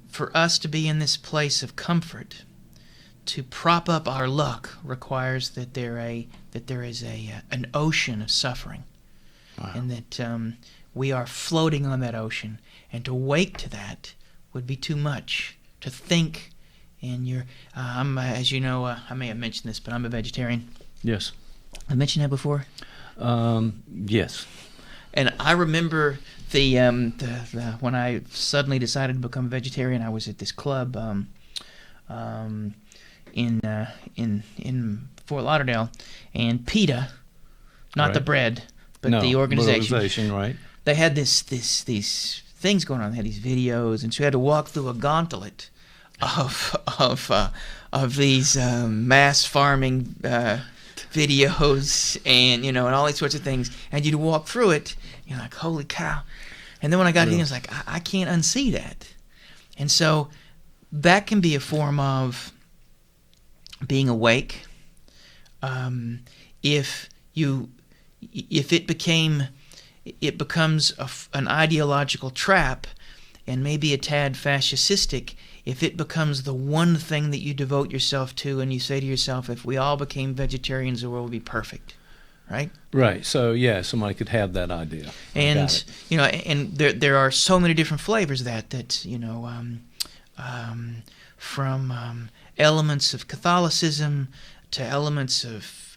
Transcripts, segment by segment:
for us to be in this place of comfort, to prop up our luck requires that there is an ocean of suffering, and that we are floating on that ocean, and to wake to that would be too much. To think, and I'm as you know, I may have mentioned this, but I'm a vegetarian. Yes. I mentioned that before. Yes. And I remember the when I suddenly decided to become a vegetarian, I was at this club in Fort Lauderdale, and PETA, not the bread, but the organization, right? They had these things going on. They had these videos, and so you had to walk through a gauntlet of these mass farming videos, and all these sorts of things, and you'd walk through it. You're like, holy cow! And then when I got in, I was like, I can't unsee that. And so that can be a form of being awake. If it becomes an ideological trap, and maybe a tad fascistic, if it becomes the one thing that you devote yourself to, and you say to yourself, if we all became vegetarians, the world would be perfect, right? Right. So somebody could have that idea. And and there are so many different flavors of that from elements of Catholicism to elements of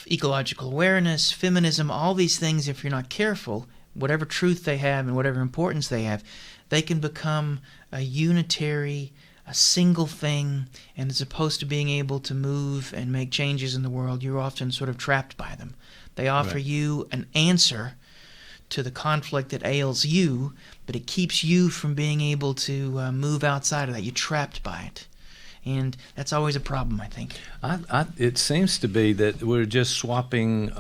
ecological awareness, feminism, all these things, if you're not careful, whatever truth they have and whatever importance they have, they can become a unitary, a single thing, and as opposed to being able to move and make changes in the world, you're often sort of trapped by them. They offer you an answer to the conflict that ails you, but it keeps you from being able to move outside of that. You're trapped by it. And that's always a problem, I think. It seems to be that we're just swapping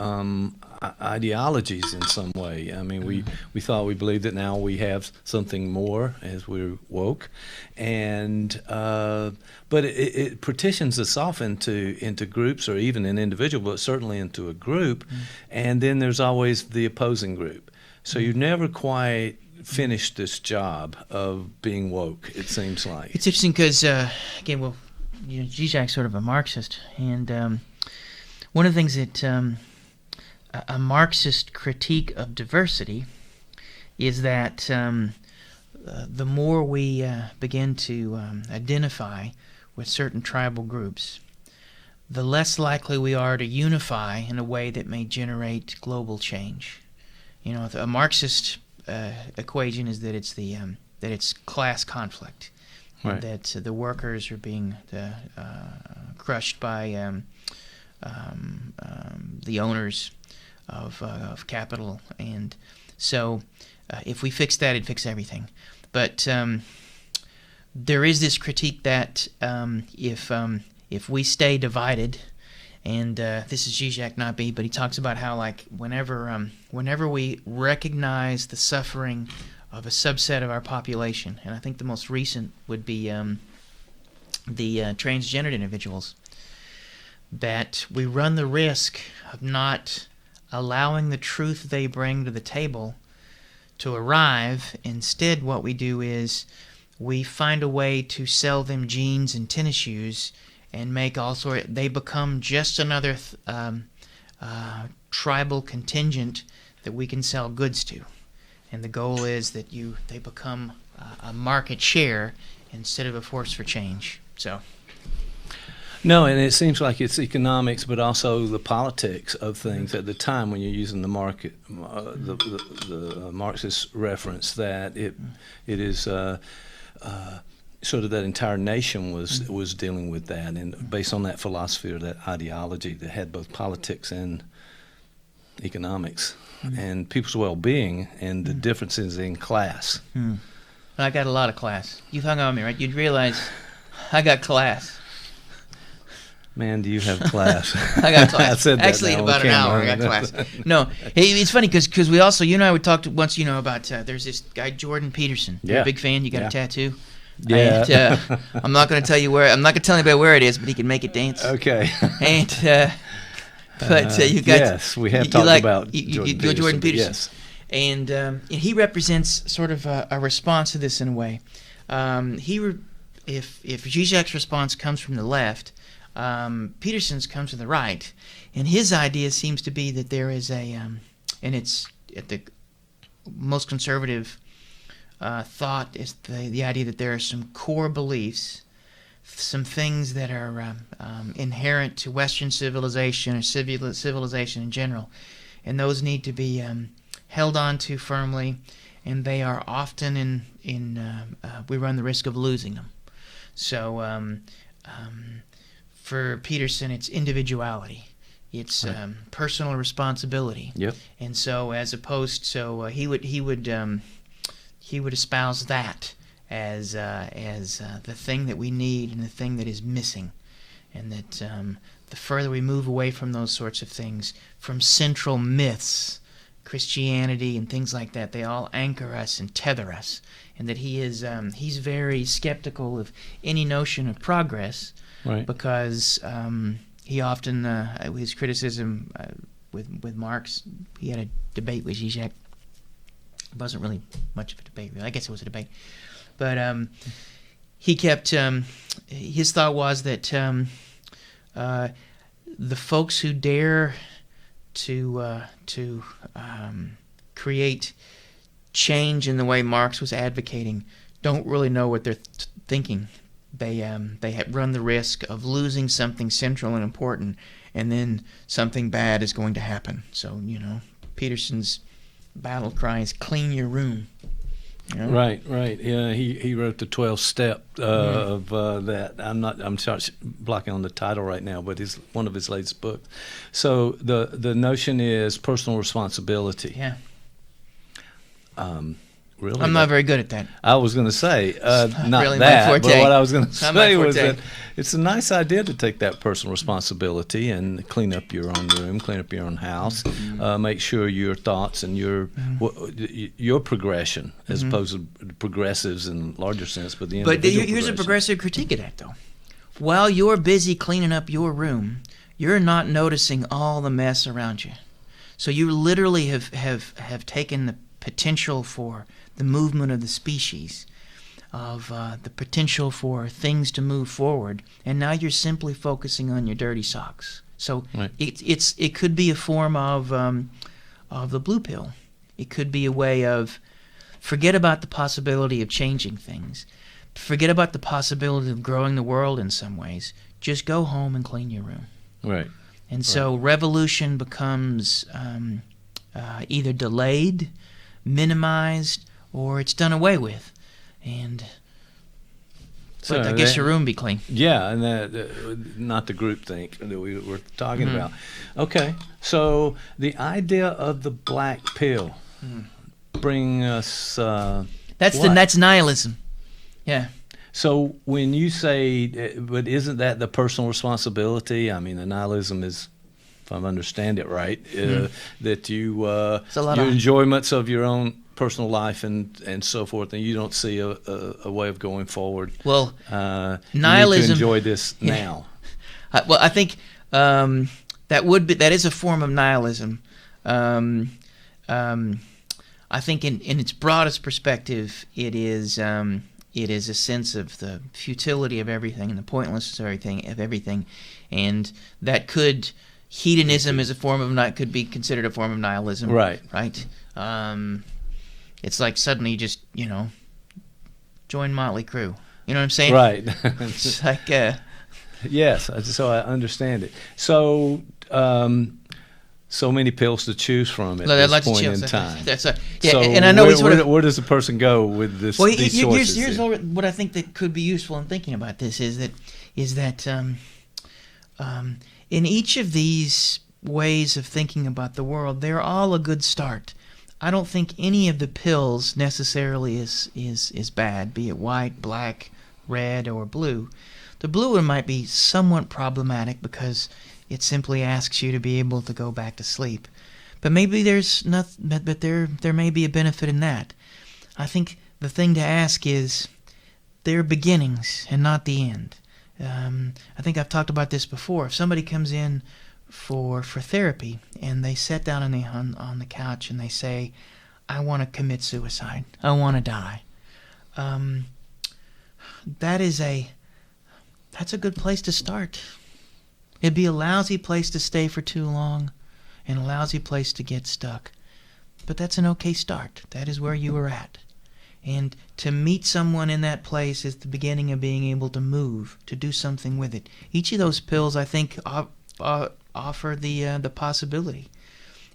ideologies in some way. I mean, we believed that now we have something more as we're woke, and but it partitions us off into groups, or even an individual, but certainly into a group, and then there's always the opposing group. So you never quite finish this job of being woke, it seems like. It's interesting because, again, Zizek's sort of a Marxist, and one of the things that a Marxist critique of diversity is that the more we begin to identify with certain tribal groups, the less likely we are to unify in a way that may generate global change. A Marxist equation is that it's class conflict, right. That the workers are being crushed by the owners of capital, and so if we fix that, it'd fix everything. But there is this critique that if we stay divided. And this is Zizek, not me, but he talks about how, like, whenever we recognize the suffering of a subset of our population, and I think the most recent would be the transgendered individuals, that we run the risk of not allowing the truth they bring to the table to arrive. Instead, what we do is we find a way to sell them jeans and tennis shoes and make they become just another tribal contingent that we can sell goods to. And the goal is that they become a market share instead of a force for change. So. No, and it seems like it's economics, but also the politics of things at the time when you're using the market, the Marxist reference, that it is sort of that entire nation was dealing with that, and based on that philosophy or that ideology that had both politics and economics and people's well-being and the differences in class. I got a lot of class. You've hung on me, right? You'd realize I got class. Man, do you have class? I got class. I said that Actually, in about an hour, I got class. No, hey, it's funny because we also, you and I would talk once, about there's this guy Jordan Peterson. You're a big fan. You got a tattoo. Yeah. And, I'm not going to tell you where. I'm not going to tell anybody where it is, but he can make it dance. Okay. And but you got. Yes, we have talked about Jordan Peterson. Yes. he represents sort of a response to this in a way. If Zizek's response comes from the left, Peterson's comes from the right, and his idea seems to be that there is and it's at the most conservative thought is the idea that there are some core beliefs, some things that are inherent to Western civilization or civilization in general, and those need to be held on to firmly, and they are often we run the risk of losing them. So for Peterson, it's individuality. It's personal responsibility. Yep. And so, as opposed, he would espouse that as the thing that we need and the thing that is missing, and that the further we move away from those sorts of things, from central myths, Christianity and things like that, they all anchor us and tether us, and that he's very skeptical of any notion of progress, Right. because he often his criticism with Marx, he had a debate with Zizek. It wasn't really much of a debate, really. I guess it was a debate, but he kept his thought was that the folks who dare to create change in the way Marx was advocating don't really know what they're thinking. They run the risk of losing something central and important, and then something bad is going to happen. So, Peterson's battle cry is "clean your room." Right. Yeah, he wrote the 12-step of that. I'm sorry, blocking on the title right now, but it's one of his latest books. So the notion is personal responsibility. Yeah. Really? I'm not very good at that. I was going to say, not really my that, forte. but what I was going to Not my say was forte. that it's a nice idea to take that personal responsibility and clean up your own room, clean up your own house, make sure your thoughts and your progression, as opposed to progressives in larger sense, but the But individual here's a progression. progressive critique of that, though. While you're busy cleaning up your room, you're not noticing all the mess around you. So you literally have taken the potential for the movement of the species, of the potential for things to move forward, and now you're simply focusing on your dirty socks. So Right. it could be a form of the blue pill. It could be a way of forget about the possibility of changing things, forget about the possibility of growing the world in some ways. Just go home and clean your room. Right. And so revolution becomes either delayed, minimized, or it's done away with. And So but I guess that- your room be clean. Yeah, and not the group think that we were talking about. Okay, so the idea of the black pill bring us. That's what? that's nihilism. Yeah. So when you say, but isn't that the personal responsibility? I mean, the nihilism is, if I understand it right, that you a lot your of- enjoyments of your own personal life and so forth, and you don't see a way of going forward. Well, You need nihilism- to enjoy this Yeah. now. I think that is a form of nihilism. I think in its broadest perspective, it is a sense of the futility of everything and the pointlessness of everything, and that hedonism is a form of could be considered a form of nihilism. Right. Right. It's like suddenly you just join Motley Crue. You know what I'm saying? Right. It's like Yes, so I understand it. So, so many pills to choose from at this point in time. So and I know where does the person go with this? Well, these choices here's here? what I think that could be useful in thinking about this is that in each of these ways of thinking about the world, they're all a good start. I don't think any of the pills necessarily is bad, be it white, black, red, or blue. The blue one might be somewhat problematic because it simply asks you to be able to go back to sleep. But maybe there's nothing. But there may be a benefit in that. I think the thing to ask is, they're beginnings and not the end. I think I've talked about this before. If somebody comes in for therapy and they sit down on the couch and they say, I want to commit suicide. I want to die. That's a good place to start. It'd be a lousy place to stay for too long and a lousy place to get stuck. But that's an okay start. That is where you are at. And to meet someone in that place is the beginning of being able to move, to do something with it. Each of those pills, I think, offer the possibility.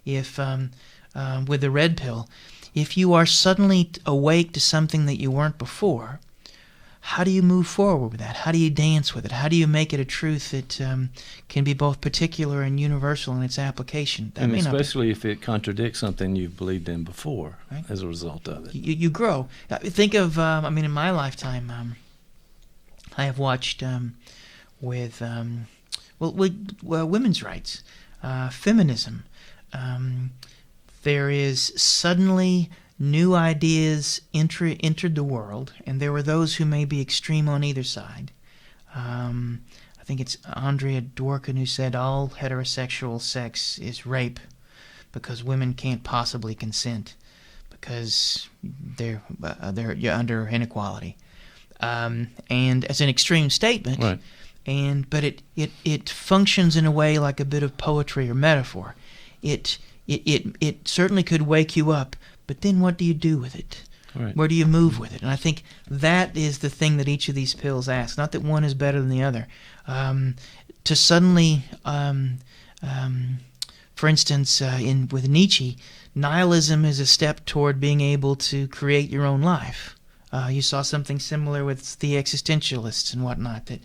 If with the red pill, if you are suddenly awake to something that you weren't before, how do you move forward with that? How do you dance with it? How do you make it a truth that can be both particular and universal in its application? That And may not be- especially if it contradicts something you've believed in before, Right. as a result of it. you grow. Think of, in my lifetime, I have watched with women's rights, feminism. There is suddenly new ideas entered the world, and there were those who may be extreme on either side. I think it's Andrea Dworkin who said all heterosexual sex is rape because women can't possibly consent because you're under inequality. And as an extreme statement, Right. but it functions in a way like a bit of poetry or metaphor. It certainly could wake you up, but then what do you do with it? Right. Where do you move with it? And I think that is the thing that each of these pills asks. Not that one is better than the other. To suddenly, for instance, with Nietzsche, nihilism is a step toward being able to create your own life. You saw something similar with the existentialists and whatnot. That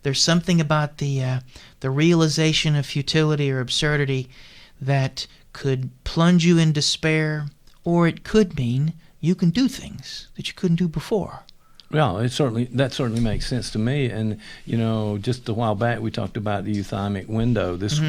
there's something about the realization of futility or absurdity that could plunge you in despair, or it could mean you can do things that you couldn't do before. Well, that certainly makes sense to me. And just a while back we talked about the euthymic window. This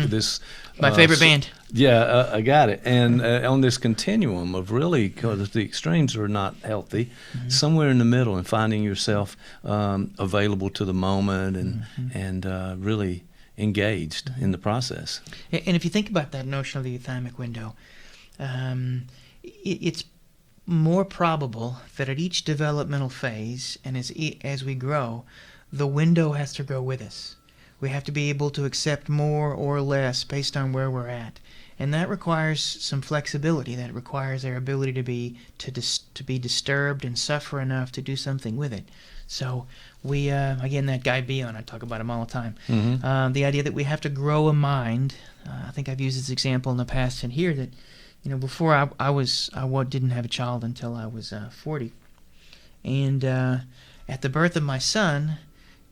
My favorite band. Yeah, I got it. And on this continuum of really, because the extremes are not healthy, somewhere in the middle, and finding yourself available to the moment and really engaged in the process. And if you think about that notion of the euthymic window, it's more probable that at each developmental phase and as we grow, the window has to grow with us. We have to be able to accept more or less based on where we're at. And that requires some flexibility. That requires our ability to be disturbed and suffer enough to do something with it. So we, again, that Guy Bion, I talk about him all the time. The idea that we have to grow a mind. I think I've used this example in the past and here that, before I didn't have a child until I was 40. And at the birth of my son,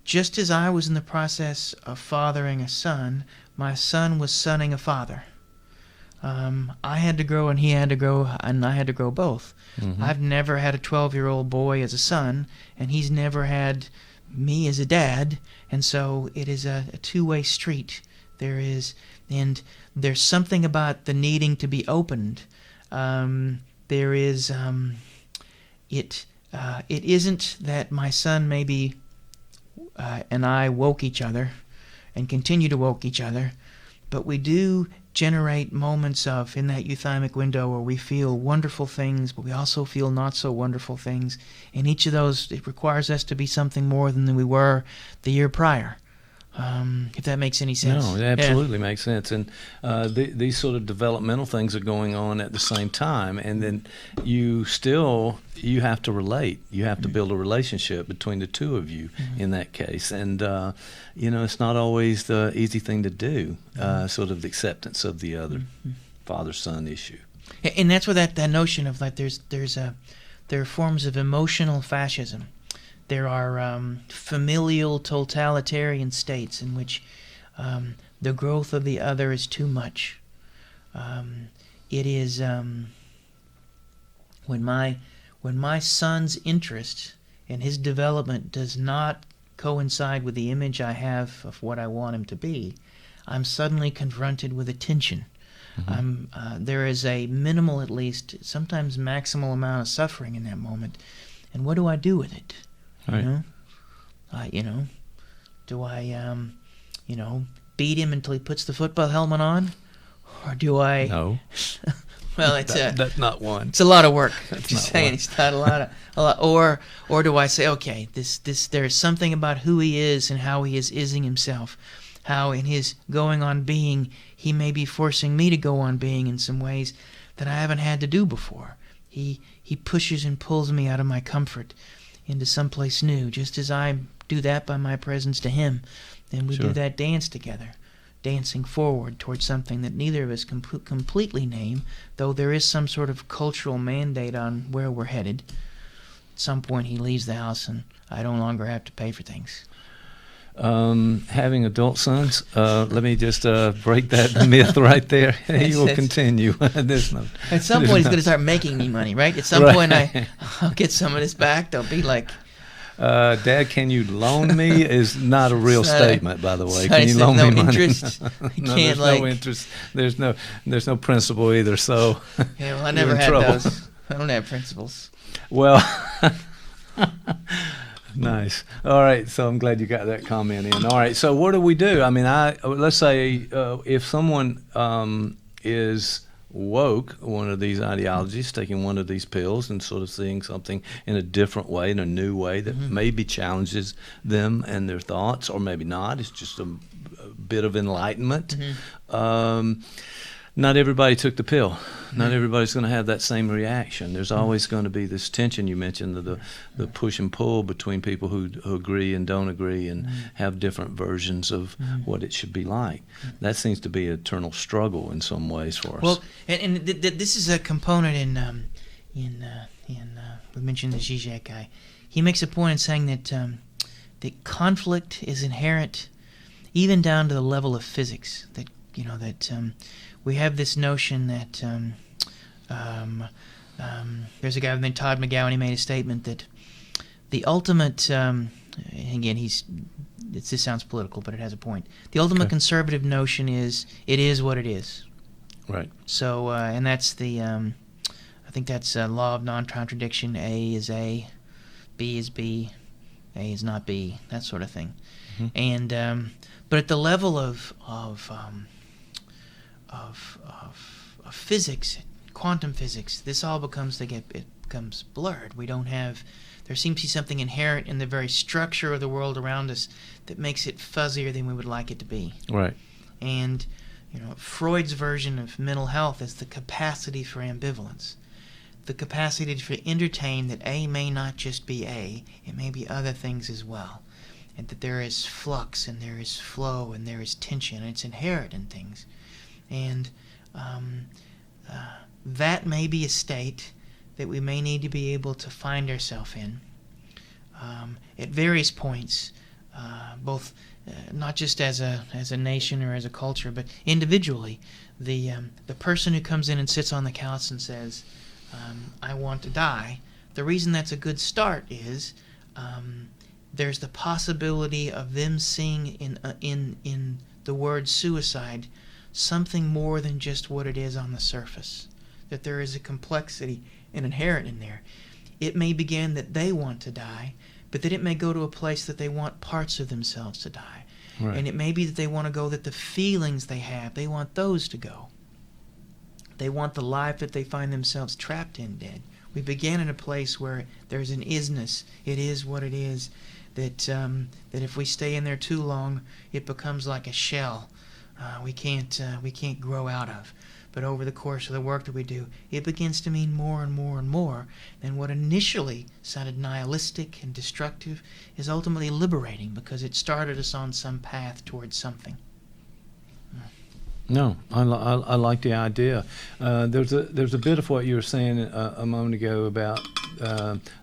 just as I was in the process of fathering a son, my son was sonning a father. I had to grow and he had to grow, and I had to grow both. I've never had a 12-year-old boy as a son, and he's never had me as a dad, and so it is a two-way street. There's something about the needing to be opened. It isn't that my son maybe and I woke each other and continue to woke each other, but we do generate moments in that euthymic window where we feel wonderful things, but we also feel not so wonderful things. And each of those, it requires us to be something more than we were the year prior. If that makes any sense. No, it absolutely makes sense. And these sort of developmental things are going on at the same time. And then you have to relate. You have to build a relationship between the two of you in that case. And, it's not always the easy thing to do, sort of the acceptance of the other father-son issue. And that's where that notion of like there are forms of emotional fascism. There are familial totalitarian states in which the growth of the other is too much. It is when my son's interest and his development does not coincide with the image I have of what I want him to be, I'm suddenly confronted with a tension. There is a minimal, at least, sometimes maximal amount of suffering in that moment. And what do I do with it? Right. Do I, beat him until he puts the football helmet on, or do I? No. Well, it's That's not one. it's a lot of work. I'm That's just not saying, one. it's not a lot. Or do I say, okay, this there's something about who he is and how he is ising himself, how in his going on being he may be forcing me to go on being in some ways that I haven't had to do before. He pushes and pulls me out of my comfort into someplace new, just as I do that by my presence to him. Then we do Sure. that dance together, dancing forward towards something that neither of us can completely name, though there is some sort of cultural mandate on where we're headed. At some point he leaves the house and I no longer have to pay for things. Having adult sons, let me just break that myth right there. You will continue. There's no, At some there's point he's no- going to start making me money, right? At some Right. point I'll get some of this back. They'll be like, Dad, can you loan me? Is not a real It's not statement, by the way. it's Can not- you it's loan no me money? interest. You No, can't, there's like- no interest. There's no principal either. So yeah, well, I you're never in had trouble. those. I don't have principles. Well, nice. All right. So I'm glad you got that comment in. All right. So what do we do? I mean, let's say if someone is woke, one of these ideologies, taking one of these pills and sort of seeing something in a different way, in a new way that maybe challenges them and their thoughts, or maybe not. It's just a bit of enlightenment. Not everybody took the pill. Not everybody's going to have that same reaction. There's always going to be this tension you mentioned, the push and pull between people who agree and don't agree and have different versions of what it should be like. That seems to be an eternal struggle in some ways for us. Well, and this is a component in we mentioned the Zizek guy. He makes a point in saying that that conflict is inherent, even down to the level of physics. That we have this notion that there's a guy named Todd McGowan. He made a statement that the ultimate, again, this sounds political, but it has a point. The ultimate Okay. conservative notion is it is what it is. Right. So, and that's the, I think that's law of non-contradiction. A is A, B is B, A is not B, that sort of thing. And but at the level of physics, quantum physics, this all becomes blurred. We don't have. There seems to be something inherent in the very structure of the world around us that makes it fuzzier than we would like it to be. Right. And Freud's version of mental health is the capacity for ambivalence, the capacity to entertain that A may not just be A, it may be other things as well, and that there is flux and there is flow and there is tension, and it's inherent in things. And that may be a state that we may need to be able to find ourselves in at various points, both not just as a nation or as a culture, but individually. The person who comes in and sits on the couch and says, "I want to die," the reason that's a good start is there's the possibility of them seeing in the word suicide something more than just what it is on the surface, that there is a complexity and inherent in there. It may begin that they want to die, but that it may go to a place that they want parts of themselves to die. Right. And it may be that they want to go that the feelings they have, they want those to go. They want the life that they find themselves trapped in dead. We begin in a place where there's an isness. It is what it is. That if we stay in there too long, it becomes like a shell. We can't grow out of. But over the course of the work that we do, it begins to mean more and more and more than what initially sounded nihilistic and destructive is ultimately liberating, because it started us on some path towards something. No, I like the idea. There's a bit of what you were saying a moment ago about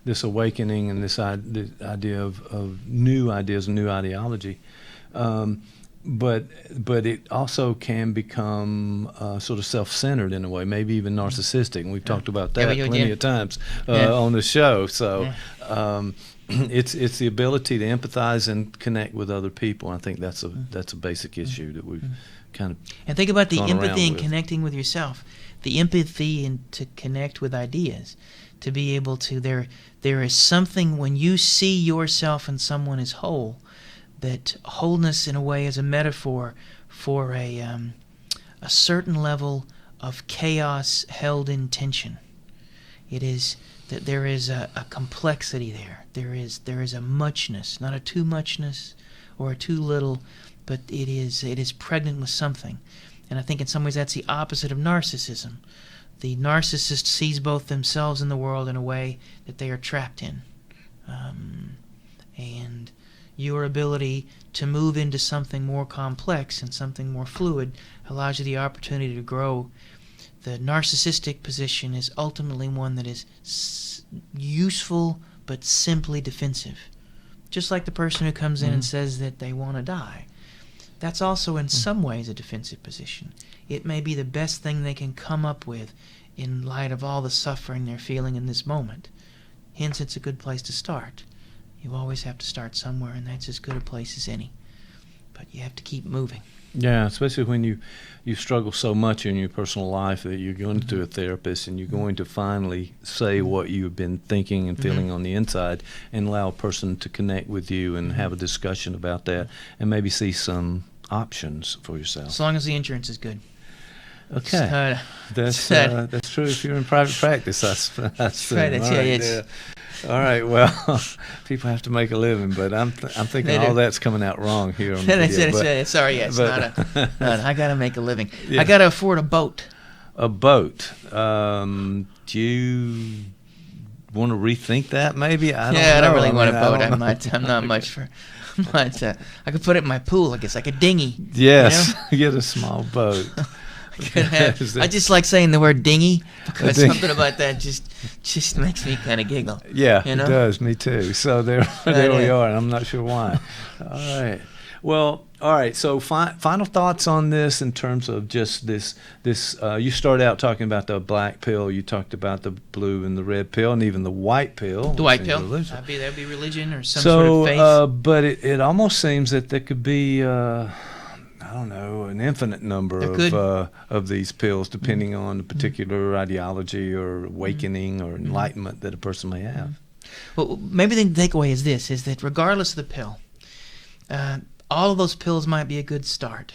this awakening and this idea of new ideas and new ideology. But it also can become sort of self-centered in a way, maybe even narcissistic. And we've talked about that plenty of times on the show. So it's the ability to empathize and connect with other people. I think that's a basic issue that we've kind of and think about the gone around empathy and with. connecting with yourself, the empathy and to connect with ideas, to be able to there is something when you see yourself and someone as whole. That wholeness, in a way, is a metaphor for a certain level of chaos held in tension. It is that there is a complexity there. There is a muchness, not a too muchness or a too little, but it is pregnant with something. And I think in some ways that's the opposite of narcissism. The narcissist sees both themselves and the world in a way that they are trapped in. And your ability to move into something more complex and something more fluid allows you the opportunity to grow. The narcissistic position is ultimately one that is useful but simply defensive. Just like the person who comes in and says that they want to die. That's also in some ways a defensive position. It may be the best thing they can come up with in light of all the suffering they're feeling in this moment. Hence, it's a good place to start. You always have to start somewhere, and that's as good a place as any. But you have to keep moving. Yeah, especially when you struggle so much in your personal life that you're going to a therapist and you're going to finally say what you've been thinking and feeling on the inside and allow a person to connect with you and have a discussion about that and maybe see some options for yourself. As long as the insurance is good. Okay, that's true. If you're in private practice, that's right. Right. All right. Well, people have to make a living, but I'm thinking all that's coming out wrong here on the video. Sorry, it's not. I got to make a living. Yeah. I got to afford a boat. A boat. Do you want to rethink that? Maybe I don't really want a boat. I'm not much for. But I could put it in my pool. I guess like a dinghy. Yes, get a small boat. I just like saying the word dinghy because something about that just makes me kind of giggle. Yeah, it does. Me too. So there we are. And I'm not sure why. All right. Well, all right. So final thoughts on this in terms of just this. You started out talking about the black pill. You talked about the blue and the red pill, and even the white pill. The white pill. That'd be religion or some sort of faith. But it almost seems that there could be. I don't know, an infinite number of these pills, depending on the particular ideology or awakening or enlightenment that a person may have. Well, maybe the takeaway is this, is that regardless of the pill, all of those pills might be a good start.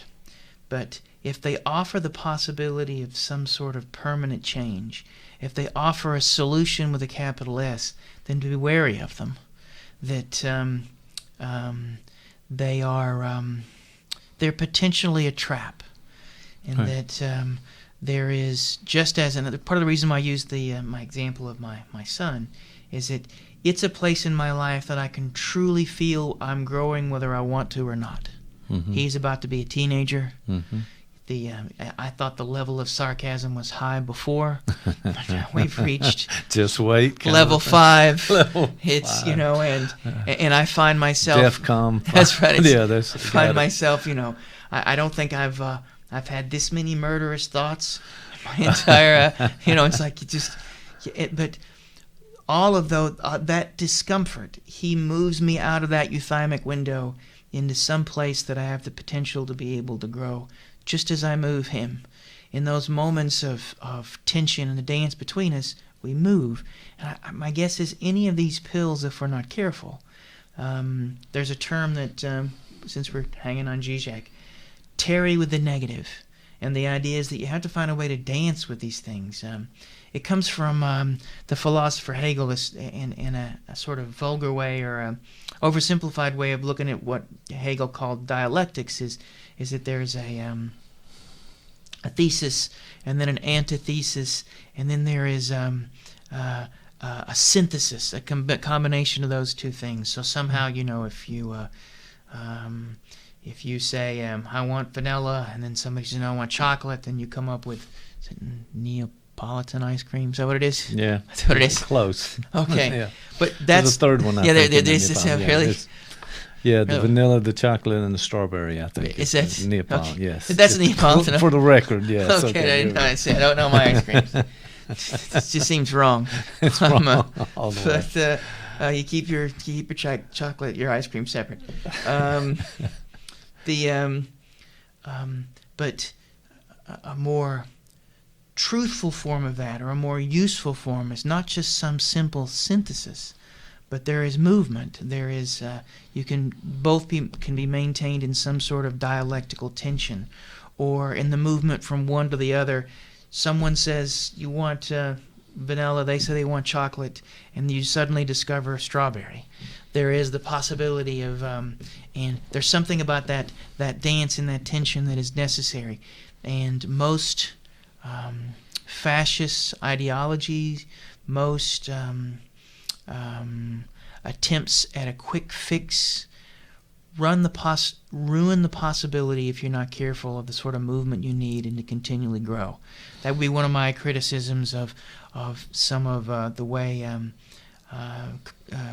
But if they offer the possibility of some sort of permanent change, if they offer a solution with a capital S, then to be wary of them. That they are... they're potentially a trap, and that there is, just as another part of the reason why I use my example of my son is that it's a place in my life that I can truly feel I'm growing whether I want to or not. Mm-hmm. He's about to be a teenager. Mm-hmm. I thought the level of sarcasm was high before. We've reached just wait level 5. It's 5. And I find myself DEFCON 5. That's right. Yeah, I find myself. I don't think I've had this many murderous thoughts in my entire. It's like but all of that discomfort, he moves me out of that euthymic window into some place that I have the potential to be able to grow. Just as I move him. In those moments of tension and the dance between us, we move. And my guess is any of these pills, if we're not careful, there's a term that, since we're hanging on Zizek, tarry with the negative. And the idea is that you have to find a way to dance with these things. It comes from the philosopher Hegel in a sort of vulgar way or a oversimplified way of looking at what Hegel called dialectics is that there's a thesis and then an antithesis, and then there is a synthesis, a combination of those two things. So somehow, if you say, I want vanilla, and then somebody says, no, I want chocolate, then you come up with Neapolitan ice cream. Is that what it is? Yeah. That's what it is? Close. Okay. Yeah. But that's the third one, Yeah, there's this really... Yeah, the vanilla, the chocolate, and the strawberry, I think. Is that Neapolitan? Okay. Yes. That's Neapolitan. For the record, yes. Okay, I don't know my ice creams. This just seems wrong. It's wrong all the way. You keep your chocolate, your ice cream separate. But a more truthful form of that, or a more useful form, is not just some simple synthesis. But there is movement. There is both can be maintained in some sort of dialectical tension, or in the movement from one to the other. someone says you want vanilla, they say they want chocolate, and you suddenly discover strawberry. There is the possibility of, and there's something about that dance and that tension that is necessary. And most fascist ideologies, most attempts at a quick fix ruin the possibility, if you're not careful, of the sort of movement you need and to continually grow. That would be one of my criticisms of some of the way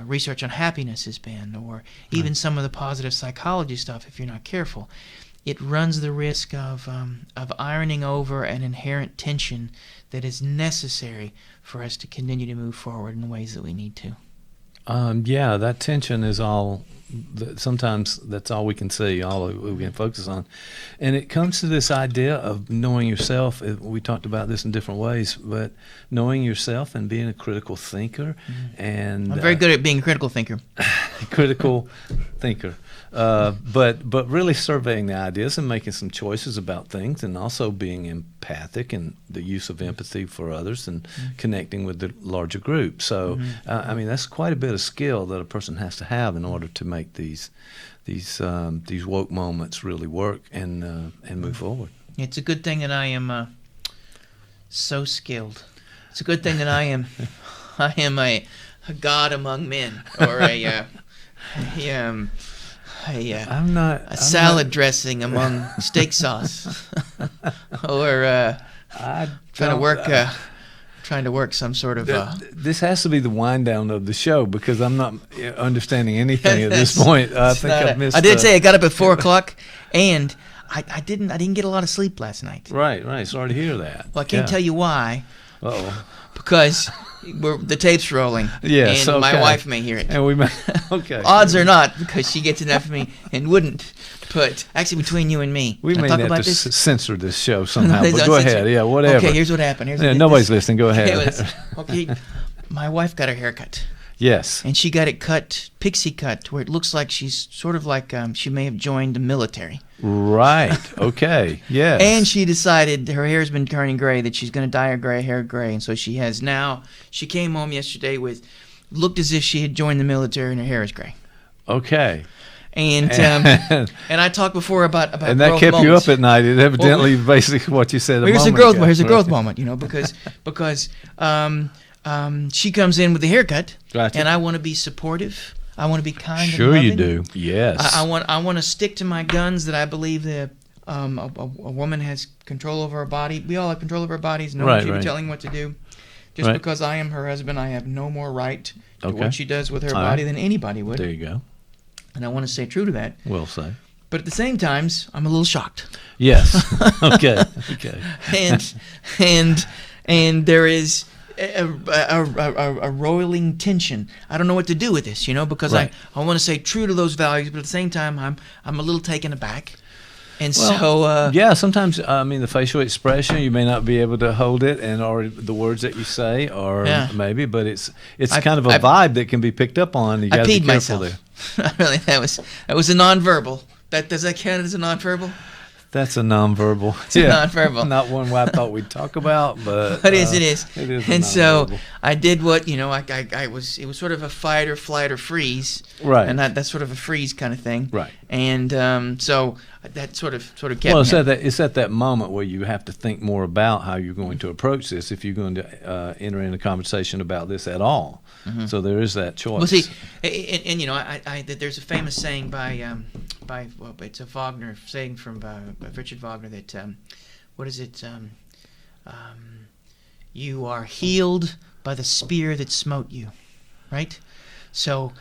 research on happiness has been, or even some of the positive psychology stuff. If you're not careful, it runs the risk of ironing over an inherent tension that is necessary for us to continue to move forward in the ways that we need to. Yeah, that tension is all. Sometimes that's all we can see, all we can focus on, and it comes to this idea of knowing yourself. We talked about this in different ways, but knowing yourself and being a critical thinker. And I'm very good at being a critical thinker. Critical thinker. But really surveying the ideas and making some choices about things, and also being empathic and the use of empathy for others and connecting with the larger group. So, I mean, that's quite a bit of skill that a person has to have in order to make these woke moments really work and move forward. It's a good thing that I am so skilled. It's a good thing that I am a god among men, or a salad dressing among steak sauce, or trying to work some sort of. This has to be the wind down of the show, because I'm not understanding anything at this point. I think I've missed. I did say I got up at 4:00, and I didn't get a lot of sleep last night. Right. Sorry to hear that. Well, I can't tell you why. Uh-oh. Because the tape's rolling. Yes, and okay. my wife may hear it. And we may. Okay. Odds are not, because she gets enough of me and wouldn't. But actually, between you and me, we may talk have about to this? Censor this show somehow. No, but go ahead. Yeah, whatever. Okay, here's what happened. Nobody's listening. Go ahead. Okay, my wife got her hair cut. Yes. And she got it cut, pixie cut, where it looks like she's sort of like she may have joined the military. Right. Okay. Yes. And she decided her hair's been turning gray, that she's going to dye her hair gray. And so she has now. She came home yesterday looked as if she had joined the military, and her hair is gray. Okay. And and I talked before about and that kept moments. You up at night. It evidently basically what you said. Here's a growth moment, because she comes in with the haircut, gotcha. And I want to be supportive. I want to be kind. Sure, and loving. you do. Yes. I want to stick to my guns, that I believe that a woman has control over her body. We all have control over our bodies. No one should be telling what to do. Just because I am her husband, I have no more right to what she does with her body than anybody would. There you go. And I want to stay true to that. Well said. But at the same time, I'm a little shocked. Yes. Okay. And there is a roiling tension. I don't know what to do with this, because I want to stay true to those values, but at the same time, I'm a little taken aback. And sometimes the facial expression, you may not be able to hold it, or the words that you say, or maybe, but it's kind of a vibe that can be picked up on. You got to be careful there. Really, that was a nonverbal. Does that count as a nonverbal? That's a nonverbal. It's a nonverbal. Not one I thought we'd talk about, but it is. It is. And so I did what I was. It was sort of a fight or flight or freeze. Right. And that's sort of a freeze kind of thing. Right. And so that sort of kept. Well, it's at that moment where you have to think more about how you're going to approach this, if you're going to enter in a conversation about this at all. Mm-hmm. So there is that choice. Well, see, and there's a famous saying by it's a Wagner saying from Richard Wagner that what is it? You are healed by the spear that smote you, right? So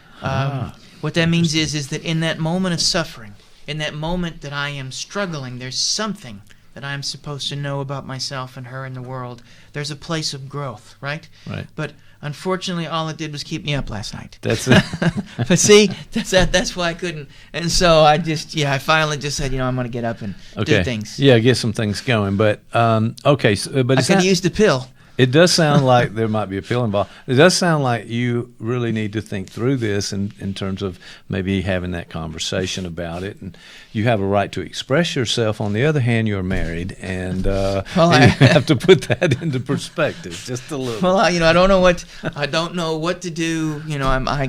what that means is that in that moment of suffering, in that moment that I am struggling, there's something that I'm supposed to know about myself and her and the world. There's a place of growth, right? Right. But unfortunately, all it did was keep me up last night. That's it. But see, that's why I couldn't. And so I finally just said, I'm going to get up and do things. Yeah, get some things going. But okay, but I could use the pill. It does sound like there might be a pill involved. It does sound like you really need to think through this in terms of maybe having that conversation about it. And you have a right to express yourself. On the other hand, you're married, and Well, you have to put that into perspective just a little. Well, I don't know what to do. I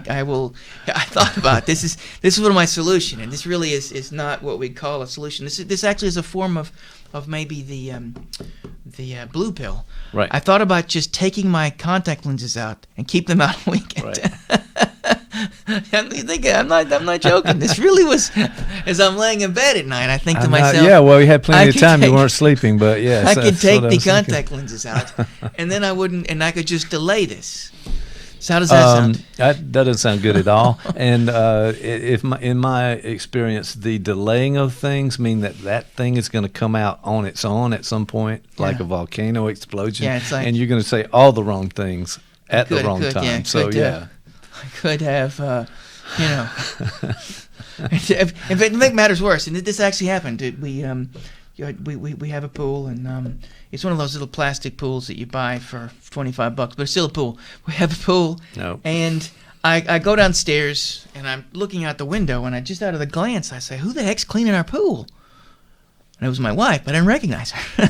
thought about it. This is one of my solution, and this really is not what we call a solution. This actually is a form of maybe the blue pill. Right. I thought about just taking my contact lenses out and keep them out on weekend. Right. I'm not joking. This really was, as I'm laying in bed at night, I think to myself, yeah, well, you had I plenty of could time. You take- weren't sleeping, but yes. I could that's take what I the was thinking. contact lenses out, and then I could just delay this. So how does that sound? That doesn't sound good at all. And in my experience, the delaying of things mean that thing is going to come out on its own at some point, like Yeah. a volcano explosion. Yeah, it's like- and you're going to say all the wrong things at the wrong Could, time. yeah, So could, yeah. I could have, if it make matters worse, and this actually happened. We have a pool, and it's one of those little plastic pools that you buy for $25, but it's still a pool. We have a pool, No. and I go downstairs, and I'm looking out the window, and I just out of the glance, I say, "Who the heck's cleaning our pool?" And it was my wife, but I didn't recognize her.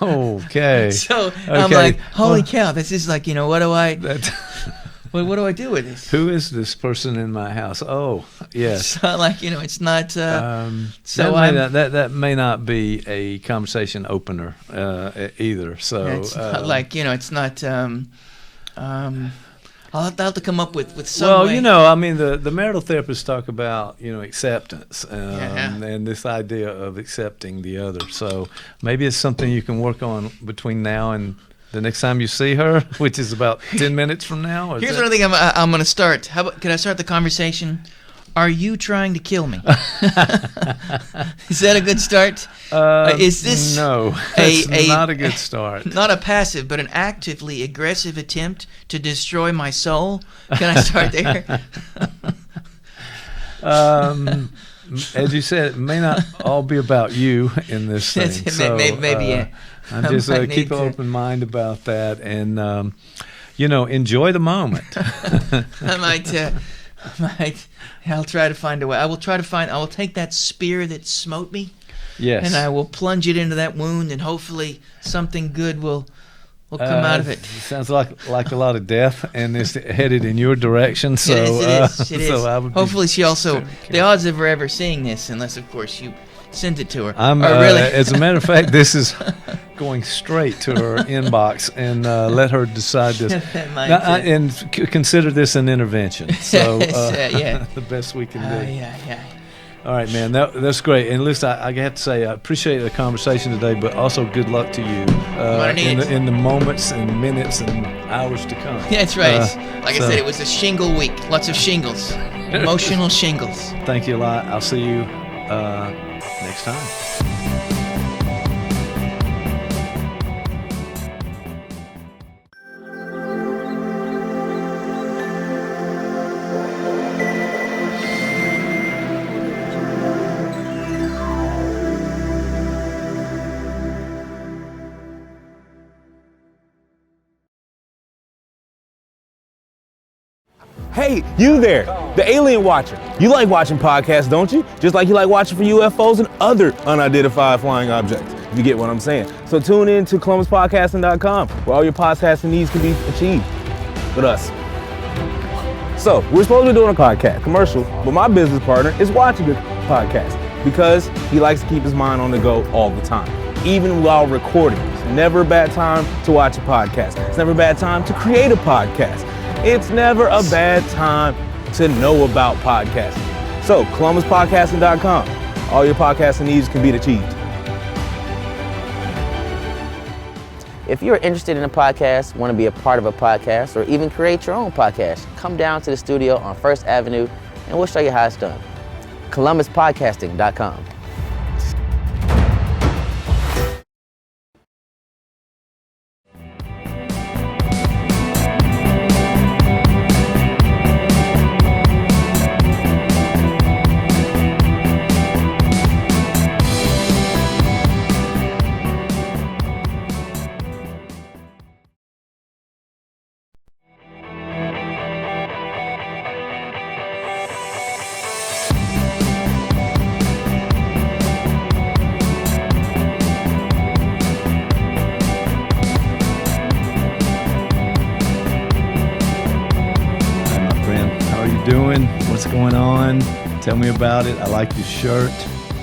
Okay. So I'm Okay. like, "Holy Well- cow! This is like, what do I That, do with this?" who is this person in my house? Oh, yes. So like, it's not. So that may not be a conversation opener either. So It's not like, it's not. I'll have to come up with some way. I mean, the marital therapists talk about, acceptance Yeah. and this idea of accepting the other. So maybe it's something you can work on between now and the next time you see her, which is about 10 minutes from now. Here's what I think I'm going to start. How about, can I start the conversation? Are you trying to kill me? Is that a good start? Is this no? That's not a good start. Not a passive, but an actively aggressive attempt to destroy my soul? Can I start there? As you said, it may not all be about you in this thing. So, Maybe, yeah. I'm just I might keep need an to- open mind about that, and enjoy the moment. I'll try to find a way. I will take that spear that smote me, Yes, and I will plunge it into that wound, and hopefully something good will come out of it. Sounds like a lot of death, and it's headed in your direction. So It is. It is. so I would be Hopefully she also, very the careful. odds of her ever seeing this, unless of course you sent it to her, I'm are really. as a matter of fact, this is going straight to her inbox, and let her decide this. That might, And consider this an intervention. So yeah. the best we can do. Yeah. All right, man. That's great. And listen, I have to say, I appreciate the conversation today, but also good luck to you What I need. in the moments and minutes and hours to come. Yeah, that's right. Like I so- said, it was a shingle week. Lots of shingles. Emotional shingles. Thank you a lot. I'll see you next time. Hey, you there, the alien watcher. You like watching podcasts, don't you? Just like you like watching for UFOs and other unidentified flying objects, if you get what I'm saying. So tune in to ColumbusPodcasting.com, where all your podcasting needs can be achieved with us. So, we're supposed to be doing a podcast, commercial, but my business partner is watching a podcast because he likes to keep his mind on the go all the time, even while recording. It's never a bad time to watch a podcast. It's never a bad time to create a podcast. It's never a bad time to know about podcasting. So, ColumbusPodcasting.com. All your podcasting needs can be achieved. If you're interested in a podcast, want to be a part of a podcast, or even create your own podcast, come down to the studio on First Avenue and we'll show you how it's done. ColumbusPodcasting.com. doing? What's going on? Tell me about it. I like your shirt.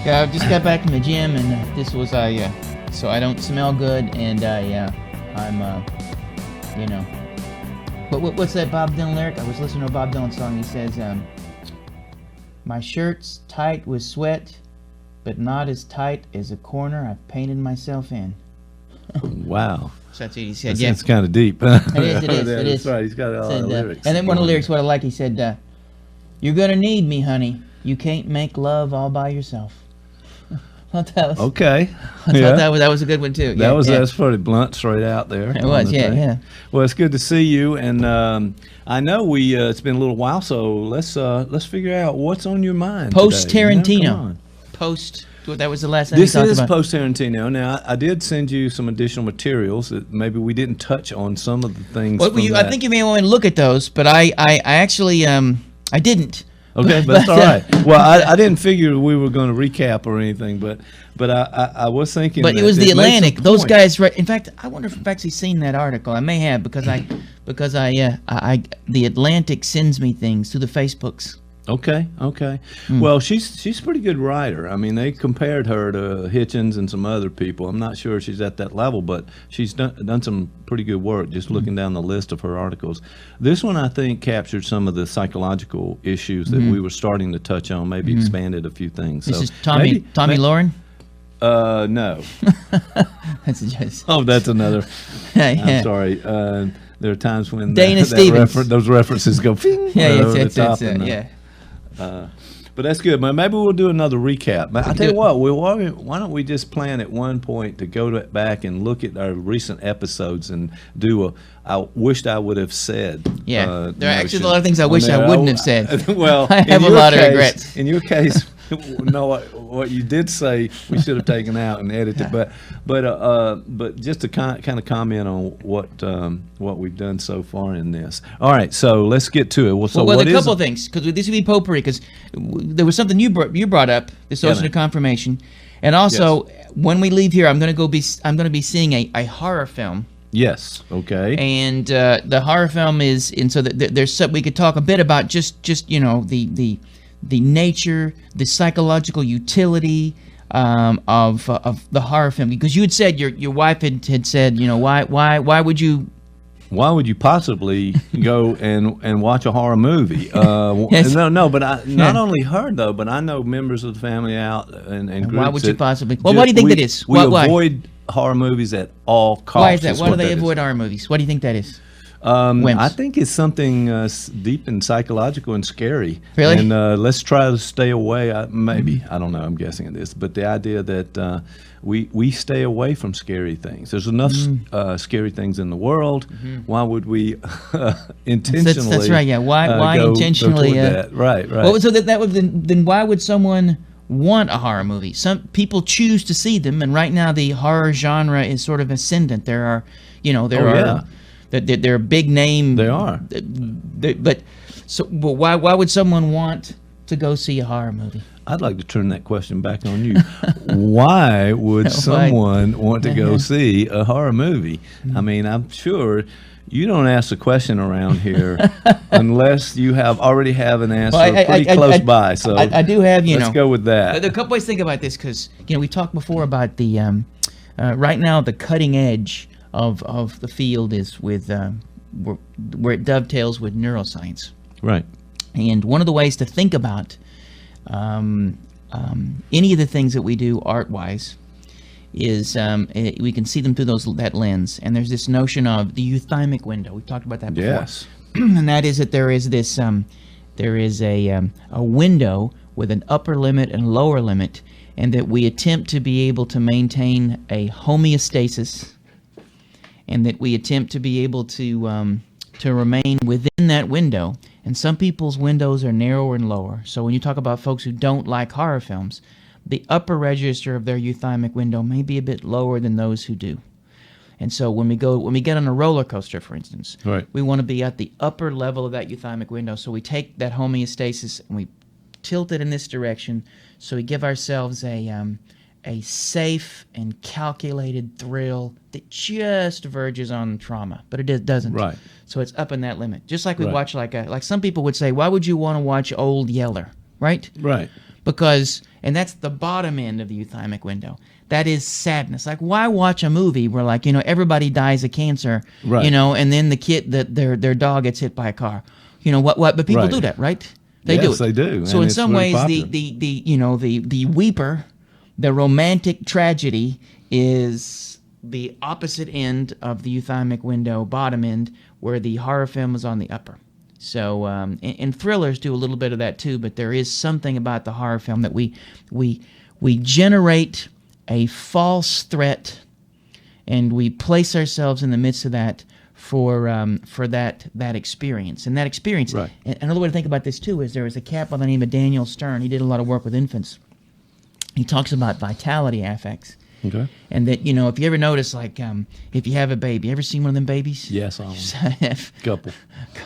Yeah, I just got back from the gym, and this was so I don't smell good, and I'm what's that Bob Dylan lyric? I was listening to a Bob Dylan song. He says, "My shirt's tight with sweat, but not as tight as a corner I've painted myself in." Wow. So that's what he said. Yeah, It's kind of deep. it is. It is. That's right. He's got all the lyrics. And then one of the lyrics, what I like, he said, "You're gonna need me, honey. You can't make love all by yourself." I thought that was, Okay. I thought that was a good one too. Yeah, That's pretty blunt, straight out there. It was, yeah. Well, it's good to see you, and I know it's been a little while, so let's figure out what's on your mind. Post today. Tarantino. Come on. That was the last time This we talked is about. post Tarantino. Now, I did send you some additional materials that maybe we didn't touch on some of the things. Well, from I that. think you may want to look at those, but I actually I didn't. Okay, but that's all right. Well, I didn't figure we were going to recap or anything, but I was thinking. But it that was the it made some Atlantic. Those points. guys. In fact, I wonder if I've actually seen that article. I may have because the Atlantic sends me things through the Facebooks. Okay. Well, she's a pretty good writer. I mean, they compared her to Hitchens and some other people. I'm not sure she's at that level, but she's done some pretty good work just looking down the list of her articles. This one, I think, captured some of the psychological issues that we were starting to touch on, maybe expanded a few things. This so is Tommy Lauren. No. That's a joke. Oh, that's another. Yeah. I'm sorry. There are times when Dana Stevens. those references go ping, Yeah, right over it's the top. And, yeah. But that's good. Maybe we'll do another recap. But I tell you what, why don't we just plan at one point to go back and look at our recent episodes and do I wished I would have said. Yeah, there are actually notion a lot of things I on wish there. I wouldn't have said. Well, I have in a your lot of case- regrets. In your case, no, what you did say we should have taken out and edited, but just to kind of comment on what we've done so far in this. All right, so let's get to it. Well, so Well, what a is couple of things, because this would be potpourri, because there was something you brought up, this Yeah, ocean man. of confirmation, and also when we leave here, I'm going to be seeing a horror film, Yes. Okay. and the horror film is, and so we could talk a bit about just the nature, the psychological utility of the horror film, because you had said your wife had said, why would you. Why would you possibly go and watch a horror movie? Yes. No, but not Yeah. only her though, but I know members of the family out and groups. Why would you that possibly? Well, why do you think we, that is? We Why? avoid horror movies at all costs. Why is that? Why do what they that is. avoid horror movies? What do you think that is? Wimps. I think it's something deep and psychological and scary. Really? And let's try to stay away. Maybe I don't know. I'm guessing it is, but the idea that we stay away from scary things. There's enough scary things in the world. Why would we intentionally? That's right. Yeah. Why go intentionally? toward that? Right. Well, so that would then why would someone want a horror movie? Some people choose to see them, and right now the horror genre is sort of ascendant. There are, yeah. They're big name. They are. But why would someone want to go see a horror movie? I'd like to turn that question back on you. Why would someone want to go see a horror movie? I mean, I'm sure you don't ask the question around here unless you already have an answer pretty close by. So I do have, let's go with that. There are a couple ways to think about this, because we talked before about the right now the cutting edge of the field is with where it dovetails with neuroscience. Right. And one of the ways to think about any of the things that we do art-wise is we can see them through that lens. And there's this notion of the euthymic window. We've talked about that before. Yes. And that is that there is this there is a window with an upper limit and lower limit, and that we attempt to be able to maintain a homeostasis, and that we attempt to be able to remain within that window. And some people's windows are narrower and lower. So when you talk about folks who don't like horror films, the upper register of their euthymic window may be a bit lower than those who do. And so when we get on a roller coaster, for instance, Right. we want to be at the upper level of that euthymic window. So we take that homeostasis and we tilt it in this direction. So we give ourselves a a safe and calculated thrill that just verges on trauma, but it doesn't. Right. So it's up in that limit. Just like we Right. watch like some people would say, why would you want to watch Old Yeller, right? Right. Because, and that's the bottom end of the euthymic window. That is sadness. Like, why watch a movie where, like, everybody dies of cancer, Right. and then the kid, their dog gets hit by a car. But people Right. do that, right? They do Yes, it. they do, So and in it's some very ways, popular. the weeper, the romantic tragedy is the opposite end of the euthymic window, bottom end, where the horror film is on the upper. So, and thrillers do a little bit of that too, but there is something about the horror film that we generate a false threat, and we place ourselves in the midst of that for that experience. And that experience, Right. and another way to think about this too is there was a cat by the name of Daniel Stern. He did a lot of work with infants. He talks about vitality affects. Okay. And that, if you ever notice, like, if you have a baby, ever seen one of them babies? Yes, I Have- couple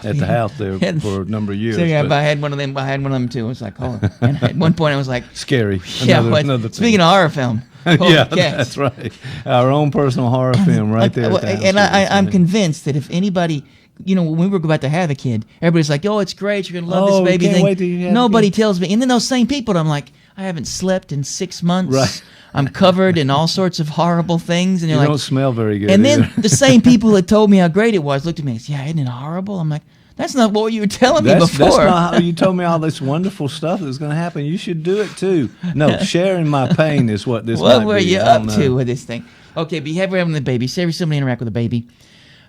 at the house there And- for a number of years. So yeah, but but I had one of them too. It was like, oh, and at one point I was like, scary. yeah. Another thing. Speaking of horror film, yeah, cats. that's right. Our own personal horror film right there. at the house And with us, I'm man. convinced that if anybody, when we were about to have a kid, everybody's like, oh, it's great, you're gonna love Oh, this baby can't thing. wait till you have a Nobody kid. tells me, and then those same people, I'm like, I haven't slept in 6 months. Right. I'm covered in all sorts of horrible things, and You you're don't like, smell very good. and then either. the same people that told me how great it was looked at me and said, yeah, isn't it horrible? I'm like, that's not what you were telling me That's before. not how you told me all this wonderful stuff that's going to happen. You should do it too. No, sharing my pain is what this What might were be. you I up don't to know. with this thing? Okay, but you have having the baby. Say every somebody interact with a baby.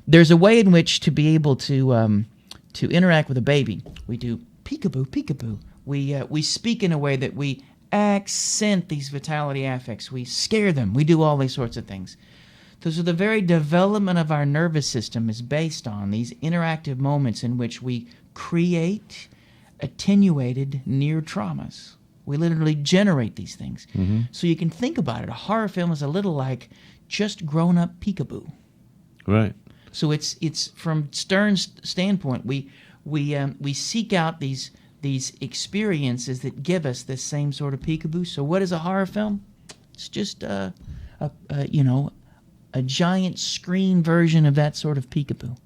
There's a way in which to be able to interact with a baby. We do peekaboo, peekaboo. We speak in a way that we accent these vitality affects. We scare them. We do all these sorts of things. So the very development of our nervous system is based on these interactive moments in which we create attenuated near traumas. We literally generate these things. So you can think about it. A horror film is a little like just grown-up peekaboo. Right. So it's from Stern's standpoint, we seek out these experiences that give us this same sort of peekaboo. So what is a horror film? It's just a giant screen version of that sort of peekaboo.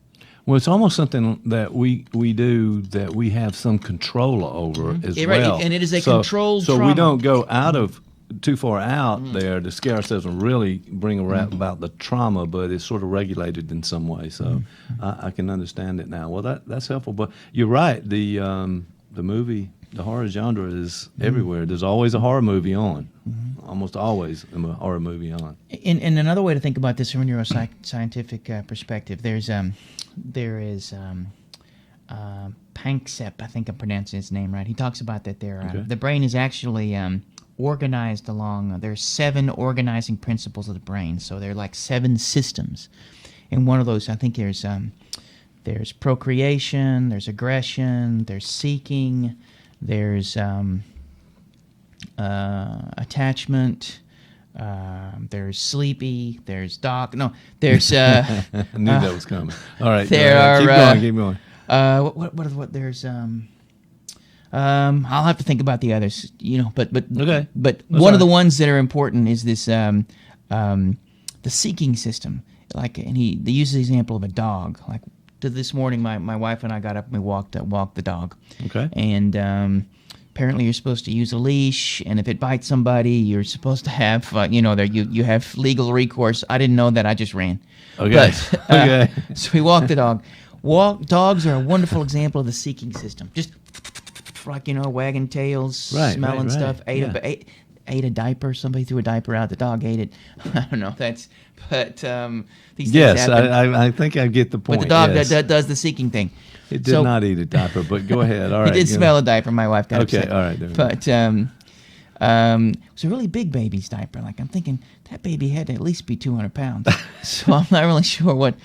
Well, it's almost something that we do that we have some control over as Yeah, right, well. and it is a controlled So trauma. we don't go out of too far out there to scare ourselves and really bring around about the trauma, but it's sort of regulated in some way. So I can understand it now. Well, that's helpful. But you're right. The movie, the horror genre is everywhere. There's always a horror movie on. Almost always a horror movie on. And another way to think about this from a neuroscientific perspective, there is Panksepp, I think I'm pronouncing his name right. He talks about that the brain is actually organized along, there's 7 organizing principles of the brain. So they're like 7 systems. And one of those, I think there's procreation, there's aggression, there's seeking, there's attachment, there's sleepy, there's there's I knew that was coming. All right. There go ahead. are, Keep going. what there's I'll have to think about the others, but Okay. but That's one of all the right. ones that are important is this the seeking system. Like, and they use the example of a dog. Like this morning, my wife and I got up and we walked the dog. Okay. And apparently you're supposed to use a leash, and if it bites somebody, you're supposed to have you have legal recourse. I didn't know that. I just ran. Okay. But, Okay. So we walked the dog. Dogs are a wonderful example of the seeking system. Just like, wagging tails, Right, smelling right, stuff. right, Ate a diaper. Somebody threw a diaper out. The dog ate it. I don't know. These things Yes, happen. I think I get the point. But the dog yes. does the seeking thing. It did So- not eat a diaper, but go ahead. All right. He did smell a diaper. My wife got Okay, upset. all right, there we go. But it was a really big baby's diaper. Like, I'm thinking that baby had to at least be 200 pounds. So I'm not really sure what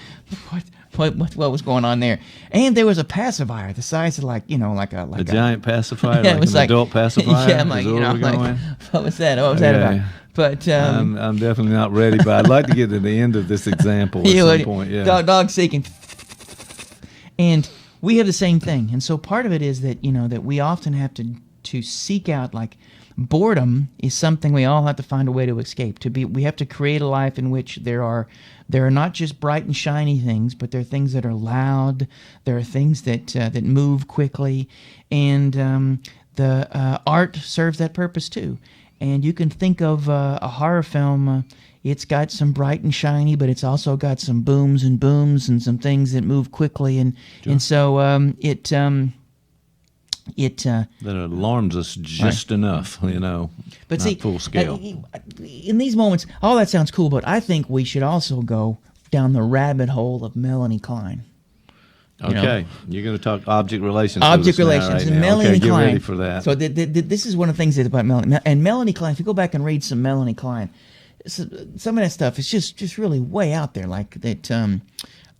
was going on there. And there was a pacifier the size of like A giant pacifier, yeah, like it was an adult pacifier? Yeah, I'm like, Is that where we're going? what was that? What was that Okay. about? But I'm definitely not ready, but I'd like to get to the end of this example at some point. Yeah. Dog seeking. And we have the same thing. And so part of it is that, that we often have to to seek out, like, boredom is something we all have to find a way to escape. We have to create a life in which there are not just bright and shiny things, but there are things that are loud. There are things that move quickly, and the art serves that purpose too. And you can think of a horror film. It's got some bright and shiny, but it's also got some booms and some things that move quickly, and so that alarms us just enough, but not see, full scale. In these moments, all that sounds cool, but I think we should also go down the rabbit hole of Melanie Klein. Okay, you're going to talk object relations. Object relations, and Melanie Klein. Klein. Get ready for that. So this is one of the things about Melanie. And Melanie Klein, if you go back and read some Melanie Klein, some of that stuff is just really way out there, like that.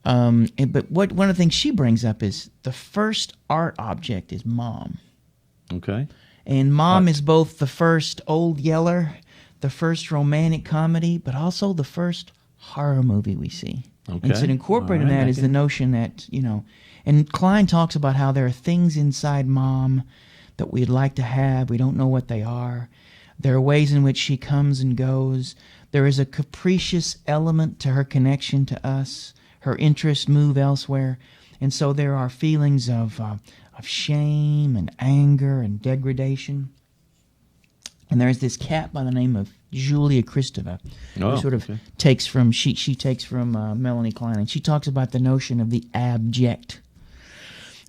But one of the things she brings up is the first art object is Mom. Okay. And Mom is both the first Old Yeller, the first romantic comedy, but also the first horror movie we see. Okay. And so incorporated in that is the notion that, and Klein talks about how there are things inside Mom that we'd like to have. We don't know what they are. There are ways in which she comes and goes. There is a capricious element to her connection to us. Her interests move elsewhere. And so there are feelings of shame and anger and degradation. And there's this cat by the name of Julia Kristeva, who sort of takes from she takes from Melanie Klein, and she talks about the notion of the abject.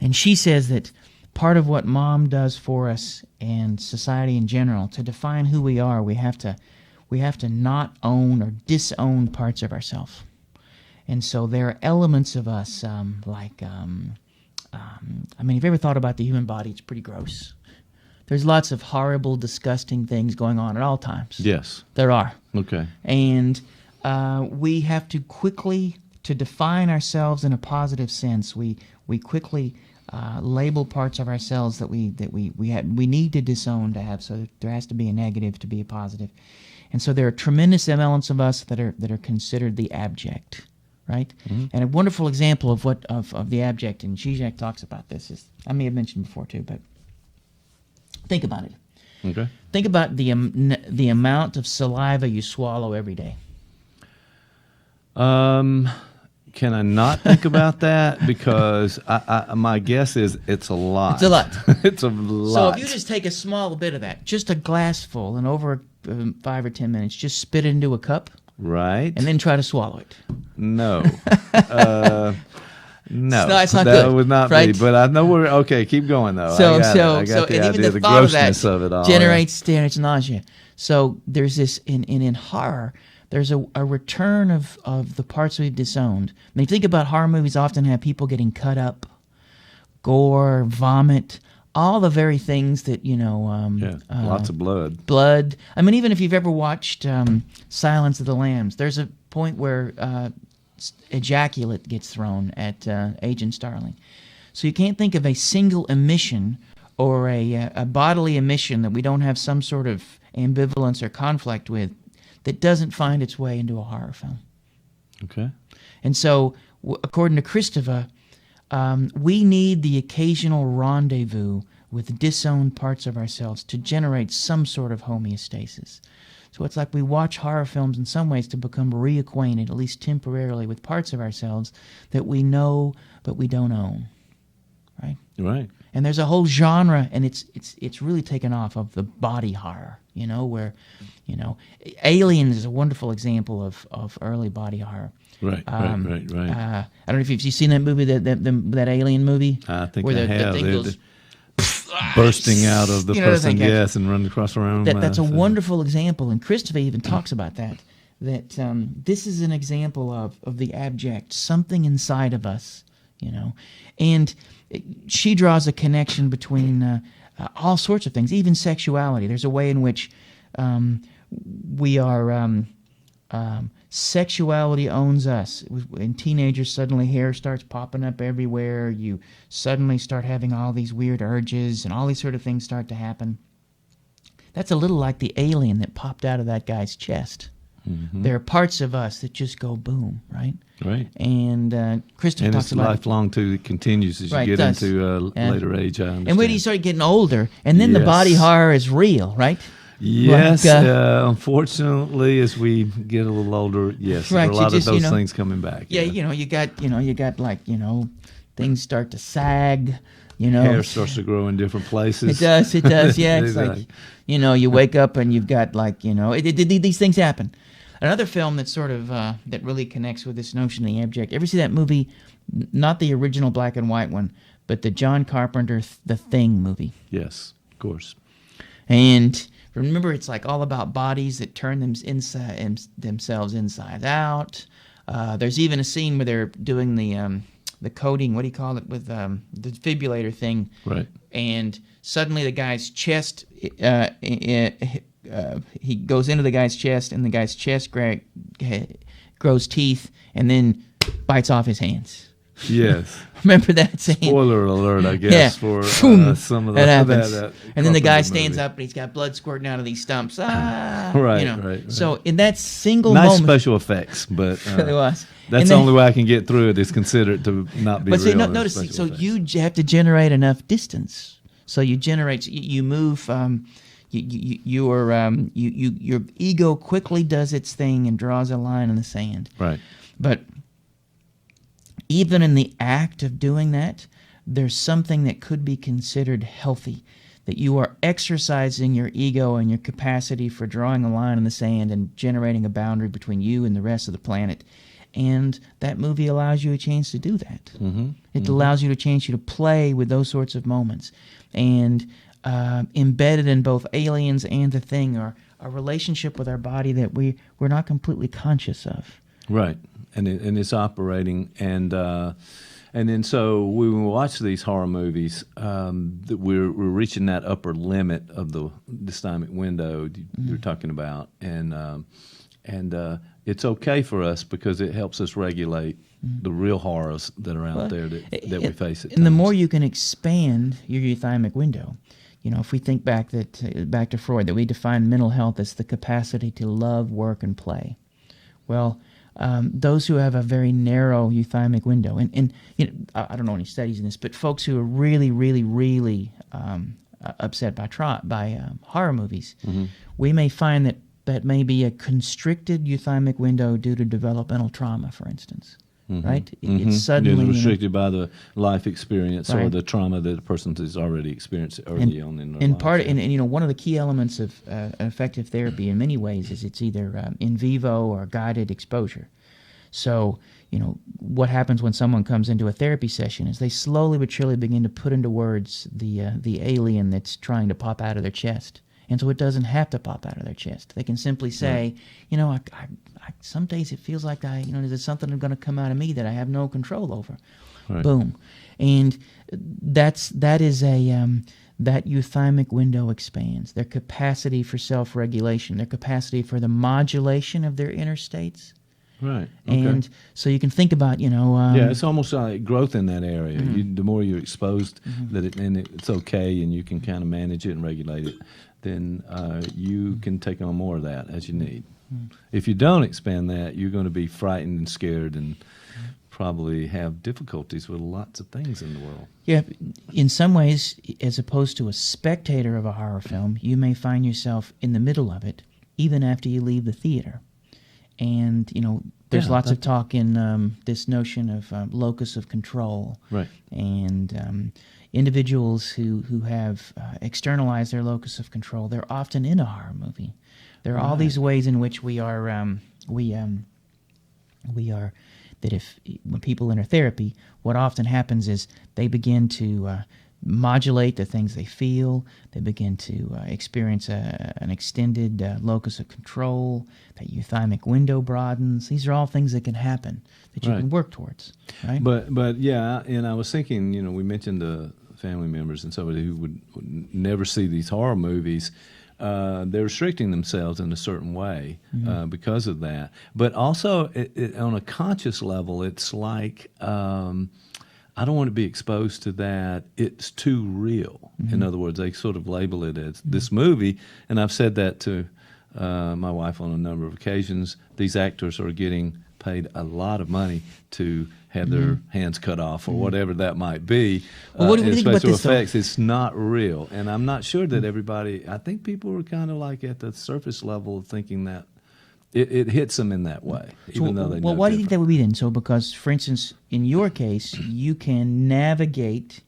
And she says that part of what Mom does for us and society in general, to define who we are, we have to not own or disown parts of ourselves. And so there are elements of us if you've ever thought about the human body, it's pretty gross. There's lots of horrible, disgusting things going on at all times. Yes. There are. Okay. And we have to quickly, to define ourselves in a positive sense, we quickly label parts of ourselves that we need to disown to have, so there has to be a negative to be a positive. And so there are tremendous elements of us that are considered the abject, right? Mm-hmm. And a wonderful example of the abject, and Zizek talks about this, is, I may have mentioned before too, but think about it. Okay. Think about the amount of saliva you swallow every day. Can I not think about that? Because my guess is it's a lot. It's a lot. It's a lot. So if you just take a small bit of that, just a glassful, and over 5 or 10 minutes, just spit it into a cup. Right. And then try to swallow it. No. No, it's not that good, would not right? be. But I know we're okay. Keep going though. So I got the and idea, even the thought of that grossness of it all generates nausea. So there's this in horror. There's a return of the parts we've disowned. I mean, think about horror movies. Often have people getting cut up, gore, vomit, all the very things that lots of blood. Blood. I mean, even if you've ever watched Silence of the Lambs, there's a point where ejaculate gets thrown at Agent Starling. So you can't think of a single emission or a bodily emission that we don't have some sort of ambivalence or conflict with that doesn't find its way into a horror film. Okay. And so, according to Kristeva, we need the occasional rendezvous with disowned parts of ourselves to generate some sort of homeostasis. So it's like we watch horror films in some ways to become reacquainted, at least temporarily, with parts of ourselves that we know but we don't own, right? Right. And there's a whole genre, and it's really taken off, of the body horror, where, Alien is a wonderful example of early body horror. Right. I don't know if you've seen that movie, that Alien movie. I think where I have. The thing goes, bursting out of the person, yes, and running across the room. That's a wonderful example, and Kristeva even talks about that this is an example of the abject, something inside of us, and she draws a connection between all sorts of things, even sexuality. There's a way in which we are sexuality owns us. In teenagers, suddenly hair starts popping up everywhere. You suddenly start having all these weird urges, and all these sort of things start to happen. That's a little like the alien that popped out of that guy's chest. There are parts of us that just go boom, right? Right. And Christopher And talks it's about lifelong too. It continues as you Right, get it does. into a Yeah. later age. I understand. And when you start getting older, and then the Yes. body horror is real, right? Yes, Like, unfortunately, as we get a little older, yes, there Right, are a you lot just, of you those know- things coming back. Yeah, you got like, things start to sag, Hair starts to grow in different places. It does, yeah. It's Exactly. like, you wake up and you've got like, these things happen. Another film that sort of, that really connects with this notion of the abject. Ever see that movie, not the original black and white one, but the John Carpenter, The Thing movie? Yes, of course. And remember, it's like all about bodies that turn themselves inside out. There's even a scene where they're doing the coding, what do you call it, with the defibrillator thing. Right. And suddenly the guy's chest, he goes into the guy's chest, and the guy's chest grows teeth and then bites off his hands. Yes. Remember that scene? Spoiler alert, I guess, Yeah. for Boom. some of That happens. that And then the guy Carpenter stands movie. up and he's got blood squirting out of these stumps. Right, right. So in that single Nice moment, special effects, but it was. that's And the then- only way I can get through it is consider it to not be But see, real. as notice, special so effects. you have to generate enough distance. So you generate, you move. Your ego quickly does its thing and draws a line in the sand. Right. But even in the act of doing that, there's something that could be considered healthy, that you are exercising your ego and your capacity for drawing a line in the sand and generating a boundary between you and the rest of the planet. And that movie allows you a chance to do that. It allows you a chance to play with those sorts of moments. And embedded in both Aliens and The Thing are a relationship with our body that we're not completely conscious of. Right, and it's operating, and then so when we watch these horror movies, that we're reaching that upper limit of the dysthymic window you're talking about, and it's okay for us because it helps us regulate the real horrors that are out there that we face at And the times. more you can expand your euthymic window, if we think back to Freud, that we define mental health as the capacity to love, work, and play. Well, those who have a very narrow euthymic window, and I don't know any studies in this, but folks who are really, really, really upset by horror movies, we may find that may be a constricted euthymic window due to developmental trauma, for instance. Right? It's suddenly It's restricted by the life experience or Right. the trauma that a person has already experienced early on in their life. And one of the key elements of effective therapy in many ways is it's either in vivo or guided exposure. So, what happens when someone comes into a therapy session is they slowly but surely begin to put into words the alien that's trying to pop out of their chest. And so it doesn't have to pop out of their chest. They can simply say, I some days it feels like there's something going to come out of me that I have no control over. Right. Boom. And that euthymic window expands. Their capacity for self-regulation, their capacity for the modulation of their inner states. Right. Okay. And so you can think about, yeah, it's almost like growth in that area. The more you're exposed that it's okay and you can kind of manage it and regulate it, then you can take on more of that as you need. If you don't expand that, you're going to be frightened and scared and probably have difficulties with lots of things in the world. Yeah, in some ways, as opposed to a spectator of a horror film, you may find yourself in the middle of it, even after you leave the theater. And, there's lots of talk in this notion of locus of control. Right. And individuals who have externalized their locus of control, they're often in a horror movie. There are all these ways in which we are that when people enter therapy, what often happens is they begin to modulate the things they feel. They begin to experience an extended locus of control. That euthymic window broadens. These are all things that can happen that you Right. can work towards. Right. But yeah, and I was thinking, we mentioned the family members and somebody who would never see these horror movies. They're restricting themselves in a certain way because of that. But also, on a conscious level, it's like I don't want to be exposed to that. It's too real. In other words, they sort of label it as this movie, and I've said that to my wife on a number of occasions. These actors are getting paid a lot of money to have their hands cut off or whatever that might be. Well, what do you think about special this, though? effects, it's not real. And I'm not sure that everybody, I think people are kind of like at the surface level of thinking that it hits them in that way, even though they know well, why do you think that different. would be then? So, because, for instance, in your case, you can navigate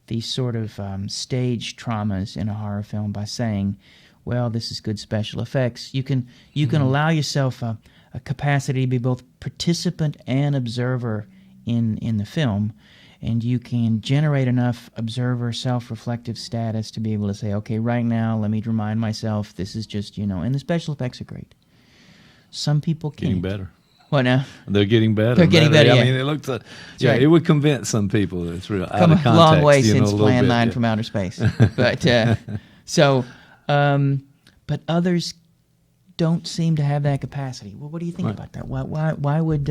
these sort of stage traumas in a horror film by saying, well, this is good special effects. You can allow yourself a capacity to be both participant and observer in the film, and you can generate enough observer self-reflective status to be able to say, okay, right now, let me remind myself this is just, and the special effects are great. Some people can't. Getting better. What now? They're getting better. They're getting better, I yeah. mean, it looks. right. It would convince some people that it's real. Out Come of a context, long way a since little Plan bit, 9 yeah. from Outer Space. But but others don't seem to have that capacity. Well, what do you think Right. about that? Why would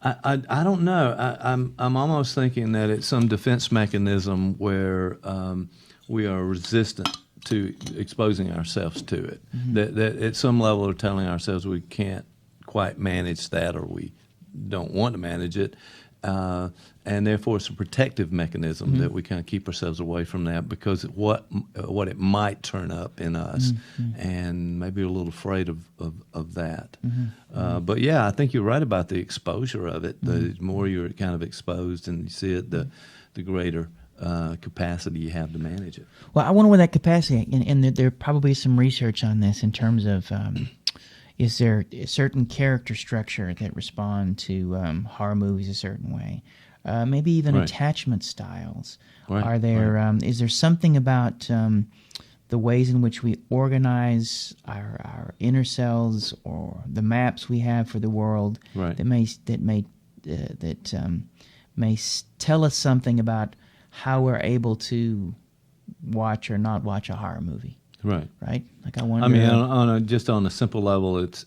I don't know. I'm almost thinking that it's some defense mechanism where we are resistant to exposing ourselves to it. That at some level we're telling ourselves we can't quite manage that, or we don't want to manage it, and therefore it's a protective mechanism that we kind of keep ourselves away from that because what it might turn up in us, and maybe we're a little afraid of that. But yeah, I think you're right about the exposure of it. The more you're kind of exposed and you see it, the greater capacity you have to manage it. Well, I wonder where that capacity, and there probably is some research on this in terms of is there a certain character structure that respond to horror movies a certain way? Maybe even Right. attachment styles. Right, Are there? Is there something about the ways in which we organize our inner selves or the maps we have for the world Right. that may tell us something about how we're able to watch or not watch a horror movie, Right. right? Like I wonder. I mean, just on a simple level, it's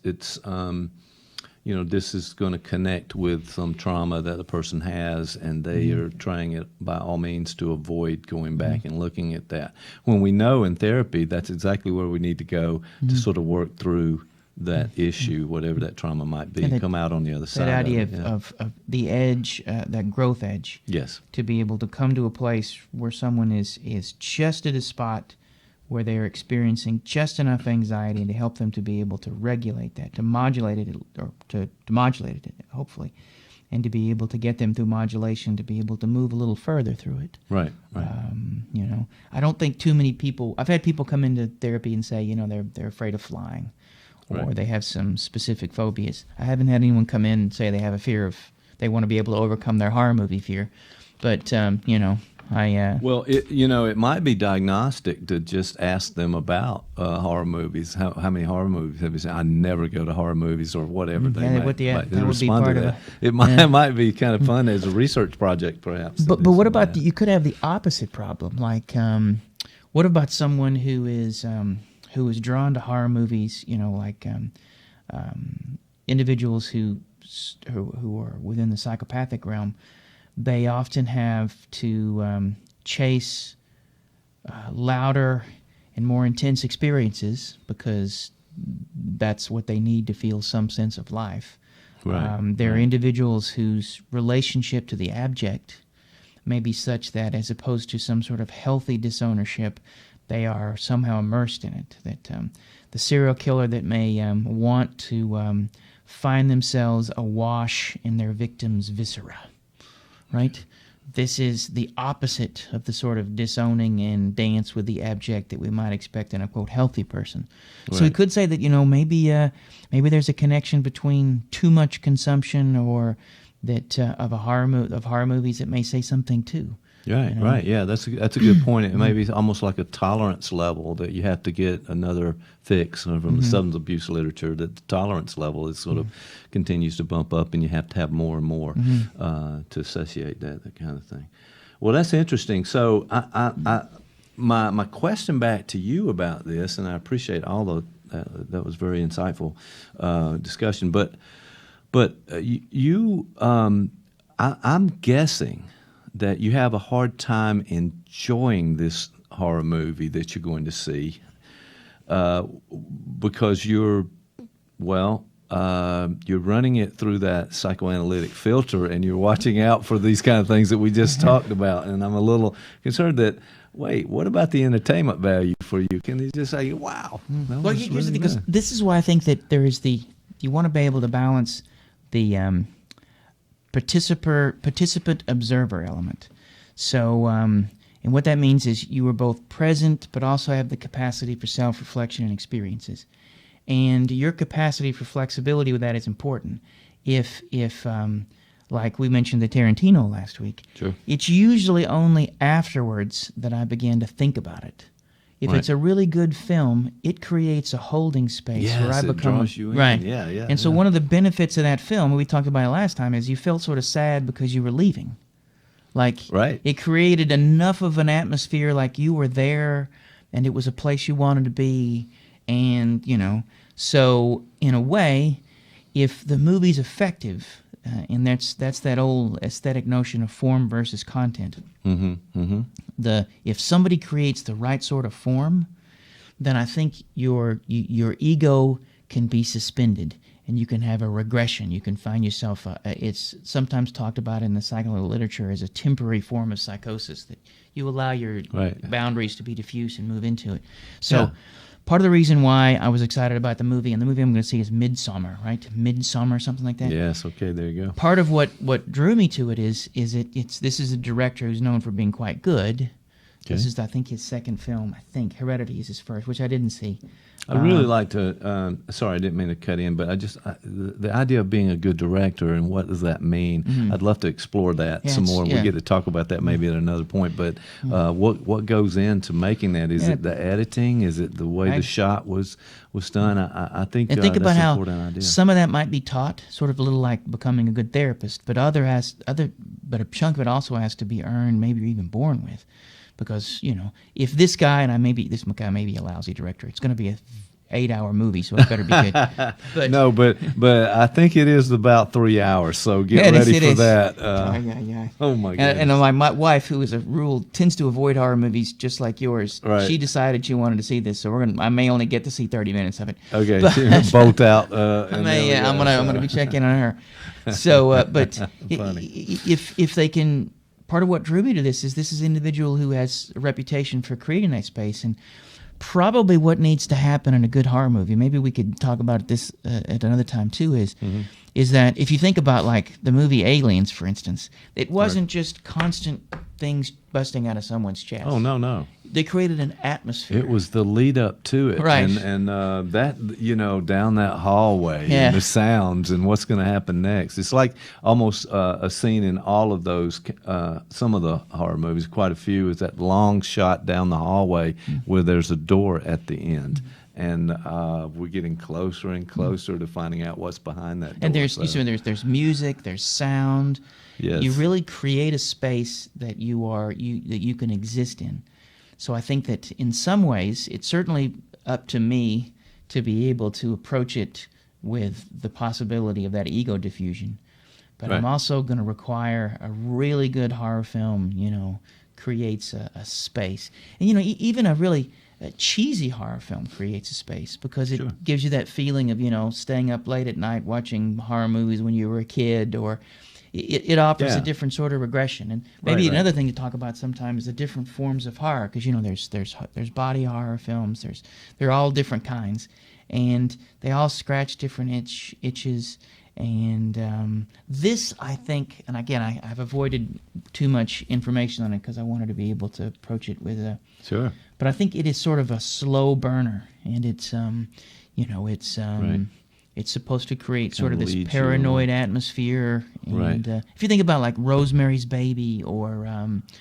this is going to connect with some trauma that a person has, and they are trying it by all means to avoid going back and looking at that. When we know in therapy that's exactly where we need to go to sort of work through that issue, whatever that trauma might be, And and come out on the other side. that idea of it, yeah. of the edge, that growth edge, Yes. to be able to come to a place where someone is just at a spot where they are experiencing just enough anxiety, and to help them to be able to regulate that, to modulate it, or to modulate it, hopefully, and to be able to get them through modulation to be able to move a little further through it. Right. Right. I don't think too many people. I've had people come into therapy and say, they're afraid of flying, or Right. they have some specific phobias. I haven't had anyone come in and say they have a fear of. They want to be able to overcome their horror movie fear, but Well, it might be diagnostic to just ask them about horror movies. How many horror movies have you seen? I never go to horror movies or whatever. They Yeah, might, that would be respond part to of that. a- It might yeah. it might be kind of fun as a research project, perhaps. to But do what some about of that. you could have the opposite problem? Like, what about someone who is drawn to horror movies? Individuals who are within the psychopathic realm. They often have to chase louder and more intense experiences because that's what they need to feel some sense of life. Right, There are right. individuals whose relationship to the abject may be such that, as opposed to some sort of healthy disownership, they are somehow immersed in it. That the serial killer that may want to find themselves awash in their victim's viscera, right? This is the opposite of the sort of disowning and dance with the abject that we might expect in a, quote, healthy person. So we Right. could say that, maybe there's a connection between too much consumption or that of horror movies that may say something too. Right, right, yeah, that's a good point. It may be almost like a tolerance level that you have to get another fix from the substance abuse literature. That the tolerance level is sort of continues to bump up, and you have to have more and more to associate that kind of thing. Well, that's interesting. So, my question back to you about this, and I appreciate all the that was very insightful discussion. But I'm guessing that you have a hard time enjoying this horror movie that you're going to see because you're running it through that psychoanalytic filter, and you're watching out for these kind of things that we just talked about. And I'm a little concerned that, wait, what about the entertainment value for you? Can you just say, wow? that Well, was here's the really thing, because good. this is why I think that there is you want to be able to balance the participant observer element. So, and what that means is you are both present, but also have the capacity for self-reflection and experiences. And your capacity for flexibility with that is important. If like we mentioned the Tarantino last week, Sure. it's usually only afterwards that I begin to think about it. If Right. it's a really good film, it creates a holding space where I Yes, it become draws you in. right. Yeah, yeah, And so yeah. one of the benefits of that film, we talked about it last time, is you felt sort of sad because you were leaving. Like Right. it created enough of an atmosphere, like you were there, and it was a place you wanted to be, and so in a way, if the movie's effective, and that's that old aesthetic notion of form versus content. If somebody creates the right sort of form, then I think your ego can be suspended, and you can have a regression. You can find yourself. It's sometimes talked about in the psychological literature as a temporary form of psychosis, that you allow your Right. boundaries to be diffuse and move into it. So. Yeah. Part of the reason why I was excited about the movie, and the movie I'm going to see is Midsummer, right? Midsummer, something like that. Yes, okay, there you go. Part of what drew me to it is this is a director who's known for being quite good. This Okay. is, I think, his second film. I think Heredity is his first, which I didn't see. I really like to. Sorry, I didn't mean to cut in, but the idea of being a good director and what does that mean? I'd love to explore that Yeah, some it's- more. yeah. We get to talk about that maybe at another point. But what goes into making that? Is Yeah. it the editing? Is it the way Right. the shot was done? I think And think about that's an how important idea. some of that might be taught, sort of a little like becoming a good therapist, but but a chunk of it also has to be earned, maybe even born with, because if this guy this guy may be a lousy director, it's going to be a 8-hour movie, so it better be good. But No, but I think it is about 3 hours. So get Yeah, it is, ready it for is. that. yeah. Oh my goodness. And my wife, who is a rule tends to avoid horror movies just like yours, Right. she decided she wanted to see this, so I may only get to see 30 minutes of it. Okay, But- bolt out. I'm gonna be checking on her. So, but Funny. if they can, part of what drew me to this is an individual who has a reputation for creating that space, and probably what needs to happen in a good horror movie. Maybe we could talk about this at another time too. Is that if you think about like the movie Aliens, for instance, it wasn't just constant things busting out of someone's chest. Oh no. They created an atmosphere. It was the lead up to it, Right. And that down that hallway, Yeah. and the sounds, and what's going to happen next. It's like almost a scene in all of those. Some of the horror movies, quite a few, is that long shot down the hallway where there's a door at the end, and we're getting closer and closer to finding out what's behind that door. And there's So, there's music, there's sound. Yes. You really create a space that you can exist in. So I think that in some ways it's certainly up to me to be able to approach it with the possibility of that ego diffusion. But I'm Right. also going to require a really good horror film, creates a space. And even a really cheesy horror film creates a space because it Sure. gives you that feeling of staying up late at night watching horror movies when you were a kid, or it offers Yeah. a different sort of regression. And maybe Right. another thing to talk about sometimes is the different forms of horror, because there's body horror films, they're all different kinds, and they all scratch different itches. And this, I think, and again, I've avoided too much information on it because I wanted to be able to approach it with a. Sure. But I think it is sort of a slow burner, and it's Right. it's supposed to create sort of Kinda this lead you paranoid atmosphere. And Right. if you think about like Rosemary's Baby or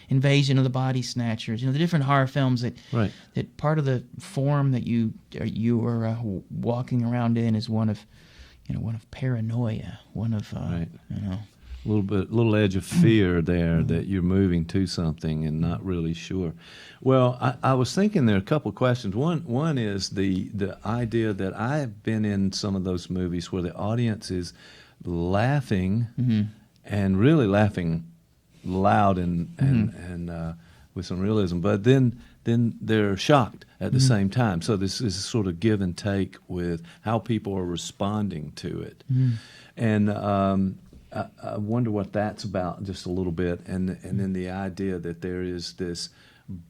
Invasion of the Body Snatchers, the different horror films that Right. that part of the form that you are walking around in is one of paranoia, one of Right. Little edge of fear there that you're moving to something and not really sure. Well, I was thinking there are a couple of questions. One is the idea that I've been in some of those movies where the audience is laughing and really laughing loud and with some realism, but then then they're shocked at the same time. So this is sort of give and take with how people are responding to it. And I wonder what that's about just a little bit. And then the idea that there is this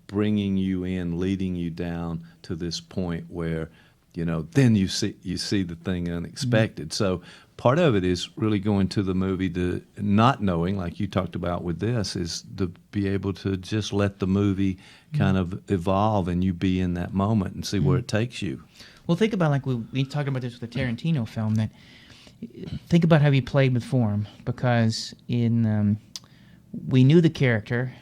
bringing you in, leading you down to this point where, then you see the thing unexpected. So part of it is really going to the movie, to not knowing, like you talked about with this, is to be able to just let the movie kind of evolve and you be in that moment and see where it takes you. Well, think about, like we talked about this with the Tarantino film, that think about how he played with form, because we knew the character,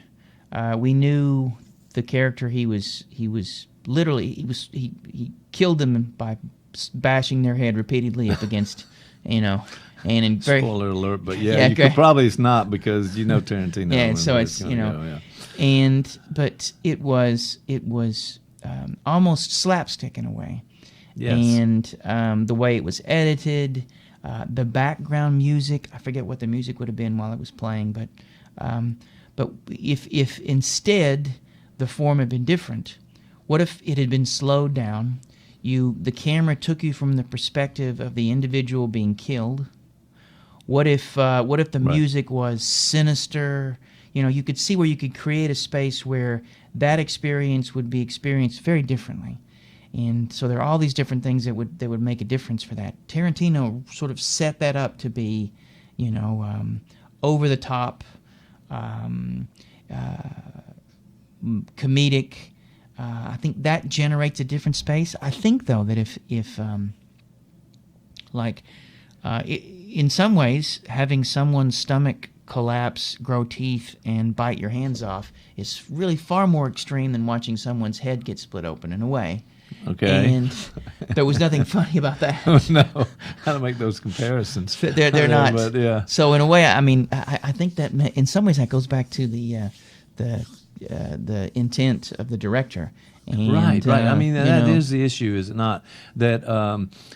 we knew the character he killed them by bashing their head repeatedly up against, and in very Spoiler alert, but Yeah, you okay. could probably it's not, because Tarantino. Yeah, and so where it's, gonna go, yeah. but it was almost slapstick in a way. Yes. And the way it was edited, the background music, I forget what the music would have been while it was playing, but if instead the form had been different, what if it had been slowed down? The camera took you from the perspective of the individual being killed. What if the music was sinister? You could see where you could create a space where that experience would be experienced very differently. And so there are all these different things that would make a difference for that. Tarantino sort of set that up to be, over the top, comedic. I think that generates a different space. I think, though, that if in some ways, having someone's stomach collapse, grow teeth, and bite your hands off is really far more extreme than watching someone's head get split open, in a way. Okay. And there was nothing funny about that. No, how to make those comparisons? They're not. But yeah. So in a way, I mean, I think that in some ways that goes back to the intent of the director. And, Right. I mean, that know, is the issue, is it not? That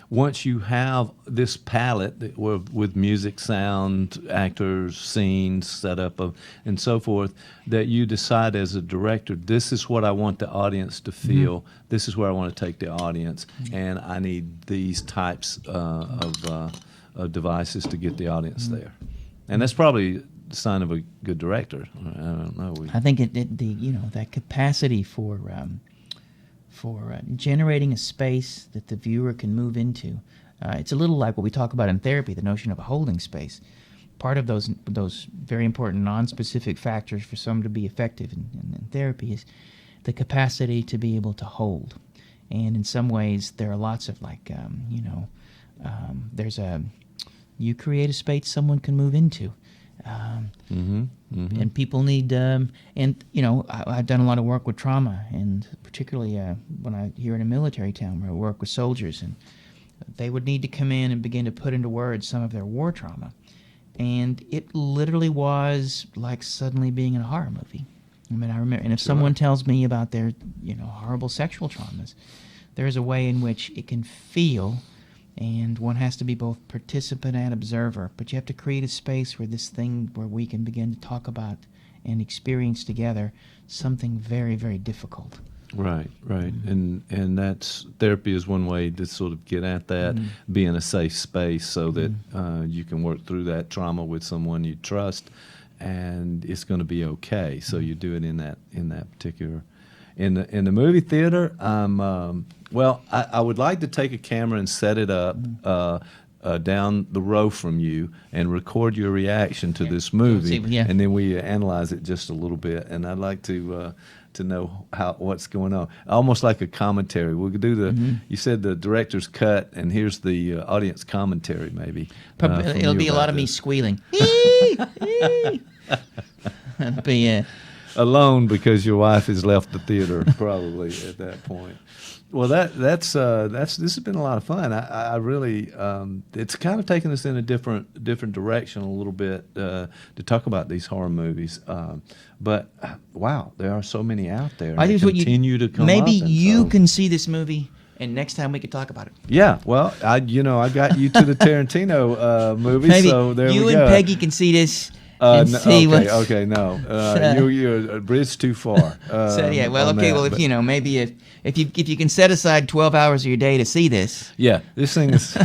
once you have this palette with music, sound, actors, scenes, setup, and so forth, that you decide as a director, this is what I want the audience to feel. This is where I want to take the audience, and I need these types of devices to get the audience there. And that's probably the sign of a good director. I don't know. I think that capacity for generating a space that the viewer can move into. It's a little like what we talk about in therapy, the notion of a holding space. Part of those very important non-specific factors for someone to be effective in therapy is the capacity to be able to hold. And in some ways, there are lots of you create a space someone can move into. And people need, I've done a lot of work with trauma, and particularly when I here in a military town where I work with soldiers, and they would need to come in and begin to put into words some of their war trauma. And it literally was like suddenly being in a horror movie. I mean, I remember, and if someone tells me about their, horrible sexual traumas, there is a way in which it can feel. And one has to be both participant and observer. But you have to create a space where we can begin to talk about and experience together something very, very difficult. Right. And that's, therapy is one way to sort of get at that, be in a safe space so that you can work through that trauma with someone you trust, and it's going to be okay. So you do it in that particular. In the movie theater, I would like to take a camera and set it up down the row from you and record your reaction to this movie, and then we analyze it just a little bit. And I'd like to know what's going on, almost like a commentary. We'll do you said the director's cut, and here's the audience commentary, maybe. It'll be a lot of me squealing. It'll be alone because your wife has left the theater probably at that point. Well, this has been a lot of fun. I really it's kind of taken us in a different direction a little bit to talk about these horror movies. But wow, there are so many out there. I think continue to come maybe up. You can see this movie, and next time we could talk about it. Yeah, well, I got you to the Tarantino movie, Maybe so there we go. You and Peggy can see this, and see okay, no. You're a bridge too far. So yeah, well, on okay, that, well, but- maybe if you can set aside 12 hours of your day to see this, Yeah, this thing is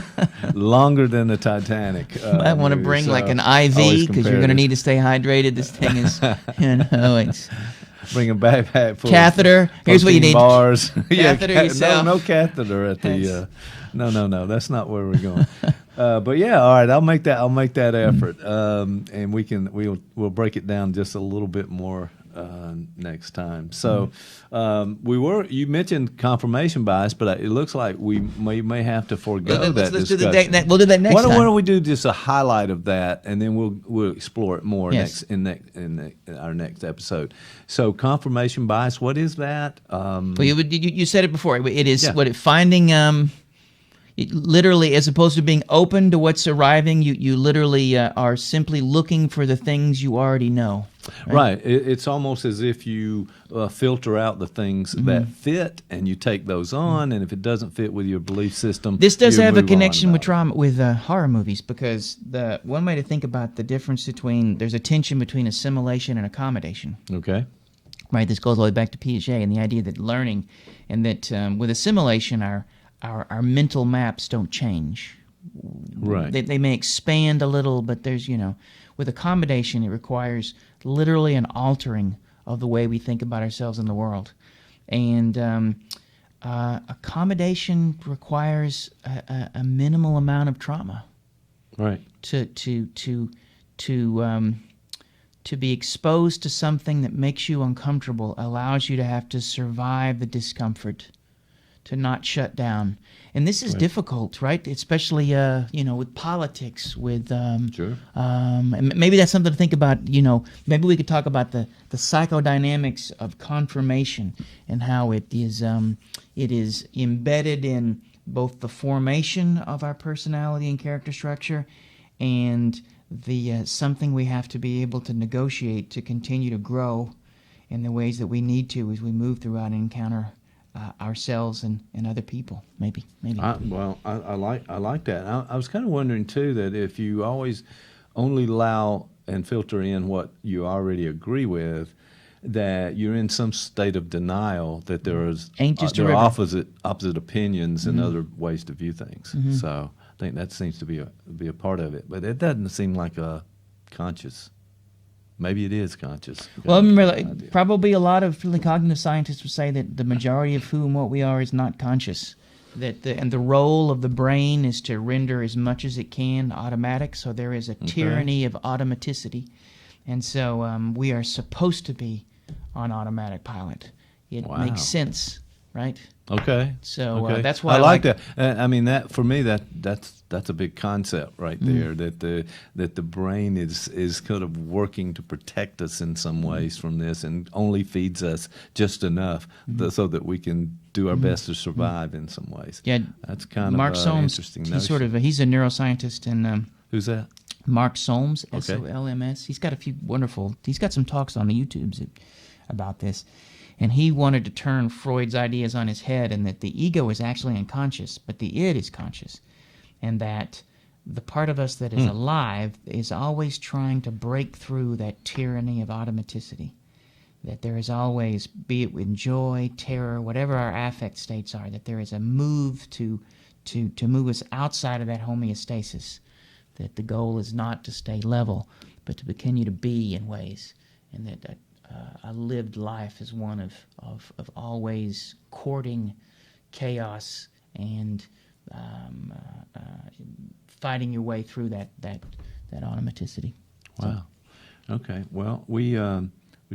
longer than the Titanic. I want to movie, bring so like an always IV because you're going to comparative. need to stay hydrated. This thing is, it's Bring a backpack full catheter. of Here's what you protein need. Bars. Catheter yourself. No catheter at the. No. That's not where we're going. But yeah, all right. I'll make that effort, and we'll break it down just a little bit more next time. So you mentioned confirmation bias, but it looks like we may have to forego let's that do discussion. we'll do that next Why time. don't we do just a highlight of that, and then we'll explore it more Yes. in our next episode. So confirmation bias, what is that? Well, you said it before. It is Yeah. finding literally, as opposed to being open to what's arriving. You literally are simply looking for the things you already know. Right. It's almost as if you filter out the things that fit, and you take those on. And if it doesn't fit with your belief system, This does you have a move on connection with about trauma, with horror movies, because the one way to think about the difference there's a tension between assimilation and accommodation. it. Okay. Right, this goes all the way back to Piaget and the idea that learning, and that with assimilation, our mental maps don't change. Right. They may expand a little, but there's, with accommodation, it requires literally an altering of the way we think about ourselves in the world. And accommodation requires a minimal amount of trauma Right. to be exposed to something that makes you uncomfortable, allows you to have to survive the discomfort, to not shut down. And this is difficult, right? Especially, with politics, with... Sure. and maybe that's something to think about, maybe we could talk about the psychodynamics of confirmation and how it is embedded in both the formation of our personality and character structure, and the something we have to be able to negotiate to continue to grow in the ways that we need to as we move throughout and encounter ourselves and other people. Maybe. I like that. I was kind of wondering too that if you always only allow and filter in what you already agree with, that you're in some state of denial that there are opposite opinions and other ways to view things. So I think that seems to be a part of it, but it doesn't seem like a conscious. Maybe it is conscious. Well, I remember, probably a lot of really cognitive scientists would say that the majority of who and what we are is not conscious. And the role of the brain is to render as much as it can automatic. So there is a tyranny of automaticity, and so we are supposed to be on automatic pilot. It makes sense, right? Okay. So that's why I like that. I mean, that for me, that's a big concept right there. That the brain is kind of working to protect us in some ways from this, and only feeds us just enough so that we can do our best to survive in some ways. Yeah, that's kind Mark of Solms, interesting. He's a neuroscientist, and who's that? Mark Solms, Okay. SOLMS. He's got he's got some talks on the YouTubes about this. And he wanted to turn Freud's ideas on his head, and that the ego is actually unconscious, but the id is conscious. And that the part of us that is alive is always trying to break through that tyranny of automaticity. That there is always, be it with joy, terror, whatever our affect states are, that there is a move to move us outside of that homeostasis. That the goal is not to stay level, but to continue to be in ways. And that a lived life is one of always courting chaos and fighting your way through that automaticity. Wow. Okay. Well, we're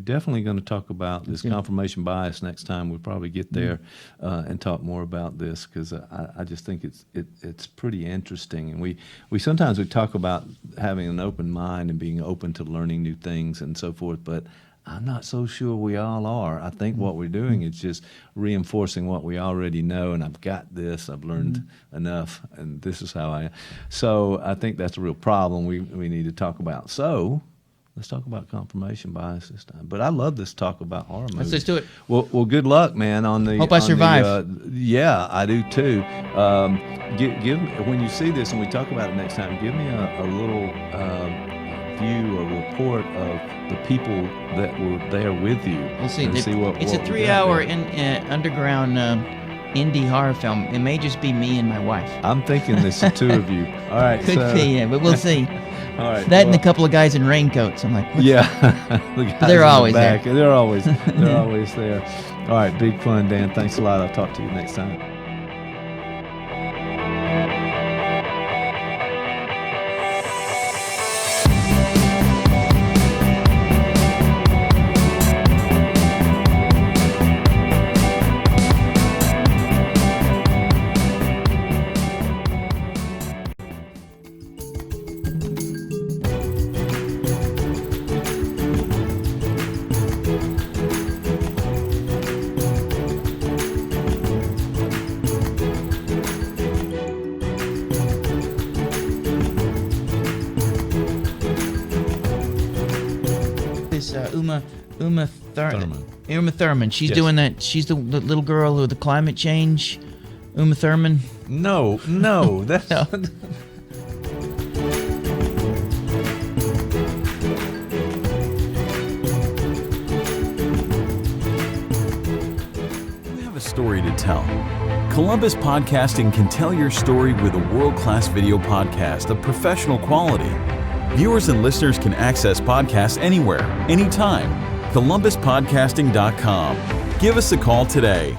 definitely going to talk about this confirmation bias next time. We'll probably get there and talk more about this, because I just think it's pretty interesting. And we sometimes talk about having an open mind and being open to learning new things and so forth, but I'm not so sure we all are. I think what we're doing is just reinforcing what we already know, and I've got this, I've learned enough, and this is how I am. So I think that's a real problem we need to talk about. So let's talk about confirmation bias this time. But I love this talk about horror movies. Let's do it. Well, good luck, man. Hope I survive. Yeah, I do too. Give when you see this and we talk about it next time, give me a little review or report of the people that were there with you. We'll see. And It's what a we got 3-hour there. underground indie horror film. It may just be me and my wife. I'm thinking there's the two of you. All right. Could so, be, yeah, but we'll see. All right. That and a couple of guys in raincoats. I'm like, what's Yeah. The guys They're in the always there. back, They're always there. All right. Big fun, Dan. Thanks a lot. I'll talk to you next time. this Uma Thurman. Uma Thurman. She's Yes. doing that. She's the little girl with the climate change. Uma Thurman. No, that's No. You have a story to tell. Columbus Podcasting can tell your story with a world-class video podcast of professional quality. Viewers and listeners can access podcasts anywhere, anytime. ColumbusPodcasting.com. Give us a call today.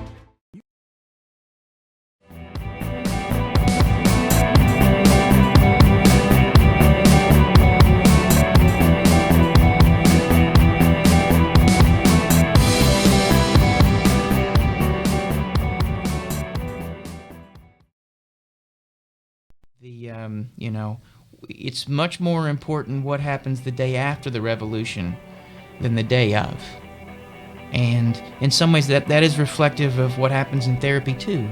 It's much more important what happens the day after the revolution than the day of. And in some ways that is reflective of what happens in therapy too.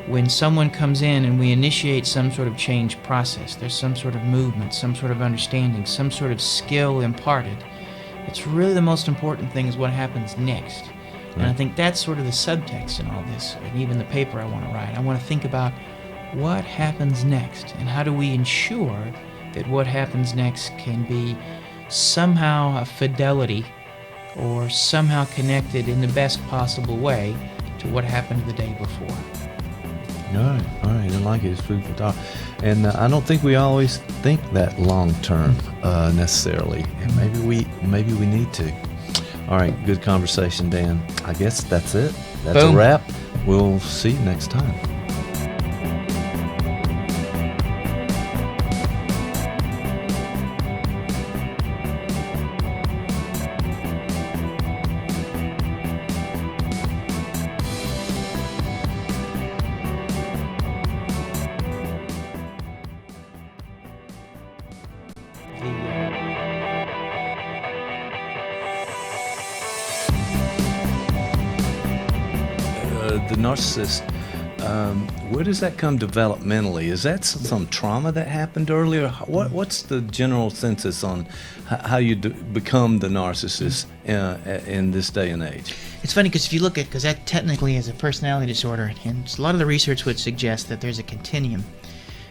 When someone comes in and we initiate some sort of change process, there's some sort of movement, some sort of understanding, some sort of skill imparted. It's really the most important thing is what happens next. And I think that's sort of the subtext in all this, and even the paper I want to write. I want to think about what happens next, and how do we ensure that what happens next can be somehow a fidelity or somehow connected in the best possible way to what happened the day before. All right. I like it. It's food for thought. And I don't think we always think that long term necessarily. And maybe we need to. All right, good conversation, Dan. I guess that's it. That's Boom. a wrap. We'll see you next time. The narcissist, where does that come developmentally? Is that some trauma that happened earlier? What's the general census on how you become the narcissist in this day and age? It's funny because if you look at, because that technically is a personality disorder, and a lot of the research would suggest that there's a continuum,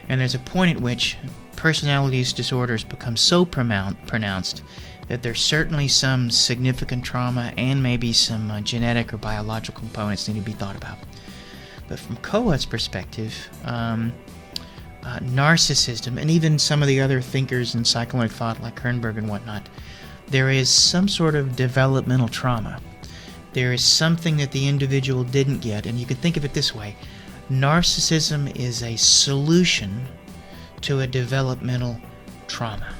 and there's a point at which personality disorders become so pronounced that there's certainly some significant trauma and maybe some genetic or biological components need to be thought about. But from Kohut's perspective, narcissism, and even some of the other thinkers in psychoanalytic thought like Kernberg and whatnot, there is some sort of developmental trauma. There is something that the individual didn't get, and you can think of it this way. Narcissism is a solution to a developmental trauma.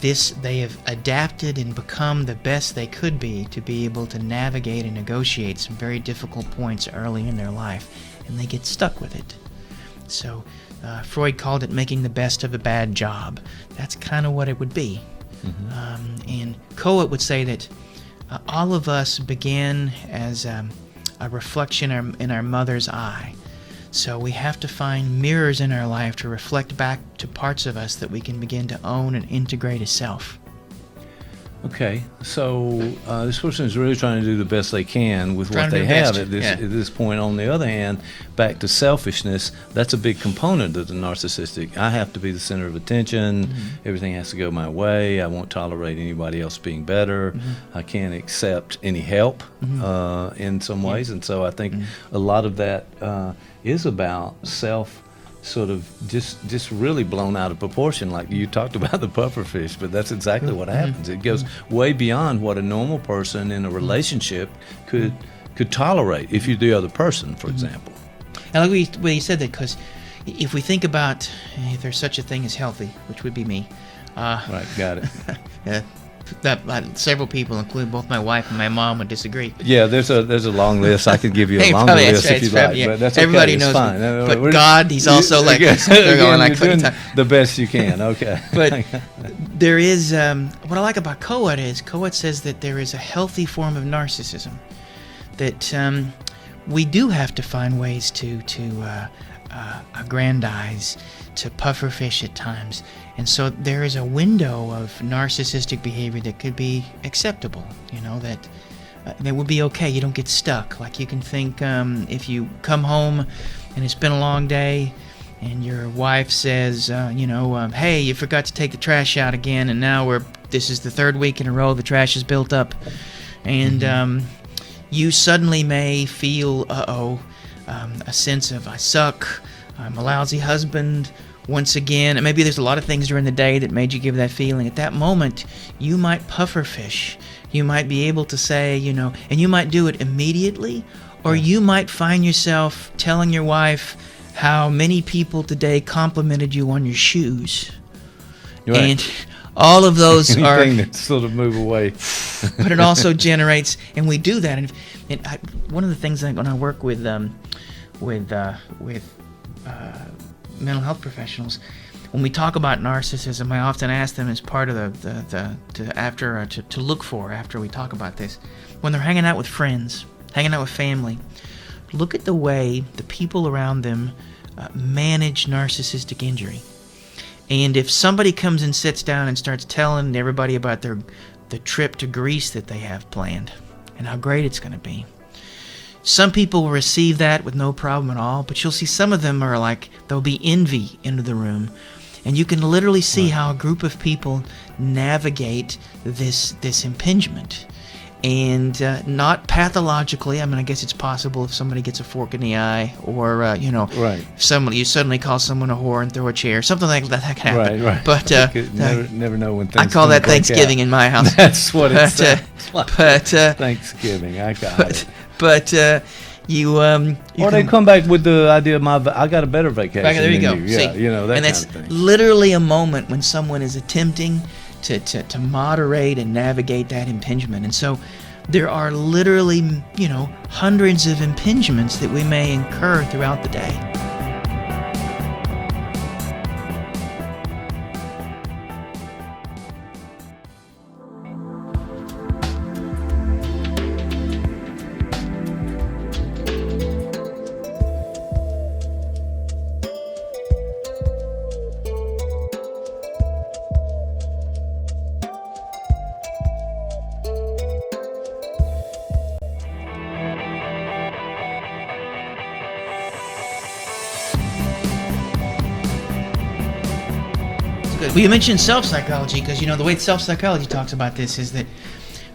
They have adapted and become the best they could be to be able to navigate and negotiate some very difficult points early in their life, and they get stuck with it. So Freud called it making the best of a bad job. That's kind of what it would be. And Kohut would say that all of us began as a reflection in our mother's eye. So we have to find mirrors in our life to reflect back to parts of us that we can begin to own and integrate as self. Okay, so this person is really trying to do the best they can with Trying what to they do have best, at this yeah. at this point. On the other hand, back to selfishness, that's a big component of the narcissistic. I have to be the center of attention. Everything has to go my way. I won't tolerate anybody else being better. I can't accept any help in some ways. And so I think a lot of that is about self sort of just really blown out of proportion, like you talked about the puffer fish, but that's exactly what happens. It goes way beyond what a normal person in a relationship could tolerate if you're the other person, for example. And like what you said that, because if we think about if there's such a thing as healthy, which would be me, Right, got it. that several people, including both my wife and my mom, would disagree. Yeah, there's a long list. I could give you a Hey, longer probably, list that's if you right, like, yeah. but that's okay. Everybody it's knows fine. me. No, But we're- God, he's also like again, they're going like you're doing time. the best you can. Okay. But there is what I like about Coet is Coet says that there is a healthy form of narcissism, that we do have to find ways to aggrandize, to puffer fish at times, and so there is a window of narcissistic behavior that could be acceptable. You know, that would be okay. You don't get stuck. Like you can think if you come home and it's been a long day, and your wife says, hey, you forgot to take the trash out again, and now this is the third week in a row the trash is built up, and you suddenly may feel, a sense of I suck, I'm a lousy husband, once again, and maybe there's a lot of things during the day that made you give that feeling. At that moment, you might puffer fish. You might be able to say, and you might do it immediately, or you might find yourself telling your wife how many people today complimented you on your shoes. Right. And all of those are, Anything that sort of move away. but it also generates, and we do that. And one of the things that when I work with mental health professionals, when we talk about narcissism, I often ask them as part of to look for after we talk about this, when they're hanging out with friends, hanging out with family, look at the way the people around them manage narcissistic injury. And if somebody comes and sits down and starts telling everybody about the trip to Greece that they have planned and how great it's going to be, some people will receive that with no problem at all, but you'll see some of them are like, there'll be envy into the room. And you can literally see how a group of people navigate this impingement. And not pathologically. I mean, I guess it's possible if somebody gets a fork in the eye, or Right. if you suddenly call someone a whore and throw a chair, something like that can happen. Right. But You could never know when things I call that gonna break Thanksgiving out. in my house. That's what it says. But Thanksgiving, I got it. but you Or can, they come back with the idea of I got a better vacation. there you go. than you. Yeah, See, that and kind that's of thing. literally a moment when someone is attempting to moderate and navigate that impingement. And so there are literally, hundreds of impingements that we may incur throughout the day. Good. Well, you mentioned self-psychology because, the way self-psychology talks about this is that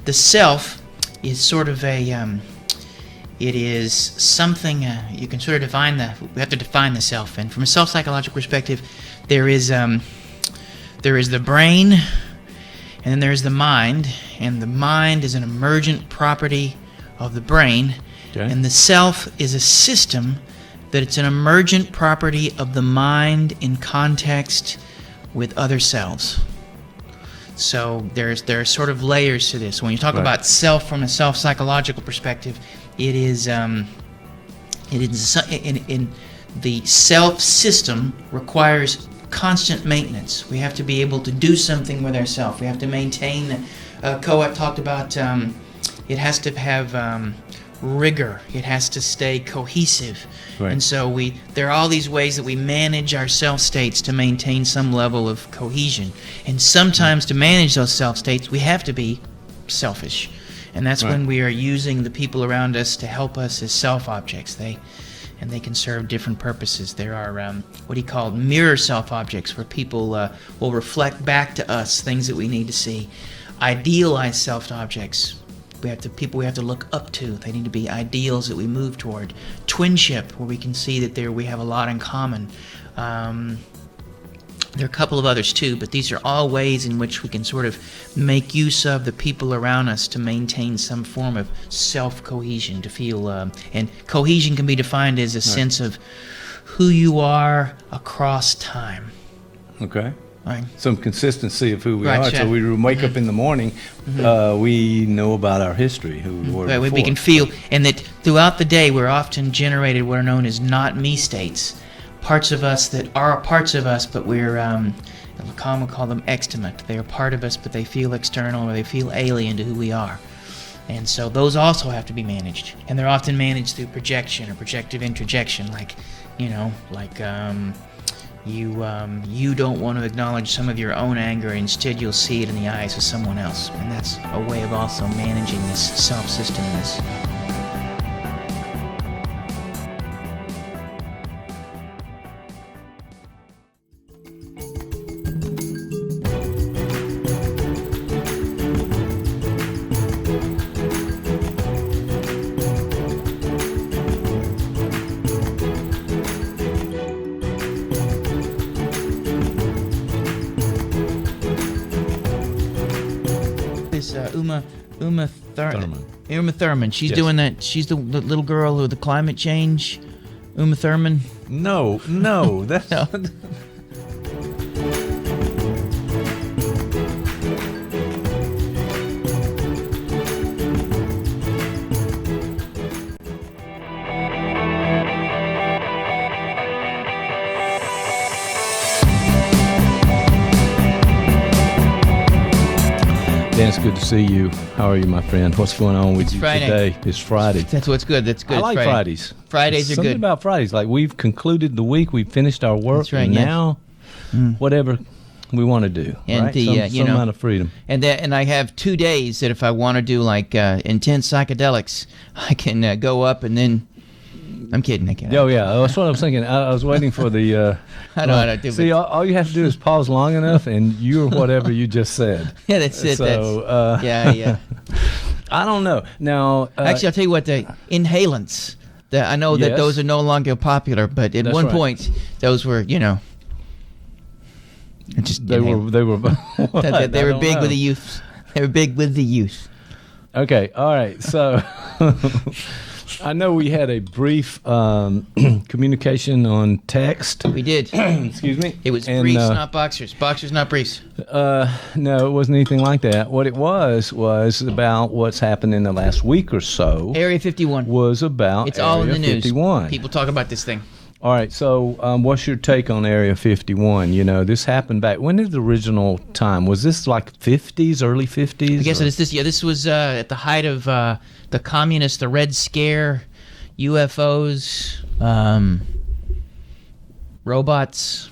the self is sort of it is something, you can sort of we have to define the self. And from a self-psychological perspective, there is the brain, and then there's the mind. And the mind is an emergent property of the brain. Okay. And the self is a system that it's an emergent property of the mind in context with other selves. So there's sort of layers to this. When you talk Right. about self from a self-psychological perspective, it is in the self system requires constant maintenance. We have to be able to do something with ourselves. We have to maintain. Coet talked about it has to have rigor. It has to stay cohesive. Right. And so there are all these ways that we manage our self states to maintain some level of cohesion. And sometimes to manage those self states, we have to be selfish. And that's when we are using the people around us to help us as self objects. They can serve different purposes. There are what he called mirror self objects, where people will reflect back to us things that we need to see. Idealized self objects. People we have to look up to. They need to be ideals that we move toward. Twinship, where we can see that we have a lot in common. There are a couple of others too, but these are all ways in which we can sort of make use of the people around us to maintain some form of self-cohesion, to feel, and cohesion can be defined as a sense of who you are across time. Okay. Right. Some consistency of who we Right, are. sure. So we wake up in the morning, we know about our history, who we were Right, we before. can feel, and that throughout the day we're often generated what are known as not me states. Parts of us that are parts of us, but we're, Lacan would call them extimate. They are part of us, but they feel external or they feel alien to who we are. And so those also have to be managed. And they're often managed through projection or projective introjection, you don't want to acknowledge some of your own anger, instead you'll see it in the eyes of someone else. And that's a way of also managing this self-systemness. This Uma Thurman. She's Yes. doing that. She's the little girl with the climate change. Uma Thurman. No, that's No. Dan, it's good to see you. How are you, my friend? What's going on with you Friday. today? It's Friday. That's what's good. That's good. I It's like Friday. Fridays. Fridays are Something good. about Fridays. Like we've concluded the week, we've finished our work, That's right, and yes. now whatever we want to do. And right? the, some amount of freedom. And I have 2 days that if I want to do like intense psychedelics, I can go up and then. I'm kidding. I can't. Oh yeah, that's what I was thinking. I was waiting for the. I know how to do it. See, all you have to do is pause long enough, and you're whatever you just said. Yeah, that's it. So yeah. I don't know. Now, Actually, I'll tell you what. The inhalants. I know that Yes. those are no longer popular, but at That's one right. point, those were, just they were. they were I don't big know. with the youth. They were big with the youth. Okay, all right. So I know we had a brief communication on text. We did. Excuse me. It was And, briefs, not boxers. Boxers, not briefs. No, it wasn't anything like that. What it was about what's happened in the last week or so. Area 51. Was about It's all in Area the news. 51. People talk about this thing. All right, so what's your take on Area 51? You know, this happened back. When did the original time? Was this like 50s, early 50s? I guess or- it's this. Yeah, this was at the height of the communists, the Red Scare, UFOs, robots.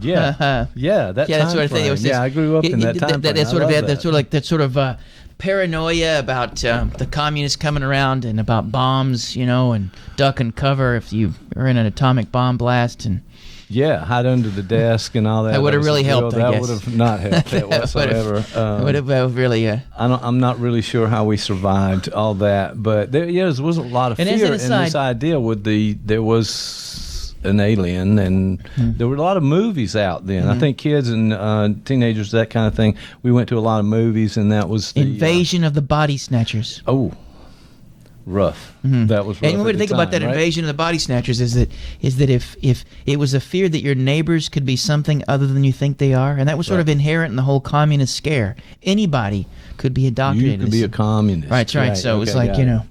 Yeah, yeah, that Yeah, that sort of thing. It was this, I grew up in that time. That sort of paranoia about the communists coming around and about bombs, and duck and cover if you are in an atomic bomb blast. And Yeah, hide under the desk and all that. That would have was really helped, I That guess. would have not helped that whatsoever. would have really. I'm not really sure how we survived all that, but there was a lot of And fear as an in aside- this idea with there was an alien, and there were a lot of movies out then. I think kids and teenagers, that kind of thing. We went to a lot of movies, and that was the Invasion of the Body Snatchers. Rough. That was rough. And when we think about that right? invasion of the body snatchers, is that if it was a fear that your neighbors could be something other than you think they are, and that was sort of inherent in the whole communist scare. Anybody could be You indoctrinated. could be a communist. Right. So it was okay, like, got it.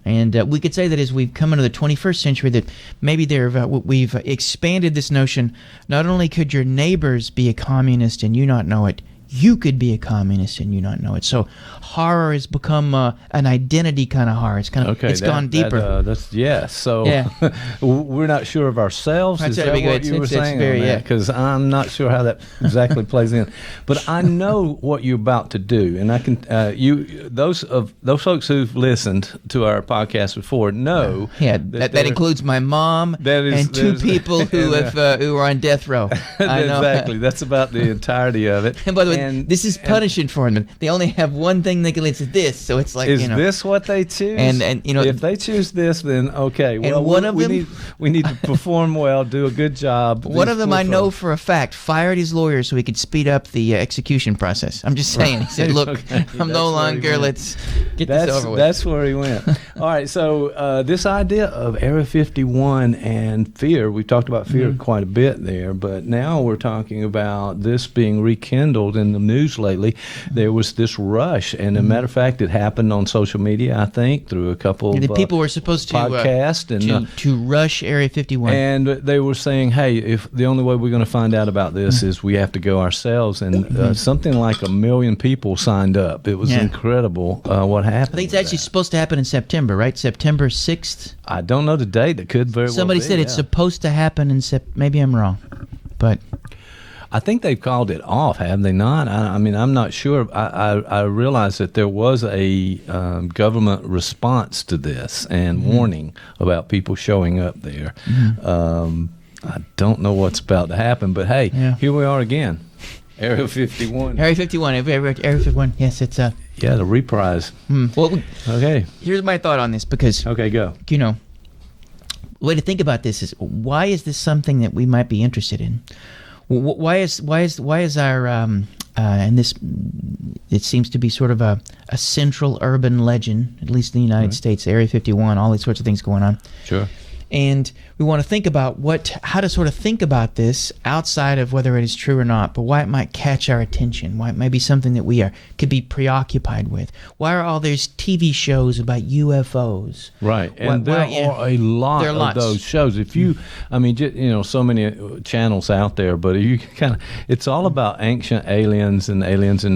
and we could say that as we've come into the 21st century, that maybe we've expanded this notion. Not only could your neighbors be a communist and you not know it, you could be a communist and you not know it. So horror has become an identity kind of horror. It's kind of it's gone deeper. So Yeah. we're not sure of ourselves. That's Is that right, what you were saying? Because I'm not sure how that exactly plays in. But I know what you're about to do, and I can those folks who've listened to our podcast before know. Yeah, that includes my mom and two people who who are on death row. I know. Exactly. That's about the entirety of it. And by the way, this is punishing for them. They only have one thing they can listen to this, so it's like, is this what they choose? And if they choose this, then okay. Well, and one of them, we need to perform well, do a good job. One of them I know for a fact fired his lawyer so he could speed up the execution process. I'm just saying. He said, "Look, Okay. I'm no longer. Let's get this over with." That's where he went. All right. So this idea of Area 51 and fear, we've talked about fear quite a bit there, but now we're talking about this being rekindled in the news lately. There was this rush, and as a matter of fact, it happened on social media, I think, through a couple the of people were supposed to podcast to rush Area 51, and they were saying, "Hey, if the only way we're going to find out about this is we have to go ourselves," and something like 1 million people signed up. It was incredible what happened. I think it's actually supposed to happen in September, right? September 6th. I don't know the date. That could very well be. Somebody said it's supposed to happen in Maybe I'm wrong, but I think they've called it off, have they not? I mean, I'm not sure. I realize that there was a government response to this and warning about people showing up there. I don't know what's about to happen, but hey, here we are again. Area 51. Area 51. Area 51. Yes, it's the reprise. Well, okay. Here's my thought on this, because okay, go. You know, the way to think about this is, why is this something that we might be interested in? Why is our and this, it seems to be sort of a central urban legend, at least in the United States, Area 51, all these sorts of things going on. Sure. And we want to think about how to sort of think about this outside of whether it is true or not, but why it might catch our attention, why it might be something that we could be preoccupied with. Why are all these TV shows about UFOs? Right, and there are a lot of those shows. If you, I mean, so many channels out there, but you it's all about ancient aliens and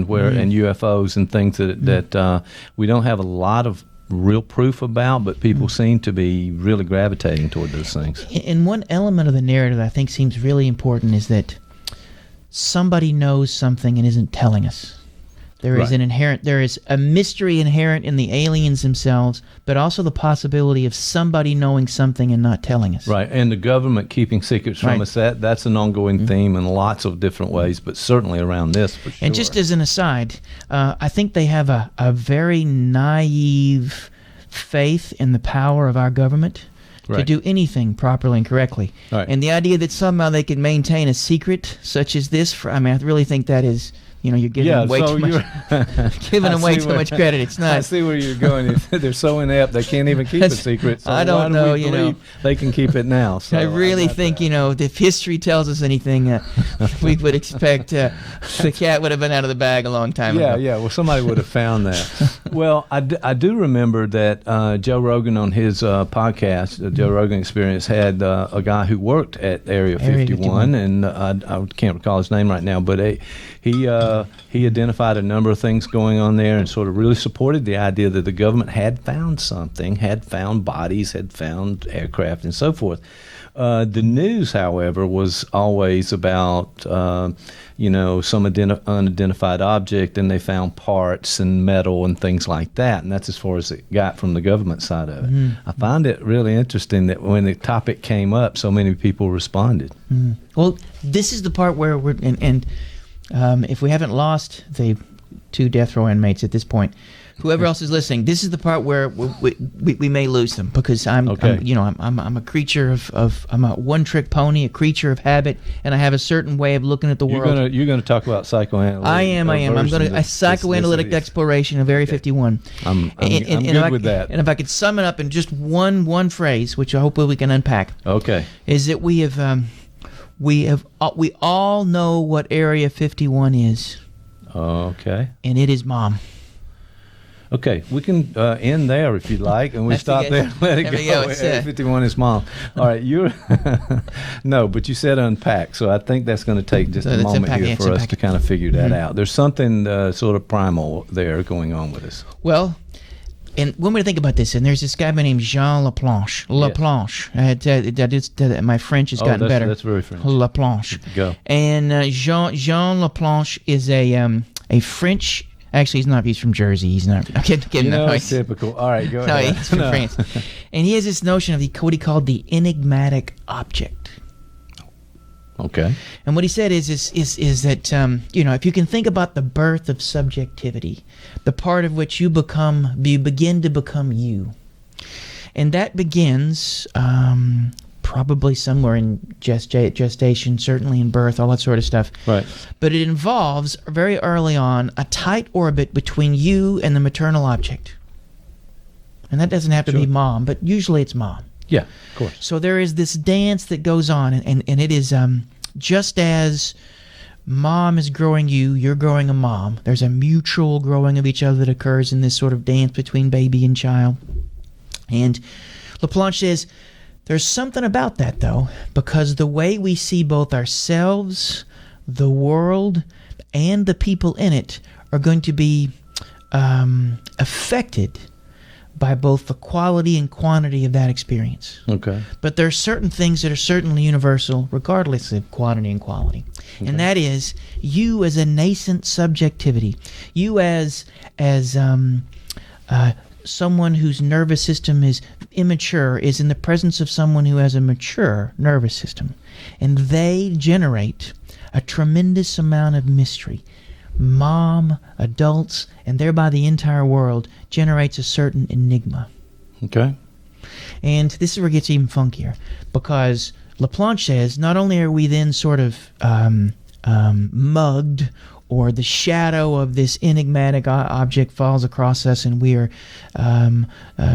where and UFOs and things that we don't have a lot of real proof about, but people seem to be really gravitating toward those things. And one element of the narrative I think seems really important is that somebody knows something and isn't telling us. There is a mystery inherent in the aliens themselves, but also the possibility of somebody knowing something and not telling us. Right, and the government keeping secrets from us, that's an ongoing theme in lots of different ways, but certainly around this for sure. And just as an aside, I think they have a very naive faith in the power of our government to do anything properly and correctly. Right. And the idea that somehow they can maintain a secret such as this, I really think that is... you're giving them way too much. Giving them way too much credit. It's not. I see where you're going. They're so inept they can't even keep a secret. So I don't know. They can keep it now. So I really think if history tells us anything, we would expect the cat would have been out of the bag a long time ago. Yeah. Well, somebody would have found that. Well, I do remember that Joe Rogan on his podcast, the Joe Rogan Experience, had a guy who worked at Area 51, and I can't recall his name right now, but he identified a number of things going on there and sort of really supported the idea that the government had found something, had found bodies, had found aircraft, and so forth. The news, however, was always about, some unidentified object, and they found parts and metal and things like that, and that's as far as it got from the government side of it. I find it really interesting that when the topic came up, so many people responded. Well, this is the part where we're... if we haven't lost the 2 death row inmates at this point, whoever else is listening, this is the part where we may lose them, because I'm a creature I'm a one-trick pony, a creature of habit, and I have a certain way of looking at the world. You're going to talk about psychoanalytic. I am. I'm going to a psychoanalytic exploration of Area 51. I'm good with that. And if I could sum it up in just one phrase, which hopefully we can unpack. Okay. Is that we all know what Area 51 is. Okay. And it is Mom. Okay, we can end there if you'd like, and we That's stop the- there. Let it there go. we go, it's, 51 is mom. All right, you're no, but you said unpack, so I think that's going to take just So a let's moment unpack here it, for us unpack to it. kind of figure that out. There's something sort of primal there going on with us. Well, and when we think about this, and there's this guy by name Jean Laplanche. Laplanche. My French has gotten better. That's very French. Laplanche. Go. And Jean Laplanche is a French. Actually, he's not. He's from Jersey. He's not. I'm kidding. You know, no, it's typical. All right, go no, ahead. he's from France. And he has this notion of what he called the enigmatic object. Okay. And what he said is that if you can think about the birth of subjectivity, the part of which you begin to become you, and that begins probably somewhere in gestation, certainly in birth, all that sort of stuff. Right. But it involves very early on a tight orbit between you and the maternal object, and that doesn't have to be mom, but usually it's mom. Yeah, of course. So there is this dance that goes on, and it is just as mom is growing you, you're growing a mom. There's a mutual growing of each other that occurs in this sort of dance between baby and child. And Laplanche says there's something about that, though, because the way we see both ourselves, the world, and the people in it are going to be affected by both the quality and quantity of that experience. Okay. But there are certain things that are certainly universal, regardless of quantity and quality. Okay. And that is, you as a nascent subjectivity, you as someone whose nervous system is immature, is in the presence of someone who has a mature nervous system. And they generate a tremendous amount of mystery. Mom, adults, and thereby the entire world generates a certain enigma. Okay. And this is where it gets even funkier, because Laplanche says not only are we then sort of mugged, or the shadow of this enigmatic object falls across us and we are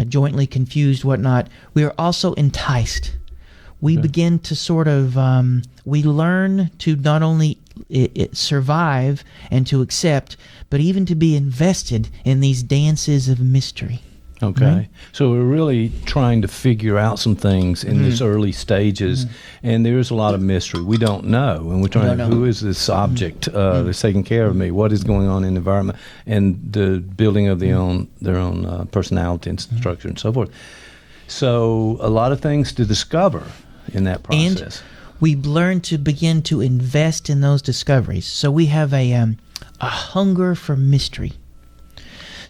jointly confused, whatnot, we are also enticed. We begin to sort of, we learn to not only survive and to accept, but even to be invested in these dances of mystery. Okay. Right? So we're really trying to figure out some things in these early stages, and there's a lot of mystery. We don't know, and we're trying to, who is this object that's taking care of me? What is going on in the environment? And the building of their own personality and structure and so forth. So a lot of things to discover in that process. And we learn to begin to invest in those discoveries. So we have a hunger for mystery.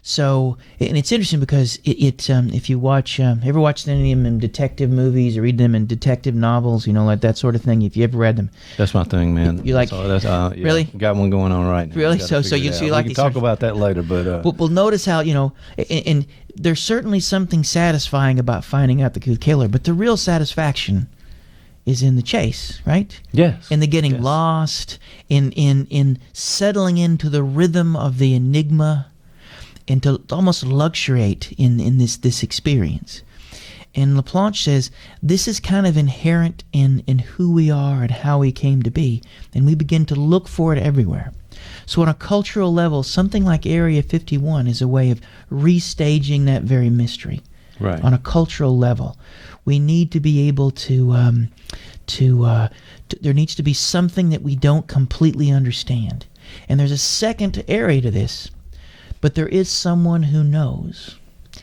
So, and it's interesting because if you watch, ever watched any of them in detective movies or read them in detective novels, like that sort of thing, if you ever read them. That's my thing, man. You like, yeah, really? Got one going on right now. Really? So you like we these can talk about that later, but... Well, notice how, and there's certainly something satisfying about finding out the killer, but the real satisfaction is in the chase, right? Yes. In the getting lost, in settling into the rhythm of the enigma, and to almost luxuriate in this experience. And Laplanche says this is kind of inherent in who we are and how we came to be, and we begin to look for it everywhere. So on a cultural level, something like Area 51 is a way of restaging that very mystery. Right. On a cultural level, we need to be able to there needs to be something that we don't completely understand. And there's a second area to this, but there is someone who knows.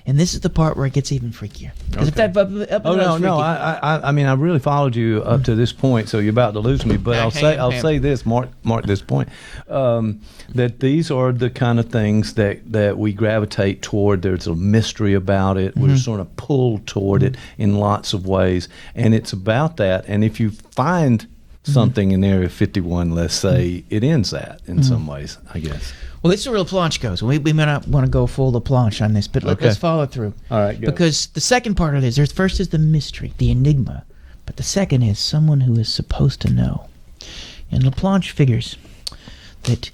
And this is the part where it gets even freakier. Because if that no. I mean, I really followed you up to this point, so you're about to lose me. But I'll say this, mark this point, that these are the kind of things that we gravitate toward. There's a mystery about it. We're sort of pulled toward it in lots of ways, and it's about that. And if you find something in Area 51, let's say, it ends that in some ways, I guess. Well, this is where Laplanche goes. We may not want to go full Laplanche on this, but let's follow through. All right, go. Because the second part of this, first is the mystery, the enigma, but the second is someone who is supposed to know. And Laplanche figures that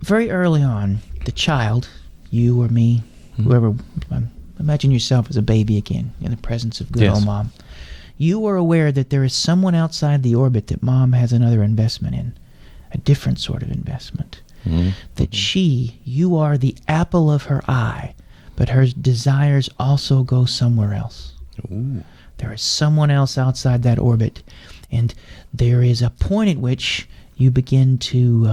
very early on, the child, you or me, whoever, imagine yourself as a baby again in the presence of good old mom. You are aware that there is someone outside the orbit that mom has another investment in, a different sort of investment. That you are the apple of her eye, but her desires also go somewhere else. Ooh. There is someone else outside that orbit, and there is a point at which you begin to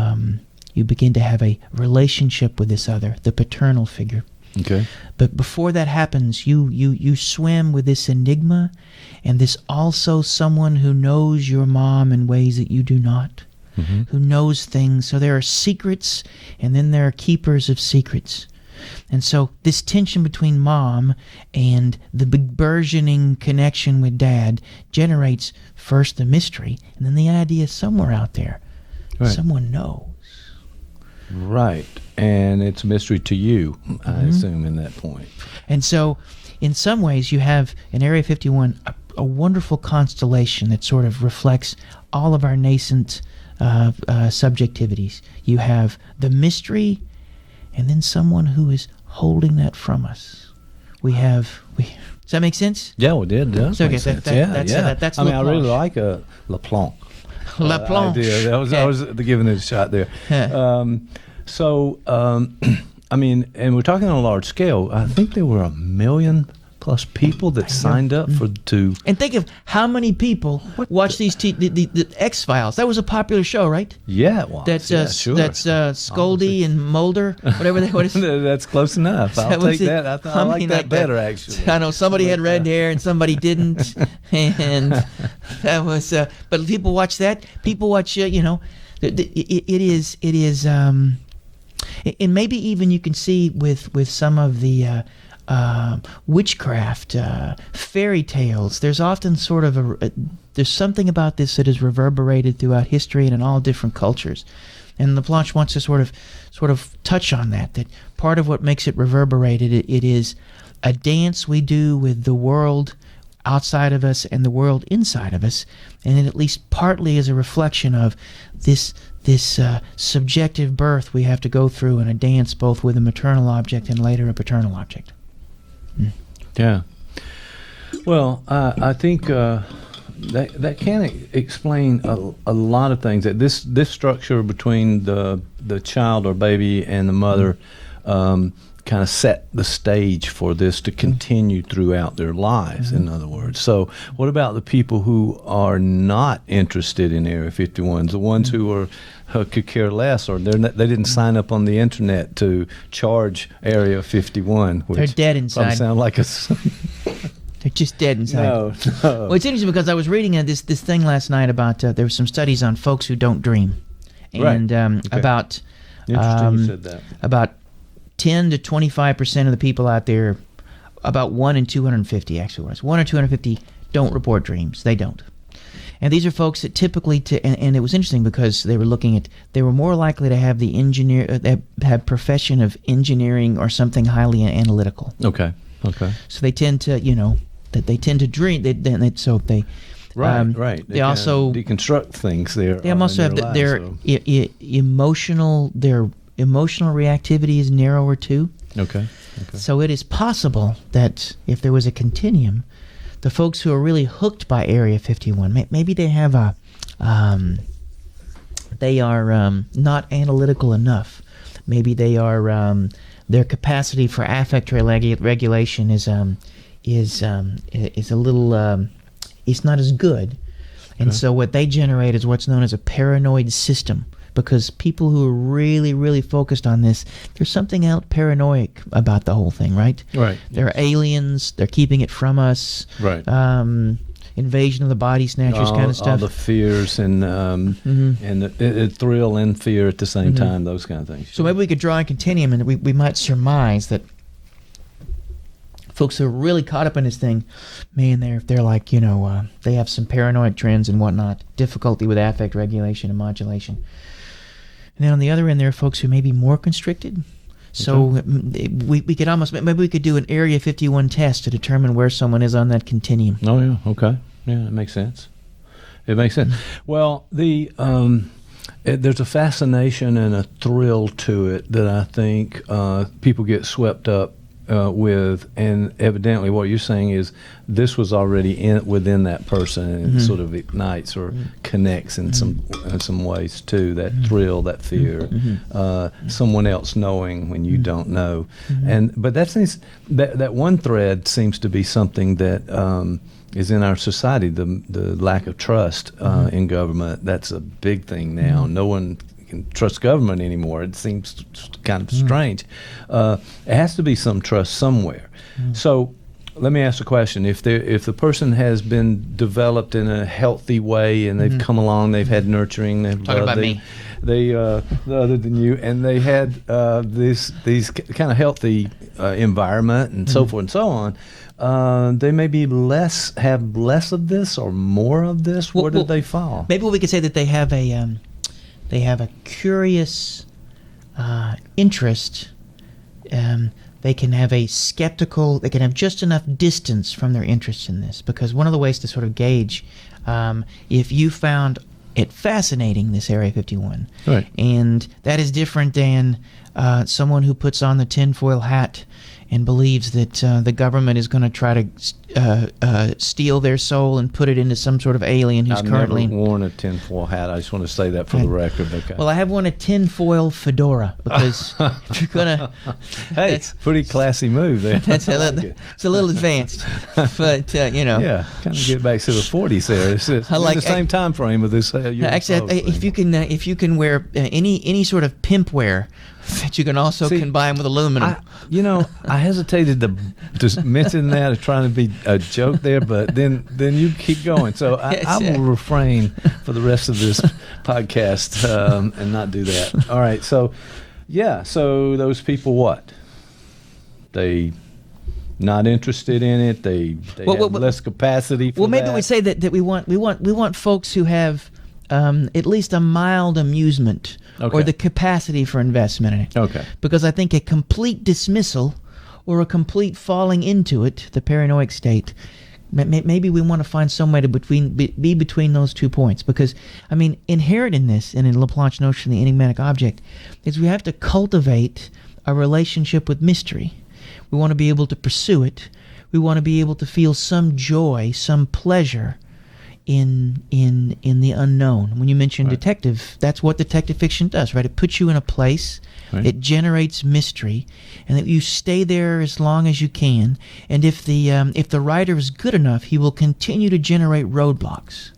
have a relationship with this other, the paternal figure. Okay. But before that happens, you swim with this enigma, and this also someone who knows your mom in ways that you do not, who knows things. So there are secrets, and then there are keepers of secrets. And so this tension between mom and the big burgeoning connection with dad generates first the mystery, and then the idea somewhere out there, Right. someone knows. Right. And it's a mystery to you, I assume, in that point. And so, in some ways, you have in Area 51 a wonderful constellation that sort of reflects all of our nascent subjectivities. You have the mystery, and then someone who is holding that from us. Does that make sense? Yeah, well, it does. Okay, make sense. that's I mean, I really Laplanche. like Laplanche. Laplanche. Idea. I was giving it a shot there. I mean, and we're talking on a large scale. I think there were 1 million plus people that signed up to. And think of how many people watch these the X-Files. That was a popular show, right? Yeah, it was. That's sure. Scully and Mulder, whatever what is. That's close enough. I'll was take it? that. I like that better, actually. I know somebody had red hair and somebody didn't, and that was. But people watch that. People watch. It is. And maybe even you can see with some of the witchcraft, fairy tales. There's often sort of there's something about this that is reverberated throughout history and in all different cultures. And Laplanche wants to sort of touch on that part of what makes it reverberated, it is a dance we do with the world outside of us and the world inside of us, and it at least partly is a reflection of this subjective birth we have to go through in a dance both with a maternal object and later a paternal object. Yeah. Well, I think that can explain a lot of things. That this structure between the child or baby and the mother kind of set the stage for this to continue throughout their lives, in other words. So what about the people who are not interested in Area 51s, the ones who could care less, or they didn't sign up on the internet to charge Area 51? Which They're dead inside. probably sound like a... They're just dead inside. No. Well, it's interesting because I was reading this thing last night about there were some studies on folks who don't dream, and Okay. about Interesting you said that. about 10 to 25% of the people out there, about 1 in 250 actually was 1 or 250 don't report dreams. They don't. And these are folks that typically, and it was interesting because they were more likely to have the have profession of engineering or something highly analytical. Okay. So they tend to, they tend to dream. Right. They also deconstruct things there. They also have their emotional reactivity is narrower too. Okay. So it is possible that if there was a continuum, the folks who are really hooked by Area 51, maybe they have they are not analytical enough. Maybe they are their capacity for affect regulation is a little it's not as good, and so what they generate is what's known as a paranoid system. Because people who are really, really focused on this, there's something out paranoid about the whole thing, right? Right. They're aliens. They're keeping it from us. Right. Invasion of the body snatchers kind of stuff. All the fears and the thrill and fear at the same time, those kind of things. So maybe we could draw a continuum, and we might surmise that folks who are really caught up in this thing, man, they're like, they have some paranoid trends and whatnot, difficulty with affect regulation and modulation. And then on the other end, there are folks who may be more constricted. So we could maybe we could do an Area 51 test to determine where someone is on that continuum. Oh, yeah. Okay. Yeah, it makes sense. Well, there's a fascination and a thrill to it that I think people get swept up with, and evidently what you're saying is this was already within that person, and it sort of ignites or connects in some ways too. That thrill, that fear, someone else knowing when you don't know, but that one thread seems to be something that is in our society. The lack of trust in government. That's a big thing now. No one can trust government anymore. It seems kind of strange. It has to be some trust somewhere. So let me ask a question. If the person has been developed in a healthy way and they've come along, they've had nurturing, they've Talking about me. They other than you, and they had these kind of healthy environment and so forth and so on. They may be have less of this or more of this. Where did they fall? Maybe we could say that they have a curious interest. They can have a skeptical. They can have just enough distance from their interest in this, because one of the ways to sort of gauge if you found it fascinating, this Area 51, right, and that is different than someone who puts on the tinfoil hat and believes that the government is going to try to steal their soul and put it into some sort of alien who's I've currently... never worn a tinfoil hat. I just want to say that for the record. Okay. Well, I have worn a tinfoil fedora, because if you're going to... Hey, pretty classy move there. It's a little advanced, but, Yeah, kind of get back to the 40s there. It's in the same time frame of this. Actually, if you can wear any sort of pimp wear that you can also combine with aluminum. I hesitated to mention that, or trying to be a joke there, but then you keep going. So I will refrain for the rest of this podcast and not do that. All right. So, so those people, what? They not interested in it. They have less capacity for maybe we say that we want folks who have at least a mild amusement. Okay. Or the capacity for investment in it. Okay. Because I think a complete dismissal or a complete falling into it, the paranoid state, maybe we want to find some way to be between those 2 points. Because, inherent in this, and in Laplanche's notion of the enigmatic object, is we have to cultivate a relationship with mystery. We want to be able to pursue it. We want to be able to feel some joy, some pleasure in the unknown. When you mention detective, that's what detective fiction does, right? It puts you in a place, it generates mystery, and that you stay there as long as you can. And if the writer is good enough, he will continue to generate roadblocks.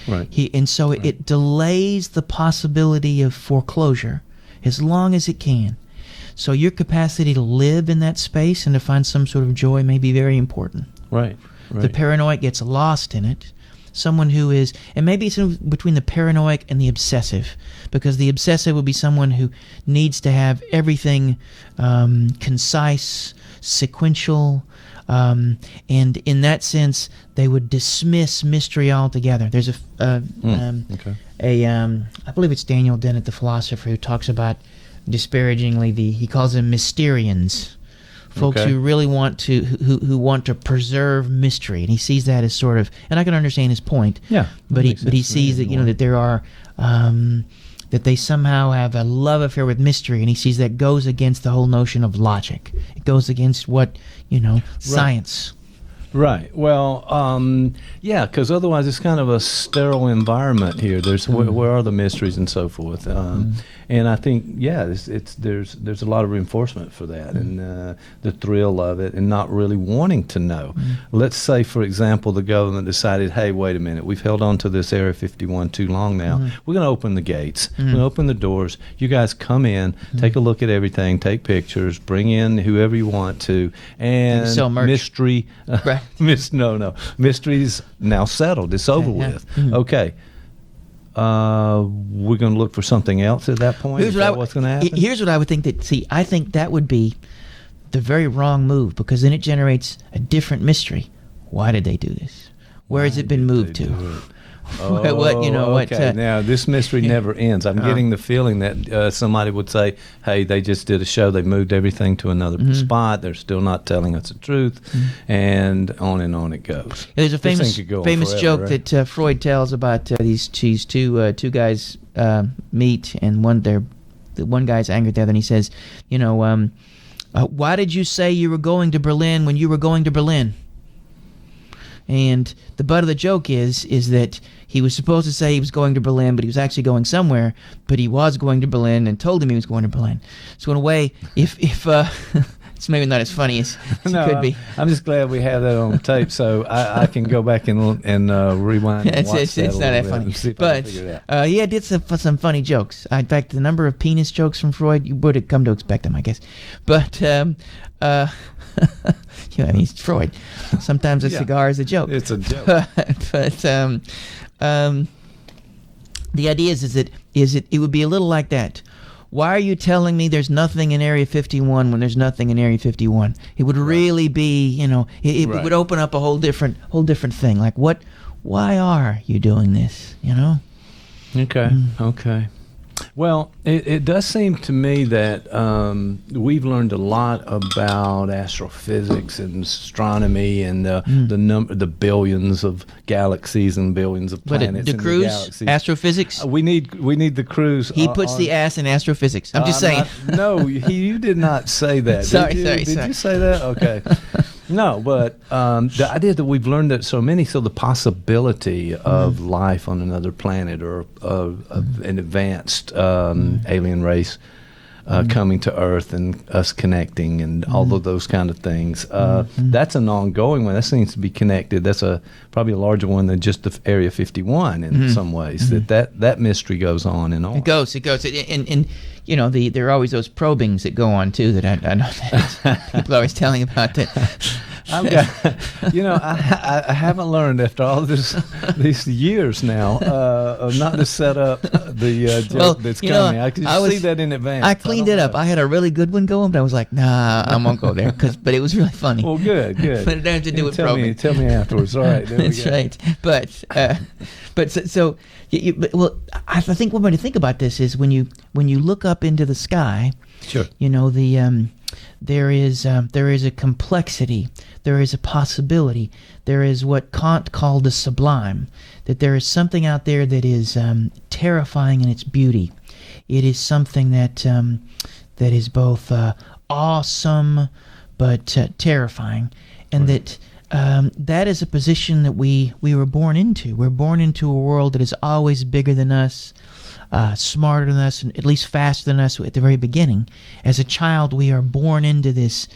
Right. It delays the possibility of foreclosure as long as it can. So your capacity to live in that space and to find some sort of joy may be very important. Right. The paranoid gets lost in it. Someone who is, and maybe it's between the paranoid and the obsessive, because the obsessive would be someone who needs to have everything concise, sequential, and in that sense, they would dismiss mystery altogether. There's I believe it's Daniel Dennett, the philosopher, who talks about disparagingly he calls them Mysterians. Folks who really want to who want to preserve mystery, and he sees that as sort of, and I can understand his point. Yeah, but he sees that that there are that they somehow have a love affair with mystery, and he sees that goes against the whole notion of logic. It goes against what science. Right. Well, because otherwise it's kind of a sterile environment here. There's where are the mysteries and so forth. And I think there's a lot of reinforcement for that, and the thrill of it, and not really wanting to know. Let's say, for example, the government decided, hey, wait a minute, we've held on to this Area 51 too long now. We're going to open the gates. We're going to open the doors. You guys come in, take a look at everything, take pictures, bring in whoever you want to, and sell merch. Mystery. Right. Mystery's now settled. It's over with. Okay. We're going to look for something else at that point. What's going to happen? Here's what I would think I think that would be the very wrong move, because then it generates a different mystery. Why did they do this? Where has it been moved to? Okay. Now this mystery never ends. I'm getting the feeling that somebody would say, "Hey, they just did a show. They moved everything to another spot. They're still not telling us the truth," and on it goes. There's a famous joke right? that Freud tells about these two guys meet, and the one guy's angry at the other, and he says, Why did you say you were going to Berlin when you were going to Berlin? And the butt of the joke is that he was supposed to say he was going to Berlin, but he was actually going somewhere. But he was going to Berlin and told him he was going to Berlin. So in a way, if it's maybe not as funny as it could be. I'm just glad we have that on tape, so I can go back and rewind. And watch it's not that funny. But he did some funny jokes. In fact, the number of penis jokes from Freud, you would have come to expect them, I guess. But I mean, it's Freud. Sometimes a cigar is a joke. It's a joke. But the idea is that it would be a little like that. Why are you telling me there's nothing in Area 51 when there's nothing in Area 51? It would really be, it would open up a whole different thing. Like, why are you doing this? Okay. Well, it does seem to me that we've learned a lot about astrophysics and astronomy and the billions of galaxies and billions of planets. But the cruise, astrophysics. We need the cruise. He puts the ass in astrophysics. I'm just saying. You did not say that. Sorry. Did you say that? Okay. No, but the idea that we've learned that so the possibility of life on another planet or of an advanced alien race coming to Earth and us connecting and all of those kind of things, that's an ongoing one. That seems to be connected. That's probably a larger one than just the Area 51 in some ways. That mystery goes on and on. It goes. And there are always those probings that go on too that I know that people are always telling about that. I haven't learned after all these years now of not to set up the joke that's coming. I could see that in advance. I cleaned it up. I had a really good one going, but I was like, nah, I won't go there. But it was really funny. Well, good. But it didn't have to do with probing. Tell me afterwards. All right, there that's we go. Right. I think one way to think about this is when you look up into the sky. Sure. There is a complexity, there is a possibility, there is what Kant called the sublime, that there is something out there that is terrifying in its beauty. It is something that is both awesome but terrifying, and that is a position that we were born into. We're born into a world that is always bigger than us, smarter than us, and at least faster than us at the very beginning. As a child, we are born into this.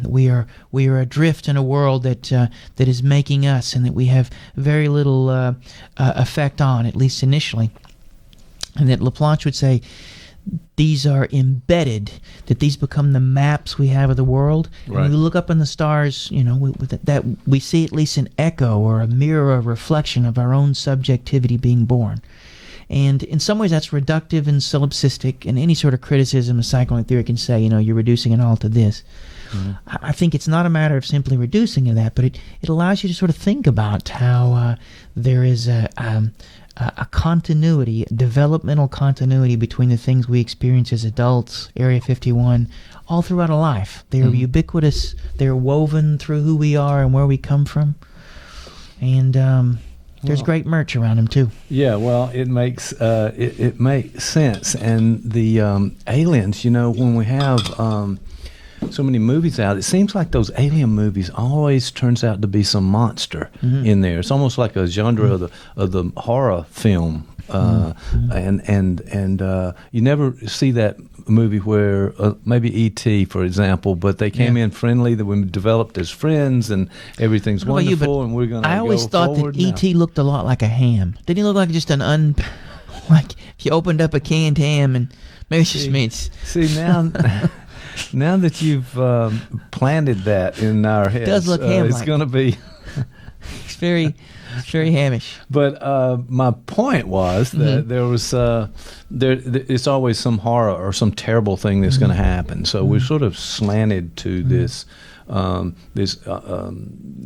We are adrift in a world that is making us, and that we have very little effect on, at least initially. And that Laplanche would say these are embedded, that these become the maps we have of the world. Right. And we look up in the stars, that we see at least an echo or a mirror, a reflection of our own subjectivity being born. And in some ways that's reductive and solipsistic, and any sort of criticism of psychoanalytic theory can say, you're reducing it all to this. Mm-hmm. I think it's not a matter of simply reducing to that, but it allows you to sort of think about how there is a continuity, developmental continuity between the things we experience as adults, Area 51, all throughout our life. They are ubiquitous, they're woven through who we are and where we come from. And there's great merch around them too. Yeah, well, it makes it makes sense. And the aliens, when we have so many movies out, it seems like those alien movies always turns out to be some monster in there. It's almost like a genre of the horror film, and you never see that movie where maybe E.T., for example, but they came in friendly, that we developed as friends, and everything's wonderful, and we're going to go forward. I always thought that E.T. looked a lot like a ham. Didn't he look like just like you opened up a canned ham, and maybe it's just me. See, now that you've planted that in our heads, it does look ham-like. It's going to be... It's very hamish. But my point was that there was it's always some horror or some terrible thing that's going to happen. So we're sort of slanted to this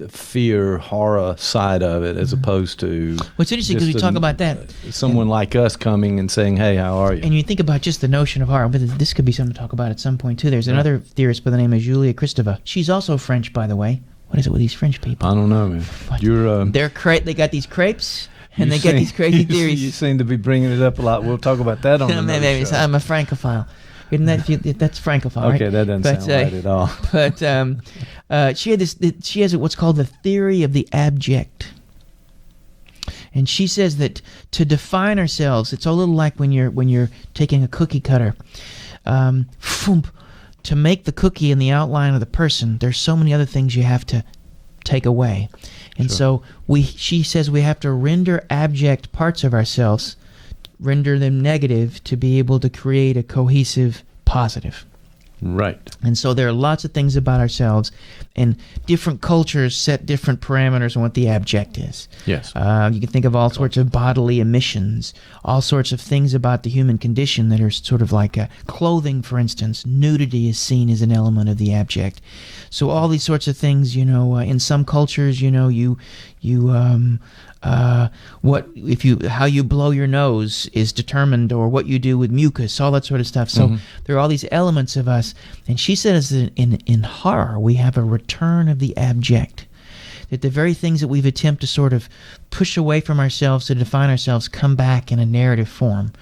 fear, horror side of it, as opposed to what's interesting because we talk about that. Someone like us coming and saying, "Hey, how are you?" And you think about just the notion of horror. But this could be something to talk about at some point too. There's another theorist by the name of Julia Kristeva. She's also French, by the way. What is it with these French people? I don't know, man. You're they got these crepes, and they got these crazy theories. You seem to be bringing it up a lot. We'll talk about that on another show. I'm a Francophile. Isn't that that's Francophone, right? Okay, that doesn't But, sound right at all. But she has what's called the theory of the abject. And she says that to define ourselves, it's a little like when you're taking a cookie cutter. To make the cookie in the outline of the person, there's so many other things you have to take away. And so she says we have to render abject parts of ourselves, render them negative to be able to create a cohesive positive. Right. And so there are lots of things about ourselves, and different cultures set different parameters on what the abject is. Yes. You can think of all sorts of bodily emissions, all sorts of things about the human condition that are sort of like clothing, for instance. Nudity is seen as an element of the abject. So all these sorts of things, in some cultures, how you blow your nose is determined, or what you do with mucus, all that sort of stuff. So there are all these elements of us, and she says that in horror we have a return of the abject. That the very things that we've attempted to sort of push away from ourselves to define ourselves come back in a narrative form.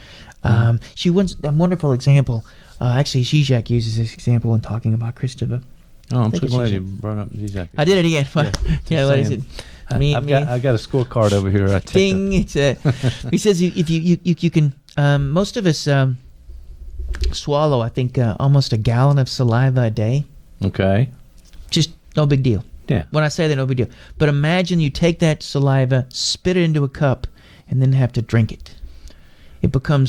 She wants a wonderful example. Actually, Zizek uses this example in talking about Kristeva. Oh, I'm Thank so you, glad Zizek. you brought up Zizek. I did it again. Yeah, what is it? I've got a scorecard over here. Ding! He says if you can. Most of us swallow, I think, almost a gallon of saliva a day. Okay. Just no big deal. Yeah. When I say that, no big deal. But imagine you take that saliva, spit it into a cup, and then have to drink it. You become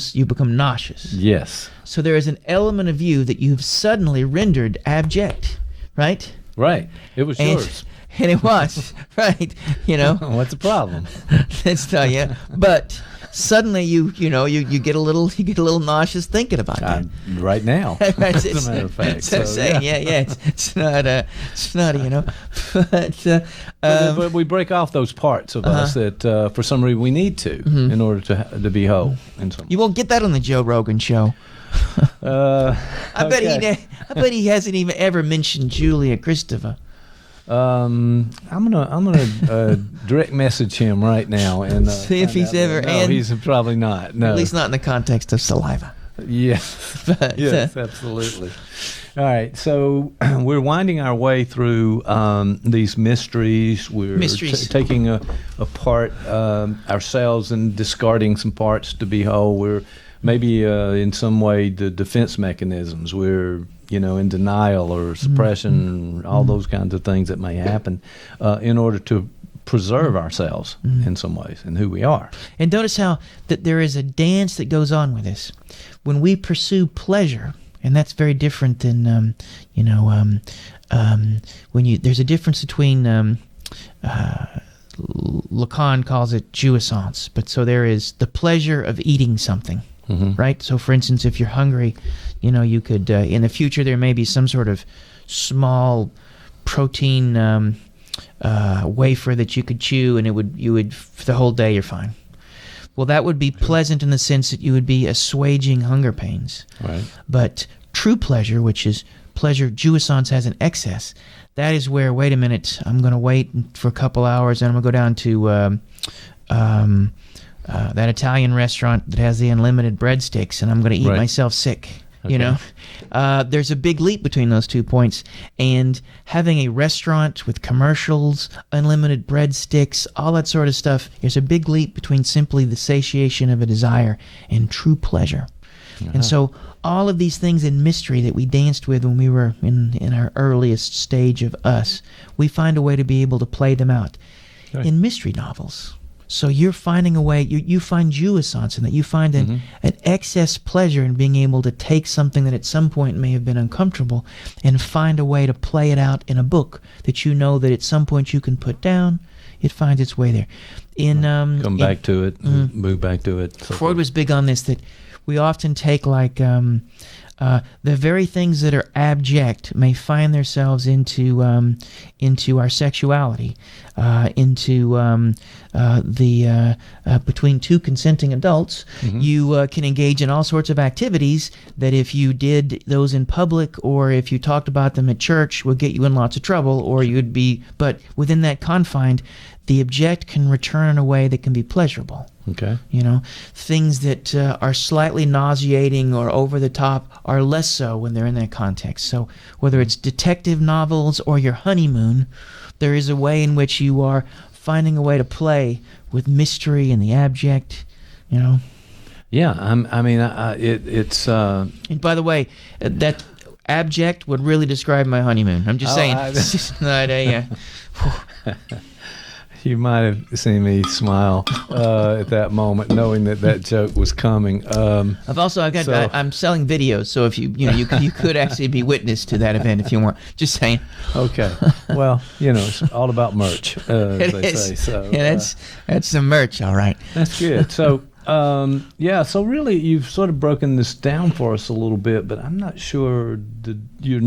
nauseous. Yes. So there is an element of you that you've suddenly rendered abject, right? Right. It was yours. And it was, right, What's the problem? Let's tell you. But suddenly you get a little nauseous thinking about that. Right now, as a matter of fact. So I'm saying, yeah. It's not, But we break off those parts of us that, for some reason, we need to in order to be whole. You won't get that on the Joe Rogan show. I bet he hasn't even ever mentioned Julia Kristeva. I'm gonna direct message him right now and see if he's ever. No, he's probably not. No, at least not in the context of saliva. Yes, But, yes, absolutely. All right, so we're winding our way through these mysteries. We're taking apart ourselves and discarding some parts to be whole. We're maybe in some way the defense mechanisms. We're in denial or suppression, all those kinds of things that may happen in order to preserve ourselves in some ways and who we are. And notice how that there is a dance that goes on with this. When we pursue pleasure, and that's very different than, there's a difference between, Lacan calls it jouissance, but so there is the pleasure of eating something. Right? So, for instance, if you're hungry, you could, in the future, there may be some sort of small protein wafer that you could chew, and you would for the whole day you're fine. Well, that would be pleasant in the sense that you would be assuaging hunger pains. Right. But true pleasure, which is pleasure jouissance has an excess, that is where, wait a minute, I'm going to wait for a couple hours, and I'm going to go down to that Italian restaurant that has the unlimited breadsticks, and I'm going to eat myself sick. Okay. There's a big leap between those 2 points, and having a restaurant with commercials, unlimited breadsticks, all that sort of stuff, there's a big leap between simply the satiation of a desire and true pleasure. And so all of these things in mystery that we danced with when we were in our earliest stage of us, we find a way to be able to play them out in mystery novels. So you're finding a way, you find jouissance in that. You find an excess pleasure in being able to take something that at some point may have been uncomfortable and find a way to play it out in a book that you know that at some point you can put down. It finds its way there. Come back to it, move back to it. So Freud was big on this, that we often take like the very things that are abject may find themselves into our sexuality, between two consenting adults. You can engage in all sorts of activities that if you did those in public or if you talked about them at church would get you in lots of trouble, or you'd be, but within that confine, the object can return in a way that can be pleasurable. Okay. You know, things that are slightly nauseating or over the top are less so when they're in that context. So whether it's detective novels or your honeymoon, there is a way in which you are finding a way to play with mystery and the abject, you know. Yeah, it's. And by the way, that abject would really describe my honeymoon. I'm just saying. It's just not a, You might have seen me smile at that moment, knowing that joke was coming. I'm selling videos, so if you could actually be witness to that event if you want. Just saying. Okay. Well, it's all about merch, as they say. So yeah, that's some merch, all right. That's good. So. So really you've sort of broken this down for us a little bit, but I'm not sure you're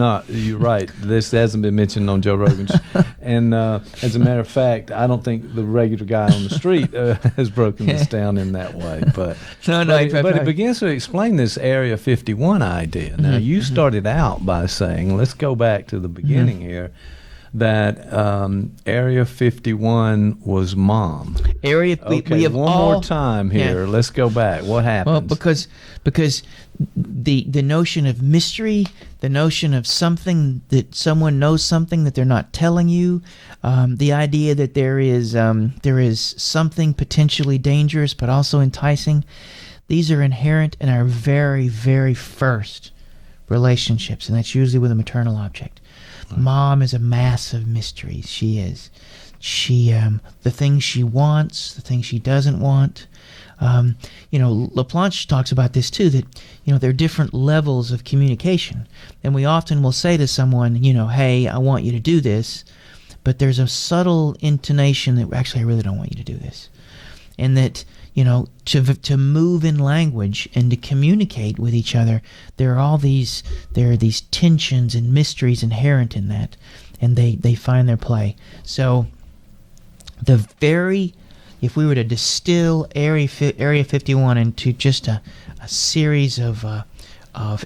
right. This hasn't been mentioned on Joe Rogan's. And as a matter of fact, I don't think the regular guy on the street has broken this down in that way. But it begins to explain this Area 51 idea. Now, you started out by saying, let's go back to the beginning here, that Area 51 was Mom. We have one more time here. Yeah. Let's go back. What happened? Well, because the notion of mystery, the notion of something that someone knows something that they're not telling you, the idea that there is something potentially dangerous but also enticing, these are inherent in our very, very first relationships, and that's usually with a maternal object. Mom is a mass of mysteries. She is. The things she wants, the things she doesn't want. LaPlanche talks about this too, that, there are different levels of communication. And we often will say to someone, hey, I want you to do this. But there's a subtle intonation that actually I really don't want you to do this. And that, to move in language and to communicate with each other, there are these tensions and mysteries inherent in that, and they find their play. So, if we were to distill Area 51 into just a series of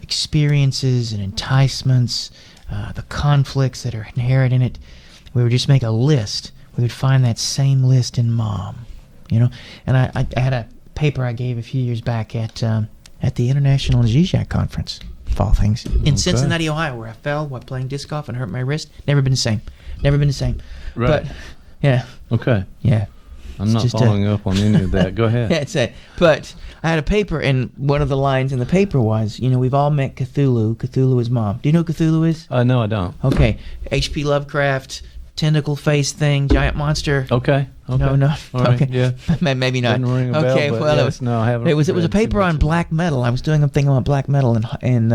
experiences and enticements, the conflicts that are inherent in it, we would just make a list. We would find that same list in Mom. And I had a paper I gave a few years back at the International Zizek Conference, of all things, in Cincinnati, Ohio, where I fell while playing disc golf and hurt my wrist. Never been the same. Right. But, yeah. Okay. Yeah. I'm not following up on any of that. Go ahead. That's it. But I had a paper, and one of the lines in the paper was, we've all met Cthulhu. Cthulhu is Mom. Do you know who Cthulhu is? No, I don't. Okay. H.P. Lovecraft, tentacle face thing, giant monster. Okay. No. All right. Okay. Yeah. Maybe not. Didn't ring a bell, okay. but Well, yes, no, I haven't. It was a paper on black metal. I was doing a thing on black metal, and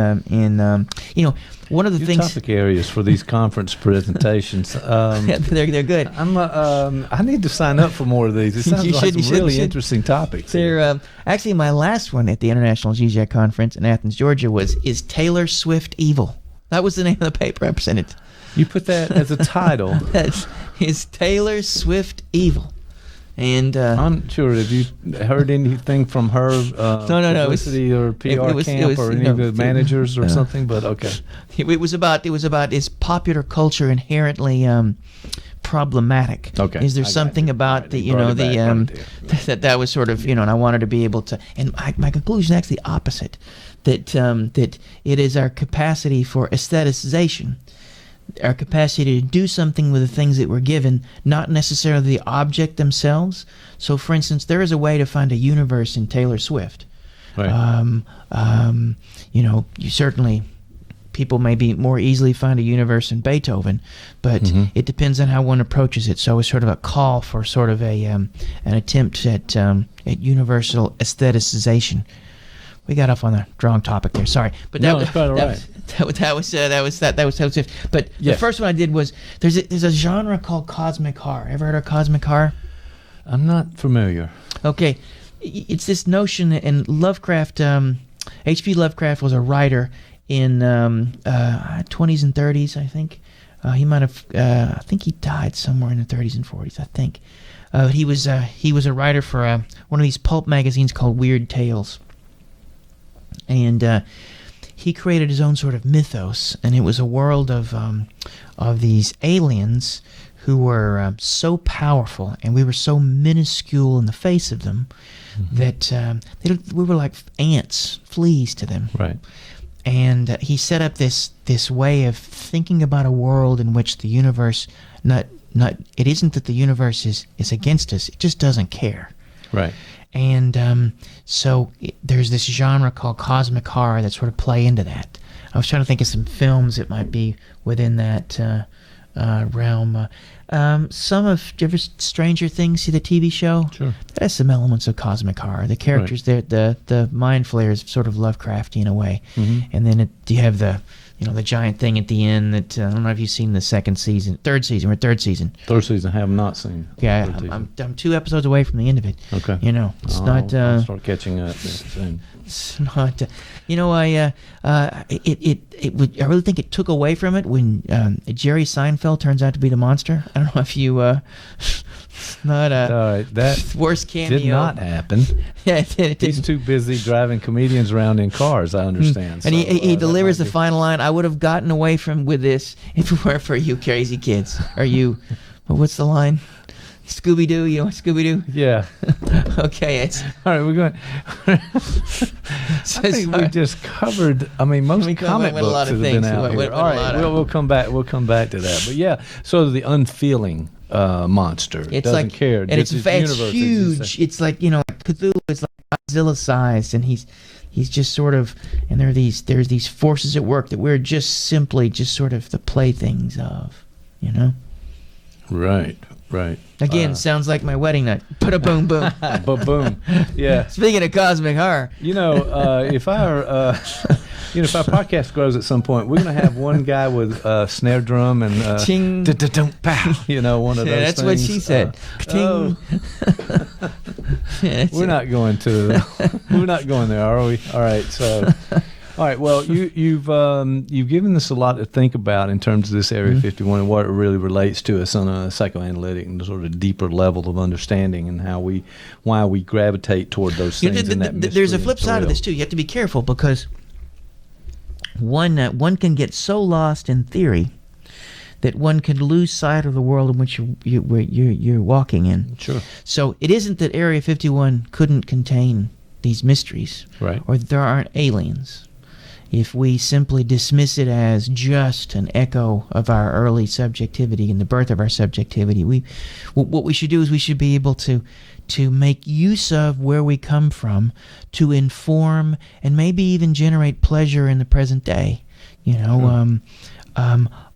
one of the things. Topic areas for these conference presentations. They're good. I need to sign up for more of these. It sounds like some really interesting topics. They're actually my last one at the International Zizek Conference in Athens, Georgia. Is Taylor Swift evil? That was the name of the paper I presented. You put that as a title. Is Taylor Swift evil? And I'm sure. Have you heard anything from her? No. Publicity or PR camp or any of the managers or something? But okay. It was about is popular culture inherently problematic? Okay. Is there something about that was sort of and I wanted to be able to. And my conclusion is actually the opposite. That it is our capacity for aestheticization. Our capacity to do something with the things that we're given, not necessarily the object themselves. So, for instance, there is a way to find a universe in Taylor Swift. Right. You certainly, people maybe more easily find a universe in Beethoven, but it depends on how one approaches it. So it's sort of a call for sort of an attempt at universal aestheticization. We got off on the wrong topic there. Sorry, but that was quite all right. That was it. But the first one I did was there's a genre called cosmic horror. Ever heard of cosmic horror? I'm not familiar. Okay, it's this notion, and Lovecraft, H.P. Lovecraft was a writer in 20s and 30s, I think. He might have, I think he died somewhere in the 30s and 40s, I think. He was a writer for one of these pulp magazines called Weird Tales. And he created his own sort of mythos, and it was a world of these aliens who were so powerful, and we were so minuscule in the face of them that we were like ants, fleas to them. Right. And he set up this way of thinking about a world in which the universe it isn't that the universe is against us, it just doesn't care. Right. And so there's this genre called cosmic horror that sort of play into that. I was trying to think of some films that might be within that realm. Some of, do you ever Stranger Things, see the TV show? Sure. That has some elements of cosmic horror. The characters, the mind flare is sort of Lovecrafty in a way. And then you have the giant thing at the end that, I don't know if you've seen the third season. Third season. Third season, I have not seen. Yeah, I'm 2 episodes away from the end of it. Okay. It's not... I'll start catching up soon. It's not... I really think it took away from it when Jerry Seinfeld turns out to be the monster. I don't know if you... not a that worst cameo. did not happen. Yeah, it didn't. He's too busy driving comedians around in cars, I understand. And he delivers the might be- final line, I would have gotten away with this if it weren't for you crazy kids. Or you... What's the line? Scooby-Doo, you know what Scooby-Doo? Yeah. Okay, it's... All right, we're going... I think we just covered, most We comic went a lot books of that have been things. out We here. went a All right, lot of- we'll come back. We'll come back to that. But yeah, so the unfeeling monster It's doesn't like, care. and it's universe, as you huge. say. It's like Cthulhu is like Godzilla sized, and he's just sort of, and there's these forces at work that we're just simply sort of the playthings of, Right. Again, sounds like my wedding night. Put a boom boom. Boom. Yeah. Speaking of cosmic horror, If our if our podcast grows at some point, we're going to have one guy with snare drum and Ching. pow. One of those. Yeah, that's things. what she said. Oh, Yeah, we're not going to. We're not going there, are we? All right. So, all right. Well, you've given us a lot to think about in terms of this Area 51 and what it really relates to us on a psychoanalytic and sort of deeper level of understanding, and why we gravitate toward those things. In that there's a mystery flip and side of thrill. this too. You have to be careful because one can get so lost in theory that one can lose sight of the world in which you're walking in. Sure. So it isn't that Area 51 couldn't contain these mysteries, Right. or that there aren't aliens. If we simply dismiss it as just an echo of our early subjectivity and the birth of our subjectivity, what we should do is we should be able to make use of where we come from to inform and maybe even generate pleasure in the present day.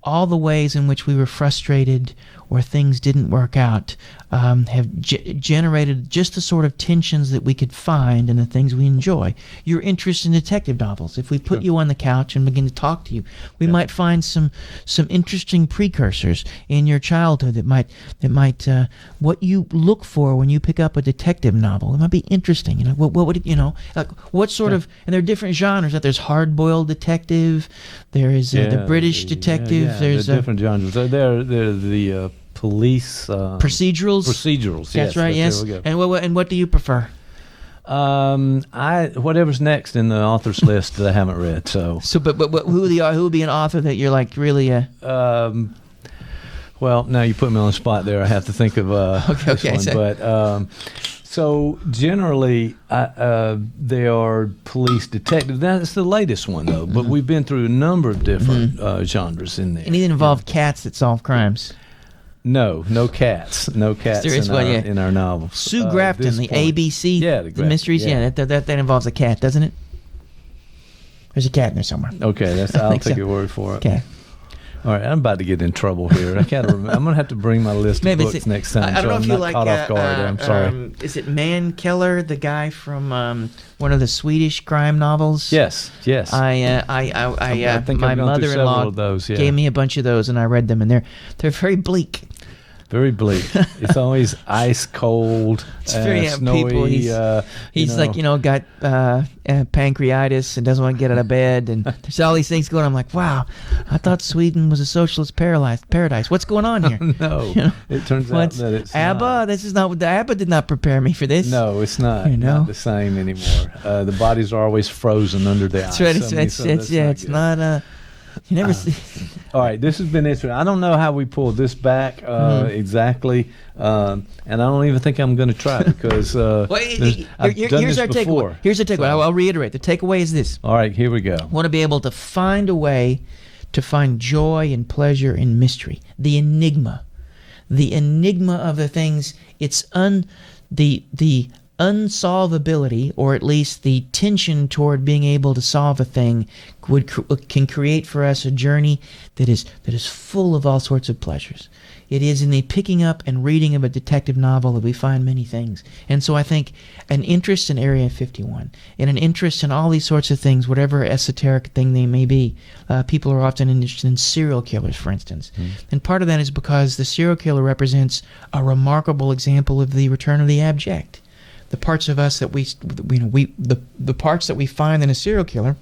All the ways in which we were frustrated or things didn't work out have generated just the sort of tensions that we could find in the things we enjoy. Your interest in detective novels. If we put you on the couch and begin to talk to you, we might find some interesting precursors in your childhood that might what you look for when you pick up a detective novel. It might be interesting. What would what sort of, and there are different genres. That there's hard-boiled detective. There is the British detective. Yeah, There's the different genres. They're the police procedurals. Procedurals. That's yes, right. Yes. There we go. And what do you prefer? Whatever's next in the authors list that I haven't read. So But who would be an author that you're like really? Well, now you put me on the spot there. I have to think of this one. so- But so generally, they are police detective. That's the latest one, though. But we've been through a number of different genres in there. Anything that involve cats that solve crimes. No cats. No cats Serious one, yeah. in our novels. Sue at Grafton, this the point. ABC, Yeah, the mysteries. yeah. Yeah, that involves a cat, doesn't it? There's a cat in there somewhere. Okay, I'll think take so. your word for it. Okay. All right, I'm about to get in trouble here. I can't remember. I'm gonna have to bring my list of Maybe books next time. I don't so know I'm if you not like. caught off guard. I'm sorry. Is it Man Killer, the guy from one of the Swedish crime novels? Yes. I think my I've gone through mother-in-law several of those, yeah. gave me a bunch of those, and I read them, and they're very bleak. Very bleak. It's always ice cold, It's very snowy. people. He's got pancreatitis and doesn't want to get out of bed, and there's all these things going on. I'm like, wow, I thought Sweden was a socialist paradise. What's going on here? No, it turns out What's that it's ABBA? not. This is not what the ABBA did not prepare me for this. No, it's not. Not the same anymore. The bodies are always frozen under the ice. That's right. It's not good. not You never see. All right, this has been interesting. I don't know how we pulled this back exactly, and I don't even think I'm going to try because I've done Here's this our before. takeaway. Here's our takeaway. So- I'll reiterate. The takeaway is this. All right, here we go. Want to be able to find a way to find joy and pleasure in mystery. The enigma of the things. It's the unsolvability, or at least the tension toward being able to solve a thing, can create for us a journey that is full of all sorts of pleasures. It is in the picking up and reading of a detective novel that we find many things. And so I think an interest in Area 51 and an interest in all these sorts of things, whatever esoteric thing they may be, people are often interested in serial killers, for instance. And part of that is because the serial killer represents a remarkable example of the return of the abject. The parts of us that the parts that we find in a serial killer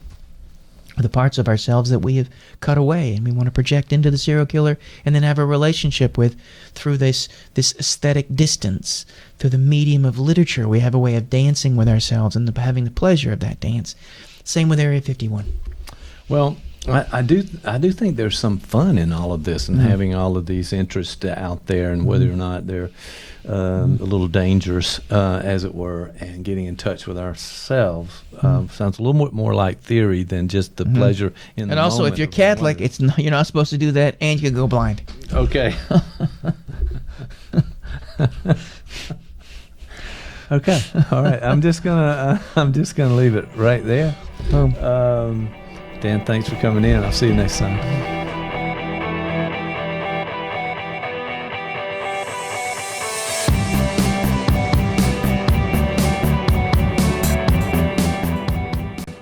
are the parts of ourselves that we have cut away, and we want to project into the serial killer and then have a relationship with through this aesthetic distance. Through the medium of literature, we have a way of dancing with ourselves and having the pleasure of that dance. Same with Area 51. Well, I do think there's some fun in all of this and having all of these interests out there, and whether or not they're a little dangerous, as it were, and getting in touch with ourselves sounds a little more like theory than just the pleasure in the And also, moment if you're of Catholic, wondering. you're not supposed to do that, and you can go blind. Okay. Okay. All right. I'm just gonna leave it right there. Dan, thanks for coming in. I'll see you next time.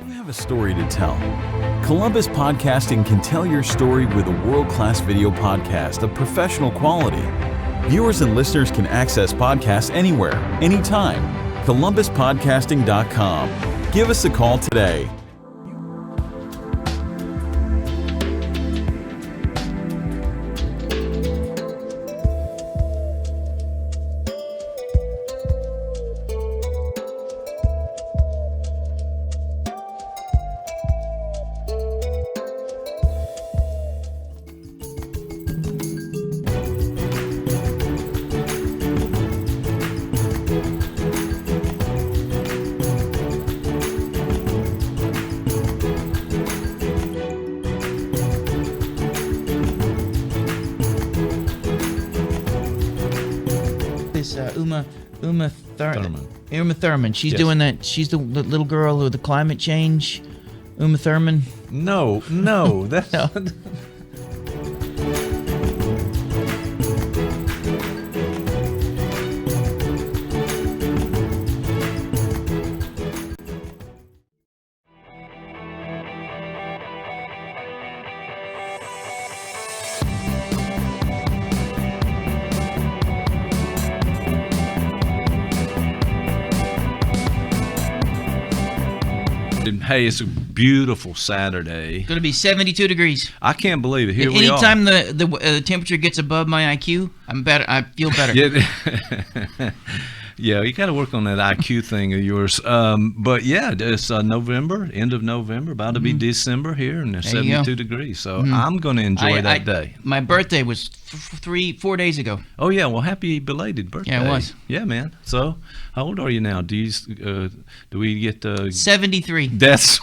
You have a story to tell. Columbus Podcasting can tell your story with a world-class video podcast of professional quality. Viewers and listeners can access podcasts anywhere, anytime. ColumbusPodcasting.com. Give us a call today. This Uma Thurman. Uma Thurman. She's Yes. doing that. She's the little girl with the climate change. Uma Thurman. No, that's No. Hey, it's a beautiful Saturday. Going to be 72 degrees. I can't believe it. Here we are. Anytime the temperature gets above my IQ, I'm better. I feel better. Yeah, yeah, you got to work on that IQ thing of yours. But yeah, it's November, end of November, about to be December here, and it's There you 72 go. degrees. So I'm going to enjoy that day. My birthday was 4 days ago. Oh yeah, well, happy belated birthday. Yeah, it was. Yeah, man. So, how old are you now? Do we get 73. That's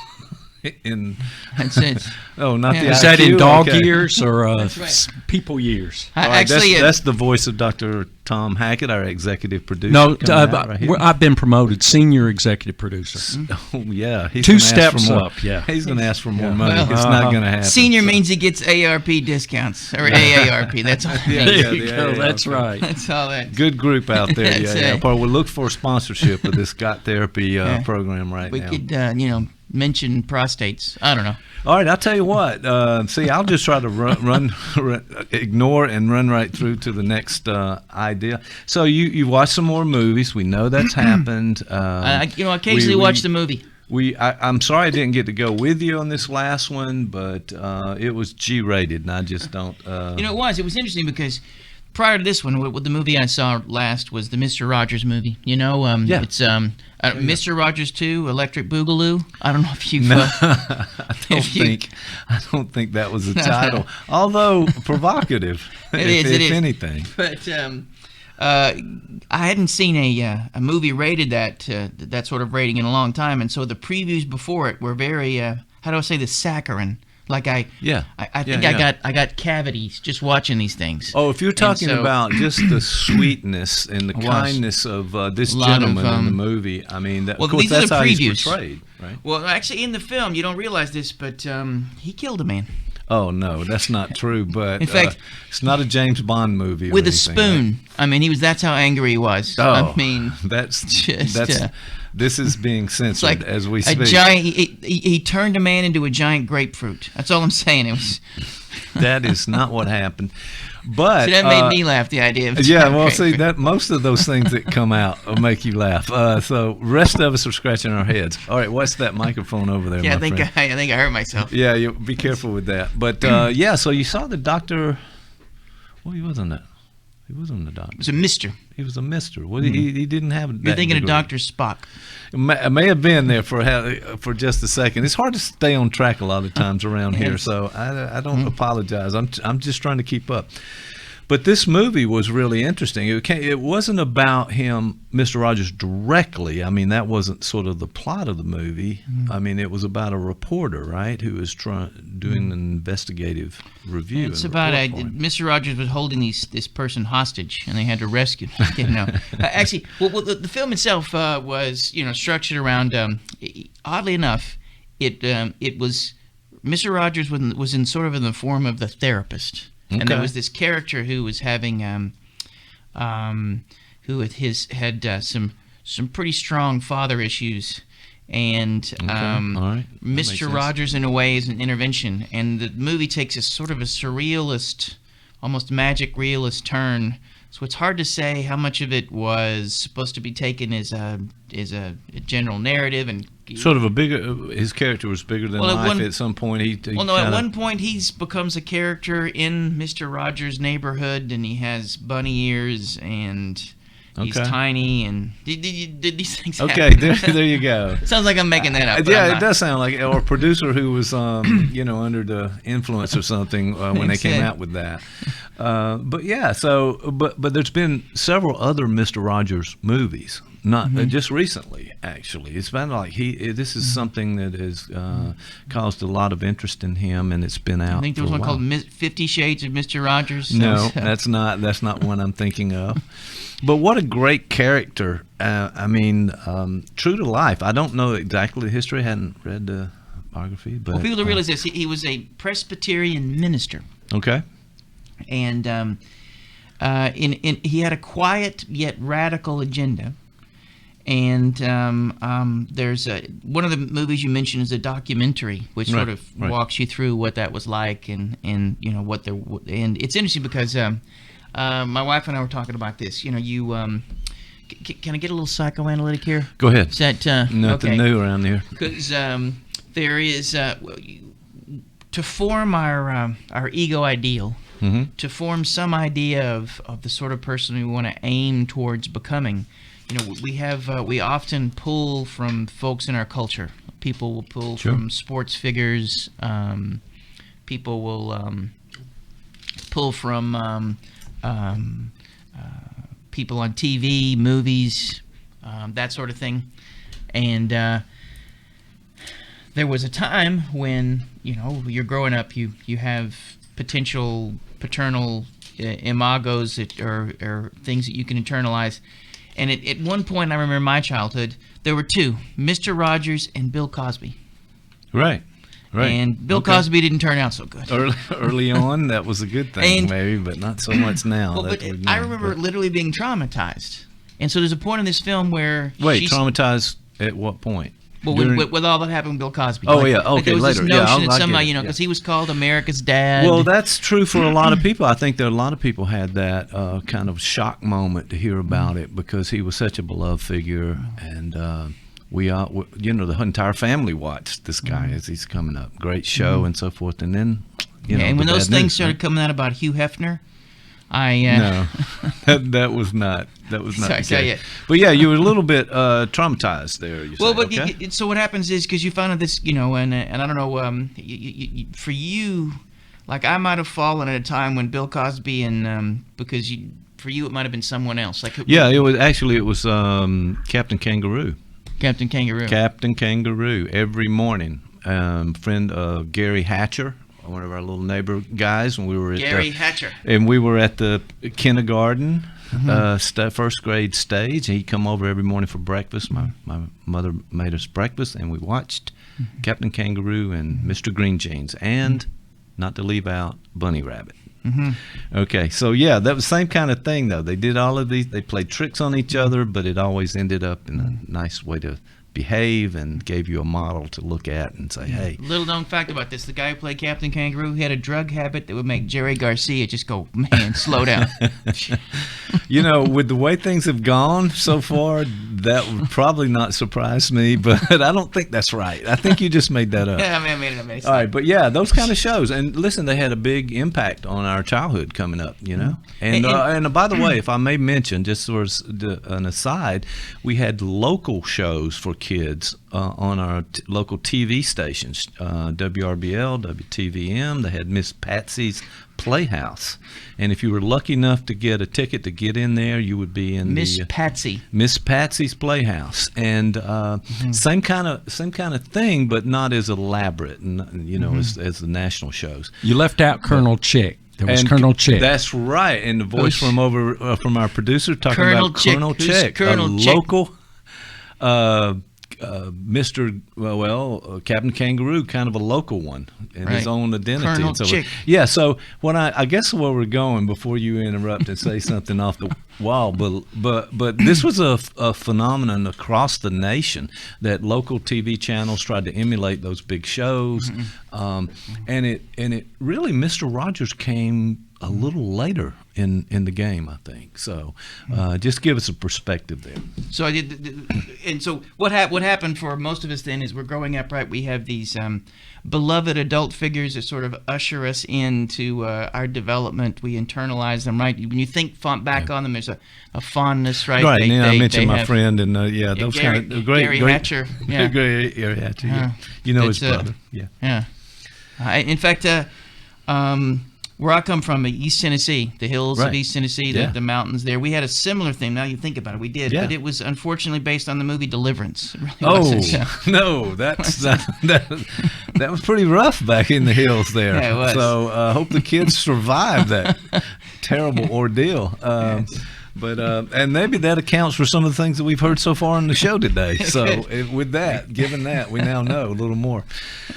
in? That's it. Oh, not Yeah. the Is that in IQ? dog Okay. years or right. people years? I, All right, actually, that's the voice of Dr. Tom Hackett, our executive producer. No, coming out right here. I've been promoted senior executive producer. Oh yeah, he's Two gonna ask steps for more. up, yeah. He's going to ask for more money. Well, It's not going to happen. senior so. means he gets ARP discounts or AARP. That's all. Yeah, There yeah, you yeah, go. yeah, That's okay. right. That's all that. Good group out there. That's Yeah. it. But we'll look for sponsorship of this Got Therapy program right We now. could, mention prostates. I don't know. All right, I'll tell you what. See, I'll just try to run ignore and run right through to the next idea. So you watched some more movies. We know that's happened. I occasionally watch the movie. I'm sorry I didn't get to go with you on this last one, but it was G-rated, and I just don't. It was interesting because prior to this one, what the movie I saw last was the Mr. Rogers movie. You know, Yeah. it's Mr. Rogers 2, Electric Boogaloo. I don't know if you've. I don't think that was the title, although provocative. It is. If anything. But I hadn't seen a movie rated that sort of rating in a long time, and so the previews before it were very how do I say this, saccharine. Like I think I got cavities just watching these things. Oh, if you're talking so- about just the sweetness and the Was. kindness of this Lot of, gentleman in the movie, I mean, well, of course, these are that's the how he's previews. portrayed, right? Well, actually, in the film, you don't realize this, but he killed a man Oh no, that's not true. But In fact, it's not a James Bond movie. or with a anything, spoon. I mean, that's how angry he was. Right? Oh, I mean, that's just, this is being it's censored like as we a speak. giant. He turned a man into a giant grapefruit. That's all I'm saying. It was. That is not what happened. But So that made me laugh. The idea of Yeah, giant well, see grapefruit. that most of those things that come out will make you laugh. So rest of us are scratching our heads. All right, what's that microphone over there, Yeah, my friend? I think I hurt myself. Yeah, you be careful with that. But yeah, so you saw the doctor. Well, he wasn't that. He wasn't the doctor. It was a Mister. He was a mister. Well, he didn't have. You're thinking of Dr. Spock. It may have been there for just a second. It's hard to stay on track a lot of times around here, so I don't apologize. I'm just trying to keep up. But this movie was really interesting. It wasn't about him, Mr. Rogers, directly. I mean, that wasn't sort of the plot of the movie. I mean, it was about a reporter, right, who was doing an investigative review. It's and about report for him. Mr. Rogers was holding this person hostage, and they had to rescue him. You know, actually, well, the film itself was structured around. Oddly enough, it was Mr. Rogers was in sort of in the form of the therapist, and there Okay. was this character who was having who had some pretty strong father issues. And All right. That makes Mr. sense. Rogers, in a way, is an intervention, and the movie takes a sort of a surrealist, almost magic realist turn. So it's hard to say how much of it was supposed to be taken as a general narrative and. Sort of his character was bigger than Well, at life one- at some point. He Well, no. At kinda- one point, he becomes a character in Mr. Rogers' neighborhood, and he has bunny ears, and he's Okay. tiny, and did these things Okay, happen? there you go. Sounds like I'm making that up. but I'm Yeah, it not. does sound like or a producer who was under the influence or something when they came out with that. But yeah, but there's been several other Mr. Rogers movies, not just recently. Actually, it's been like this is something that has caused a lot of interest in him, and it's been out. I think there was for a one while. called 50 Shades of Mr. Rogers. No, So- that's not one I'm thinking of. But what a great character! I mean, true to life. I don't know exactly the history. I hadn't read the biography, but Well, people don't realize this. He was a Presbyterian minister, okay. and he had a quiet yet radical agenda. And there's one of the movies you mentioned is a documentary, which sort of right. walks you through what that was like, and what there. And it's interesting because my wife and I were talking about this. Can I get a little psychoanalytic here? Go ahead. Is that Nothing okay? new around here. Because there is to form our ego ideal, to form some idea of the sort of person we want to aim towards becoming. We often pull from folks in our culture. People will pull Sure. from sports figures. People will pull from people on TV, movies, that sort of thing. And there was a time when you're growing up, you have potential paternal imagos that are things that you can internalize. And at one point, I remember my childhood, there were two, Mr. Rogers and Bill Cosby. Right. And Bill Okay. Cosby didn't turn out so good. Early on, that was a good thing, And- maybe, but not so much now. Well, that but we I know. remember But- literally being traumatized. And so there's a point in this film where Wait, she's, traumatized at what point? well, During- with all that happened with Bill Cosby. Oh, yeah, okay, there was later. this Yeah, notion I that get somehow, it, because yeah. he was called America's dad. Well, that's true for a lot of people. I think that a lot of people had that kind of shock moment to hear about it because he was such a beloved figure, and the entire family watched this guy as he's coming up. Great show and so forth, and then and when the those bad things news, started right? coming out about Hugh Hefner, No, that was not Sorry, the case. yeah. But yeah, you were a little bit traumatized there. You Well, said, but okay? so what happens is because you find out this, and I don't know, for you, like I might have fallen at a time when Bill Cosby and because for you it might have been someone else. Like Yeah, it was Captain Kangaroo. Captain Kangaroo. Captain Kangaroo every morning. Friend Gary Hatcher, one of our little neighbor guys, when we were at Gary Hatcher. and we were at the kindergarten first grade stage. He'd come over every morning for breakfast. My mother made us breakfast, and we watched Captain Kangaroo and Mr. Green Jeans, and not to leave out Bunny Rabbit. Okay, so yeah, that was the same kind of thing though. They did all of these. They played tricks on each other, but it always ended up in a nice way to behave and gave you a model to look at and say, hey. Little known fact about this: the guy who played Captain Kangaroo, he had a drug habit that would make Jerry Garcia just go, man, slow down. With the way things have gone so far, that would probably not surprise me, but I don't think that's right. I think you just made that up. Yeah, I made it. All right, but yeah, those kind of shows, and listen, they had a big impact on our childhood coming up, And by the way, if I may mention, just as an aside, we had local shows for kids on our local TV stations, WRBL, WTVM. They had Miss Patsy's Playhouse, and if you were lucky enough to get a ticket to get in there, you would be in Miss Patsy. Miss Patsy's Playhouse, and same kind of thing, but not as elaborate, and as the national shows. You left out Colonel Chick. There was Colonel Chick. That's right, and the voice from our producer talking Colonel about Chick. Colonel Who's Chick, Colonel a Chick? local. Captain Kangaroo, kind of a local one in his Right. own identity. Colonel And so, Chick. yeah. So when I guess where we're going before you interrupt and say something off the wall, but this was a phenomenon across the nation that local TV channels tried to emulate those big shows, and it really Mr. Rogers came a little later in the game, I think. So just give us a perspective there. So I did, and so what happened for most of us then is we're growing up, right? We have these beloved adult figures that sort of usher us into our development. We internalize them, right? When you think back on them, there's a fondness, right? Right. They- I they mentioned my have- friend, and those Gary- kind of great Gary great, Hatcher, yeah. Gary Hatcher. Yeah. You know his It's, brother. Yeah. Yeah. In fact, where I come from, East Tennessee, the hills of Right. East Tennessee, Yeah. the mountains there, we had a similar thing. Now you think about it, we did, Yeah. but it was unfortunately based on the movie Deliverance. It really wasn't, yeah. No, that was pretty rough back in the hills there. Yeah, it was. So I hope the kids survived that terrible ordeal. But and maybe that accounts for some of the things that we've heard so far on the show today. So with that, given that, we now know a little more.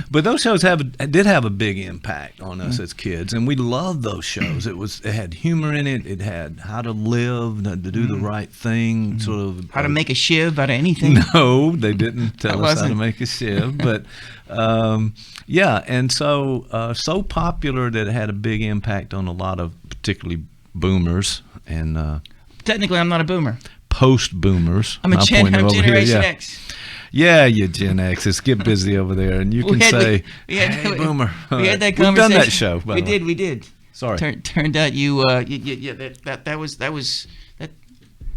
But those shows did have a big impact on us as kids, and we loved those shows. It had humor in it. It had how to live, to do the right thing, sort of How to make a shiv out of anything. No, they didn't tell That us how to wasn't. make a shiv, but yeah, and so popular that it had a big impact on a lot of particularly boomers and Technically, I'm not a boomer. post-boomers. I'm Generation yeah. X. Yeah, you Gen X's, get busy over there, and you can say, "Hey, boomer." We had that We've conversation. done that show. By We the way. did. We did. Sorry. Turned out you that was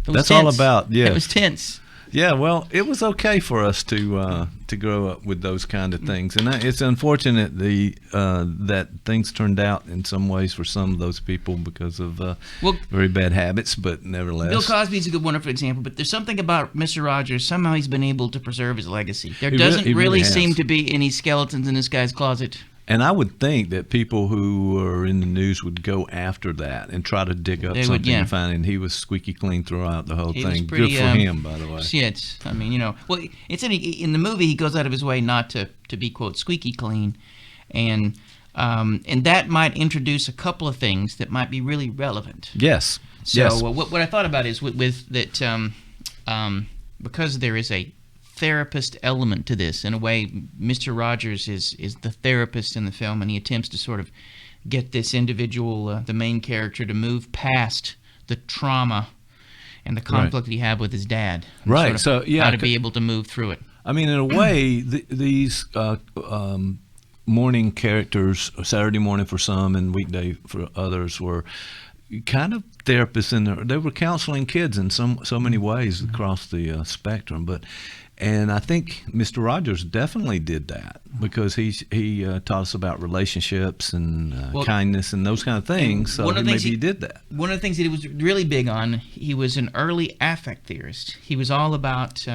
That's all tense. about, yeah. It was tense. Yeah, well, it was okay for us to grow up with those kind of things, and it's unfortunate that things turned out in some ways for some of those people because of very bad habits. But nevertheless, Bill Cosby's a good wonderful example, but there's something about Mr. Rogers. Somehow he's been able to preserve his legacy. There He doesn't really really has. seem to be any skeletons in this guy's closet. and I would think that people who are in the news would go after that and try to dig up They would, something yeah. and find. And he was squeaky clean throughout the whole He was thing. pretty, Good for him, by the way. Yeah, I mean, well, it's in the movie he goes out of his way not to be quote squeaky clean, and that might introduce a couple of things that might be really relevant. Yes. So yes. what I thought about is with that because there is a therapist element to this. In a way, Mr. Rogers is the therapist in the film, and he attempts to sort of get this individual, the main character, to move past the trauma and the conflict that he had with his dad. And Right, sort of so, yeah, how to be able to move through it. I mean, in a way, these morning characters, Saturday morning for some and weekday for others, were kind of therapists they were counseling kids in so many ways across the spectrum. And I think Mr. Rogers definitely did that, because he taught us about relationships and kindness and those kind of things. So maybe he did that. One of the things that he was really big on, he was an early affect theorist. He was all about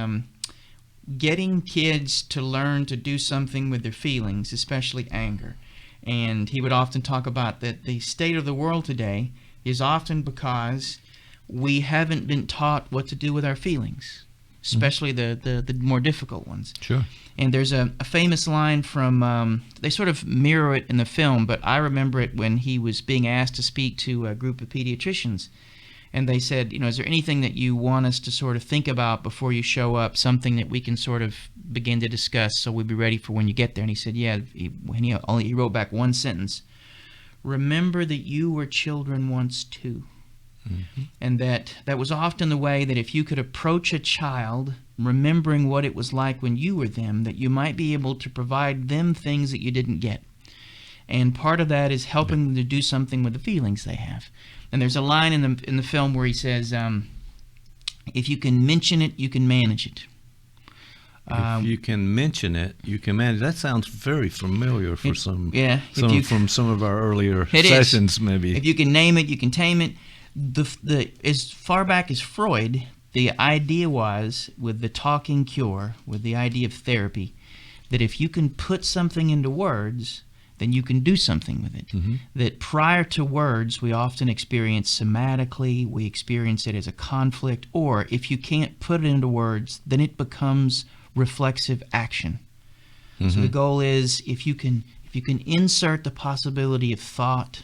getting kids to learn to do something with their feelings, especially anger. And he would often talk about that the state of the world today is often because we haven't been taught what to do with our feelings, especially the more difficult ones. Sure. And there's a famous line from, they sort of mirror it in the film, but I remember it when he was being asked to speak to a group of pediatricians. And they said, is there anything that you want us to sort of think about before you show up, something that we can sort of begin to discuss so we'll be ready for when you get there? And he said, he wrote back one sentence: remember that you were children once too. Mm-hmm. And that was often the way that if you could approach a child remembering what it was like when you were them, that you might be able to provide them things that you didn't get. And part of that is helping them to do something with the feelings they have. And there's a line in the film where he says, if you can mention it, you can manage it. If you can mention it, you can manage. That sounds very familiar for from some of our earlier sessions, maybe. If you can name it, you can tame it. As far back as Freud, the idea was, with the talking cure, with the idea of therapy, that if you can put something into words, then you can do something with it. Mm-hmm. That prior to words, we often experience somatically, we experience it as a conflict, or if you can't put it into words, then it becomes reflexive action. Mm-hmm. So the goal is, if you can insert the possibility of thought,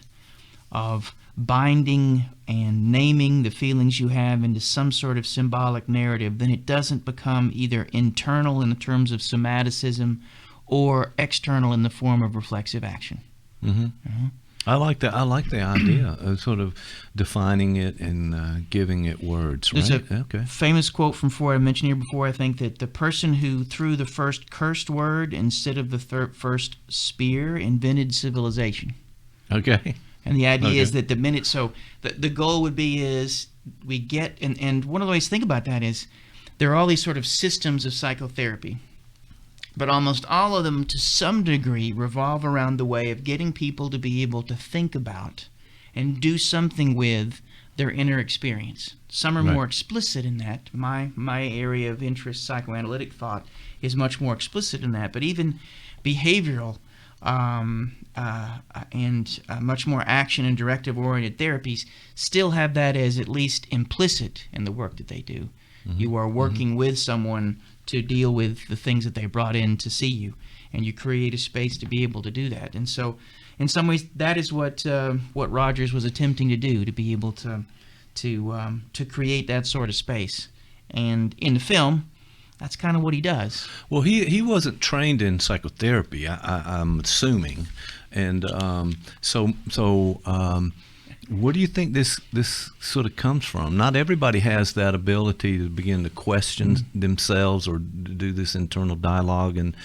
of binding and naming the feelings you have into some sort of symbolic narrative, then it doesn't become either internal in the terms of somaticism or external in the form of reflexive action. Mm-hmm. Mm-hmm. I like that. I like the idea of sort of defining it and giving it words. There's right? a famous quote from Freud I mentioned here before. I think that the person who threw the first cursed word instead of the first spear invented civilization. Okay. And the idea is that the minute, so the goal would be is we get, and one of the ways to think about that is there are all these sort of systems of psychotherapy, but almost all of them to some degree revolve around the way of getting people to be able to think about and do something with their inner experience. Some are more explicit in that. My area of interest, psychoanalytic thought, is much more explicit in that, but even behavioral and much more action and directive-oriented therapies still have that as at least implicit in the work that they do. Mm-hmm. You are working with someone to deal with the things that they brought in to see you, and you create a space to be able to do that. And so, in some ways, that is what Rogers was attempting to do, to be able to create that sort of space. And in the film, that's kind of what he does. Well, he wasn't trained in psychotherapy, I'm assuming, and where do you think this sort of comes from? Not everybody has that ability to begin to question themselves or do this internal dialogue, and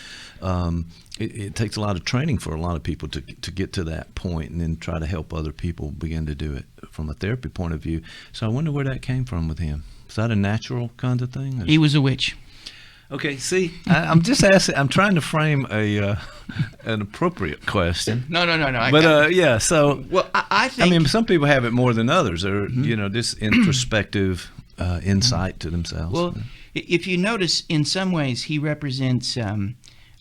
it takes a lot of training for a lot of people to get to that point and then try to help other people begin to do it from a therapy point of view. So I wonder where that came from with him. Is that a natural kind of thing? He was a witch. Okay, see, I'm just asking. I'm trying to frame an appropriate question. No. Yeah. So, well, I think. I mean, some people have it more than others, or this introspective insight to themselves. Well, if you notice, in some ways, he represents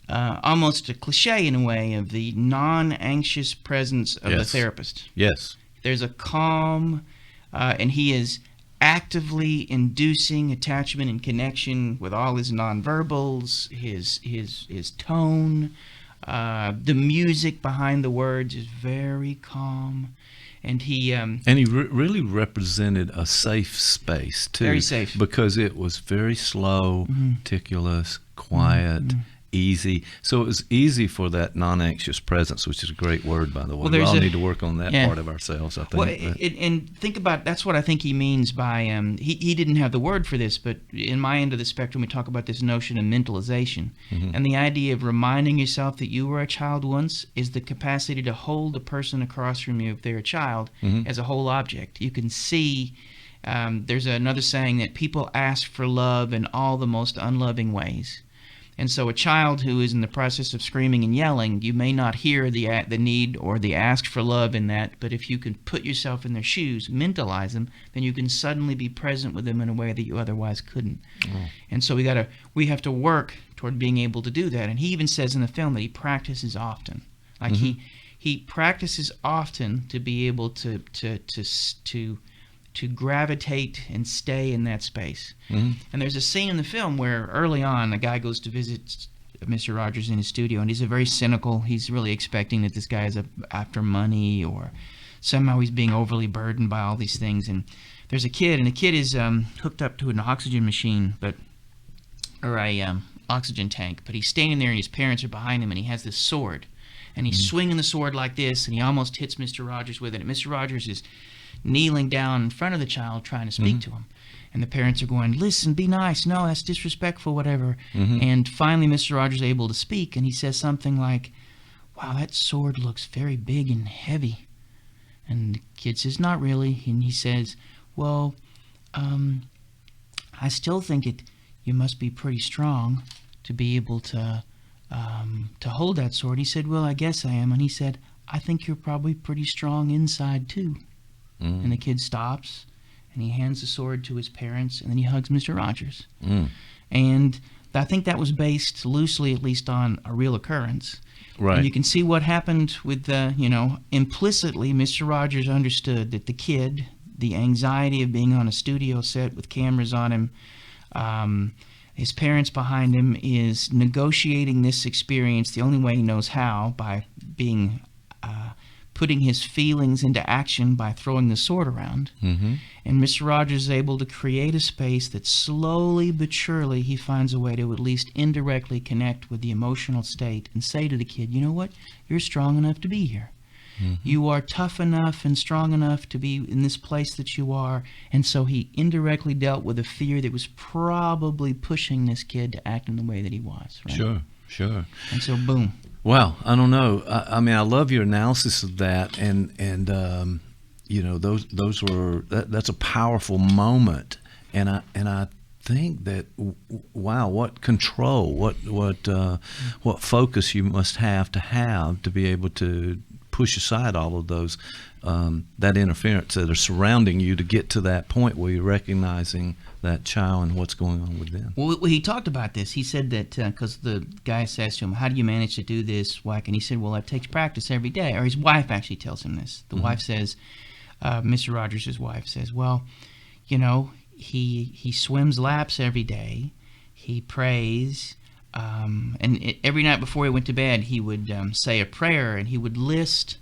almost a cliche in a way of the non-anxious presence of the therapist. Yes. There's a calm, and he is actively inducing attachment and connection with all his nonverbals, his tone. The music behind the words is very calm, and he really represented a safe space too. Very safe, because it was very slow, meticulous, quiet, easy. So it was easy for that non-anxious presence, which is a great word, by the way. Well, we all there's need to work on that part of ourselves, I think. Well, and think about, that's what I think he means by, he didn't have the word for this, but in my end of the spectrum, we talk about this notion of mentalization. And the idea of reminding yourself that you were a child once is the capacity to hold the person across from you, if they're a child, as a whole object. You can see, there's another saying that people ask for love in all the most unloving ways. And so a child who is in the process of screaming and yelling, you may not hear the need or the ask for love in that, but if you can put yourself in their shoes, mentalize them, then you can suddenly be present with them in a way that you otherwise couldn't. And so we have to work toward being able to do that. And he even says in the film that he practices often. Like he practices often to be able to gravitate and stay in that space. And there's a scene in the film where early on a guy goes to visit Mr. Rogers in his studio, and he's a very cynical. He's really expecting that this guy is after money, or somehow he's being overly burdened by all these things. And there's a kid, and the kid is hooked up to an oxygen machine, or a oxygen tank, but he's standing there and his parents are behind him, and he has this sword. And he's swinging the sword like this, and he almost hits Mr. Rogers with it. And Mr. Rogers is kneeling down in front of the child trying to speak to him. And the parents are going, listen, be nice. No, that's disrespectful, whatever. And finally Mr. Rogers is able to speak, and he says something like, wow, that sword looks very big and heavy. And the kid says, not really. And he says, well, I still think you must be pretty strong to be able to hold that sword. He said, well, I guess I am. And he said, I think you're probably pretty strong inside too. And the kid stops, and he hands the sword to his parents, and then he hugs Mr. Rogers. And I think that was based loosely, at least, on a real occurrence. Right. And you can see what happened with implicitly, Mr. Rogers understood that the kid, the anxiety of being on a studio set with cameras on him, his parents behind him, is negotiating this experience the only way he knows how, by being putting his feelings into action by throwing the sword around. And Mr. Rogers is able to create a space that slowly but surely he finds a way to at least indirectly connect with the emotional state and say to the kid, you know what, you're strong enough to be here. You are tough enough and strong enough to be in this place that you are. And so he indirectly dealt with a fear that was probably pushing this kid to act in the way that he was. Right? Sure. And so boom. Well, I don't know. I mean, I love your analysis of that, and those were that's a powerful moment, and I think that wow, what control, what focus you must have to be able to push aside all of those that interference that are surrounding you to get to that point where you're recognizing that child and what's going on with them. Well, he talked about this. He said that because the guy says to him, how do you manage to do this, Wack? And he said, well, it takes practice every day. Or his wife actually tells him this. The wife says, Mr. Rogers' wife says, well, he swims laps every day. He prays. And every night before he went to bed, he would say a prayer, and he would list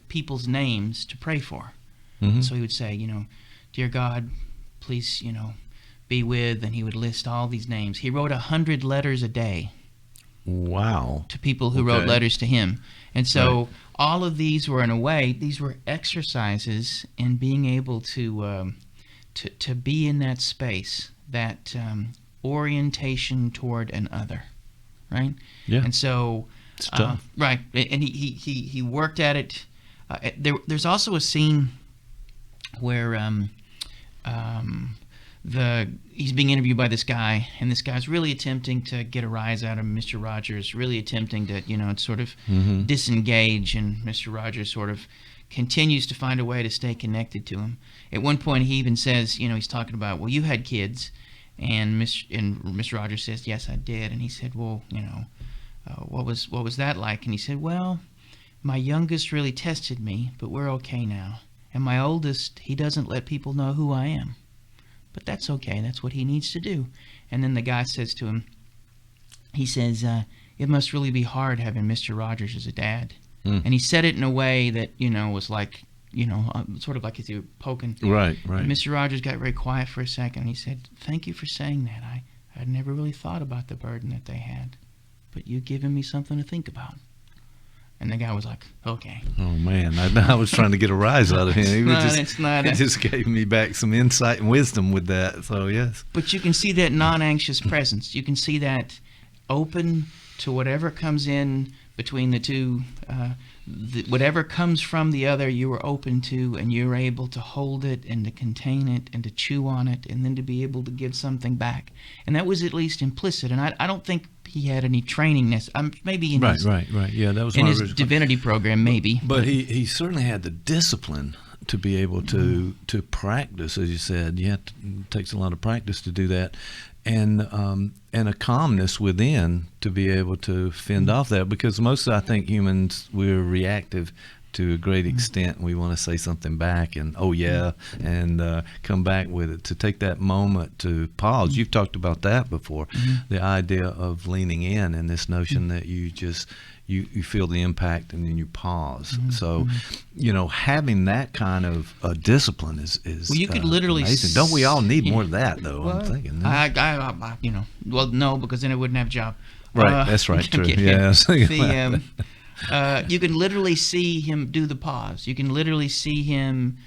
people's names to pray for. So he would say, dear God, please, be with, and he would list all these names. He wrote 100 letters a day. Wow. To people who wrote letters to him. And so all of these were, in a way, these were exercises in being able to be in that space, that orientation toward an other, right? Yeah. And so, it's tough. Right. And he worked at it. There's also a scene where he's being interviewed by this guy, and this guy's really attempting to get a rise out of Mr. Rogers, really attempting to, sort of disengage, and Mr. Rogers sort of continues to find a way to stay connected to him. At one point, he even says, he's talking about, well, you had kids, and Mr. Rogers says, yes, I did, and he said, well, what was that like? And he said, well, my youngest really tested me, but we're okay now, and my oldest, he doesn't let people know who I am. But that's okay. That's what he needs to do. And then the guy says to him, he says, it must really be hard having Mr. Rogers as a dad. And he said it in a way that, was like, sort of like if you were poking. Right. And Mr. Rogers got very quiet for a second. And he said, thank you for saying that. I'd never really thought about the burden that they had. but you've given me something to think about. And the guy was like, okay. Oh, man. I was trying to get a rise out of him. He just gave me back some insight and wisdom with that. So, yes. But you can see that non-anxious presence. You can see that open to whatever comes in between the two. Whatever comes from the other, you were open to, and you're able to hold it and to contain it and to chew on it and then to be able to give something back. And that was at least implicit. And I don't think he had any training. Maybe in his, right. Yeah, that was in his divinity program, maybe. But he certainly had the discipline to be able to practice, as you said. It takes a lot of practice to do that. And a calmness within to be able to fend off that, because most of, I think, humans, we're reactive to a great extent. We want to say something back and and come back with it. To take that moment to pause. You've talked about that before, the idea of leaning in and this notion that you just you feel the impact and then you pause. So, having that kind of discipline is well, you could literally amazing. Don't we all need more of that, though? Well, I'm thinking. Well, no, because then I wouldn't have a job. Right, that's right. True. Yes. You can literally see him do the pause. You can literally see him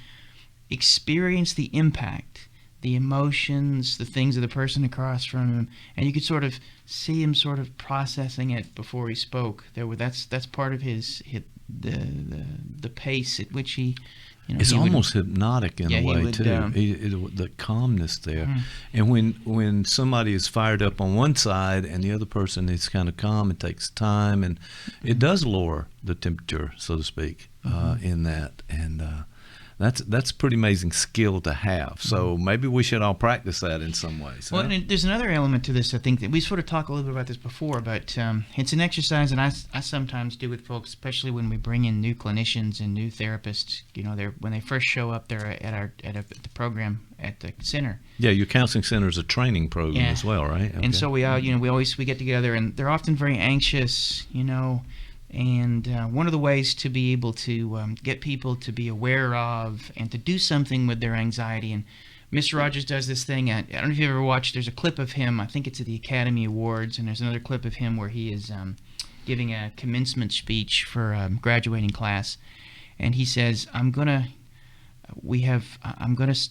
experience the impact, the emotions, the things of the person across from him, and you could sort of see him sort of processing it before he spoke. That's part of the pace at which he. It's almost hypnotic in a way too. The calmness there, and when somebody is fired up on one side and the other person is kind of calm, it takes time, and it does lower the temperature, so to speak, in that. And that's a pretty amazing skill to have. So maybe we should all practice that in some ways. Well, and there's another element to this. I think that we sort of talked a little bit about this before, but it's an exercise that I sometimes do with folks, especially when we bring in new clinicians and new therapists. When they first show up, they're at the program at the center. Yeah, your counseling center is a training program as well, right? Okay. And so we get together, and they're often very anxious, And one of the ways to be able to get people to be aware of and to do something with their anxiety, and Mr. Rogers does this thing. I don't know if you've ever watched, there's a clip of him, I think it's at the Academy Awards, and there's another clip of him where he is giving a commencement speech for a graduating class. And he says, I'm going to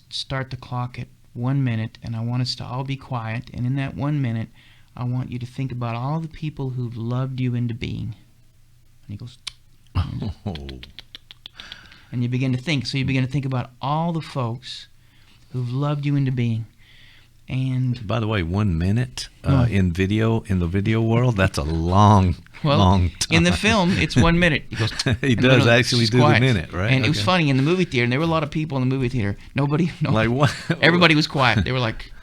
start the clock at 1 minute, and I want us to all be quiet. And in that 1 minute, I want you to think about all the people who've loved you into being. And he goes, and you begin to think. So you begin to think about all the folks who've loved you into being. And by the way, 1 minute in the video world, that's a long time. In the film, it's 1 minute. He goes. He does actually do the minute, right? And it was funny in the movie theater. And there were a lot of people in the movie theater. Nobody. Like what? Everybody was quiet. They were like.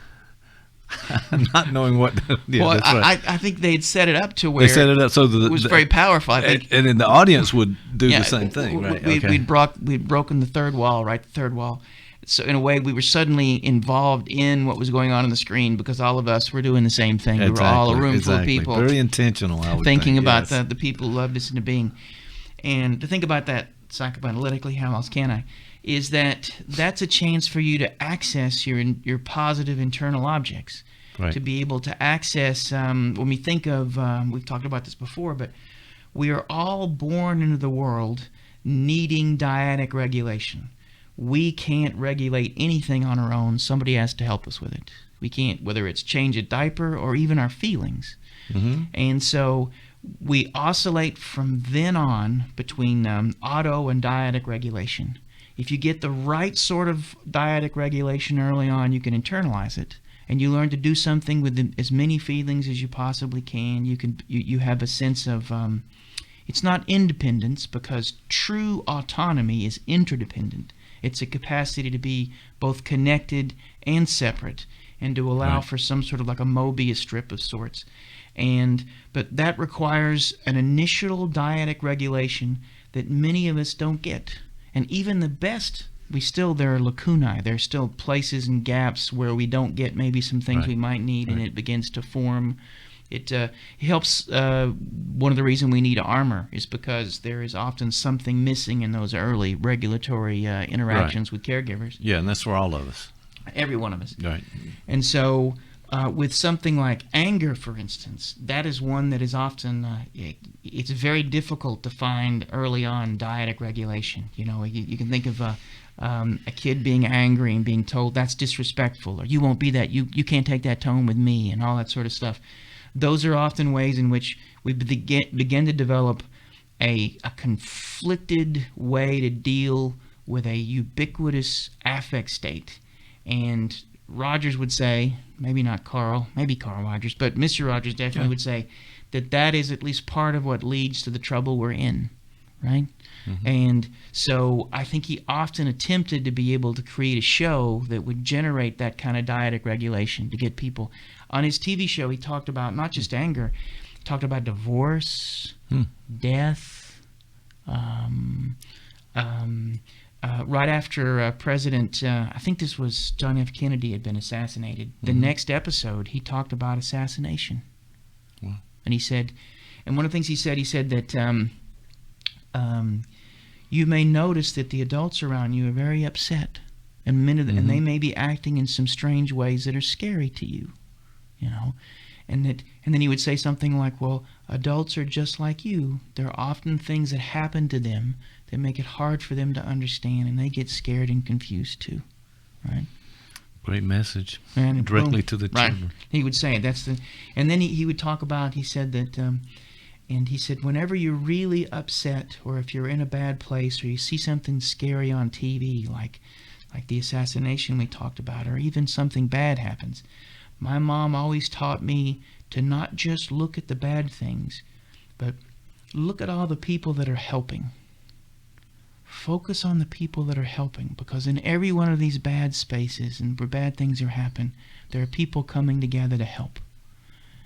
Not knowing what. Yeah, well, that's right. I think they'd set it up to where they set it up so that it was very powerful. I think, and then the audience would do the same thing, right? We'd broken the third wall, right? The third wall. So in a way, we were suddenly involved in what was going on the screen because all of us were doing the same thing. Exactly, we were all a room full of people, very intentional. I would thinking think, about the people who loved us into being, and to think about that psychoanalytically. How else can I? Is that's a chance for you to access your positive internal objects. Right. To be able to access, when we think of, we've talked about this before, but we are all born into the world needing dyadic regulation. We can't regulate anything on our own. Somebody has to help us with it. We can't, whether it's change a diaper or even our feelings. Mm-hmm. And so we oscillate from then on between auto and dyadic regulation. If you get the right sort of dyadic regulation early on, you can internalize it. And you learn to do something with as many feelings as you possibly can. You have a sense of, it's not independence, because true autonomy is interdependent. It's a capacity to be both connected and separate, and to allow for some sort of like a Mobius strip of sorts. But that requires an initial dyadic regulation that many of us don't get. And even the best, there are lacunae. There are still places and gaps where we don't get maybe some things we might need, and it begins to form. It helps. One of the reasons we need armor is because there is often something missing in those early regulatory interactions with caregivers. Yeah, and that's for all of us. Every one of us. Right. And so with something like anger, for instance, that is one that is often, it's very difficult to find early on dyadic regulation. You know, you can think of a kid being angry and being told that's disrespectful, or you won't be that, you can't take that tone with me, and all that sort of stuff. Those are often ways in which we begin to develop a conflicted way to deal with a ubiquitous affect state. And Rogers would say, maybe not Carl, maybe Carl Rogers, but Mr. Rogers definitely would say that is at least part of what leads to the trouble we're in, right? Mm-hmm. And so I think he often attempted to be able to create a show that would generate that kind of dyadic regulation to get people. On his TV show, he talked about not just anger, he talked about divorce, death, right after President, I think this was John F. Kennedy had been assassinated, the next episode he talked about assassination. Wow. And he said, and one of the things he said that you may notice that the adults around you are very upset, and and they may be acting in some strange ways that are scary to you, you know. And then he would say something like, well, adults are just like you. There are often things that happen to them that make it hard for them to understand, and they get scared and confused too, right? Great message, and directly to the children. Right. He would say and then he would talk about, he said that, and he said, whenever you're really upset, or if you're in a bad place, or you see something scary on TV, like the assassination we talked about, or even something bad happens, my mom always taught me to not just look at the bad things, but look at all the people that are helping. Focus on the people that are helping, because in every one of these bad spaces and where bad things are happening, there are people coming together to help.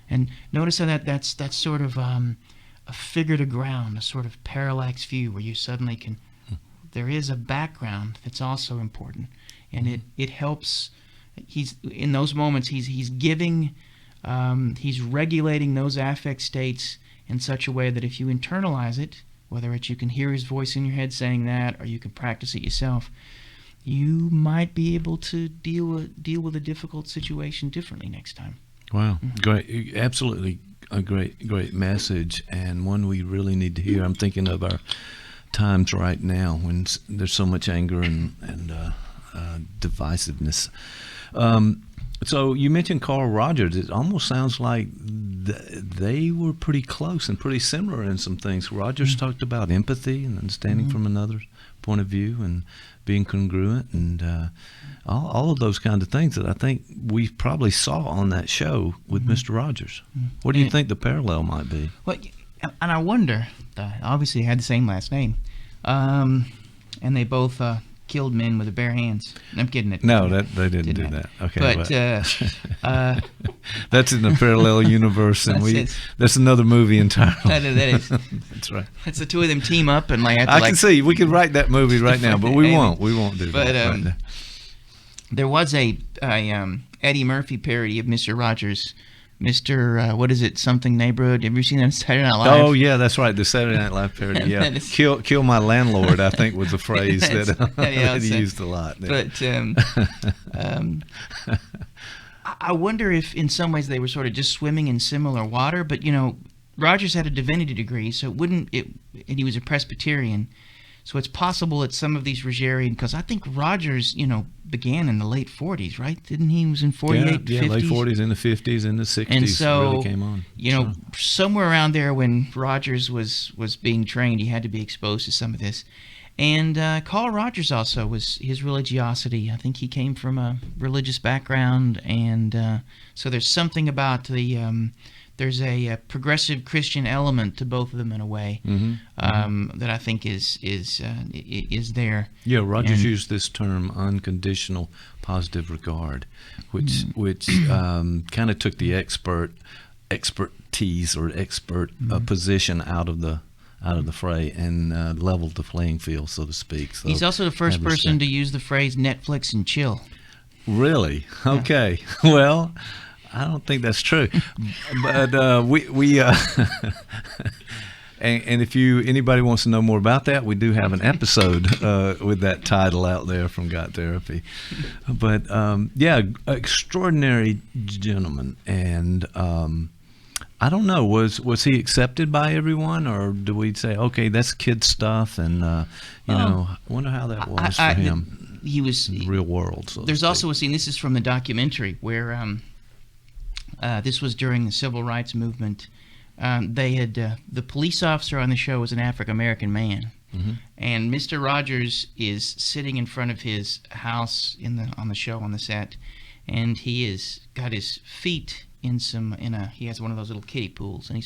And notice how that's sort of a figure to ground, a sort of parallax view where you suddenly can, there is a background that's also important, and it helps. He's in those moments he's giving, he's regulating those affect states in such a way that if you internalize it, whether it's you can hear his voice in your head saying that, or you can practice it yourself, you might be able to deal with a difficult situation differently next time. Wow, great, absolutely a great message, and one we really need to hear. I'm thinking of our times right now when there's so much anger and divisiveness. So you mentioned Carl Rogers. It almost sounds like they were pretty close and pretty similar in some things. Rogers talked about empathy and understanding from another's point of view and being congruent and all of those kinds of things that I think we probably saw on that show with Mr. Rogers. What do you think the parallel might be? Well, and I wonder, obviously they had the same last name, and they both killed men with their bare hands. I'm kidding. No, they didn't do that. Okay, but that's in the parallel universe, and that's another movie entirely. That is. That's right. It's the two of them team up and I can see we could write that movie right now, but we won't. We won't do that. But right there was a Eddie Murphy parody of Mr. Rogers. Mr. What is it? Something Neighborhood. Have you seen that on Saturday Night Live? Oh yeah, that's right. The Saturday Night Live parody. Yeah, kill my landlord. I think was a phrase that he used a lot. But I wonder if, in some ways, they were sort of just swimming in similar water. But you know, Rogers had a divinity degree, so and he was a Presbyterian. So it's possible that some of these Rogerian, because I think Rogers, began in the late 40s, right? Didn't he? He was in 48, 50s? Late 40s, in the 50s, in the 60s. And so, really came on. Somewhere around there when Rogers was being trained, he had to be exposed to some of this. And Carl Rogers also was his religiosity. I think he came from a religious background, and so there's something about there's a progressive Christian element to both of them in a way that I think is there. Yeah, Rogers used this term unconditional positive regard, which kind of took the expertise or expert position out of the fray and leveled the playing field, so to speak. So he's also the first person to use the phrase Netflix and chill. Really? Okay. Yeah. Well, I don't think that's true, but we And if anybody wants to know more about that, we do have an episode with that title out there from Got Therapy. But extraordinary gentleman. And I don't know, was he accepted by everyone, or do we say, okay, that's kid stuff, and I wonder how that was for him. He was in the real world. So there's also a scene. This is from the documentary where this was during the civil rights movement. They had the police officer on the show was an African American man, and Mr. Rogers is sitting in front of his house on the show on the set, and he has got his feet he has one of those little kiddie pools, and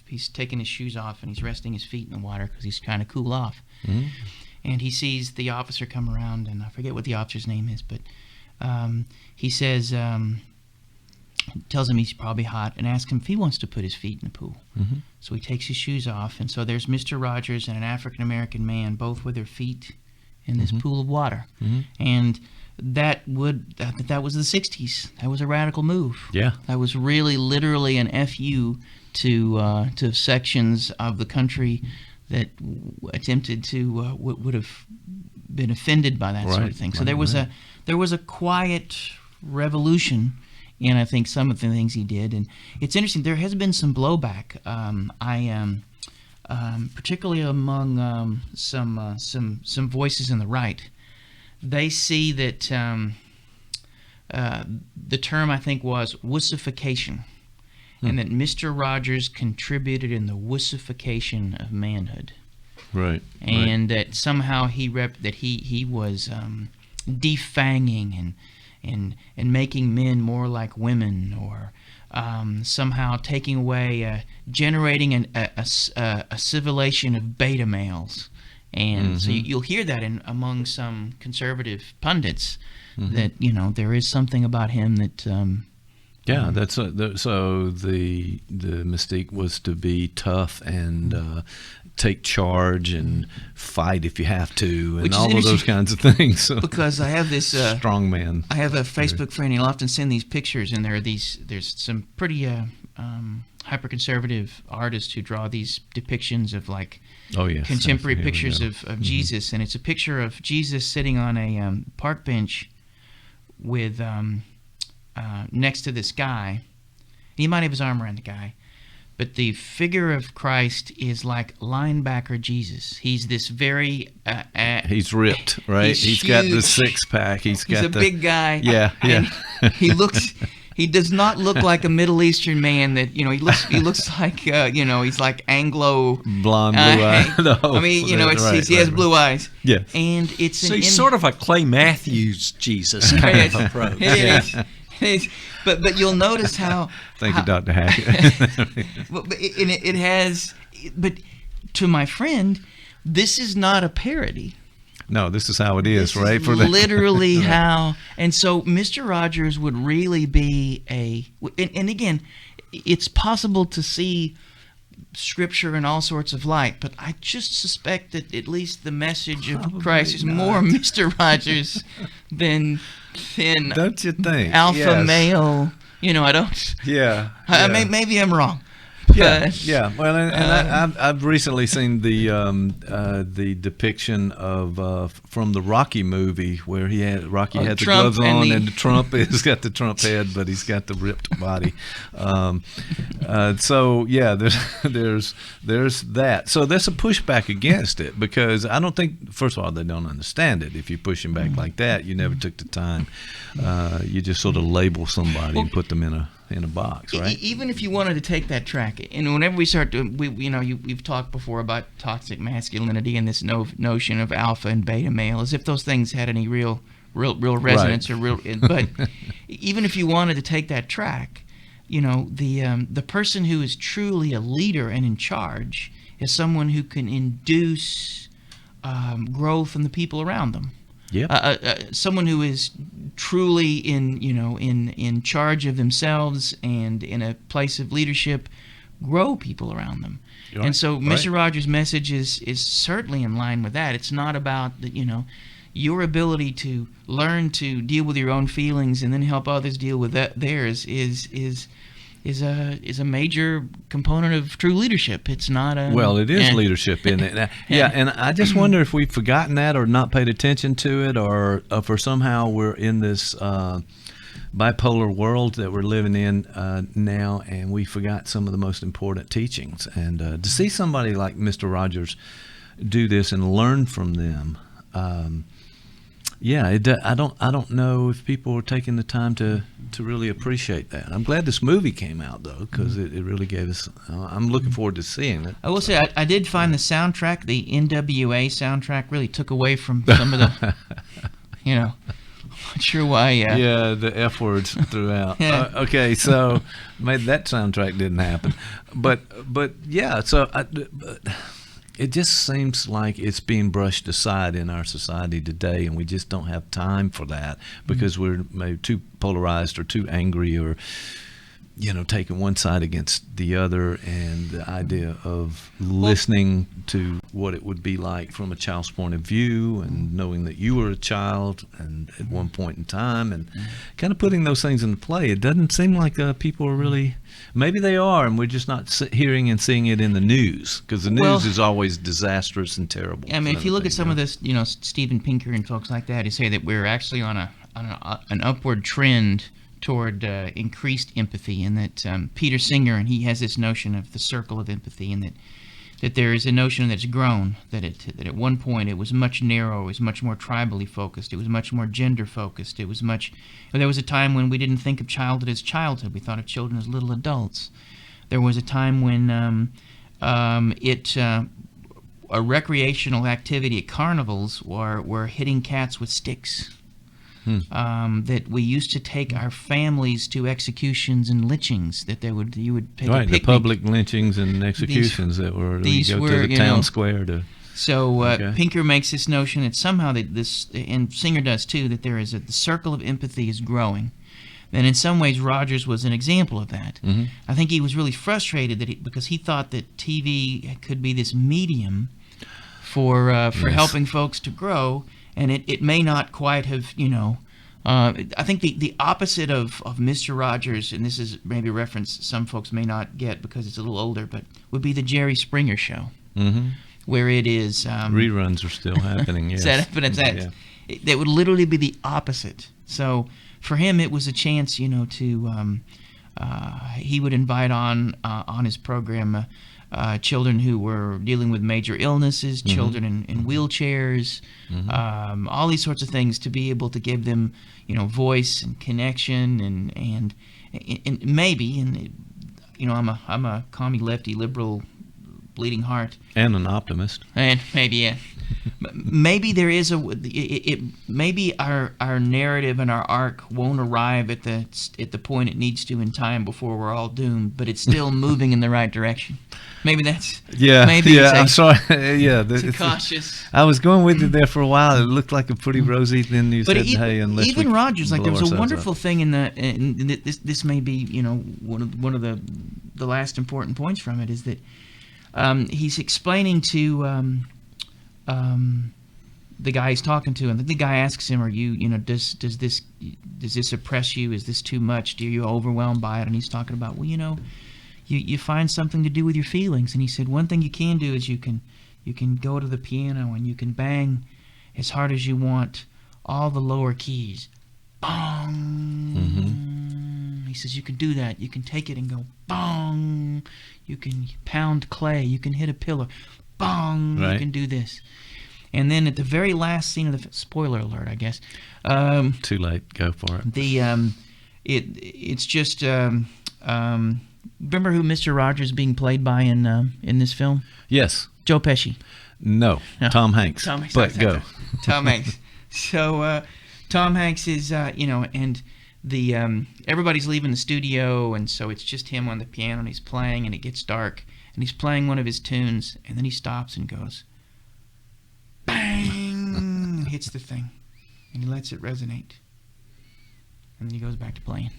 he's taking his shoes off and he's resting his feet in the water because he's trying to cool off. And he sees the officer come around, and I forget what the officer's name is, but he says, tells him he's probably hot, and asks him if he wants to put his feet in the pool. So he takes his shoes off, and so there's Mr. Rogers and an African American man, both with their feet in this pool of water. And that was the 60s. That was a radical move. Yeah. That was really literally an FU to sections of the country that attempted to would have been offended by that sort of thing. So there was a quiet revolution in, I think, some of the things he did. And it's interesting, there has been some blowback. Particularly among some voices in the right. They see that the term, I think, was wussification, and that Mr. Rogers contributed in the wussification of manhood. Right. And that somehow he was defanging and making men more like women, or somehow taking away, generating a civilization of beta males. And so you'll hear that among some conservative pundits that there is something about him that. So the mystique was to be tough and take charge and fight if you have to, and all of those kinds of things. So, because I have this strong man. I have a Facebook friend. He'll often send these pictures, and there's some pretty hyper-conservative artists who draw these depictions of contemporary pictures of Jesus, and it's a picture of Jesus sitting on a park bench with next to this guy. He might have his arm around the guy, but the figure of Christ is like linebacker Jesus. He's this very he's ripped, right? He's got the six-pack. He's a big guy. Yeah. He does not look like a Middle Eastern man that, he looks like, he's like Anglo. Blonde, blue eyes. No, I mean, he has blue eyes. Yeah. And he's sort of a Clay Matthews Jesus kind of approach. It is. But you'll notice how. Thank you, Dr. Hackett. But to my friend, this is not a parody. No, this is how it is, right? For literally how. And so Mr. Rogers would really be and again, it's possible to see Scripture in all sorts of light, but I just suspect that at least the message of Christ is more Mr. Rogers than don't you think? Alpha male. I don't. Yeah. Maybe I'm wrong. Yeah. Well, and I've recently seen the depiction of from the Rocky movie where Rocky had the gloves on and Trump has got the Trump head, but he's got the ripped body. So yeah, there's that. So there's a pushback against it because I don't think, first of all, they don't understand it. If you push him back like that, you never took the time. You just sort of label somebody and put them in a box, right? Even if you wanted to take that track, and whenever we start to, we've talked before about toxic masculinity and this notion of alpha and beta male, as if those things had any real resonance or real. But even if you wanted to take that track, the person who is truly a leader and in charge is someone who can induce growth in the people around them. Yeah. Someone who is truly in charge of themselves and in a place of leadership, grow people around them. Right. And so Mr. Rogers' message is certainly in line with that. It's not about your ability to learn to deal with your own feelings and then help others deal with theirs is is a major component of true leadership. It's not a Well, it is leadership, isn't it? Yeah, and I just wonder if we've forgotten that or not paid attention to it, or for somehow we're in this bipolar world that we're living in now, and we forgot some of the most important teachings. And to see somebody like Mr. Rogers do this and learn from them, I don't know if people are taking the time to really appreciate that. I'm glad this movie came out, though, because it really gave us. I'm looking forward to seeing it. I will say I did find the soundtrack, the NWA soundtrack, really took away from some of the, I'm not sure why. Yeah, the F words throughout. Okay, so maybe that soundtrack didn't happen, but yeah. So it just seems like it's being brushed aside in our society today, and we just don't have time for that because we're maybe too polarized or too angry or, taking one side against the other, and the idea of listening to what it would be like from a child's point of view and knowing that you were a child and at one point in time and kind of putting those things into play. It doesn't seem like people are really, maybe they are, and we're just not hearing and seeing it in the news, because the news is always disastrous and terrible. I mean, if you look at some of this, Steven Pinker and folks like that, who say that we're actually on an upward trend toward increased empathy, and that Peter Singer, and he has this notion of the circle of empathy, and that there is a notion that's grown, that at one point it was much narrower, it was much more tribally focused, it was much more gender focused, there was a time when we didn't think of childhood as childhood, we thought of children as little adults. There was a time when a recreational activity at carnivals were hitting cats with sticks. That we used to take our families to executions and lynchings. That you would take a picnic. The public lynchings and executions that were to the town square to. So Pinker makes this notion that somehow and Singer does too, that there is the circle of empathy is growing. And in some ways, Rogers was an example of that. Mm-hmm. I think he was really frustrated because he thought that TV could be this medium for helping folks to grow. And it may not quite have, I think the opposite of Mr. Rogers, and this is maybe a reference some folks may not get because it's a little older, but would be the Jerry Springer Show, where it is... reruns are still happening, yes. That would literally be the opposite. So for him, it was a chance, to... he would invite on his program... children who were dealing with major illnesses, children in wheelchairs, all these sorts of things, to be able to give them, voice and connection and maybe, I'm a commie lefty liberal bleeding heart and an optimist, and maybe there is maybe our narrative and our arc won't arrive at the point it needs to in time before we're all doomed, but it's still moving in the right direction. Maybe that's I'm sorry. It's cautious. I was going with you there for a while. It looked like a pretty rosy. Then you said, "Hey, unless even Rogers, there was a wonderful thing in this may be one of the last important points from it is that he's explaining to the guy he's talking to, and the guy asks him, "Are you does this oppress you? Is this too much? Are you overwhelmed by it?" And he's talking about, you find something to do with your feelings. And he said, one thing you can do is you can go to the piano and you can bang as hard as you want all the lower keys. Bong. Mm-hmm. He says you can do that. You can take it and go bong. You can pound clay. You can hit a pillar. Bong. Right. You can do this. And then at the very last scene of the spoiler alert, I guess. Too late. Go for it. It's just. Remember who Mr. Rogers is being played by in this film? Yes. Joe Pesci. No. Tom Hanks. Tom Hanks. But go. Tom Hanks. So Tom Hanks is, and the everybody's leaving the studio, and so it's just him on the piano, and he's playing, and it gets dark, and he's playing one of his tunes, and then he stops and goes, bang, and hits the thing, and he lets it resonate. And then he goes back to playing.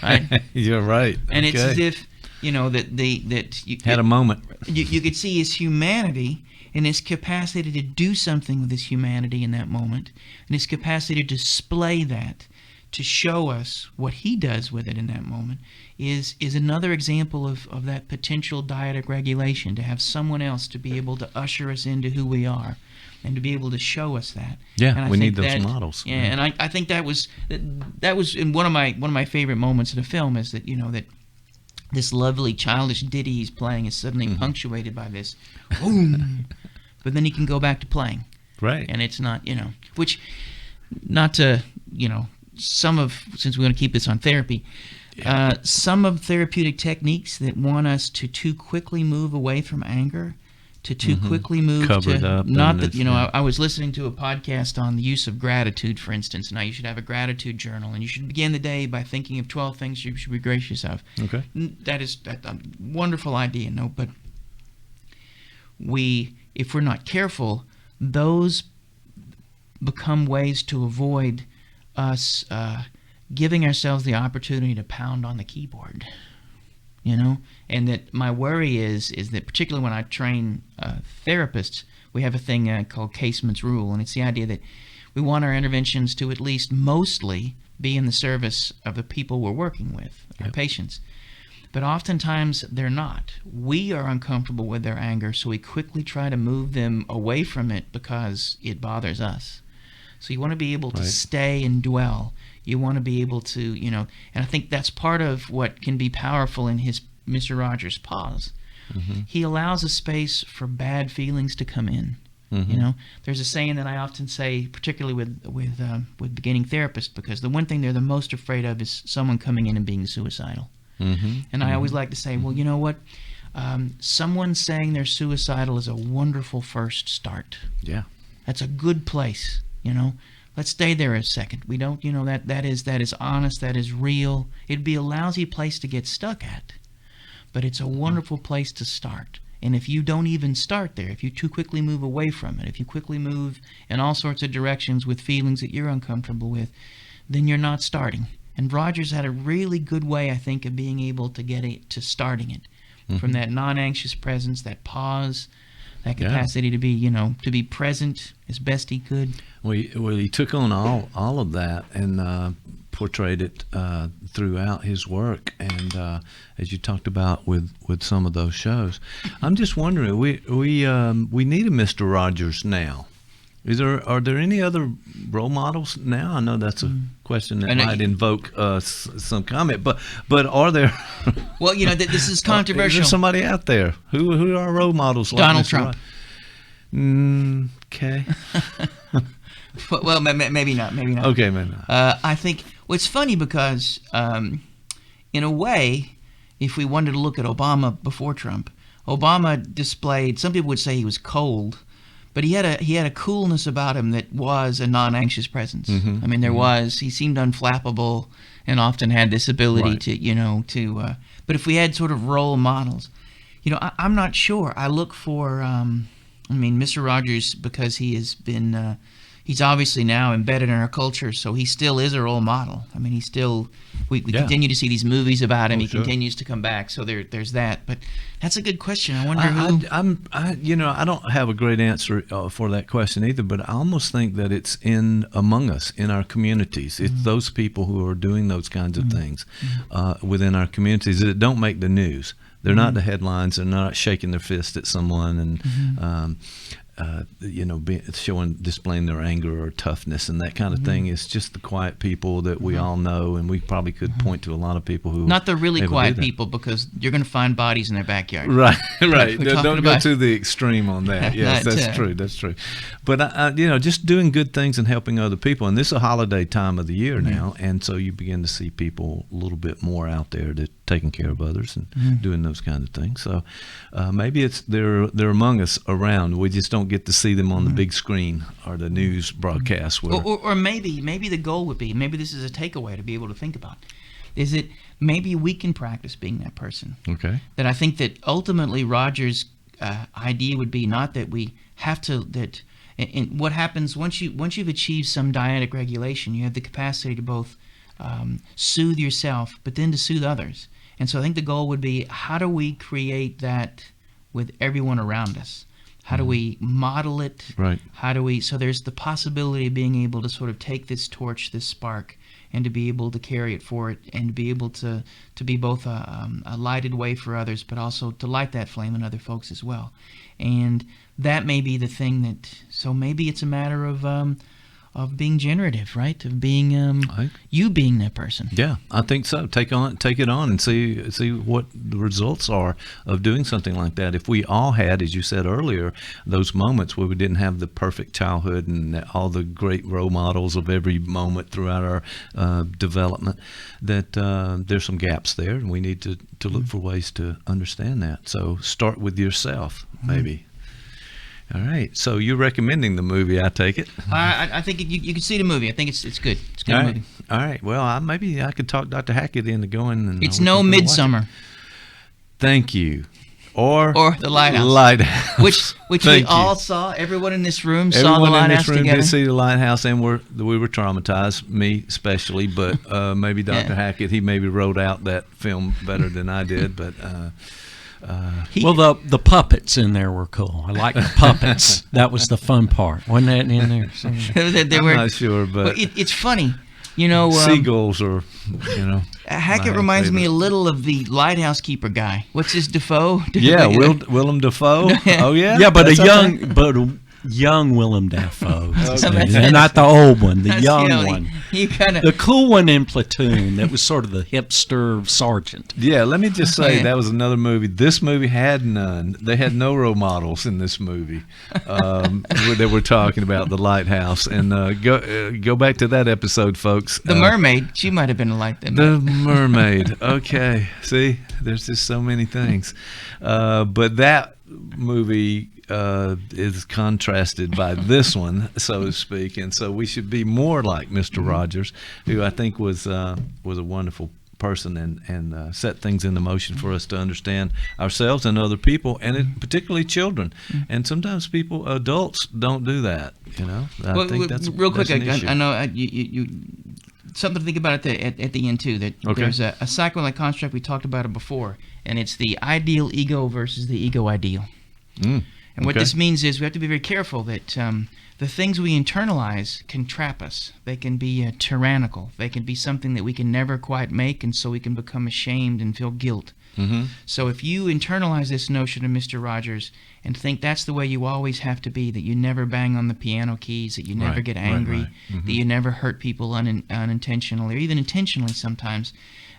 Right? You're right. And it's as if, that you had a moment. You could see his humanity and his capacity to do something with his humanity in that moment, and his capacity to display that to show us what he does with it in that moment is another example of that potential dyadic regulation, to have someone else to be able to usher us into who we are and to be able to show us that. Yeah, and I we think need those that, models. Yeah, and I think that was in one of my favorite moments of the film, is that, that this lovely childish ditty he's playing is suddenly punctuated by this boom, but then he can go back to playing. Right. And it's not, which, not to, since we're going to keep this on therapy, some of therapeutic techniques that want us to too quickly move away from anger, to too quickly move Covered to, up, not that, and I was listening to a podcast on the use of gratitude, for instance. Now, you should have a gratitude journal, and you should begin the day by thinking of 12 things you should be gracious of. Okay. That is a wonderful idea, but if we're not careful, those become ways to avoid us giving ourselves the opportunity to pound on the keyboard, and that my worry is that, particularly when I train therapists, we have a thing called Casement's Rule, and it's the idea that we want our interventions to at least mostly be in the service of the people we're working with, our patients. But oftentimes they're not. We are uncomfortable with their anger, so we quickly try to move them away from it because it bothers us. So you want to be able to stay and dwell. You want to be able to, and I think that's part of what can be powerful in his Mr. Rogers' pause. He allows a space for bad feelings to come in. There's a saying that I often say, particularly with beginning therapists, because the one thing they're the most afraid of is someone coming in and being suicidal. And I always like to say, well, you know what? Someone saying they're suicidal is a wonderful first start. Yeah. That's a good place, Let's stay there a second. We don't, that is honest, that is real. It'd be a lousy place to get stuck at, but it's a wonderful place to start. And if you don't even start there, if you too quickly move away from it, if you quickly move in all sorts of directions with feelings that you're uncomfortable with, then you're not starting. And Rogers had a really good way, I think, of being able to get it to starting it, from that non-anxious presence, that pause, that capacity to be, to be present as best he could. Well, he took on all of that and portrayed it throughout his work, and as you talked about with some of those shows, I'm just wondering, we need a Mr. Rogers now. Are there any other role models now? I know that's a question that might invoke some comment, but are there? Well, this is controversial. Is there somebody out there who are role models? Like Donald Mr. Trump. Okay. Well, maybe not. Okay, maybe not. I think it's funny because, in a way, if we wanted to look at Obama before Trump, Obama displayed. Some people would say he was cold. But he had a coolness about him that was a non-anxious presence. I mean, he seemed unflappable and often had this ability to, but if we had sort of role models, I'm not sure. I look for, Mr. Rogers, because he has been, he's obviously now embedded in our culture, so he still is a role model. I mean, we continue to see these movies about him. He continues to come back, so there's that. But that's a good question. I wonder who. I don't have a great answer for that question either, but I almost think that it's among us, in our communities. It's those people who are doing those kinds of things within our communities that don't make the news. They're not the headlines. They're not shaking their fist at someone and displaying their anger or toughness and that kind of thing. It's just the quiet people that we all know, and we probably could point to a lot of people who not the really quiet people, because you're going to find bodies in their backyard. Right. Don't go to the extreme on that. Yes, that's true. That's true. But just doing good things and helping other people. And this is a holiday time of the year now, and so you begin to see people a little bit more out there that taking care of others and doing those kinds of things. So maybe they're among us around. We just don't get to see them on the big screen or the news broadcast. Or maybe the goal would be, maybe this is a takeaway to be able to think about, is that maybe we can practice being that person. Okay. That I think that ultimately Rogers' idea would be not that we have to, that and what happens once you've achieved some dyadic regulation, you have the capacity to both soothe yourself, but then to soothe others. And so I think the goal would be, how do we create that with everyone around us? How do we model it? Right. So there's the possibility of being able to sort of take this torch, this spark, and to be able to carry it for it, and to be able to be both a lighted way for others, but also to light that flame in other folks as well. And that may be the thing that, so maybe it's a matter of being generative, right? Of being you being that person. Yeah, I think so. Take it on, and see what the results are of doing something like that. If we all had, as you said earlier, those moments where we didn't have the perfect childhood and all the great role models of every moment throughout our development, that there's some gaps there, and we need to look for ways to understand that. So start with yourself, maybe. All right. So you're recommending the movie, I take it? I think you can see the movie. I think it's good. It's a good movie. All right. Well, maybe I could talk Dr. Hackett into going. And it's no Midsummer. Thank you. Or The Lighthouse. Lighthouse. Which we all saw. Everyone in this room saw The Lighthouse Lighthouse together. Everyone in this room together. did see The Lighthouse, and we were traumatized, me especially, but maybe Dr. Hackett, he maybe wrote out that film better than I did, but... well, the puppets in there were cool. I like the puppets. That was the fun part. Wasn't that in there? I'm not sure, but it's funny. You know, seagulls are, Hackett reminds me a little of the lighthouse keeper guy. What's his Defoe? Yeah, Willem Dafoe. Oh yeah, yeah, but a young Willem Dafoe, Okay. not the old one, the young one. The The cool one in Platoon that was sort of the hipster sergeant. Yeah, let me just say that was another movie. This movie had none. They had no role models in this movie that we're talking about, The Lighthouse. And go back to that episode, folks. The mermaid, she might have been like that. The mermaid. Okay, see, there's just so many things. But that movie is contrasted by this one, so to speak, and so we should be more like Mr. Rogers, who I think was a wonderful person and set things into motion for us to understand ourselves and other people, and particularly children. And sometimes adults don't do that. I think that's real quick. That's an issue. I know you something to think about at the end too. That there's a psychoanalytic construct, we talked about it before, and it's the ideal ego versus the ego ideal. And what this means is we have to be very careful that the things we internalize can trap us. They can be tyrannical. They can be something that we can never quite make, and so we can become ashamed and feel guilt. So if you internalize this notion of Mr. Rogers and think that's the way you always have to be, that you never bang on the piano keys, that you never get angry, that you never hurt people unintentionally or even intentionally sometimes,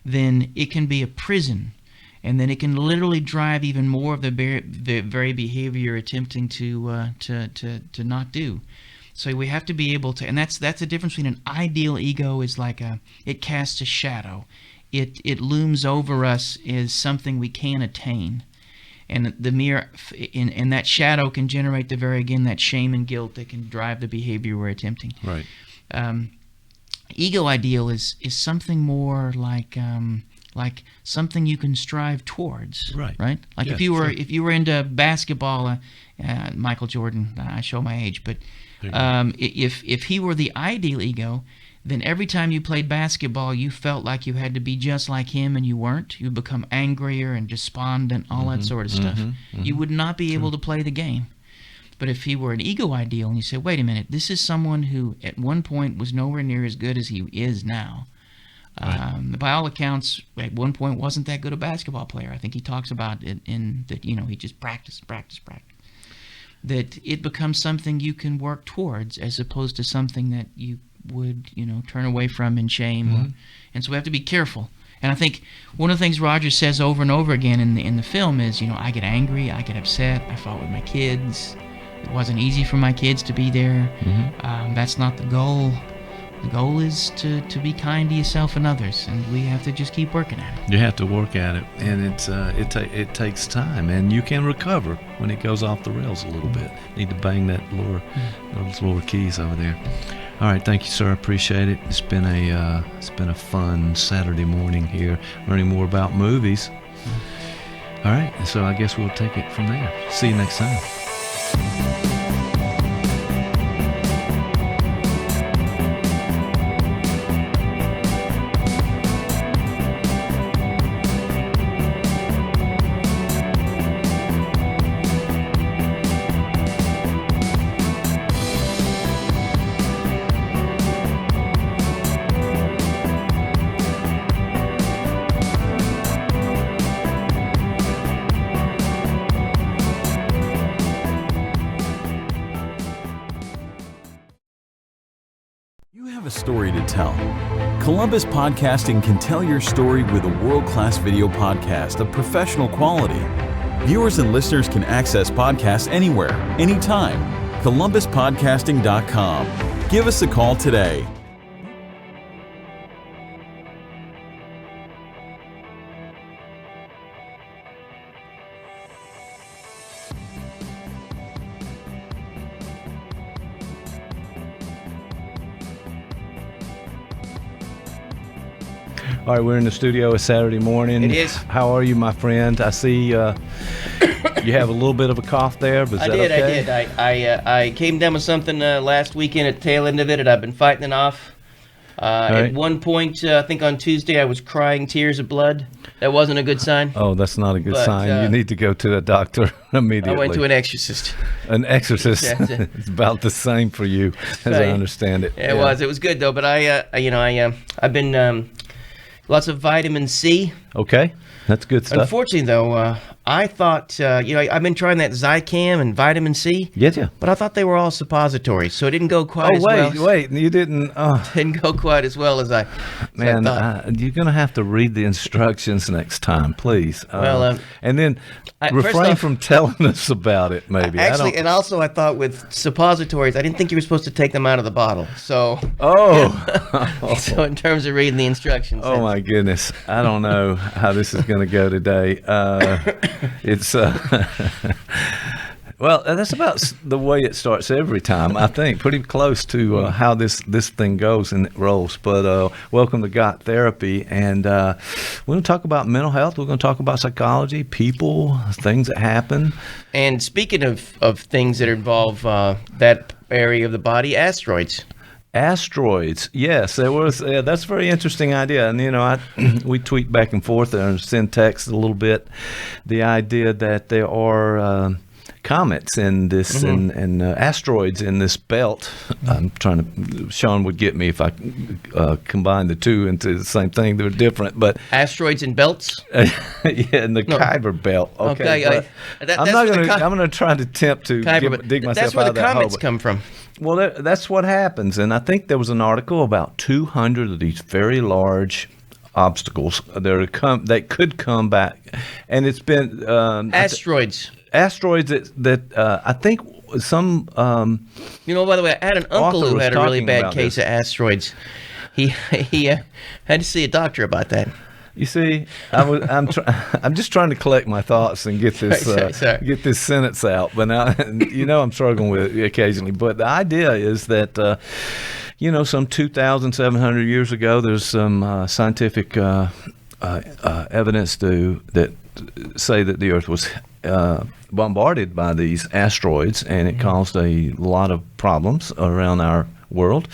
then it can be a prison. And then it can literally drive even more of the very behavior you're attempting to not do. So we have to be able to, and that's the difference between an ideal ego is like it casts a shadow. It looms over us as something we can't attain, and the mere and that shadow can generate that shame and guilt that can drive the behavior we're attempting. Right. Ego ideal is something more like something you can strive towards, right? Like yes, if you were into basketball, Michael Jordan. I show my age, but if he were the ideal ego, then every time you played basketball, you felt like you had to be just like him, and you weren't. You become angrier and despondent, all that sort of stuff. You would not be able to play the game. But if he were an ego ideal, and you say, wait a minute, this is someone who at one point was nowhere near as good as he is now. By all accounts, at one point wasn't that good a basketball player. I think he talks about it in that, he just practiced. That it becomes something you can work towards as opposed to something that you would, turn away from in shame. And so we have to be careful. And I think one of the things Rogers says over and over again in the film is, I get angry, I get upset, I fought with my kids. It wasn't easy for my kids to be there. That's not the goal. The goal is to be kind to yourself and others, and we have to just keep working at it. You have to work at it, and it takes time, and you can recover when it goes off the rails a little bit. Need to bang those lower keys over there. All right, thank you, sir. I appreciate it. It's been a fun Saturday morning here, learning more about movies. All right, so I guess we'll take it from there. See you next time. a story to tell. Columbus Podcasting can tell your story with a world-class video podcast of professional quality. Viewers and listeners can access podcasts anywhere, anytime. ColumbusPodcasting.com. Give us a call today. All right, we're in the studio. It's Saturday morning. It is. How are you, my friend? I see you have a little bit of a cough there, but is that okay? I did. I came down with something last weekend at the tail end of it, and I've been fighting it off. Right. At one point, I think on Tuesday, I was crying tears of blood. That wasn't a good sign. Oh, that's not a good But, sign. You need to go to a doctor immediately. I went to an exorcist. An exorcist. That's it. It's about the same for you, as I Right. understand it. It was. It was good though. But I've been lots of vitamin C. Okay, that's good stuff. Unfortunately, though, I thought I've been trying that Zicam and vitamin C. Yeah. But I thought they were all suppositories, so it didn't go quite Oh, as well. wait, you didn't. Didn't go quite as well as I Man, thought. you're going to have to read the instructions next time, please. Well, and then first refrain off- from telling us about it, maybe. Actually, and also I thought with suppositories, I didn't think you were supposed to take them out of the bottle. So, so in terms of reading the instructions, Oh my goodness! I don't know how this is going to go today. It's well, that's about the way it starts every time. I think pretty close to how this thing goes and it rolls. But welcome to Got Therapy, and we're going to talk about mental health. We're going to talk about psychology, people, things that happen. And speaking of things that involve that area of the body, asteroids. Asteroids, yes, there was. That's a very interesting idea, and we tweet back and forth and send text a little bit. The idea that there are comets in this and asteroids in this belt. I'm trying to. Sean would get me if I combine the two into the same thing. They're different, but Asteroids and belts. yeah, in the Kuiper belt. Okay, but I'm not going to. I'm going to try to attempt to dig myself that's where out of the that comets hole. come from. Well, that's what happens, and I think there was an article about 200 of these very large obstacles that could come back, and it's been Asteroids. Asteroids that I think some. By the way, I had an uncle author who was had a really talking bad about case this. of asteroids. He had to see a doctor about that. You see, I'm just trying to collect my thoughts and get this Sorry. get this sentence out. But now, I'm struggling with it occasionally. But the idea is that some 2,700 years ago, there's some scientific evidence that say that the Earth was bombarded by these asteroids, and it caused a lot of problems around our world.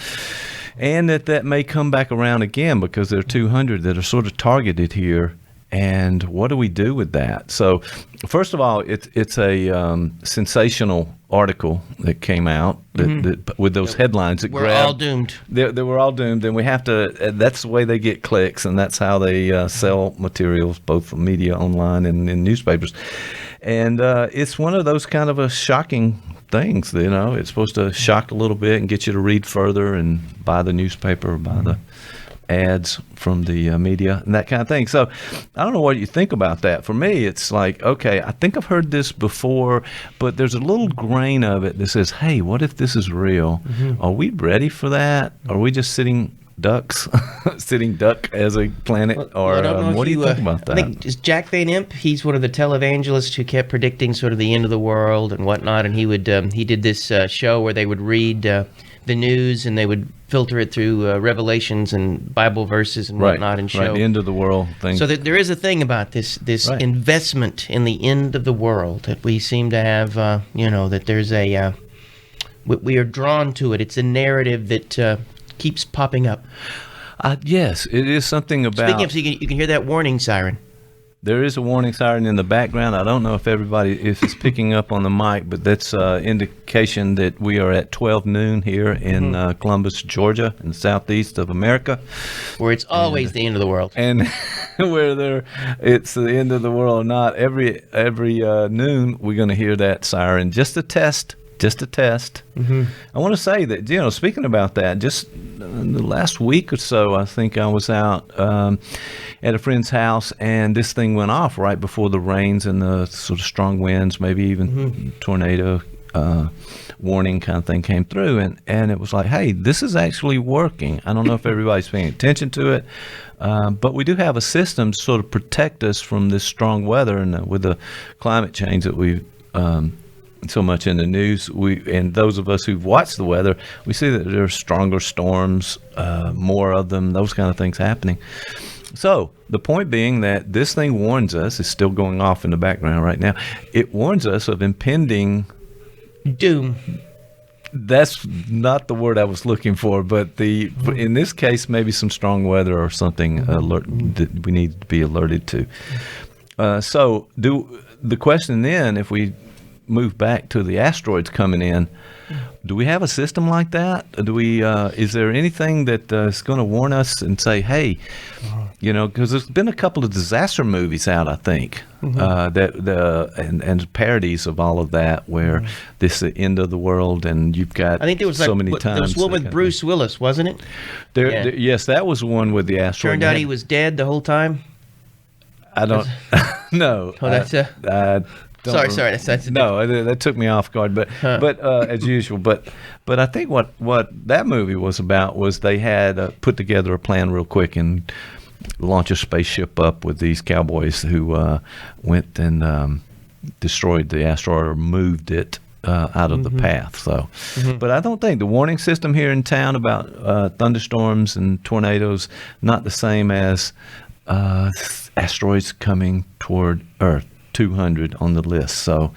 And that may come back around again because there are 200 that are sort of targeted here. And what do we do with that? So, first of all, it's a sensational article that came out that with those headlines that We're all doomed. They were all doomed, and we have to. That's the way they get clicks, and that's how they sell materials, both for media, online, and in newspapers. And it's one of those kind of a shocking things. It's supposed to shock a little bit and get you to read further and buy the newspaper, buy the ads from the media and that kind of thing. So I don't know what you think about that. For me, it's like, okay, I think I've heard this before, but there's a little grain of it that says, hey, what if this is real? Are we ready for that? Are we just sitting duck as a planet? Or I don't know what do you think about that? I think is Jack Van Imp. He's one of the televangelists who kept predicting sort of the end of the world and whatnot. And he did this show where they would read the news and they would filter it through revelations and Bible verses and whatnot and show the end of the world thing. So there is a thing about this Right. investment in the end of the world that we seem to have. That there's a we are drawn to it. It's a narrative that keeps popping up. Yes, it is something about. Speaking of, so you can hear that warning siren. There is a warning siren in the background. I don't know if it's picking up on the mic, but that's indication that we are at 12 noon here in Columbus, Georgia, in the southeast of America. Where it's always the end of the world. And whether it's the end of the world or not, every noon we're going to hear that siren just to test just a test. I want to say that, speaking about that, just the last week or so, I think I was out at a friend's house, and this thing went off right before the rains and the sort of strong winds, maybe even tornado warning kind of thing came through, and it was like, hey, this is actually working. I don't know if everybody's paying attention to it, but we do have a system to sort of protect us from this strong weather, and with the climate change that we've so much in the news, and those of us who've watched the weather, we see that there are stronger storms, more of them, those kind of things happening. So the point being that this thing warns us, it's still going off in the background right now, it warns us of impending doom. That's not the word I was looking for, but in this case, maybe some strong weather or something that we need to be alerted to. So the question then, if we move back to the asteroids coming in, do we have a system like that? Do we? Is there anything that is going to warn us and say, hey, because there's been a couple of disaster movies out, I think, and parodies of all of that, where this is the end of the world, and you've got I think there was so many times. There was one with Bruce Willis, wasn't it? Yes, that was one with the asteroid. Turned out he was dead the whole time. I don't. No. Oh, that's Sorry. That's no. That took me off guard, but as usual. But I think what that movie was about was they had put together a plan real quick and launch a spaceship up with these cowboys who went and destroyed the asteroid or moved it out of the path. So, but I don't think the warning system here in town about thunderstorms and tornadoes not the same as asteroids coming toward Earth. 200 on the list. So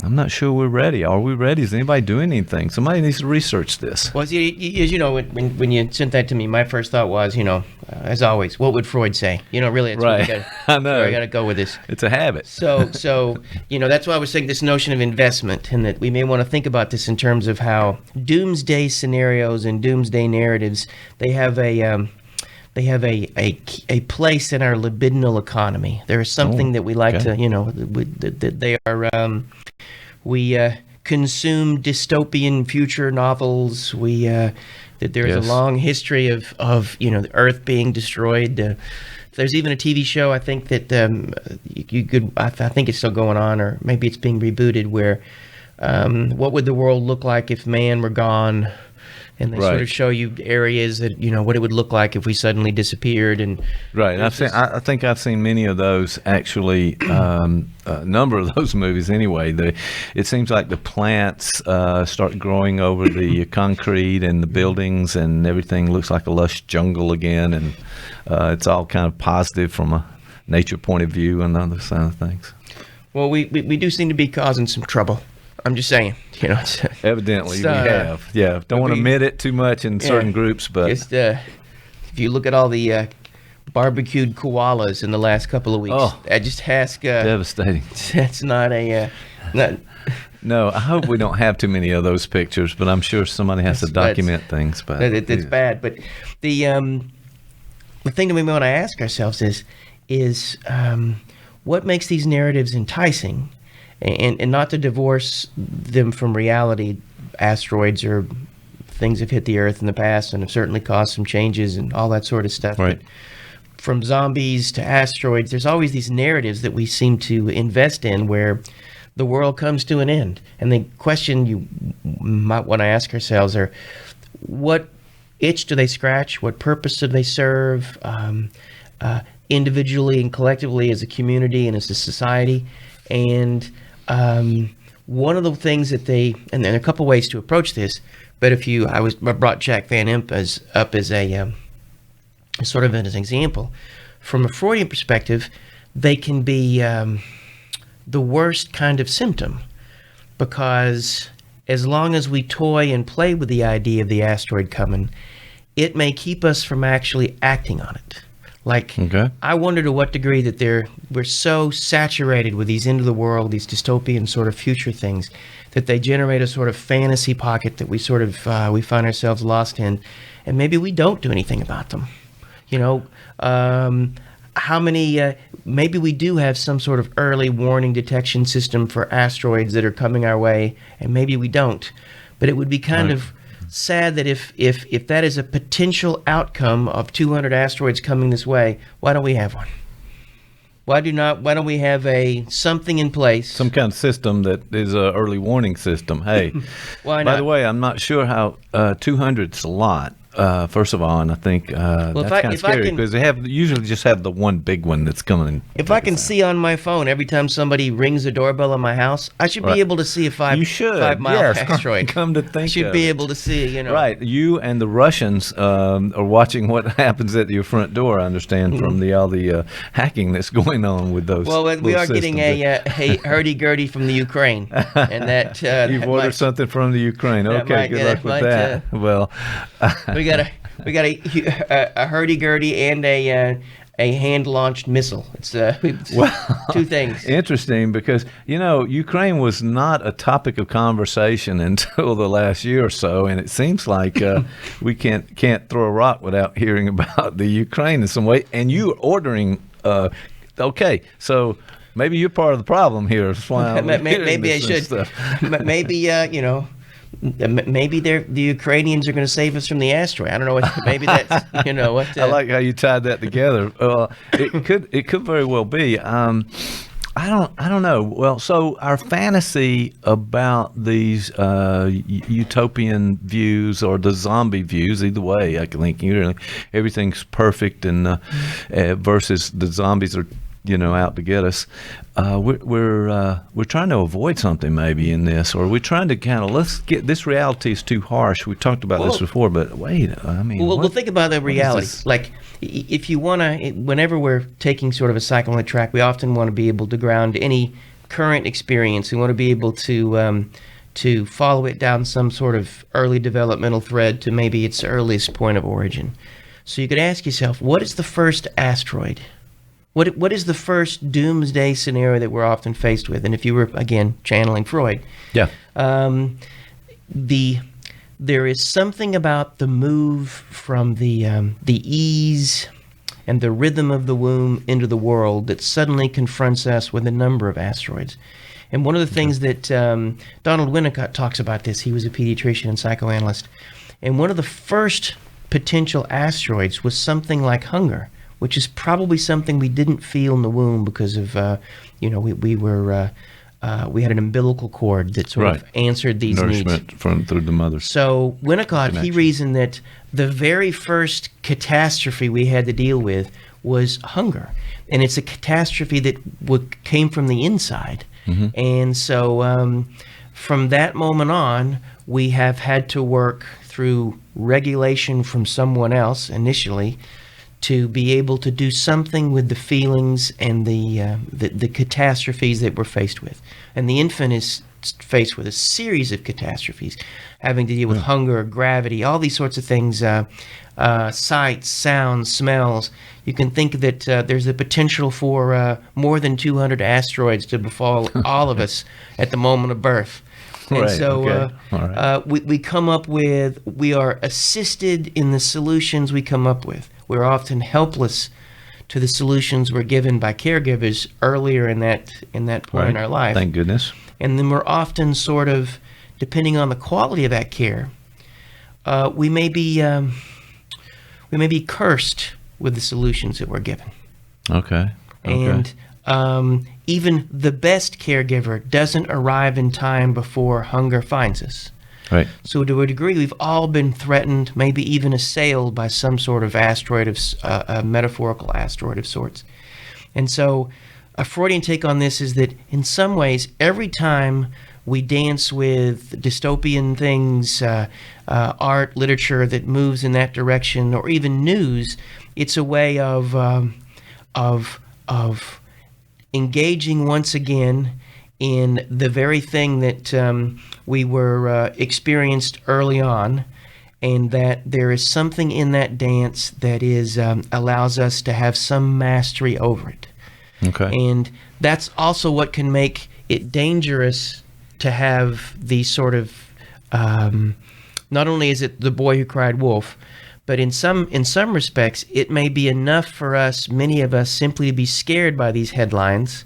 I'm not sure we're ready. Are we ready? Is anybody doing anything? Somebody needs to research this. Well, as you know, when you sent that to me, my first thought was, as always, what would Freud say? Really, it's right. I know. I got to go with this. It's a habit. So that's why I was saying this notion of investment, and that we may want to think about this in terms of how doomsday scenarios and doomsday narratives, they have a place in our libidinal economy. There is something that we like to, that they are. We consume dystopian future novels. That there's a long history of the Earth being destroyed. There's even a TV show, I think that you could. I think it's still going on, or maybe it's being rebooted. Where what would the world look like if man were gone? And they sort of show you areas that, what it would look like if we suddenly disappeared. And right. I think I've seen many of those, actually, a number of those movies anyway. It seems like the plants start growing over the concrete and the buildings, and everything looks like a lush jungle again. And it's all kind of positive from a nature point of view and other kind of things. Well, we do seem to be causing some trouble. I'm just saying, Evidently, we have. Yeah, don't want to admit it too much in certain groups, but just, if you look at all the barbecued koalas in the last couple of weeks, I just ask. Devastating. That's not a. No, I hope we don't have too many of those pictures, but I'm sure somebody has to document things. But it's bad. But the thing that we want to ask ourselves is what makes these narratives enticing? And not to divorce them from reality. Asteroids or things have hit the Earth in the past and have certainly caused some changes and all that sort of stuff. Right. But from zombies to asteroids, there's always these narratives that we seem to invest in where the world comes to an end. And the question you might want to ask ourselves are, what itch do they scratch? What purpose do they serve? Individually and collectively as a community and as a society. And one of the things that and then a couple ways to approach this, but I brought Jack Van Impe up as a sort of as an example. From a Freudian perspective, they can be the worst kind of symptom, because as long as we toy and play with the idea of the asteroid coming, it may keep us from actually acting on it. I wonder to what degree that we're so saturated with these end of the world, these dystopian sort of future things, that they generate a sort of fantasy pocket that we sort of we find ourselves lost in, and maybe we don't do anything about them. How many maybe we do have some sort of early warning detection system for asteroids that are coming our way, and maybe we don't. But it would be kind of sad that if that is a potential outcome of 200 asteroids coming this way, why don't we have one? Why don't we have something in place? Some kind of system that is an early warning system. Hey, why not? By the way, I'm not sure how 200's a lot. First of all, and I think that's kind of scary because they usually just have the one big one that's coming. If I can see on my phone every time somebody rings the doorbell on my house, I should be able to see a 5 mile asteroid. Come to think, I should be able to see. Right. You and the Russians are watching what happens at your front door. I understand from all the hacking that's going on with those. Well, we are getting a hurdy-gurdy from the Ukraine, and that you've ordered something from the Ukraine. Okay, good luck with that. Well. We got a hurdy-gurdy and a hand-launched missile. It's two things. Interesting, because Ukraine was not a topic of conversation until the last year or so, and it seems like we can't throw a rock without hearing about the Ukraine in some way. And you ordering, okay, so. Maybe you're part of the problem here. Maybe I should. Maybe maybe the Ukrainians are going to save us from the asteroid. I don't know what. Maybe that's what. I like how you tied that together. It could very well be. I don't know. Well, so our fantasy about these utopian views or the zombie views, either way, I can think everything's perfect and versus the zombies are out to get us. We're trying to avoid something maybe in this, or we're trying to kind of let's get this reality is too harsh. We talked about this before, but wait, I mean, we'll think about the reality. Like if you want to, whenever we're taking sort of a psychoanalytic track, we often want to be able to ground any current experience. We want to be able to follow it down some sort of early developmental thread to maybe its earliest point of origin. So you could ask yourself, what is the first asteroid? What is the first doomsday scenario that we're often faced with? And if you were, again, channeling Freud, there is something about the move from the ease and the rhythm of the womb into the world that suddenly confronts us with a number of asteroids. And one of the things that Donald Winnicott talks about this, he was a pediatrician and psychoanalyst, and one of the first potential asteroids was something like hunger, which is probably something we didn't feel in the womb because of, we had an umbilical cord that sort of answered these nourishment needs. Through the mother. So Winnicott, he reasoned that the very first catastrophe we had to deal with was hunger. And it's a catastrophe that came from the inside. Mm-hmm. And so from that moment on, we have had to work through regulation from someone else initially to be able to do something with the feelings and the catastrophes that we're faced with. And the infant is faced with a series of catastrophes, having to deal with hunger, gravity, all these sorts of things, sights, sounds, smells. You can think that there's a potential for more than 200 asteroids to befall all of us at the moment of birth. And so we come up with, we are assisted in the solutions we come up with. We're often helpless to the solutions we're given by caregivers earlier in that point in our life. Thank goodness. And then we're often sort of, depending on the quality of that care, we may be cursed with the solutions that we're given. Okay. And even the best caregiver doesn't arrive in time before hunger finds us. Right. So to a degree, we've all been threatened, maybe even assailed by some sort of asteroid, a metaphorical asteroid of sorts. And so a Freudian take on this is that in some ways, every time we dance with dystopian things, art, literature that moves in that direction, or even news, it's a way of engaging once again in the very thing that we were experienced early on, and that there is something in that dance that is allows us to have some mastery over it. Okay. And that's also what can make it dangerous to have these sort of, not only is it the boy who cried wolf, But in some respects, it may be enough for us, many of us, simply to be scared by these headlines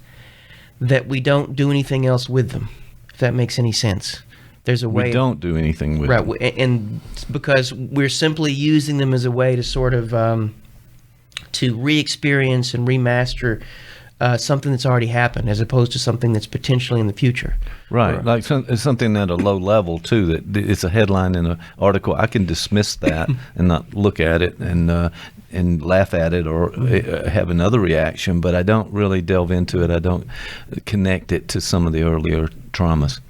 that we don't do anything else with them, if that makes any sense. There's a way we don't do anything with them. And because we're simply using them as a way to sort of to re-experience and remaster something that's already happened, as opposed to something that's potentially in the future. Right, like it's something at a low level too. That it's a headline in an article. I can dismiss that and not look at it and laugh at it or have another reaction, but I don't really delve into it. I don't connect it to some of the earlier traumas.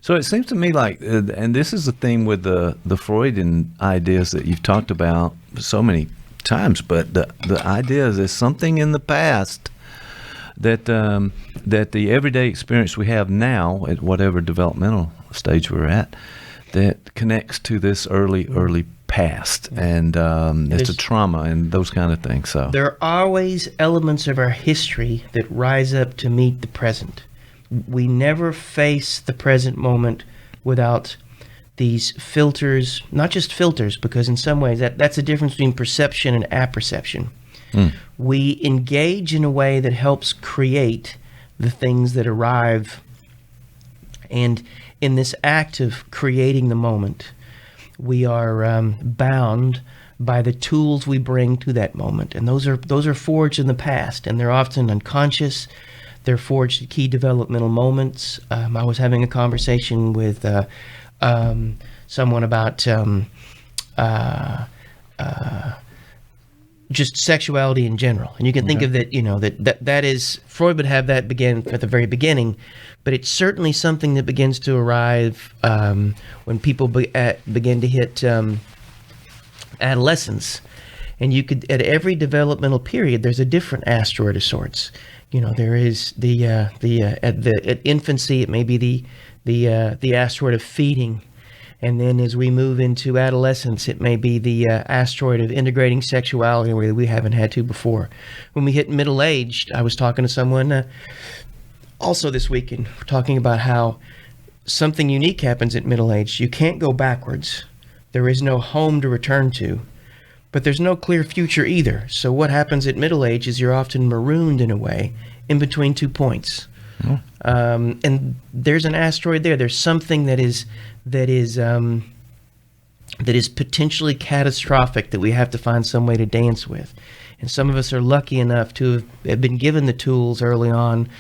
So it seems to me like, and this is the theme with the Freudian ideas that you've talked about so many times, but the idea is there's something in the past that the everyday experience we have now at whatever developmental stage we're at that connects to this early past, and it's a trauma and those kind of things. So there are always elements of our history that rise up to meet the present. We never face the present moment without these filters, not just filters, because in some ways that's the difference between perception and apperception. We engage in a way that helps create the things that arrive, and in this act of creating the moment, we are bound by the tools we bring to that moment, and those are forged in the past, and they're often unconscious. They're forged at key developmental moments. I was having a conversation with someone about just sexuality in general, and you can think of that. That is, Freud would have that begin at the very beginning, but it's certainly something that begins to arrive when people begin to hit adolescence, and you could, at every developmental period, there's a different asteroid of sorts. There is at infancy, it may be the asteroid of feeding. And then as we move into adolescence, it may be the asteroid of integrating sexuality in a way that we haven't had to before. When we hit middle-aged, I was talking to someone also this weekend, talking about how something unique happens at middle age. You can't go backwards. There is no home to return to, but there's no clear future either. So what happens at middle age is you're often marooned in a way in between 2 points. And there's an asteroid there. There's something that is potentially catastrophic that we have to find some way to dance with. And some of us are lucky enough to have been given the tools early on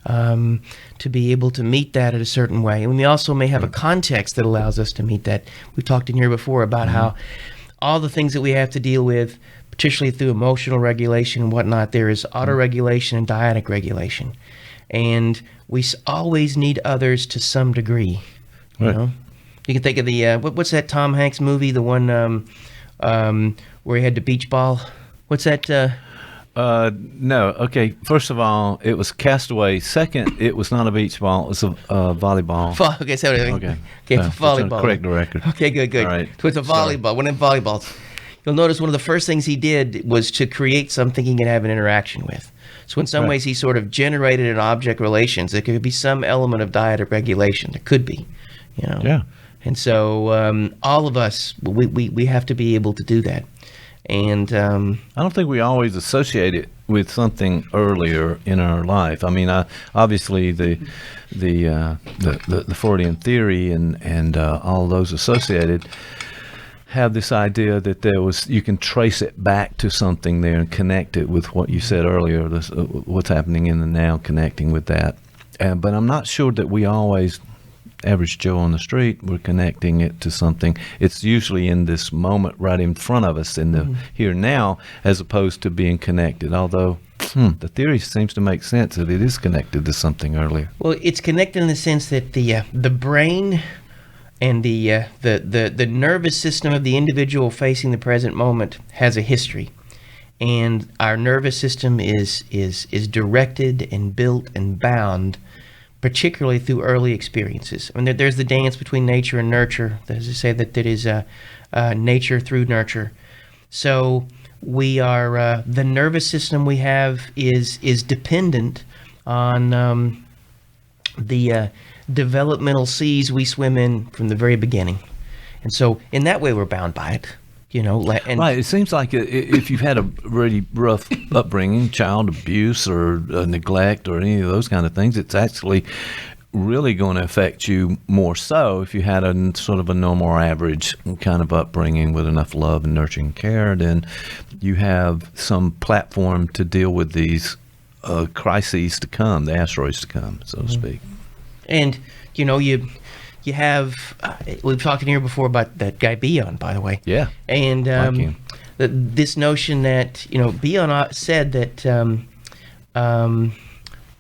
to be able to meet that in a certain way. And we also may have a context that allows us to meet that. We've talked in here before about how all the things that we have to deal with, particularly through emotional regulation and whatnot, there is autoregulation and dyadic regulation. And we always need others to some degree. You know, you can think of the what's that Tom Hanks movie, the one where he had the beach ball. What's that? No. Okay. First of all, it was Castaway. Second, it was not a beach ball. It was a volleyball. Okay. So okay. Volleyball. Correct the record. Okay. Good. All right. So it's a volleyball. One of them volleyballs. You'll notice one of the first things he did was to create something he can have an interaction with. So in some ways, he sort of generated an object relations. There could be some element of dyadic regulation. There could be, Yeah. And so all of us, we have to be able to do that. And I don't think we always associate it with something earlier in our life. I mean, obviously the Freudian theory and all those associated have this idea that you can trace it back to something there and connect it with what you said earlier, what's happening in the now, connecting with that. But I'm not sure that we always, average Joe on the street, we're connecting it to something. It's usually in this moment right in front of us in the here and now, as opposed to being connected. Although the theory seems to make sense that it is connected to something earlier. Well, it's connected in the sense that the brain and the nervous system of the individual facing the present moment has a history, and our nervous system is directed and built and bound, particularly through early experiences. I mean, there's the dance between nature and nurture. As I say, that is nature through nurture. So we are the nervous system we have is dependent on the developmental seas we swim in from the very beginning. And so in that way we're bound by it. Right. It seems like if you've had a really rough upbringing, child abuse or neglect or any of those kind of things, it's actually really going to affect you more so if you had a sort of a normal or average kind of upbringing with enough love and nurturing care. Then you have some platform to deal with these crises to come, the asteroids to come, so to speak. And you have we've talked in here before about that guy Bion, by the way. Yeah. And this notion that Bion said that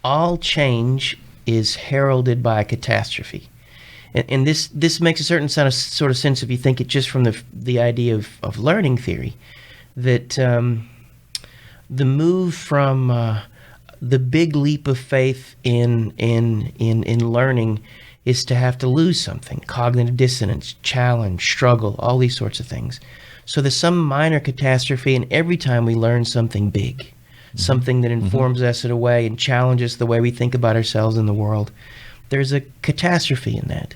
all change is heralded by a catastrophe, and this makes a certain sort of sense if you think it just from the idea of learning theory, that the move from the big leap of faith in learning is to have to lose something, cognitive dissonance, challenge, struggle, all these sorts of things. So there's some minor catastrophe, and every time we learn something big, something that informs us in a way and challenges the way we think about ourselves in the world, there's a catastrophe in that.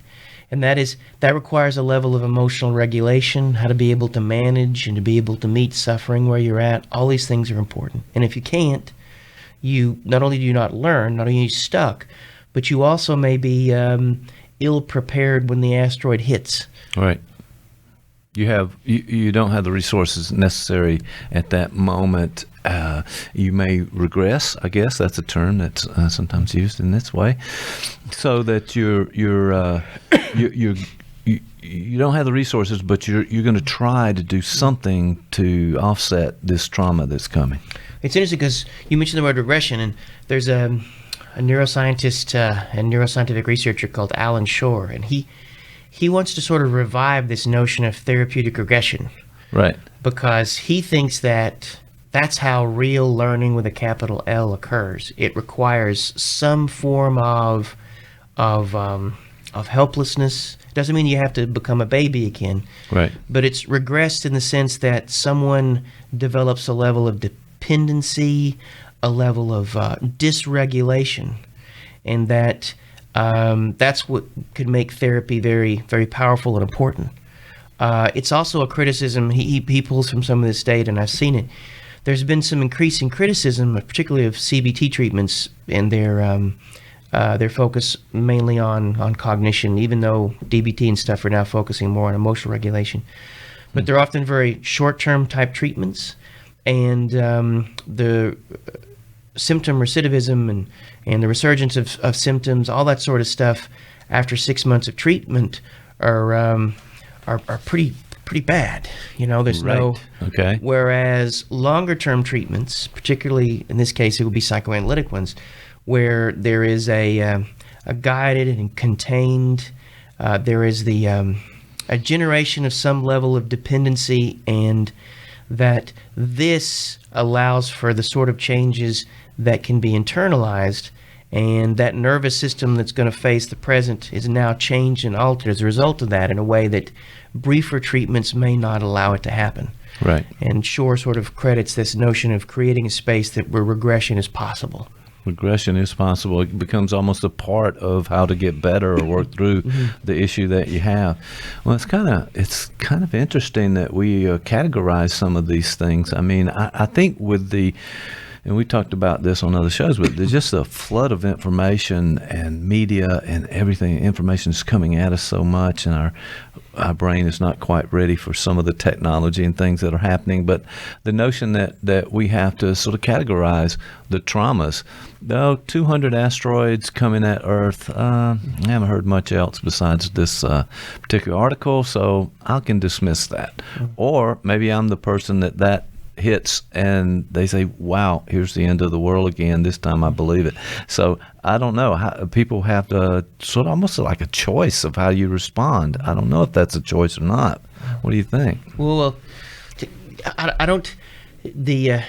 And that requires a level of emotional regulation, how to be able to manage and to be able to meet suffering where you're at. All these things are important. And if you can't, you not only do you not learn, not only are you stuck, but you also may be ill-prepared when the asteroid hits. Right. You don't have the resources necessary at that moment. You may regress. I guess that's a term that's sometimes used in this way, so that you don't have the resources, but you're going to try to do something to offset this trauma that's coming. It's interesting because you mentioned the word regression, and there's a neuroscientist and neuroscientific researcher called Alan Shore, and he wants to sort of revive this notion of therapeutic regression. Right. Because he thinks that that's how real learning with a capital L occurs. It requires some form of helplessness. It doesn't mean you have to become a baby again. Right. But it's regressed in the sense that someone develops a level of dependency, a level of dysregulation, and that's what could make therapy very, very powerful and important. It's also a criticism he pulls from some of this data, and I've seen it. There's been some increasing criticism, particularly of CBT treatments and their focus mainly on cognition, even though DBT and stuff are now focusing more on emotional regulation. But they're often very short-term type treatments, and the symptom recidivism and the resurgence of symptoms, all that sort of stuff after 6 months of treatment are pretty bad. There's right. Okay. Whereas longer term treatments, particularly in this case it would be psychoanalytic ones, where there is a guided and contained, there is a generation of some level of dependency, and that this allows for the sort of changes that can be internalized, and that nervous system that's going to face the present is now changed and altered as a result of that in a way that briefer treatments may not allow it to happen. Right. And Shore sort of credits this notion of creating a space where regression is possible. Regression is possible. It becomes almost a part of how to get better or work through the issue that you have. Well, it's kind of interesting that we categorize some of these things. I mean, I think with and we talked about this on other shows, but there's just a flood of information and media and everything. Information is coming at us so much, and our brain is not quite ready for some of the technology and things that are happening. But the notion that we have to sort of categorize the traumas. Though 200 asteroids coming at Earth, I haven't heard much else besides this particular article, so I can dismiss that. Or maybe I'm the person that hits and they say, wow, here's the end of the world again. This time I believe it. So I don't know. People have to sort of almost like a choice of how you respond. I don't know if that's a choice or not. What do you think? Well, I don't. The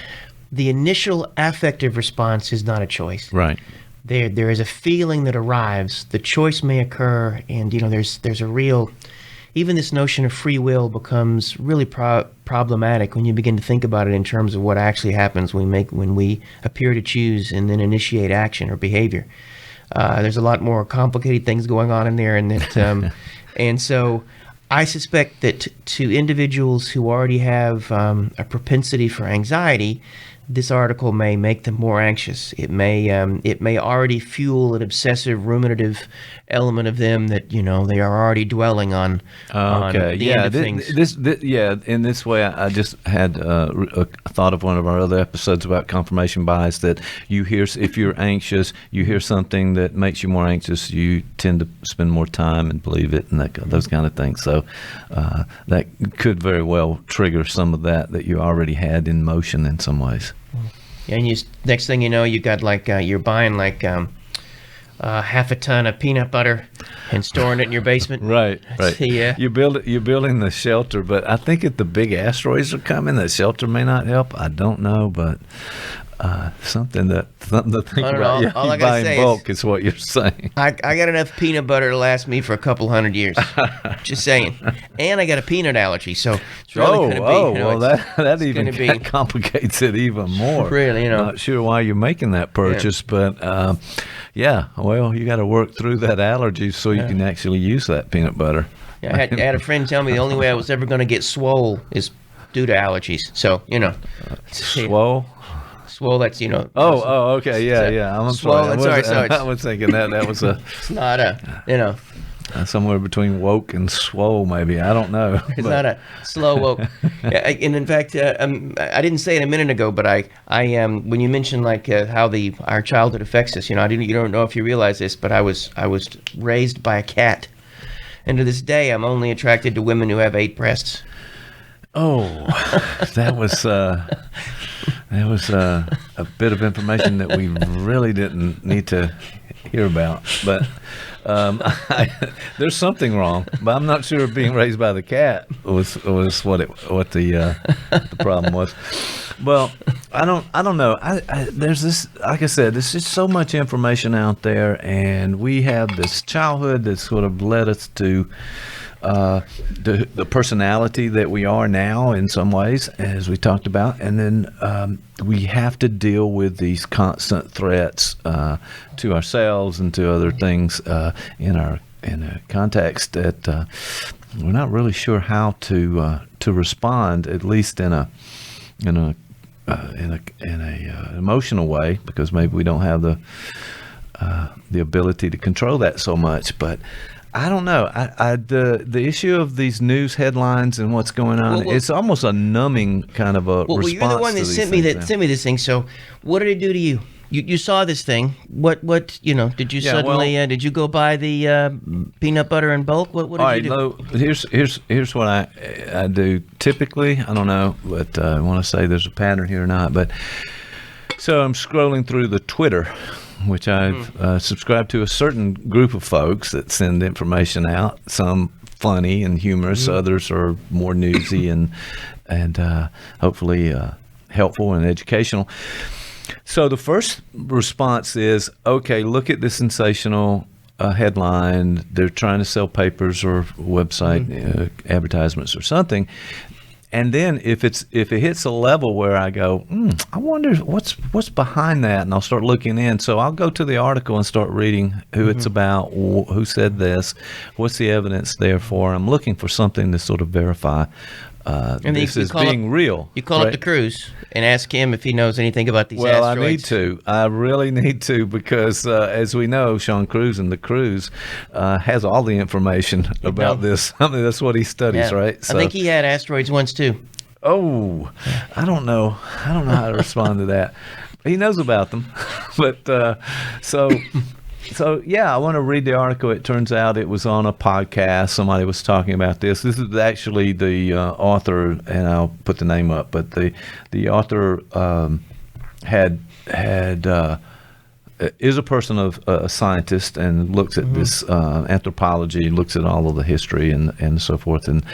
initial affective response is not a choice. Right. There is a feeling that arrives. The choice may occur, and there's a real. Even this notion of free will becomes really problematic when you begin to think about it in terms of what actually happens when we appear to choose and then initiate action or behavior. There's a lot more complicated things going on in there, and that, and so I suspect that to individuals who already have a propensity for anxiety, this article may make them more anxious. It may already fuel an obsessive ruminative element of them that they are already dwelling on. Okay, the end of things. In this way, I just had a thought of one of our other episodes about confirmation bias, that you hear, if you're anxious, you hear something that makes you more anxious, you tend to spend more time and believe it, and those kind of things. So that could very well trigger some of that you already had in motion in some ways. And next thing you know, you got you're buying half a ton of peanut butter and storing it in your basement. Right. Yeah. You're building the shelter, but I think if the big asteroids are coming, the shelter may not help. I don't know, but something to think about. Yeah, all I you gotta buy say in bulk is what you're saying. I got enough peanut butter to last me for a couple hundred years. Just saying. And I got a peanut allergy, so it's really going to be. Well, that complicates it even more. Really, Not sure why you're making that purchase, but well, you got to work through that allergy so you can actually use that peanut butter. Yeah, I had a friend tell me the only way I was ever going to get swole is due to allergies. So Swole. Swole, that's okay, yeah. I'm swole, sorry. Sorry. I was thinking that was a. It's not a somewhere between woke and swole, maybe. I don't know. It's not a slow woke. And in fact, I didn't say it a minute ago, but I when you mentioned how our childhood affects us, you don't know if you realize this, but I was raised by a cat, and to this day, I'm only attracted to women who have 8 breasts. Oh, that was a bit of information that we really didn't need to hear about, but there's something wrong. But I'm not sure if being raised by the cat was what the problem was. Well, I don't know. There's this, like I said, there's just so much information out there, and we have this childhood that sort of led us to the personality that we are now in some ways, as we talked about, and then we have to deal with these constant threats to ourselves and to other things in a context that we're not really sure how to respond, at least in a emotional way, because maybe we don't have the ability to control that so much, but. I don't know. The issue of these news headlines and what's going on, it's almost a numbing kind of a response. Well, you're the one that sent me this thing. So, what did it do to you? You saw this thing. What did you suddenly did you go buy the peanut butter in bulk? What did you do? All right, here's what I do typically. I don't know, but I want to say there's a pattern here or not. But so I'm scrolling through the Twitter, which I've subscribed to a certain group of folks that send information out. Some funny and humorous, others are more newsy and hopefully helpful and educational. So the first response is, okay, look at this sensational headline. They're trying to sell papers or website advertisements or something. And then if it hits a level where I go, I wonder what's behind that, and I'll start looking in. So I'll go to the article and start reading who it's about, who said this, what's the evidence there for. I'm looking for something to sort of verify this is being real. You call up the Cruise and ask him if he knows anything about these asteroids. Well, I need to. I really need to, because as we know, Sean Cruise and the Cruise has all the information about this. I mean, that's what he studies, right? So, I think he had asteroids once too. Oh, I don't know how to respond to that. He knows about them, but So yeah, I want to read the article. It turns out it was on a podcast. Somebody was talking about this. This is actually the author, and I'll put the name up. But the author is a person of a scientist and looks at this anthropology, looks at all of the history and so forth. And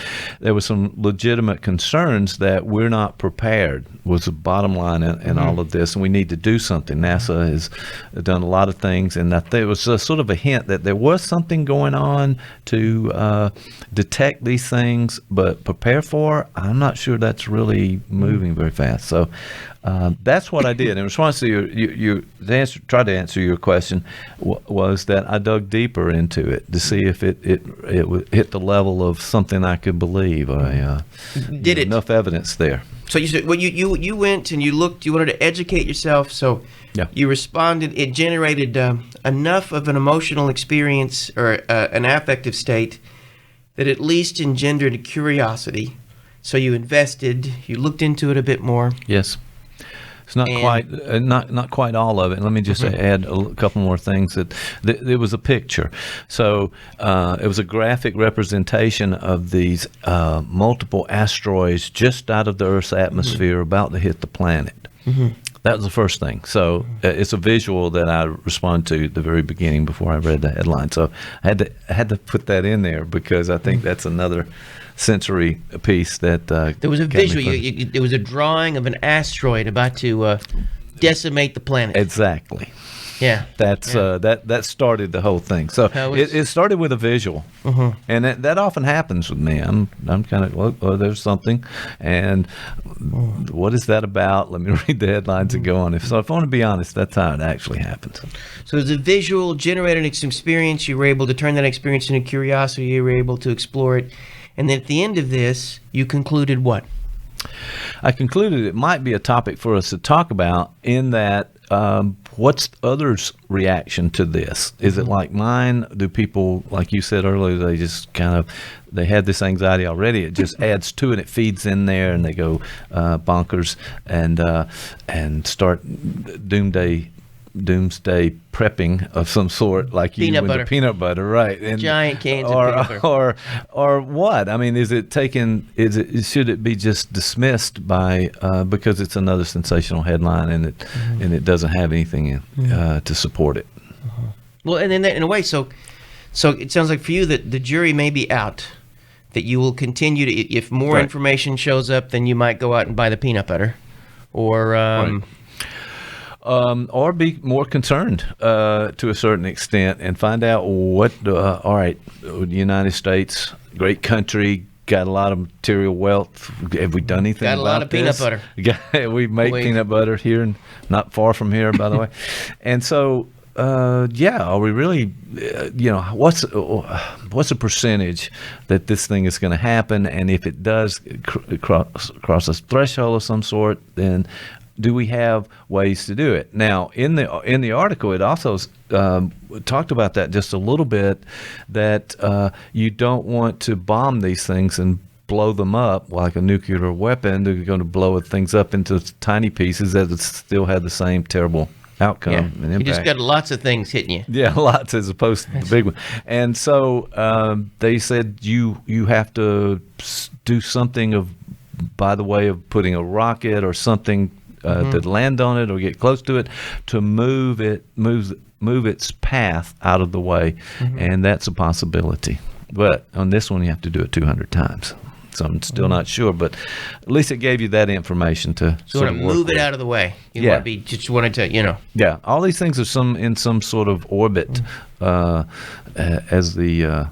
there was some legitimate concerns that we're not prepared was the bottom line in all of this, and we need to do something. NASA has done a lot of things, and I think it was a sort of a hint that there was something going on to detect these things, but prepare for. I'm not sure that's really moving very fast. So that's what I did. In response to try to answer your question, was that I dug deeper into it to see if it would hit the level of something I could believe. Did it? Enough evidence there. So you said, well, you went and you looked. You wanted to educate yourself, so you responded. It generated enough of an emotional experience or an affective state that at least engendered a curiosity. So you invested. You looked into it a bit more. Yes. It's not quite all of it. Let me just add a couple more things. There was a picture. So it was a graphic representation of these multiple asteroids just out of the Earth's atmosphere about to hit the planet. That was the first thing. So it's a visual that I responded to at the very beginning before I read the headline. So I had to put that in there because I think that's another sensory piece that there was a visual. There was a drawing of an asteroid about to decimate the planet. Exactly. Yeah. That started the whole thing. So it started with a visual, and that often happens with me. I'm kind of, well, there's something, and what is that about? Let me read the headlines and go on. If I want to be honest, that's how it actually happens. So there's a visual generated an experience. You were able to turn that experience into curiosity. You were able to explore it, and then at the end of this, you concluded what? I concluded it might be a topic for us to talk about in that. What's others' reaction to this? Is it like mine? Do people, like you said earlier, they just they had this anxiety already? It just adds to it. It feeds in there, and they go bonkers and start doomsday prepping of some sort, like peanut butter. Peanut butter, right? And giant cans of peanut butter. Or what? I mean, should it be just dismissed by because it's another sensational headline and it doesn't have anything to support it? Well, and then in a way, so it sounds like for you that the jury may be out. That you will continue to, if more information shows up, then you might go out and buy the peanut butter, or. Or be more concerned to a certain extent and find out what, all right, the United States, great country, got a lot of material wealth. Have we done anything about this? Got a lot of peanut butter. We make peanut butter here, and not far from here, by the way. And so, are we really, what's the percentage that this thing is going to happen? And if it does cross a threshold of some sort, then do we have ways to do it? Now, in the article, it also talked about that just a little bit, that you don't want to bomb these things and blow them up like a nuclear weapon. They're going to blow things up into tiny pieces that still have the same terrible outcome and impact. You just got lots of things hitting you. Yeah, lots as opposed to the big one. And so they said you have to do something by the way of putting a rocket or something to land on it or get close to it, to move its path out of the way, and that's a possibility. But on this one, you have to do it 200 times. So I'm still not sure, but at least it gave you that information to sort of move it out of the way. You just wanted to, Yeah, all these things are in some sort of orbit as the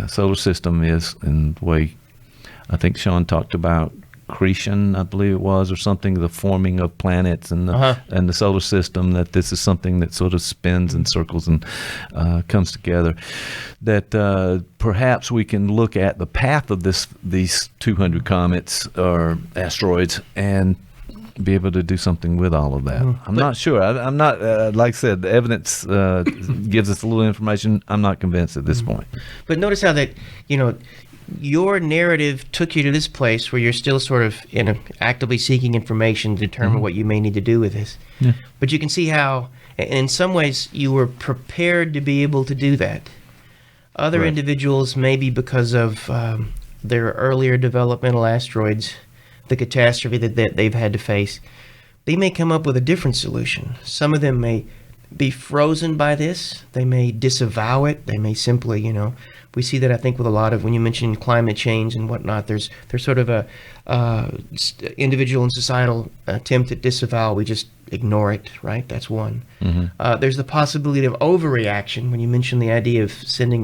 solar system is, in the way I think Sean talked about. Accretion, I believe it was, or something, the forming of planets and the solar system, that this is something that sort of spins and circles and comes together, that perhaps we can look at the path of these 200 comets or asteroids and be able to do something with all of that. I'm not sure. I'm not, like I said, the evidence gives us a little information. I'm not convinced at this point. But notice how that, your narrative took you to this place where you're still sort of actively seeking information to determine what you may need to do with this. Yeah. But you can see how, in some ways, you were prepared to be able to do that. Other individuals, maybe because of their earlier developmental asteroids, the catastrophe that they've had to face, they may come up with a different solution. Some of them may be frozen by this. They may disavow it. They may simply, we see that, I think, with a lot of, when you mention climate change and whatnot, there's sort of a individual and societal attempt at disavowal. We just ignore it, right? That's one. There's the possibility of overreaction when you mention the idea of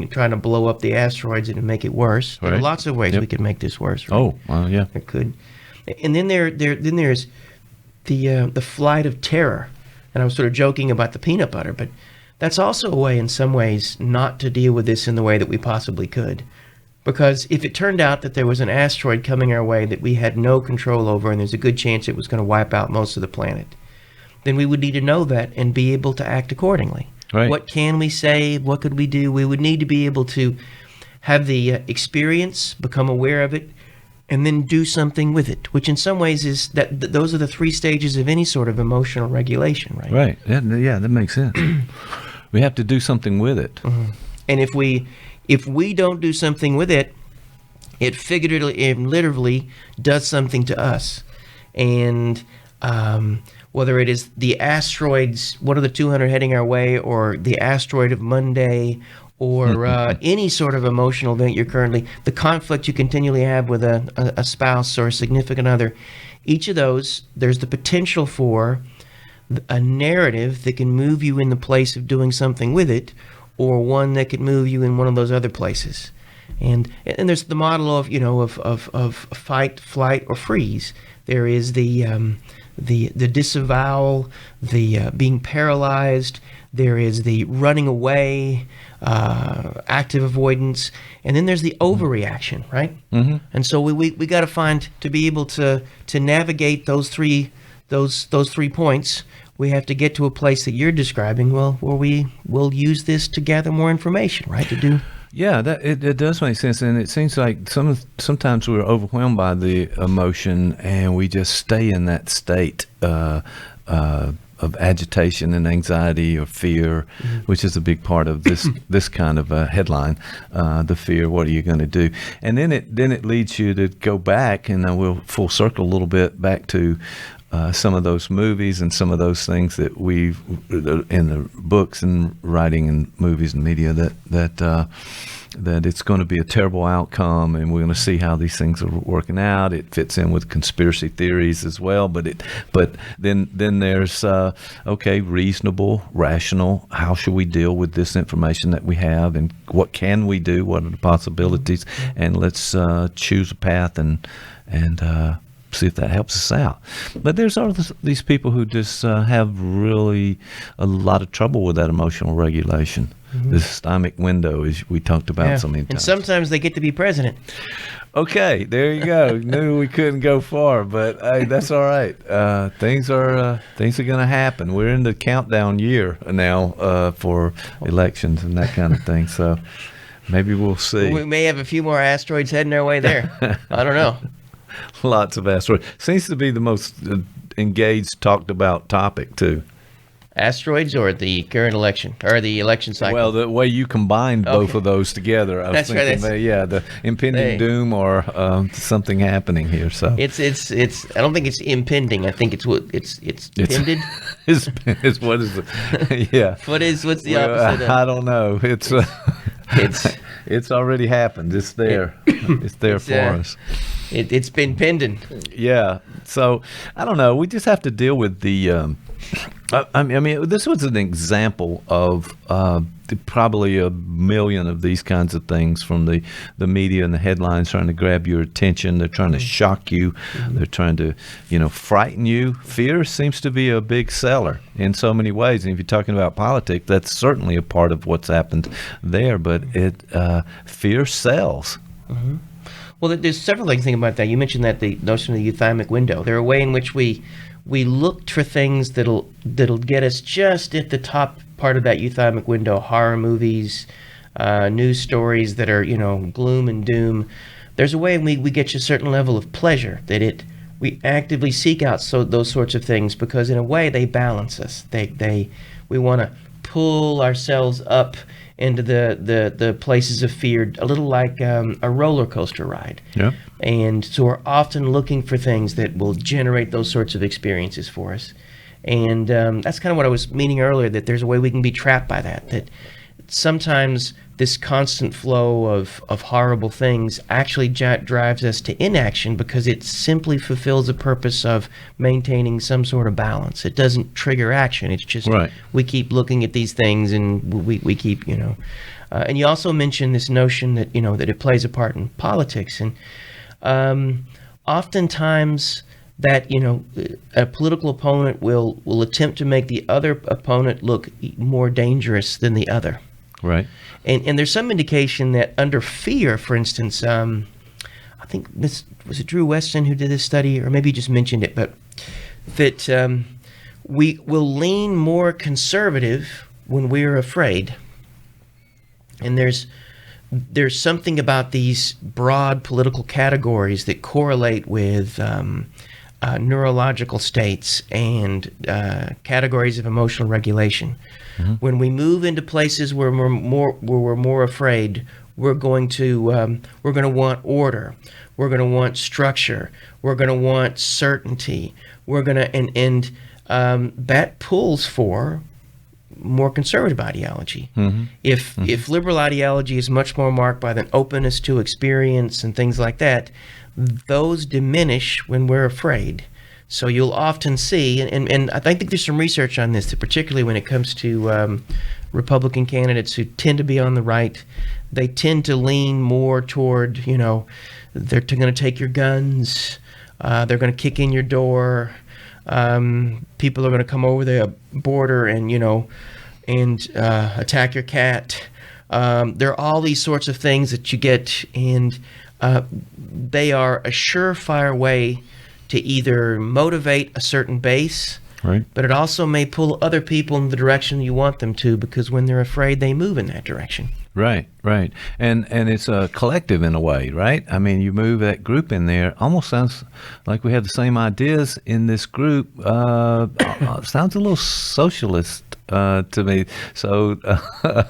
trying to blow up the asteroids and make it worse. There are lots of ways we could make this worse. Right? Oh, yeah. It could. And then there's the flight of terror. And I was sort of joking about the peanut butter, but that's also a way, in some ways, not to deal with this in the way that we possibly could. Because if it turned out that there was an asteroid coming our way that we had no control over, and there's a good chance it was going to wipe out most of the planet, then we would need to know that and be able to act accordingly. Right. What can we say? What could we do? We would need to be able to have the experience, become aware of it, and then do something with it, which in some ways is those are the three stages of any sort of emotional regulation, right? Right. Yeah, that makes sense. We have to do something with it. Mm-hmm. And if we don't do something with it, it figuratively and literally does something to us. And whether it is the asteroids, what are the 200 heading our way, or the asteroid of Monday, or any sort of emotional event you're currently, the conflict you continually have with a spouse or a significant other, each of those, there's the potential for a narrative that can move you in the place of doing something with it, or one that could move you in one of those other places. And there's the model of, of fight, flight, or freeze. There is the disavowal, the being paralyzed. There is the running away, active avoidance, and then there's the overreaction, right? Mm-hmm. And so we got to find, to be able to navigate those three points, we have to get to a place that you're describing, where we will use this to gather more information, right? To do. Yeah, it does make sense, and it seems like sometimes we're overwhelmed by the emotion, and we just stay in that state of agitation and anxiety or fear, which is a big part of this kind of headline. The fear, what are you going to do? And then it leads you to go back, and then we'll full circle a little bit back to some of those movies and some of those things that we've in the books and writing and movies and media that it's going to be a terrible outcome, and we're going to see how these things are working out. It fits in with conspiracy theories as well, but then there's reasonable, rational. How should we deal with this information that we have, and what can we do? What are the possibilities? And let's choose a path and see if that helps us out. But there's all these people who just have really a lot of trouble with that emotional regulation. Mm-hmm. The systemic window, as we talked about so many times. And sometimes they get to be president. Okay, there you go. Knew we couldn't go far, but hey, that's all right. Things are going to happen. We're in the countdown year now for elections and that kind of thing. So maybe we'll see. We may have a few more asteroids heading our way there. I don't know. Lots of asteroids. Seems to be the most engaged, talked about topic too. Asteroids or the current election, or the election cycle? Well, the way you combined both of those together, I was thinking, the impending doom or something happening here. So it's. I don't think it's impending. I think it's pended. It's what is it? Yeah. What's the opposite? I don't know. It's already happened. It's there. It's there for us. It's been pending. Yeah. So I don't know. We just have to deal with the. I mean, this was an example of probably a million of these kinds of things from the media and the headlines trying to grab your attention. They're trying to shock you. They're trying to, frighten you. Fear seems to be a big seller in so many ways. And if you're talking about politics, that's certainly a part of what's happened there. But fear sells. Mm-hmm. Well, there's several things to think about that. You mentioned that the notion of the euthymic window. There are a way in which we look for things that'll get us just at the top part of that euthymic window. Horror movies, news stories that are gloom and doom. There's a way in we get you a certain level of pleasure that we actively seek out those sorts of things, because in a way they balance us. We want to pull ourselves up into the places of fear, a little like a roller coaster ride. Yeah. And so we're often looking for things that will generate those sorts of experiences for us. And that's kind of what I was meaning earlier, that there's a way we can be trapped by that sometimes this constant flow of horrible things actually drives us to inaction, because it simply fulfills the purpose of maintaining some sort of balance. It doesn't trigger action. It's just we keep looking at these things, and we keep, and you also mentioned this notion that, that it plays a part in politics. And oftentimes that, you know, a political opponent will attempt to make the other opponent look more dangerous than the other. Right. And there's some indication that under fear, for instance, I think this was it Drew Weston who did this study, or maybe he just mentioned it, but that we will lean more conservative when we're afraid. And there's something about these broad political categories that correlate with neurological states and categories of emotional regulation. Mm-hmm. When we move into places where we're more afraid, we're going to want order. We're going to want structure. We're going to want certainty. We're going to and that pulls for more conservative ideology. Mm-hmm. If liberal ideology is much more marked by the openness to experience and things like that, those diminish when we're afraid. So you'll often see, and I think there's some research on this, that particularly when it comes to Republican candidates who tend to be on the right, they tend to lean more toward, you know, they're going to take your guns, they're going to kick in your door, people are going to come over the border and, you know, and attack your cat. There are all these sorts of things that you get, and they are a surefire way to either motivate a certain base, right, but it also may pull other people in the direction you want them to, because when they're afraid, they move in that direction. Right, right. And it's a collective in a way, right? I mean, you move that group in there, almost sounds like we have the same ideas in this group. Sounds a little socialist to me. So that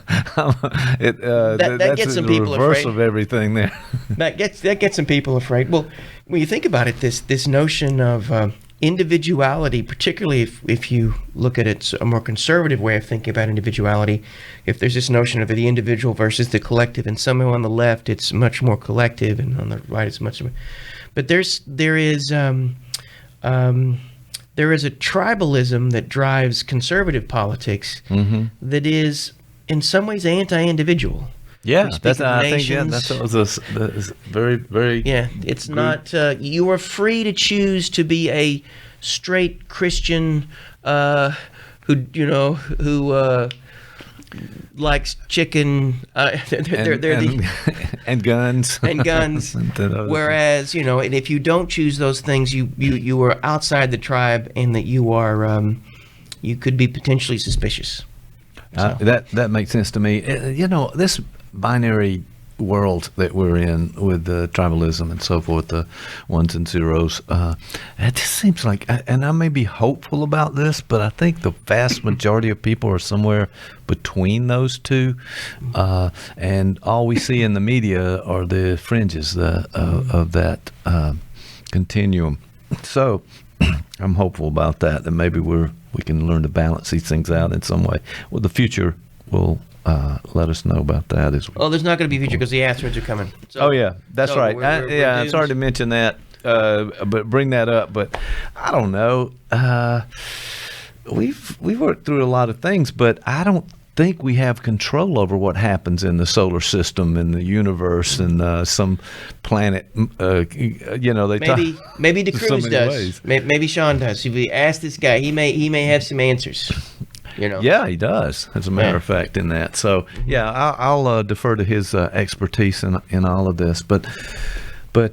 gets some the people reverse afraid of everything there. that gets some people afraid. Well, when you think about it, this notion of individuality, particularly if you look at it a more conservative way of thinking about individuality, if there's this notion of the individual versus the collective, and somehow on the left it's much more collective, and on the right it's much more. But there is a tribalism that drives conservative politics, mm-hmm, that is in some ways anti-individual. Yeah, that's very, very. Yeah, it's not. You are free to choose to be a straight Christian who likes chicken. And guns. And guns. Whereas, you know, and if you don't choose those things, you are outside the tribe, and that you are you could be potentially suspicious. So. That makes sense to me. You know, this binary world that we're in with the tribalism and so forth, the ones and zeros, it just seems like, and I may be hopeful about this, but I think the vast majority of people are somewhere between those two, and all we see in the media are the fringes of that continuum. So I'm hopeful about that, and maybe we can learn to balance these things out in some way. Well, the future will let us know about that as well. Oh, there's not going to be a future because the asteroids are coming. So, oh yeah, that's right. We're sorry to mention that, but bring that up. But I don't know. We've worked through a lot of things, but I don't think we have control over what happens in the solar system and the universe and some planet. You know, maybe DeCruz so does. Maybe Sean does. If we ask this guy, he may have some answers. You know. Yeah, he does, as a matter of fact, in that. So, yeah, I'll defer to his expertise in all of this. But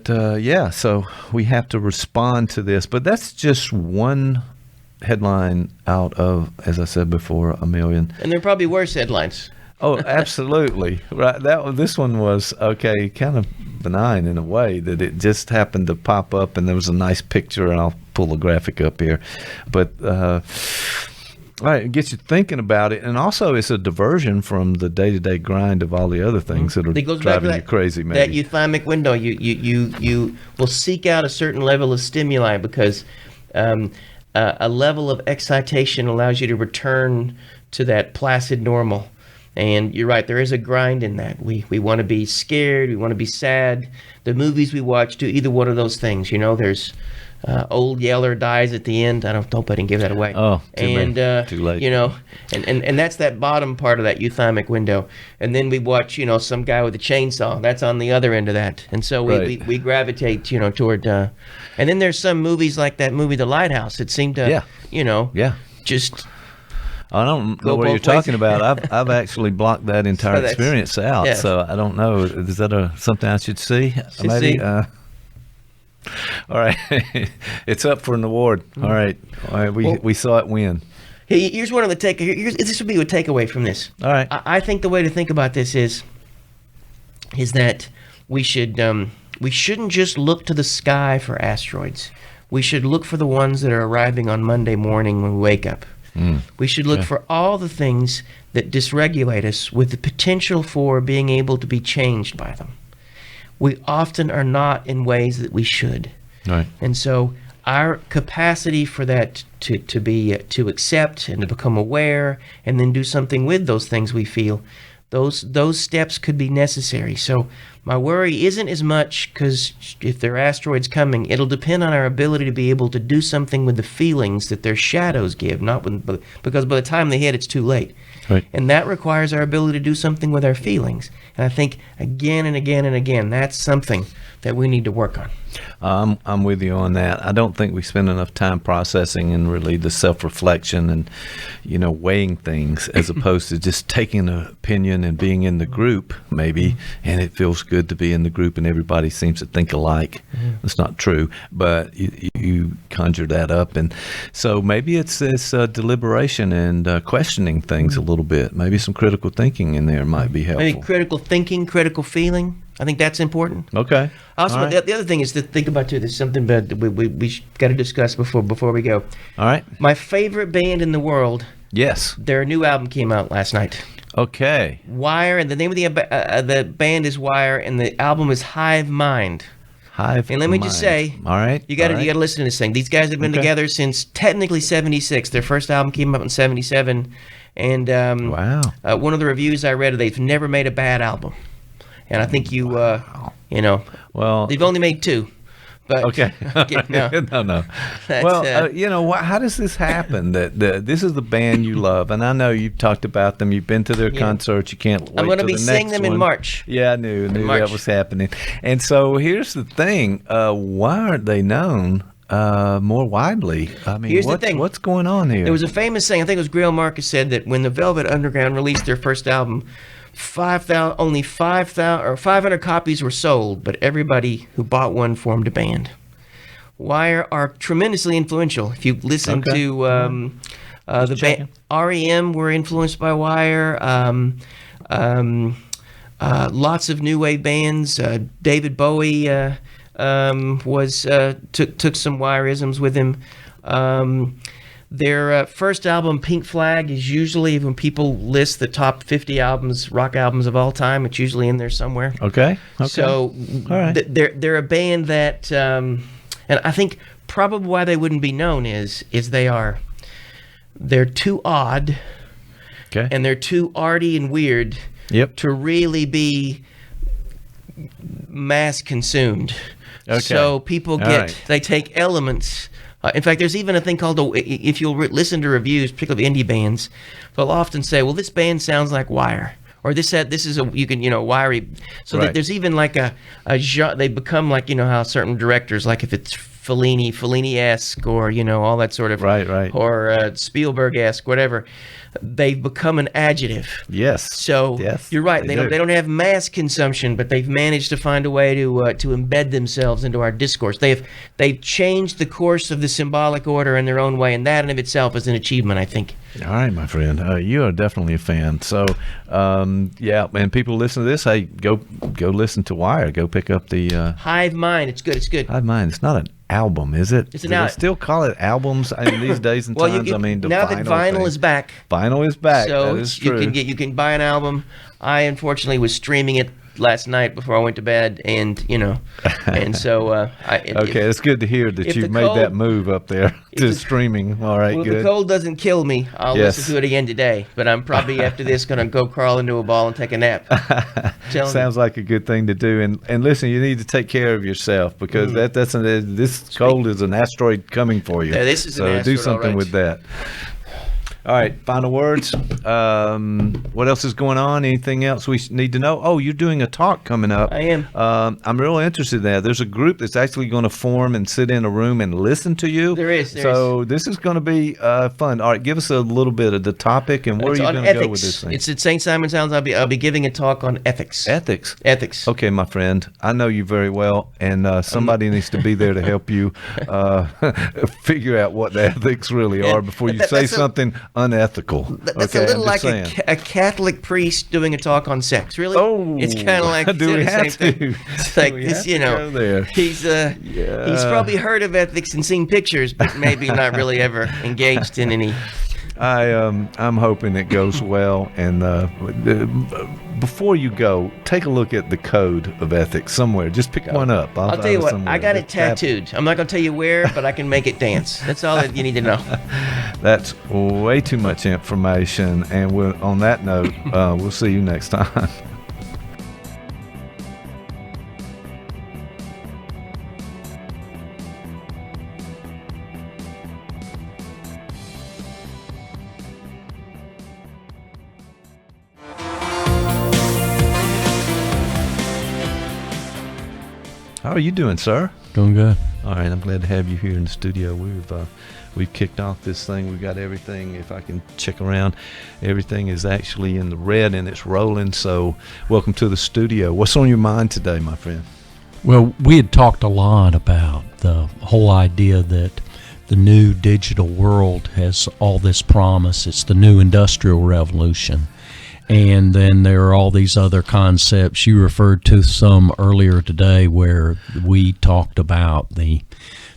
yeah, so we have to respond to this. But that's just one headline out of, as I said before, a million. And there are probably worse headlines. Oh, absolutely. Right. This one was, okay, kind of benign in a way, that it just happened to pop up, and there was a nice picture, and I'll pull a graphic up here. But all right, it gets you thinking about it, and also it's a diversion from the day-to-day grind of all the other things that are driving you crazy, maybe. That euthymic window, you will seek out a certain level of stimuli because a level of excitation allows you to return to that placid normal. And you're right, there is a grind in that. We want to be scared, we want to be sad. The movies we watch do either one of those things. You know, there's Old Yeller dies at the end. I hope I didn't give that away. Oh, too late. You know, and that's that bottom part of that euthymic window. And then we watch, you know, some guy with a chainsaw. That's on the other end of that. And so we gravitate, you know, toward. And then there's some movies like that movie, The Lighthouse, that seem to, you know, just. I don't know what you're talking about. I've actually blocked that entire experience out, so I don't know. Is that something I should see? Maybe. All right, it's up for an award. All right, we saw it win. Here's one of the this would be a takeaway from this. All right, I think the way to think about this is that we shouldn't just look to the sky for asteroids. We should look for the ones that are arriving on Monday morning when we wake up. We should look for all the things that dysregulate us with the potential for being able to be changed by them. We often are not in ways that we should. Right. And so our capacity for that to accept and to become aware and then do something with those things we feel, those steps could be necessary. So my worry isn't as much because if there are asteroids coming, it'll depend on our ability to be able to do something with the feelings that their shadows give, because by the time they hit, it's too late. Right. And that requires our ability to do something with our feelings. And I think again and again and again, that's something that we need to work on. I'm with you on that. I don't think we spend enough time processing and really the self-reflection and, you know, weighing things as opposed to just taking an opinion and being in the group maybe, and it feels good to be in the group and everybody seems to think alike. That's not true, but you conjure that up, and so maybe it's this deliberation and questioning things a little bit. Maybe some critical thinking in there might be helpful. Maybe critical thinking, critical feeling. I think that's important. Okay. Also, the other thing is to think about too. There's something that we got to discuss before we go. All right. My favorite band in the world. Yes. Their new album came out last night. Okay. Wire, and the name of the band is Wire, and the album is Hive Mind. Hive. And let me just say, all right, you got to listen to this thing. These guys have been together since technically '76. Their first album came out in '77, and wow. One of the reviews I read, they've never made a bad album. And I think you know, well, they've only made 2. But okay, no. Well, you know, how does this happen? That this is the band you love, and I know you've talked about them. You've been to their concerts. You can't wait. I'm going to be the seeing next them one. in March. Yeah, I knew that was happening. And so here's the thing: why aren't they known more widely? I mean, here's the thing. What's going on here? There was a famous saying. I think it was Greil Marcus said that when the Velvet Underground released their first album, 500 copies were sold, but everybody who bought one formed a band. Wire are tremendously influential. If you listen to the band, REM were influenced by Wire. Lots of new wave bands. David Bowie took some Wireisms with him. Their first album, Pink Flag, is usually, when people list the top 50 rock albums of all time, it's usually in there somewhere. Okay. So all right. They're a band that, and I think probably why they wouldn't be known is they're too odd, and they're too arty and weird to really be mass consumed. Okay. So people they take elements. In fact, there's even a thing called, if you'll listen to reviews, particularly indie bands, they'll often say, well, this band sounds like Wire. Or this is wiry. So there's even like a genre, they become like, you know, how certain directors, like if it's Fellini-esque or, you know, all that sort of, or Spielberg-esque, whatever, they've become an adjective. Yes. So you're right. They don't have mass consumption, but they've managed to find a way to embed themselves into our discourse. They've changed the course of the symbolic order in their own way, and that in of itself is an achievement, I think. All right, my friend. You are definitely a fan. So, and people listen to this. Hey, go listen to Wire. Go pick up the Hive Mind. It's good. It's good. Hive Mind. It's not an album, is it? It's an album. Still call it albums in these days and times. I mean, now that vinyl is back. Vinyl is back. So that is true. You can buy an album. I unfortunately was streaming it last night before I went to bed, and and so okay, it's good to hear that you've made that move up there to streaming. All right, well, good. if the cold doesn't kill me, I'll listen to it again today. But I'm probably after this going to go crawl into a ball and take a nap. Sounds like a good thing to do. And listen, you need to take care of yourself because this cold is an asteroid coming for you. Yeah, this is an asteroid, so do something with that. All right, final words. What else is going on? Anything else we need to know? Oh, you're doing a talk coming up. I am. I'm really interested in that. There's a group that's actually going to form and sit in a room and listen to you. There is. This is going to be fun. All right, give us a little bit of the topic and where are you going to go with this thing? It's at St. Simon's House. I'll be giving a talk on ethics. Ethics. Okay, my friend. I know you very well, and somebody needs to be there to help you figure out what the ethics really are before you say something unethical. That's a little like a Catholic priest doing a talk on sex. Really? Oh, it's kind of like do we have same to? Thing. It's like this, He's probably heard of ethics and seen pictures, but maybe not really ever engaged in any. I'm hoping it goes well. And before you go, take a look at the code of ethics somewhere. Just pick one up. I'll tell you what. I got it tattooed. I'm not going to tell you where, but I can make it dance. That's all that you need to know. That's way too much information. And on that note, we'll see you next time. How are you doing, sir? Doing good. All right, I'm glad to have you here in the studio. We've kicked off this thing. We've got everything. If I can check around, everything is actually in the red and it's rolling. So welcome to the studio. What's on your mind today, my friend? Well, we had talked a lot about the whole idea that the new digital world has all this promise. It's the new industrial revolution. And then there are all these other concepts. You referred to some earlier today where we talked about the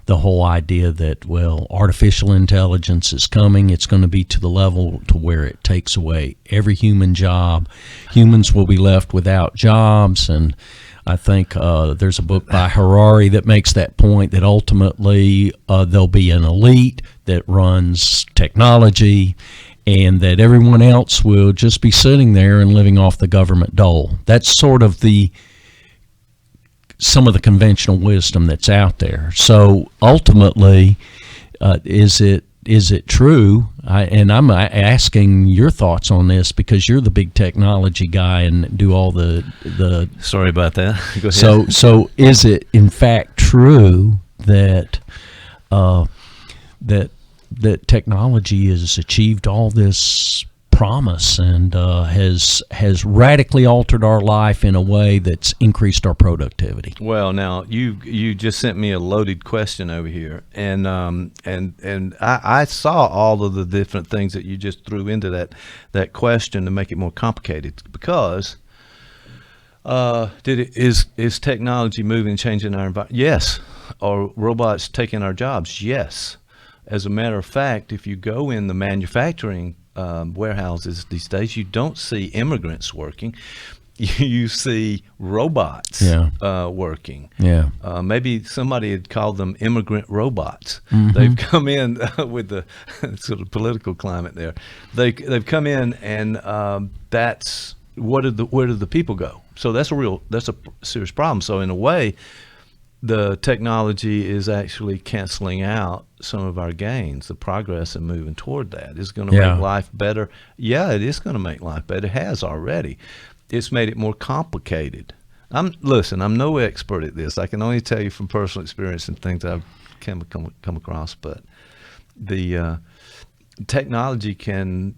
whole idea that, well, artificial intelligence is coming. It's going to be to the level to where it takes away every human job. Humans will be left without jobs. And I think there's a book by Harari that makes that point, that ultimately there'll be an elite that runs technology, and that everyone else will just be sitting there and living off the government dole. That's sort of some of the conventional wisdom that's out there. So ultimately, is it true? And I'm asking your thoughts on this because you're the big technology guy and do all the. Sorry about that. Go ahead. So is it in fact true that that technology has achieved all this promise and has radically altered our life in a way that's increased our productivity? Well, now you just sent me a loaded question over here, and I saw all of the different things that you just threw into that question to make it more complicated. Because is technology moving, changing our environment? Yes. Are robots taking our jobs? Yes. As a matter of fact, if you go in the manufacturing warehouses these days, you don't see immigrants working. You see robots working. Yeah. Maybe somebody had called them immigrant robots. Mm-hmm. They've come in with the sort of political climate there. They've come in, and that's where do the people go? So that's a serious problem. So in a way, the technology is actually canceling out some of our gains. The progress and moving toward that is going to make life better. Yeah, it is going to make life better. It has already. It's made it more complicated. I'm no expert at this. I can only tell you from personal experience and things I've come across. But the technology can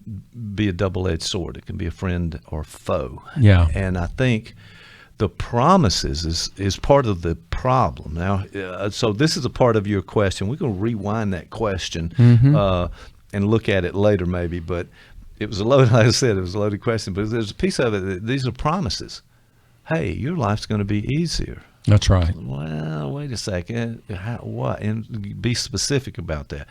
be a double-edged sword. It can be a friend or foe. Yeah. And I think the promises is part of the problem. Now, so this is a part of your question. We're going to rewind that question and look at it later maybe, but it was like I said, it was a loaded question, but there's a piece of it that these are promises. Hey, your life's going to be easier. That's right. Well, wait a second. What? And be specific about that.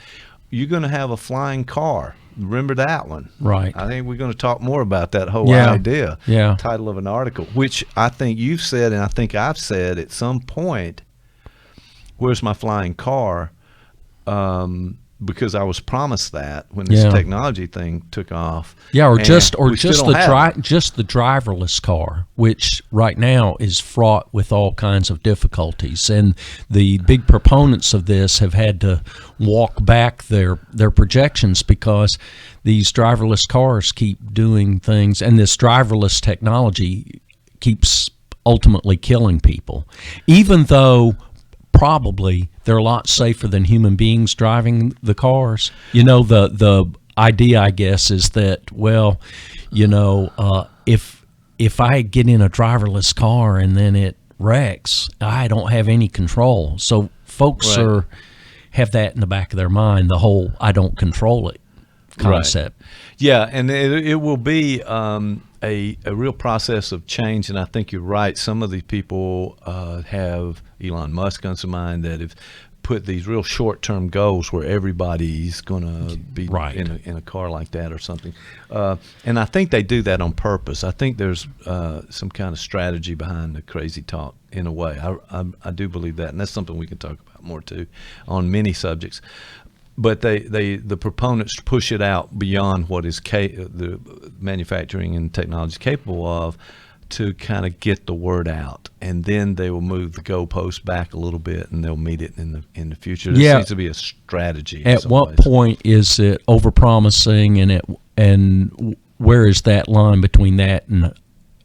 You're going to have a flying car remember that one. Right. I think we're going to talk more about that whole Yeah. idea. Yeah. Title of an article, which I think you've said, and I think I've said at some point, where's my flying car? Because I was promised that when this Yeah. technology thing took off. Yeah, or and just we still don't have it. just the driverless car, which right now is fraught with all kinds of difficulties. And the big proponents of this have had to walk back their projections because these driverless cars keep doing things, and this driverless technology keeps ultimately killing people, even though probably they're a lot safer than human beings driving the cars. You know, the idea, I guess, is that, well, you know, if I get in a driverless car and then it wrecks, I don't have any control. So folks Right. have that in the back of their mind, the whole "I don't control it" concept. Yeah, and it will be a real process of change, and I think you're right. Some of these people have, Elon Musk comes to mind, that have put these real short-term goals where everybody's going to be Right. in a car like that or something. And I think they do that on purpose. I think there's some kind of strategy behind the crazy talk in a way. I do believe that, and that's something we can talk about more too on many subjects. But the proponents push it out beyond what is the manufacturing and technology is capable of to kind of get the word out, and then they will move the goalpost back a little bit, and they'll meet it in the future. There seems to be a strategy. At what point is it overpromising, and where is that line between that and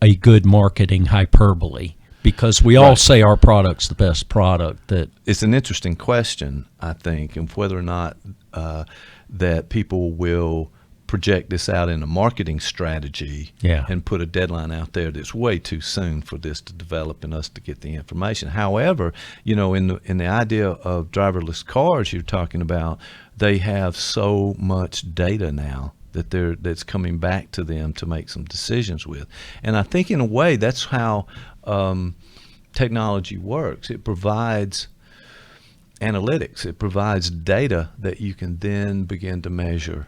a good marketing hyperbole? Because we all say our product's the best product. That it's an interesting question, I think, and whether or not that people will project this out in a marketing strategy and put a deadline out there that's way too soon for this to develop and us to get the information. However, you know, in the idea of driverless cars you're talking about, they have so much data now that's coming back to them to make some decisions with. And I think in a way that's how technology works. It provides analytics. It provides data that you can then begin to measure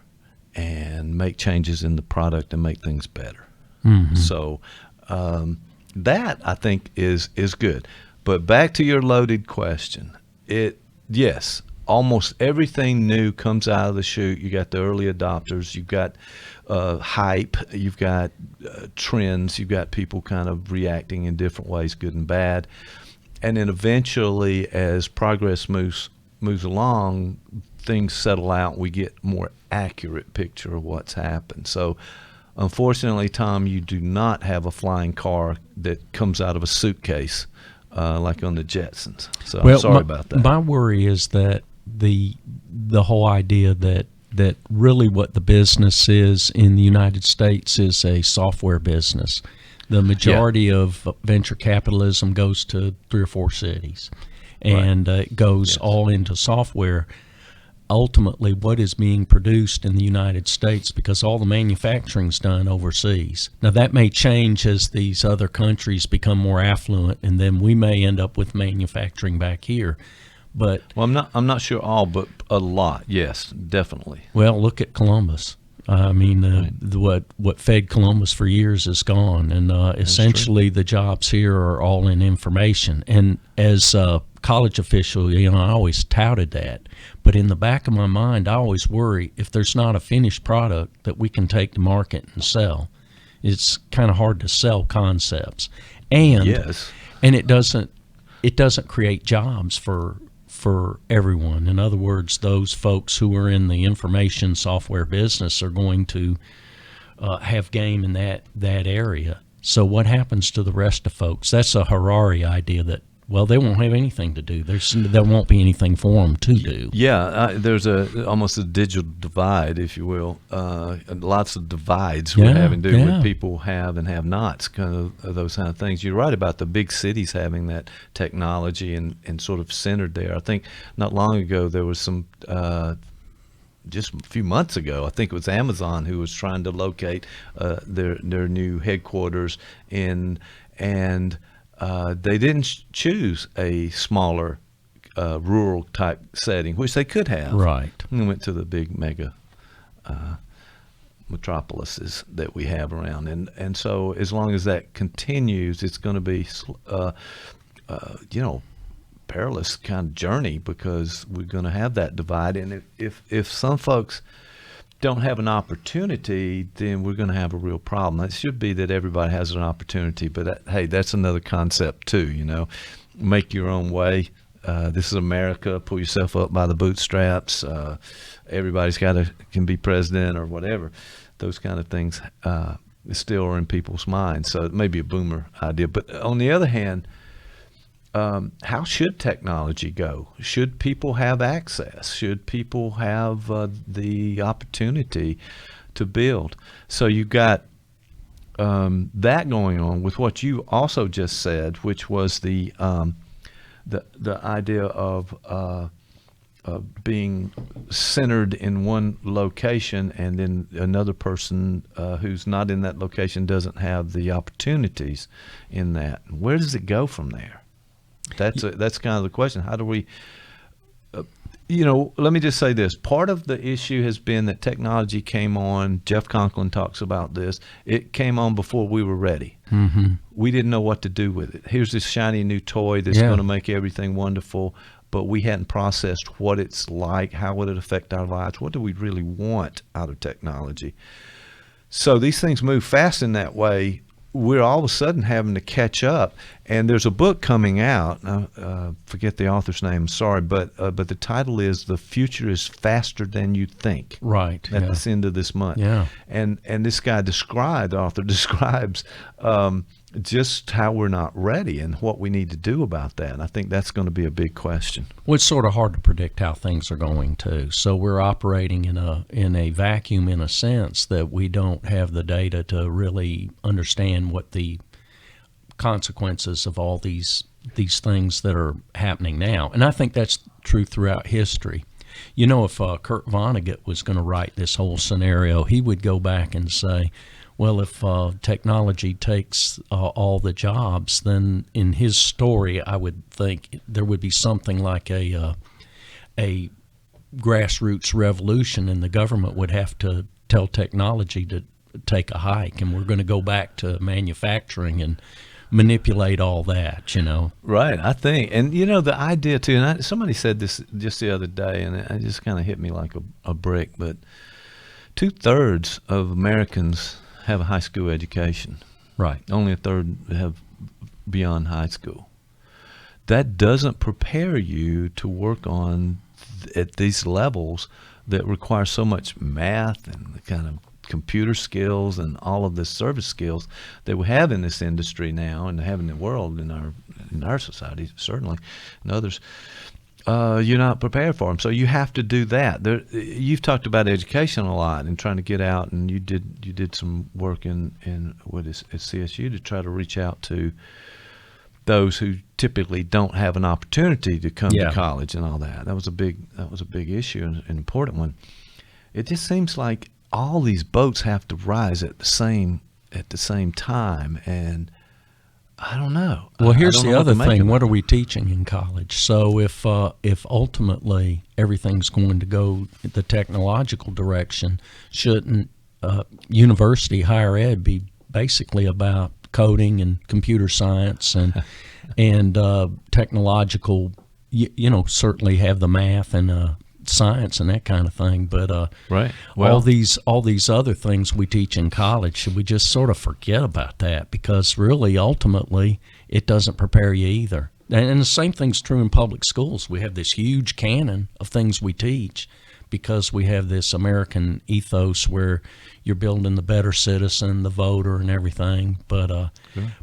and make changes in the product and make things better. Mm-hmm. So that I think is good. But back to your loaded question, yes, almost everything new comes out of the chute. You got the early adopters, you've got hype, you've got trends, you've got people kind of reacting in different ways, good and bad. And then eventually, as progress moves along, things settle out. We get more accurate picture of what's happened. So, unfortunately, Tom, you do not have a flying car that comes out of a suitcase like on the Jetsons. So I'm sorry about that. My worry is that the whole idea that really what the business is in the United States is a software business. The majority of venture capitalism goes to 3 or 4 cities, and it goes all into software. Ultimately, what is being produced in the United States, because all the manufacturing's done overseas. Now, that may change as these other countries become more affluent, and then we may end up with manufacturing back here. But I'm not sure all, but a lot. Yes, definitely. Well, look at Columbus. I mean, what fed Columbus for years is gone, and essentially the jobs here are all in information. And as a college official, you know, I always touted that. But in the back of my mind, I always worry if there's not a finished product that we can take to market and sell. It's kind of hard to sell concepts, and it doesn't create jobs for everyone. In other words, those folks who are in the information software business are going to have game in that area. So what happens to the rest of folks? That's a Harari idea that, well, they won't have anything to do. There won't be anything for them to do. Yeah, there's almost a digital divide, if you will. Lots of divides we're having to do with people have and have nots, kind of those kind of things. You're right about the big cities having that technology and sort of centered there. I think not long ago there was some, just a few months ago, I think it was Amazon who was trying to locate their new headquarters in, and they didn't choose a smaller rural type setting, which they could have. Right. And they went to the big mega metropolises that we have around, and so as long as that continues, it's going to be perilous kind of journey, because we're going to have that divide. And if some folks don't have an opportunity, then we're going to have a real problem. It should be that everybody has an opportunity, but hey, that's another concept too. Make your own way. This is America. Pull yourself up by the bootstraps. Everybody's can be president or whatever. Those kind of things still are in people's minds. So it may be a boomer idea. But on the other hand, how should technology go? Should people have access? Should people have the opportunity to build? So you've got that going on with what you also just said, which was the idea of being centered in one location, and then another person who's not in that location doesn't have the opportunities in that. Where does it go from there? That's kind of the question. How do we, let me just say this. Part of the issue has been that technology came on. Jeff Conklin talks about this. It came on before we were ready. Mm-hmm. We didn't know what to do with it. Here's this shiny new toy that's going to make everything wonderful, but we hadn't processed what it's like, how would it affect our lives, what do we really want out of technology. So these things move fast in that way. We're all of a sudden having to catch up, and there's a book coming out. Forget the author's name. Sorry, but the title is "The Future Is Faster Than You Think." Right. At this end of this month. Yeah. And this guy the author describes just how we're not ready and what we need to do about that. And I think that's going to be a big question. Well, it's sort of hard to predict how things are going to. So we're operating in a vacuum, in a sense, that we don't have the data to really understand what the consequences of all these things that are happening now. And I think that's true throughout history. If Kurt Vonnegut was going to write this whole scenario, he would go back and say, well, if technology takes all the jobs, then in his story, I would think there would be something like a grassroots revolution, and the government would have to tell technology to take a hike, and we're going to go back to manufacturing and manipulate all that, Right, I think. And, the idea, too, and somebody said this just the other day, and it just kind of hit me like a brick, but 2/3 of Americans have a high school education. Right. Only 1/3 have beyond high school. That doesn't prepare you to work on at these levels that require so much math and the kind of computer skills and all of the service skills that we have in this industry now and have in the world, in our society certainly, and others. You're not prepared for them, so you have to do that. You've talked about education a lot and trying to get out, and you did some work in at CSU to try to reach out to those who typically don't have an opportunity to come to college and all that. That was a big issue and an important one. It just seems like all these boats have to rise at the same time, and I don't know. Well, here's the other thing. What are we teaching in college? So if ultimately everything's going to go the technological direction, shouldn't university higher ed be basically about coding and computer science and technological? Certainly have the math and science and that kind of thing, but right. Well, all these other things we teach in college, should we just sort of forget about that? Because really, ultimately, it doesn't prepare you either. And the same thing's true in public schools. We have this huge canon of things we teach because we have this American ethos where you're building the better citizen, the voter, and everything. But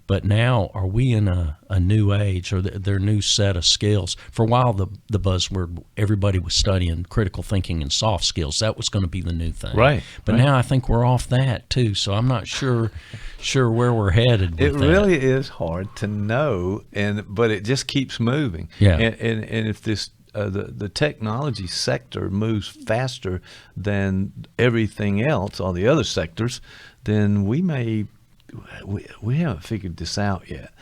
but now, are we in a new age, or their new set of skills? For a while, the buzzword, everybody was studying critical thinking and soft skills. That was going to be the new thing. Right. But now I think we're off that too. So I'm not sure where we're headed with that. It really is hard to know, but it just keeps moving. Yeah. And if this the technology sector moves faster than everything else, all the other sectors, then we haven't figured this out yet.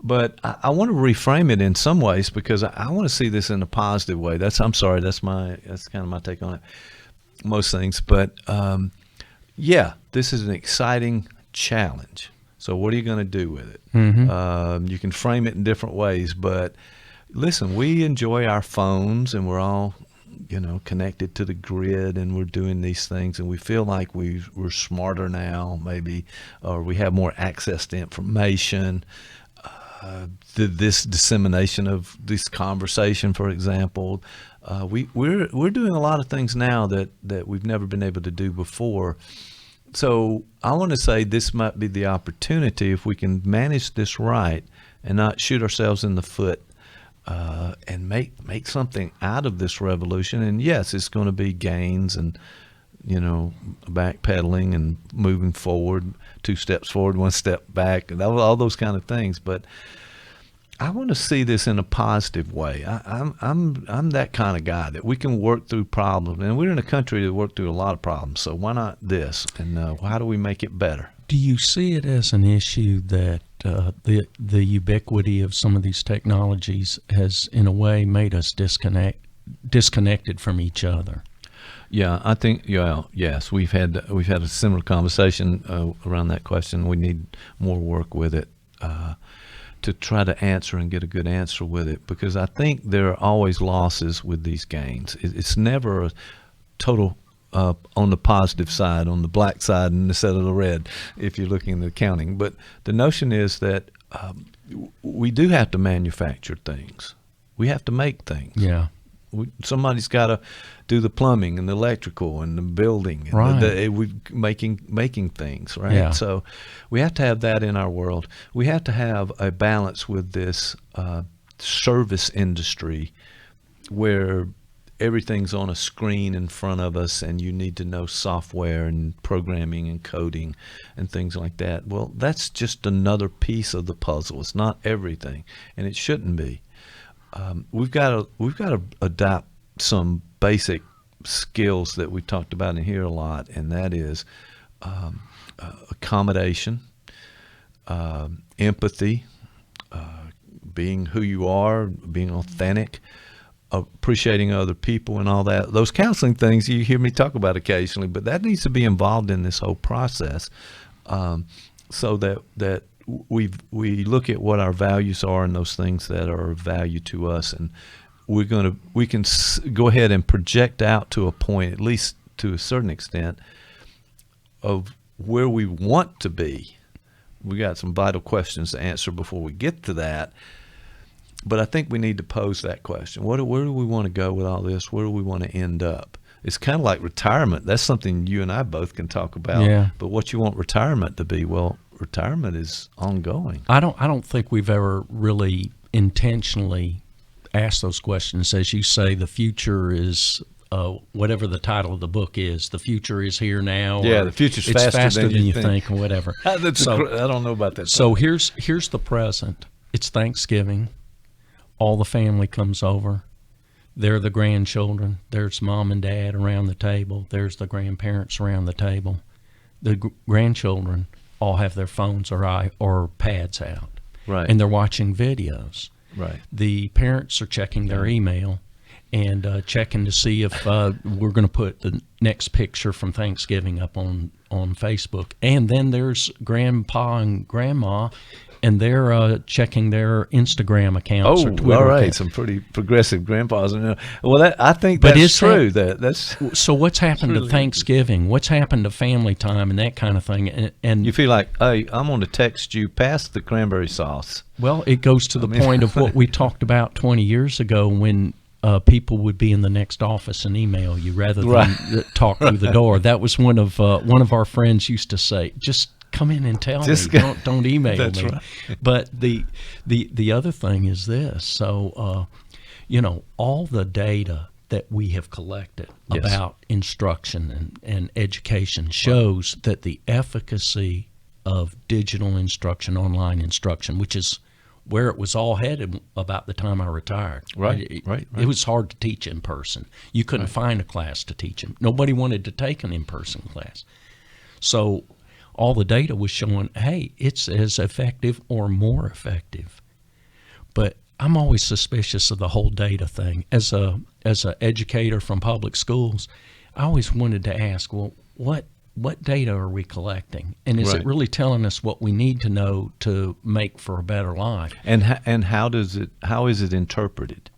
But I want to reframe it in some ways, because I want to see this in a positive way. That's kind of my take on it. Most things, but yeah, this is an exciting challenge. So what are you going to do with it? You can frame it in different ways, but listen, we enjoy our phones, and we're all, connected to the grid, and we're doing these things, and we feel like we're smarter now, maybe, or we have more access to information. This dissemination of this conversation, for example, we're doing a lot of things now that we've never been able to do before. So I want to say this might be the opportunity, if we can manage this right and not shoot ourselves in the foot, and make something out of this revolution. And yes, it's going to be gains and backpedaling and moving forward, 2 steps forward, 1 step back, and all those kind of things. But I want to see this in a positive way. I'm that kind of guy that we can work through problems, and we're in a country that work through a lot of problems. So why not this? And how do we make it better? Do you see it as an issue that the ubiquity of some of these technologies has, in a way, made us disconnected from each other? Yeah, I think, yes, we've had a similar conversation around that question. We need more work with it to try to answer and get a good answer with it, because I think there are always losses with these gains. It's never a total on the positive side, on the black side instead of the red, if you're looking at accounting. But the notion is that we do have to manufacture things. We have to make things. Yeah. Somebody's got to do the plumbing and the electrical and the building, and right. making things, right? Yeah. So we have to have that in our world. We have to have a balance with this service industry where everything's on a screen in front of us, and you need to know software and programming and coding and things like that. Well, that's just another piece of the puzzle. It's not everything, and it shouldn't be. We've got to adopt some basic skills that we talked about in here a lot, and that is accommodation, empathy, being who you are, being authentic, appreciating other people, and all that. Those counseling things you hear me talk about occasionally, but that needs to be involved in this whole process, so that we look at what our values are and those things that are of value to us, and we can go ahead and project out to a point, at least to a certain extent, of where we want to be. We got some vital questions to answer before we get to that, but I think we need to pose that question. Where do we want to go with all this? Where do we want to end up? It's kind of like retirement. That's something you and I both can talk about. Yeah. But what you want retirement to be? Well, retirement is ongoing. I don't think we've ever really intentionally asked those questions. As you say, the future is whatever the title of the book is. The future is here now. Yeah, the future's faster than you think, or whatever. I don't know about that. So here's the present. It's Thanksgiving. All the family comes over. There are the grandchildren. There's mom and dad around the table. There's the grandparents around the table. The grandchildren all have their phones or pads out, right? And they're watching videos. Right. The parents are checking their email and checking to see if we're going to put the next picture from Thanksgiving up on Facebook. And then there's grandpa and grandma, and they're checking their Instagram accounts or Twitter all right. accounts. Some pretty progressive grandpas. Well, I think that's true. That's so what's happened to Thanksgiving? What's happened to family time and that kind of thing? And you feel like, hey, I'm going to text you past the cranberry sauce. Well, it goes to the point of what we talked about 20 years ago when people would be in the next office and email you rather than talk through the door. That was one of our friends used to say, just come in and tell me. Don't email That's me. Right. But the other thing is this. So, all the data that we have collected about instruction and education shows that the efficacy of digital instruction, online instruction, which is where it was all headed about the time I retired. Right. It was hard to teach in person. You couldn't find a class to teach in. Nobody wanted to take an in-person class. So all the data was showing, hey, it's as effective or more effective. But I'm always suspicious of the whole data thing. As a educator from public schools, I always wanted to ask, well, what what data are we collecting, and is Right. it really telling us what we need to know to make for a better life? And how is it interpreted?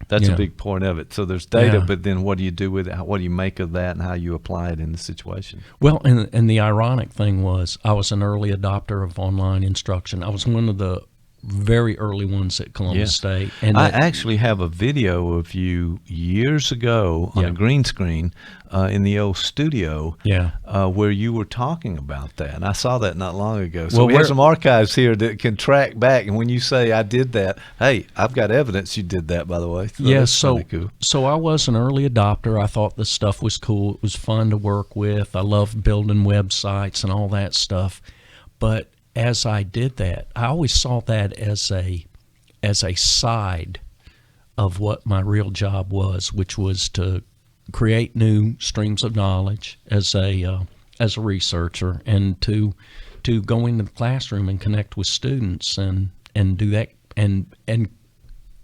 That's Yeah. a big point of it. So there's data, Yeah. but then what do you do with it? What do you make of that, and how you apply it in the situation? Well, and the ironic thing was, I was an early adopter of online instruction. I was one of the very early ones at Columbus Yeah. State. And I actually have a video of you years ago on Yeah. a green screen in the old studio Yeah. where you were talking about that. And I saw that not long ago. So Well, we have we're- some archives here that can track back. And when you say I did that, hey, I've got evidence you did that, by the way. So Yeah, that's so kinda cool. so I was an early adopter. I thought this stuff was cool. It was fun to work with. I loved building websites and all that stuff. But as I did that, I always saw that as a side of what my real job was, which was to create new streams of knowledge as a researcher, and to go into the classroom and connect with students and do that and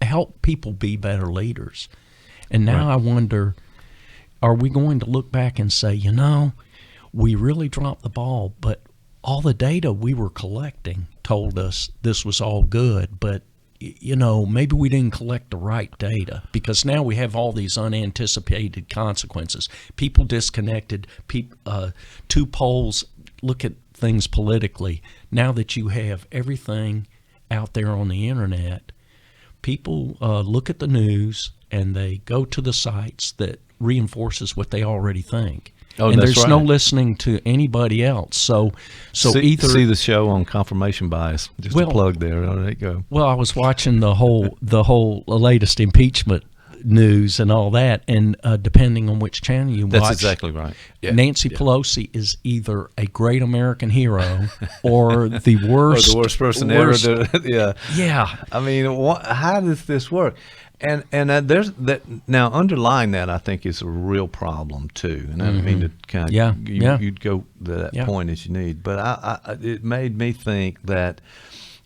help people be better leaders. And now Right. I wonder, are we going to look back and say, we really dropped the ball, but all the data we were collecting told us this was all good, but maybe we didn't collect the right data, because now we have all these unanticipated consequences. People disconnected, two poles. Look at things politically. Now that you have everything out there on the internet, people look at the news and they go to the sites that reinforces what they already think. Oh, and that's there's no right. listening to anybody else. So see either the show on confirmation bias. Just a plug there. Oh, there you go. Well, I was watching the whole latest impeachment news and all that, and depending on which channel you watch, That's exactly right. Yeah. Nancy Pelosi is either a great American hero or the worst, Or the worst person ever. Yeah. Yeah. I mean, how does this work? And there's that now underlying that, I think, is a real problem too. And I don't mean to kind of you'd go to that point as you need, but it made me think that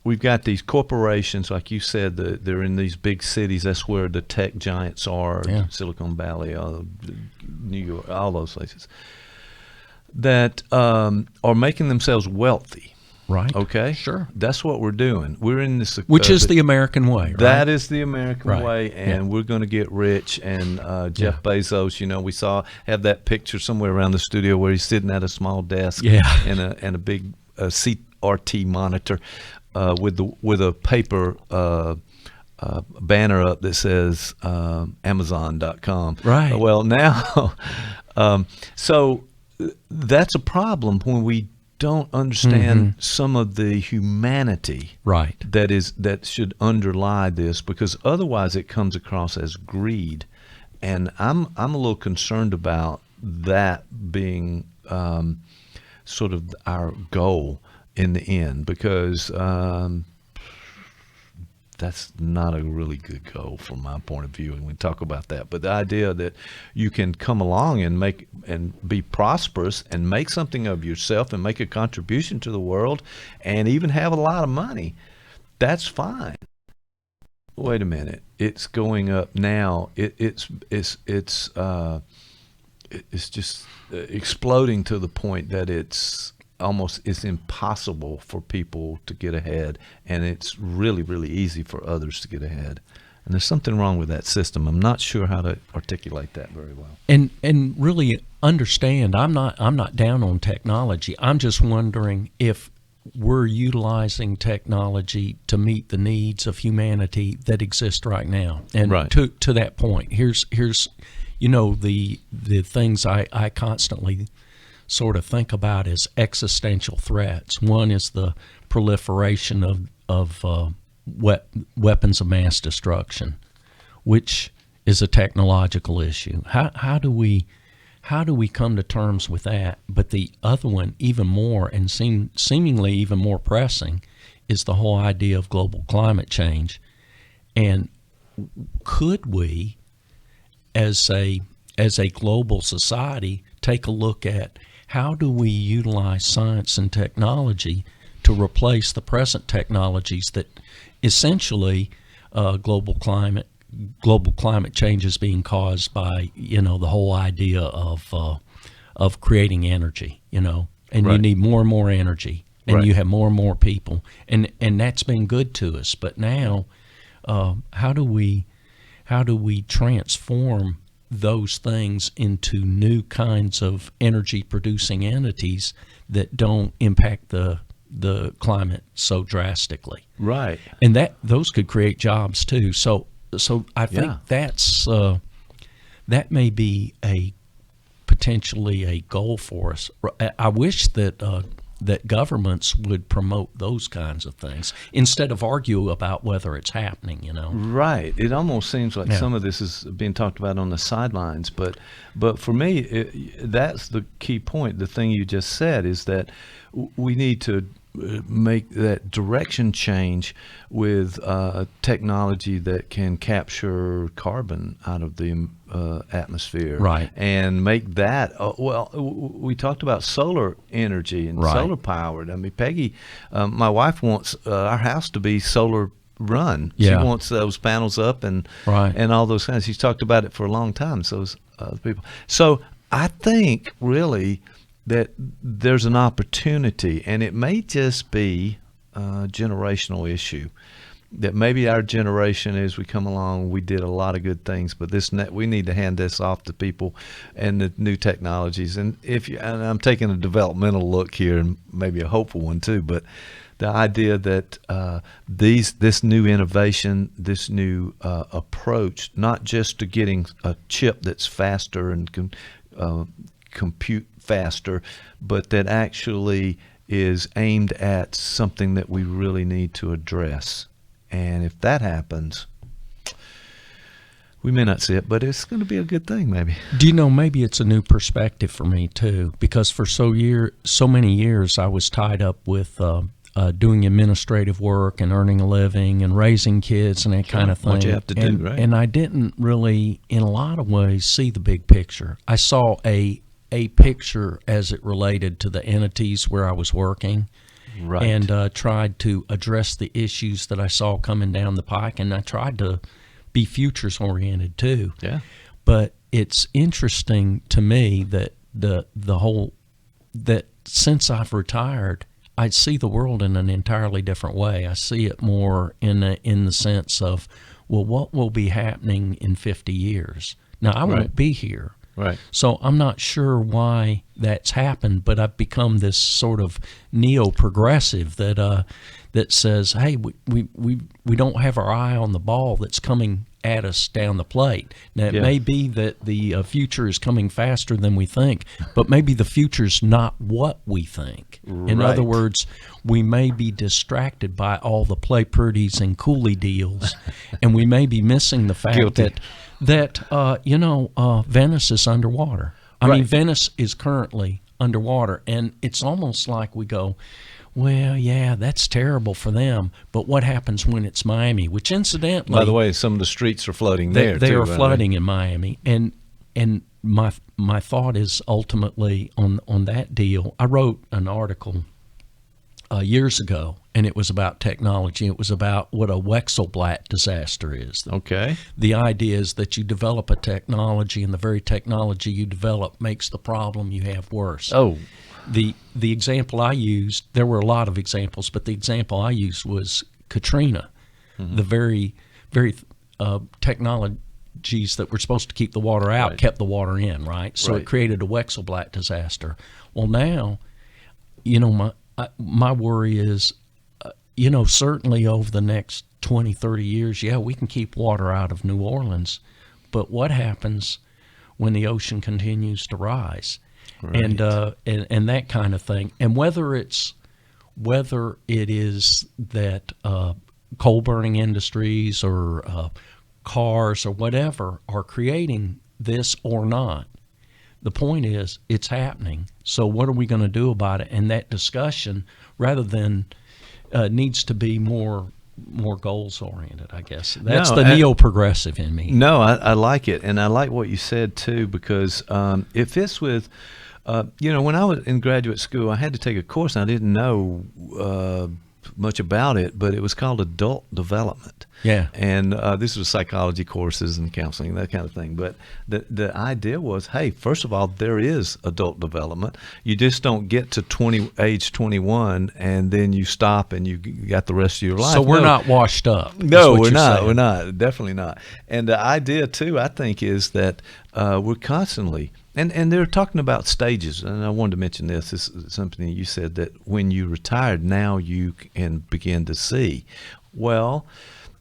we've got these corporations, like you said, they're in these big cities. That's where the tech giants are, Silicon Valley, New York, all those places, that are making themselves wealthy. Right. Okay. Sure. That's what we're doing. We're in this. Which is the American way, right? That is the American Right. way, and we're going to get rich. And Jeff Bezos, we have that picture somewhere around the studio where he's sitting at a small desk and a big CRT monitor with a paper banner up that says Amazon.com. Right. Well, now, so that's a problem when we don't understand some of the humanity that should underlie this, because otherwise it comes across as greed, and I'm a little concerned about that being sort of our goal in the end, because that's not a really good goal from my point of view, and we talk about that. But the idea that you can come along and be prosperous and make something of yourself and make a contribution to the world and even have a lot of money, that's fine. Wait a minute, it's going up now. It's just exploding to the point that it's impossible for people to get ahead, and it's really, really easy for others to get ahead. And there's something wrong with that system. I'm not sure how to articulate that very well. And really understand, I'm not down on technology. I'm just wondering if we're utilizing technology to meet the needs of humanity that exist right now. And to that point, here's the things I constantly sort of think about as existential threats. One is the proliferation of weapons of mass destruction, which is a technological issue. How do we come to terms with that? But the other one, even more and seemingly even more pressing, is the whole idea of global climate change. And could we, as a global society, take a look at how do we utilize science and technology to replace the present technologies that essentially global climate change is being caused by, the whole idea of of creating energy, and you Right. need more and more energy, and Right. you have more and more people, and that's been good to us. But now, how do we transform those things into new kinds of energy producing entities that don't impact the climate so drastically? Right. And those could create jobs too. So I think Yeah. that may be potentially a goal for us. I wish that governments would promote those kinds of things instead of argue about whether it's happening. Right. It almost seems like Yeah. some of this is being talked about on the sidelines, but for me, that's the key point. The thing you just said is that we need to make that direction change with technology that can capture carbon out of the atmosphere, Right. and make that. We talked about solar energy and Right. solar powered. I mean, Peggy, my wife wants our house to be solar run. Yeah. She wants those panels up and Right. and all those things. She's talked about it for a long time. So has other people. So I think really that there's an opportunity, and it may just be a generational issue. That maybe our generation, as we come along, we did a lot of good things, but we need to hand this off to people and the new technologies. And and I'm taking a developmental look here, and maybe a hopeful one too, but the idea that this new innovation, this new approach, not just to getting a chip that's faster and can compute faster, but that actually is aimed at something that we really need to address. And if that happens, we may not see it, but it's going to be a good thing, maybe. Do you know, maybe it's a new perspective for me too, because for so many years I was tied up with doing administrative work and earning a living and raising kids and that kind of thing. What you have to do, right? And I didn't really, in a lot of ways, see the big picture. I saw a picture as it related to the entities where I was working, Right. and tried to address the issues that I saw coming down the pike, and I tried to be futures oriented too. Yeah. But it's interesting to me that that since I've retired, I see the world in an entirely different way. I see it more in the sense of, well, what will be happening in 50 years? Now, I Right. won't be here. Right. So I'm not sure why that's happened, but I've become this sort of neo-progressive that says, hey, we don't have our eye on the ball that's coming at us down the plate. Now, it Yeah. may be that the future is coming faster than we think, but maybe the future's not what we think. In other Right. words, we may be distracted by all the play pretties and coolie deals, and we may be missing the fact Guilty. that Venice is underwater. I mean, Right. Venice is currently underwater, and it's almost like we go, well, yeah, that's terrible for them, but what happens when it's Miami? Which, incidentally, By the way, some of the streets are flooding there, they too. are by the way. flooding in Miami, and my thought is ultimately on that deal. I wrote an article years ago, and it was about technology. It was about what a Wechselblatt disaster is. Okay. The idea is that you develop a technology, and the very technology you develop makes the problem you have worse. Oh. The example I used, there were a lot of examples, but the example I used was Katrina. Mm-hmm. The very technologies that were supposed to keep the water out Right. kept the water in, right? So Right. it created a Wechselblatt disaster. Well, now, my worry is, certainly over the next 20, 30 years, yeah, we can keep water out of New Orleans, but what happens when the ocean continues to rise? Right. And that kind of thing. And whether it is that coal burning industries or cars or whatever are creating this or not, the point is it's happening. So what are we going to do about it? And that discussion, rather than needs to be more goals oriented, I guess. That's the neo-progressive in me. No, I like it, and I like what you said too, because it fits with, when I was in graduate school, I had to take a course, and I didn't know much about it, but it was called adult development. Yeah. And this was psychology courses and counseling, that kind of thing. But the idea was, hey, first of all, there is adult development. You just don't get to age 21 and then you stop and you got the rest of your life. So we're not washed up. No, we're not. We're not. Definitely not. And the idea, too, I think, is that we're constantly – and they're talking about stages. And I wanted to mention this. This is something you said, that when you retired, now you can begin to see. Well,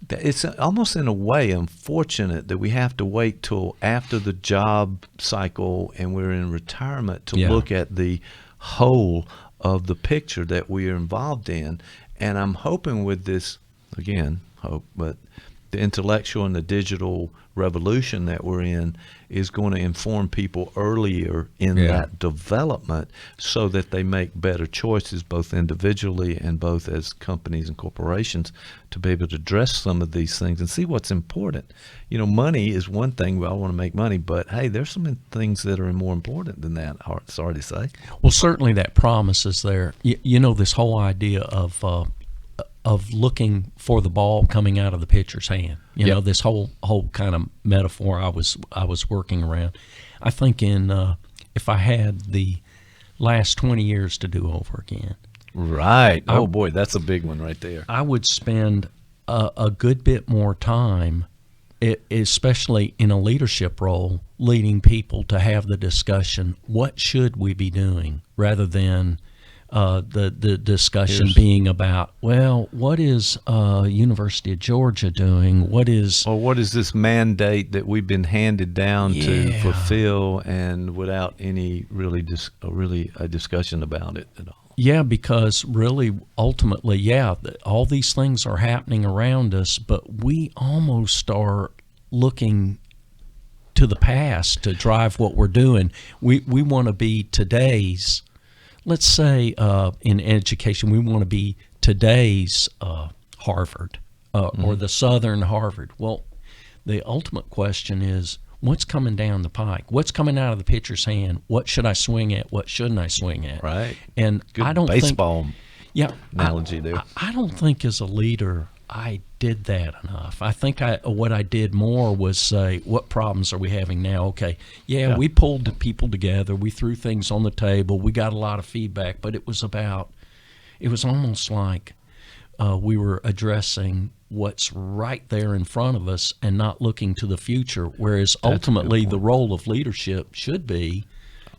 it's almost in a way unfortunate that we have to wait till after the job cycle and we're in retirement to look at the whole of the picture that we are involved in. And I'm hoping with this, again, but the intellectual and the digital revolution that we're in is going to inform people earlier in that development so that they make better choices, both individually and both as companies and corporations, to be able to address some of these things and see what's important. You know, money is one thing. We all want to make money, but hey, there's some things that are more important than that. Sorry to say. Well, certainly that promise is there. You know, this whole idea of looking for the ball coming out of the pitcher's hand. You know, this whole kind of metaphor I was working around. I think if I had the last 20 years to do over again. Right. Oh boy, that's a big one right there. I would spend a good bit more time, especially in a leadership role, leading people to have the discussion, what should we be doing, rather than the discussion being about, well, what is University of Georgia doing? What is this mandate that we've been handed down to fulfill, and without any really a discussion about it at all? Yeah, because really, ultimately, all these things are happening around us, but we almost are looking to the past to drive what we're doing. We want to be today's. Let's say in education, we want to be today's Harvard or the Southern Harvard. Well, the ultimate question is, what's coming down the pike? What's coming out of the pitcher's hand? What should I swing at? What shouldn't I swing at? Right. And good I don't baseball think, analogy there. I don't think as a leader I did that enough. I think what I did more was say, what problems are we having now? Okay, we pulled the people together. We threw things on the table. We got a lot of feedback, but it was almost like we were addressing what's right there in front of us and not looking to the future, whereas ultimately the role of leadership should be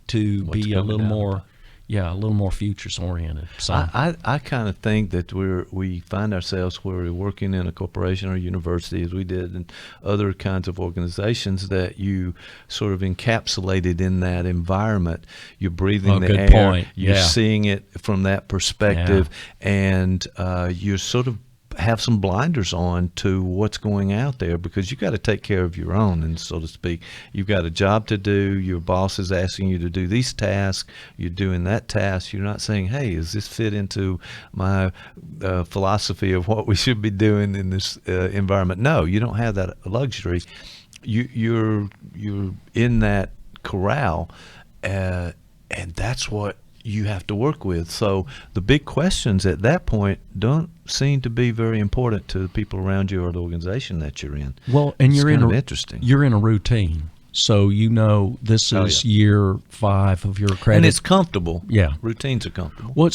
to be a little more futures oriented. So I kind of think that we find ourselves where we're working in a corporation or university, as we did in other kinds of organizations, that you sort of encapsulated in that environment. You're breathing the air. Point. You're seeing it from that perspective, and you're sort of have some blinders on to what's going out there, because you got to take care of your own, and so to speak. You've got a job to do. Your boss is asking you to do these tasks. You're doing that task. You're not saying, hey, does this fit into my philosophy of what we should be doing in this environment? No, you don't have that luxury. You're in that corral, and that's what you have to work with. So the big questions at that point don't seem to be very important to the people around you or the organization that you're in. Well, and you're interesting. You're in a routine, so you know this is year 5 of your credit, and it's comfortable. Yeah, routines are comfortable.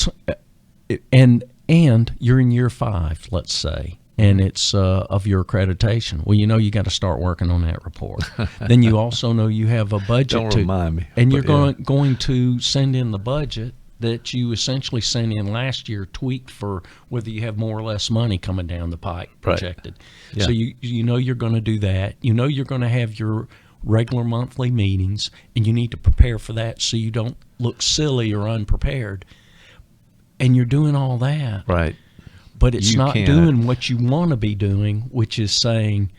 And you're in year 5, let's say, and it's of your accreditation. Well, you know you got to start working on that report. Then you also know you have a budget. Don't remind me. And you're going to send in the budget that you essentially sent in last year, tweaked for whether you have more or less money coming down the pike projected. Right. Yeah. So you know you're going to do that. You know you're going to have your regular monthly meetings, and you need to prepare for that so you don't look silly or unprepared. And you're doing all that. Right. But it's not doing what you want to be doing, which is saying,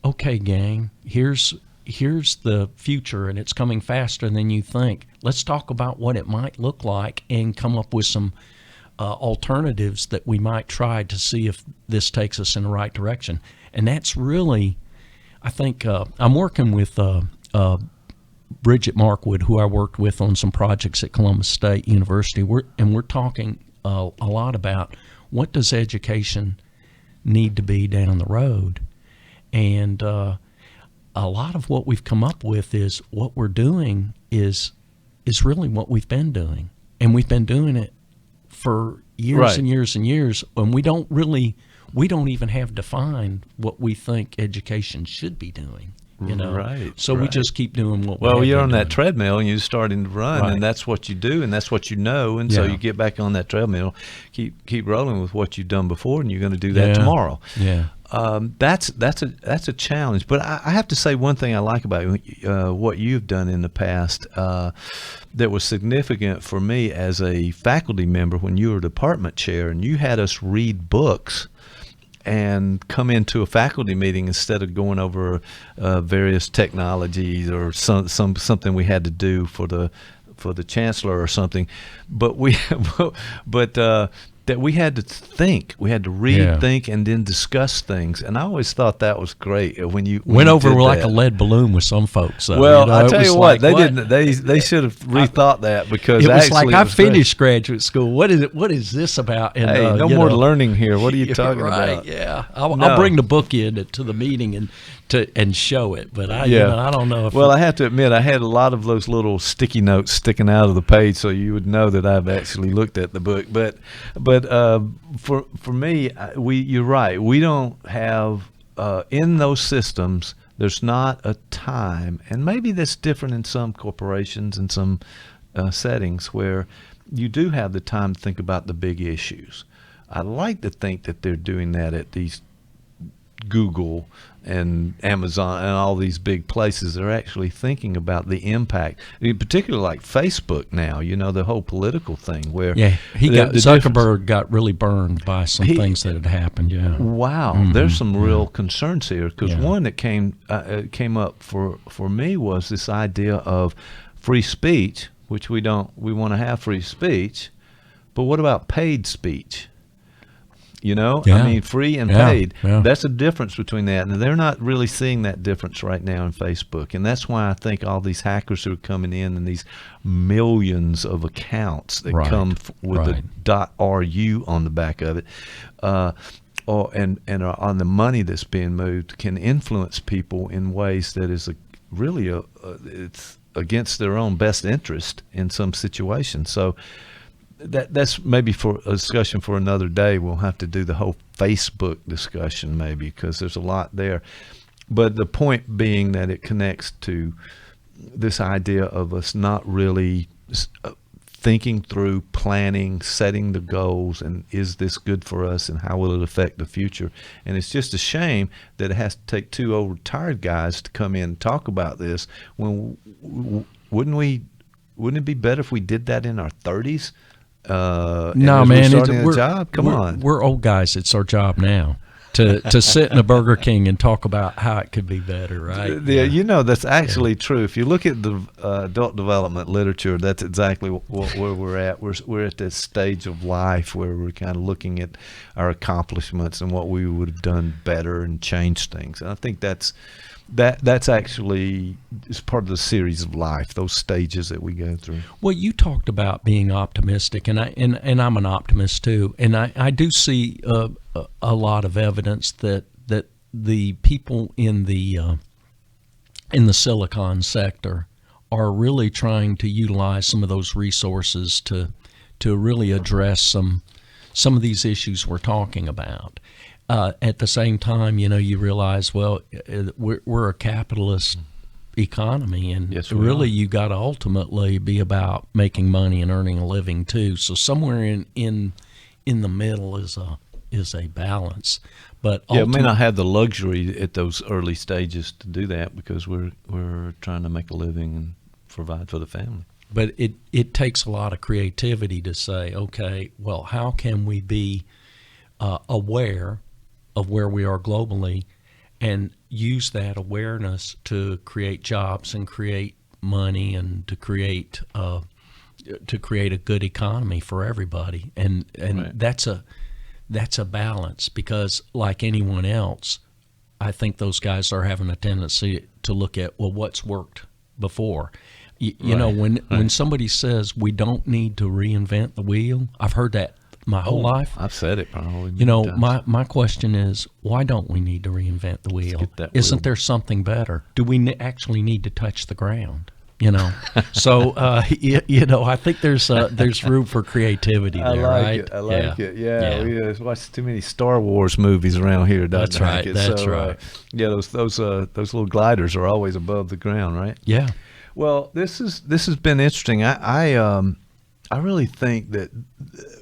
okay, gang, here's the future, and it's coming faster than you think. Let's talk about what it might look like and come up with some alternatives that we might try to see if this takes us in the right direction. And that's really, I think, I'm working with Bridget Markwood, who I worked with on some projects at Columbus State University. We're talking a lot about what does education need to be down the road. And a lot of what we've come up with is what we're doing is really what we've been doing. And we've been doing it for years and years and years. And we don't even have defined what we think education should be doing. So we just keep doing what you're on that treadmill and you're starting to run, and that's what you do, and that's what you know, and so you get back on that treadmill, keep rolling with what you've done before, and you're going to do that tomorrow. That's a challenge, but I have to say one thing I like about what you've done in the past that was significant for me as a faculty member when you were department chair, and you had us read books and come into a faculty meeting instead of going over various technologies or something we had to do for the chancellor or something, but that we had to think, we had to read, think, and then discuss things. And I always thought that was great when you went over like a lead balloon with some folks. Well, I tell you what, they didn't. They should have rethought that, because it was like I finished graduate school. What is it? What is this about? And, hey, no more learning here. What are you talking about? Yeah, I'll bring the book in to the meeting and show it. But I don't know if. Well, I have to admit, I had a lot of those little sticky notes sticking out of the page, so you would know that I've actually looked at the book. But for me, you're right. We don't have in those systems. There's not a time, and maybe that's different in some corporations and some settings where you do have the time to think about the big issues. I like to think that they're doing that at these Google and Amazon and all these big places. They're actually thinking about the impact, in particular like Facebook now, the whole political thing where Zuckerberg got really burned by some things that had happened. Wow. There's some real concerns here, because one that came up for me was this idea of free speech, which we want to have free speech, but what about paid speech? I mean, free and paid. That's a difference between that, and they're not really seeing that difference right now in Facebook. And that's why I think all these hackers who are coming in and these millions of accounts that come with the .ru on the back of it, and are on the money that's being moved, can influence people in ways that is it's against their own best interest in some situations. So that's maybe for a discussion for another day. We'll have to do the whole Facebook discussion maybe, because there's a lot there. But the point being that it connects to this idea of us not really thinking through, planning, setting the goals, and is this good for us, and how will it affect the future? And it's just a shame that it has to take two old retired guys to come in and talk about this, when wouldn't it be better if we did that in our 30s? No, man, we're job. Come on, we're old guys. It's our job now to sit in a Burger King and talk about how it could be better, right? That's actually true. If you look at the adult development literature, that's exactly where we're at. We're at this stage of life where we're kind of looking at our accomplishments and what we would have done better and changed things. And I think that's actually is part of the series of life, those stages that we go through. Well, you talked about being optimistic, and I'm an optimist too, and I do see a lot of evidence that the people in the Silicon sector are really trying to utilize some of those resources to really address some of these issues we're talking about. At the same time, you realize, well, we're a capitalist economy, and really you got to ultimately be about making money and earning a living too. So somewhere in the middle is a balance. But it may not have the luxury at those early stages to do that, because we're trying to make a living and provide for the family. But it takes a lot of creativity to say, okay, well, how can we be aware of where we are globally and use that awareness to create jobs and create money and to create a good economy for everybody. And that's a balance, because like anyone else, I think those guys are having a tendency to look at, well, what's worked before. When somebody says we don't need to reinvent the wheel, I've heard that my whole life. I've said it probably. You know, many times. my question is, why don't we need to reinvent the wheel? get that Isn't wheel. there something better? Do we actually need to touch the ground? You know, so you know, I think there's room for creativity there, I like right? it. I like it. Yeah, Yeah. we watch too many Star Wars movies around here. That's right. That's so, right. Yeah, those little gliders are always above the ground, right? Yeah. Well, this has been interesting. I really think that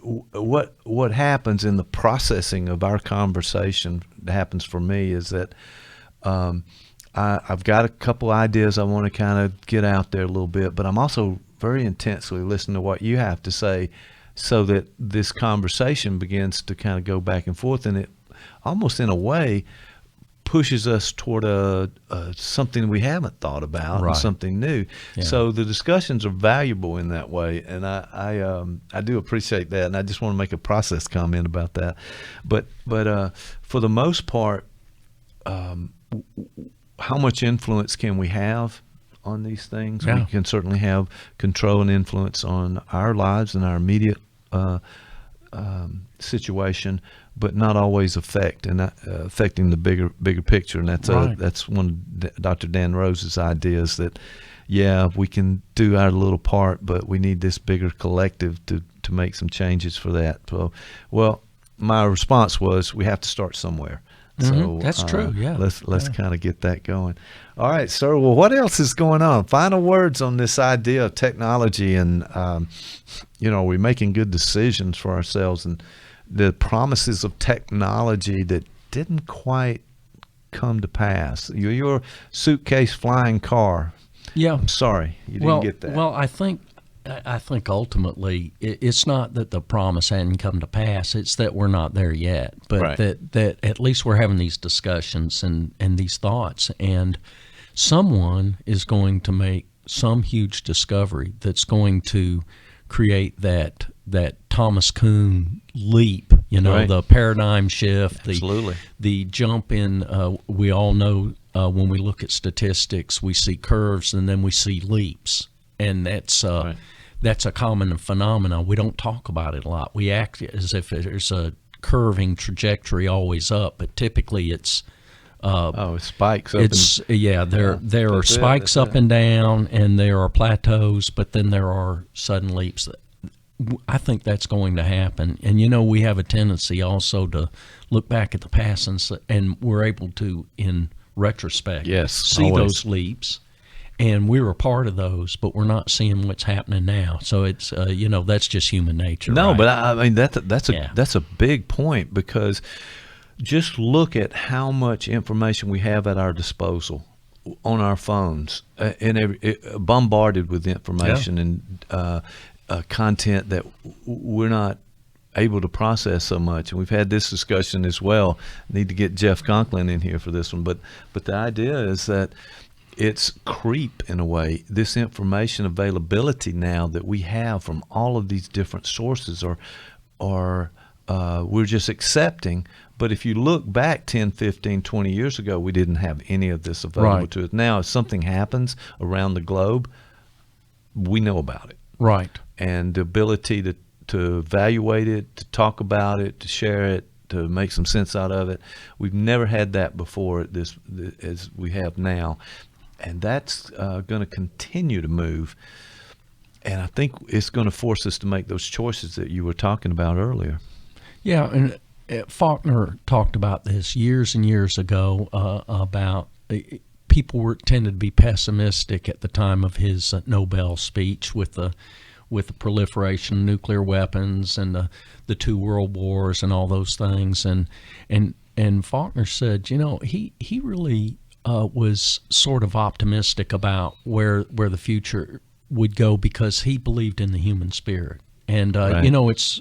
what happens in the processing of our conversation that happens for me is that I've got a couple ideas I want to kind of get out there a little bit, but I'm also very intensely listening to what you have to say so that this conversation begins to kind of go back and forth, and it almost in a way pushes us toward something we haven't thought about, Right. and something new. Yeah. So the discussions are valuable in that way, and I do appreciate that, and I just want to make a process comment about that. But for the most part, how much influence can we have on these things? Yeah. We can certainly have control and influence on our lives and our immediate situation, but not always affecting the bigger picture. And Right. that's one of Dr. Dan Rose's ideas, that we can do our little part, but we need this bigger collective to make some changes for that. So, well, my response was, we have to start somewhere. So That's true, yeah. Let's kind of get that going. All right, sir. Well, what else is going on? Final words on this idea of technology, and are we making good decisions for ourselves, and the promises of technology that didn't quite come to pass? Your suitcase flying car. Yeah. I'm sorry you didn't get that. Well, I think ultimately it's not that the promise hadn't come to pass; it's that we're not there yet. But Right. that at least we're having these discussions and these thoughts, and someone is going to make some huge discovery that's going to create that Thomas Kuhn leap. You know, Right. the paradigm shift, Absolutely. the jump in. We all know when we look at statistics, we see curves and then we see leaps. And that's Right. that's a common phenomenon. We don't talk about it a lot. We act as if there's a curving trajectory always up, but typically it's it spikes up. there are That's it, spikes that's up it. and down, and there are plateaus, but then there are sudden leaps. I think that's going to happen. And we have a tendency also to look back at the past, and we're able to, in retrospect, Yes, see always. those leaps. And we were a part of those, but we're not seeing what's happening now. So it's that's just human nature. No, right? but I mean that's Yeah. a big point, because just look at how much information we have at our disposal on our phones, bombarded with information and content that we're not able to process so much. And we've had this discussion as well. Need to get Jeff Conklin in here for this one, but the idea is that it's creep in a way. This information availability now that we have from all of these different sources are we're just accepting. But if you look back 10, 15, 20 years ago, we didn't have any of this available Right. to us. Now, if something happens around the globe, we know about it. right. And the ability to evaluate it, to talk about it, to share it, to make some sense out of it. We've never had that before as we have now. And that's going to continue to move. And I think it's going to force us to make those choices that you were talking about earlier. Yeah, and Faulkner talked about this years and years ago about people tended to be pessimistic at the time of his Nobel speech with the proliferation of nuclear weapons and the two world wars and all those things. And Faulkner said, he really was sort of optimistic about where the future would go, because he believed in the human spirit. And Right.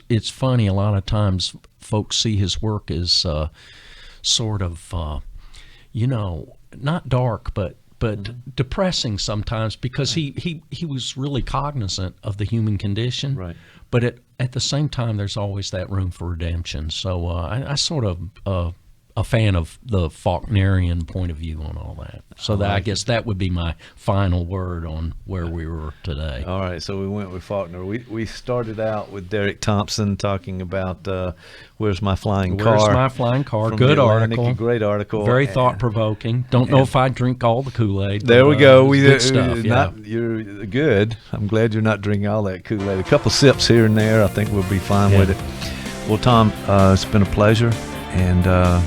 It's funny, a lot of times folks see his work as sort of not dark but depressing sometimes, because he was really cognizant of the human condition. Right. But at the same time, there's always that room for redemption. So I sort of a fan of the Faulknerian point of view on all that. So that, I guess that would be my final word on where we were today. All right, so we went with Faulkner. We started out with Derek Thompson talking about Where's My Flying Car? Where's My Flying Car? From Good the Atlantic, article. a great article. Very thought-provoking. Don't know if I drink all the Kool-Aid. There but, we go. good stuff. Yeah. You're good. I'm glad you're not drinking all that Kool-Aid. A couple sips here and there, I think we'll be fine with it. Well, Tom, it's been a pleasure, and I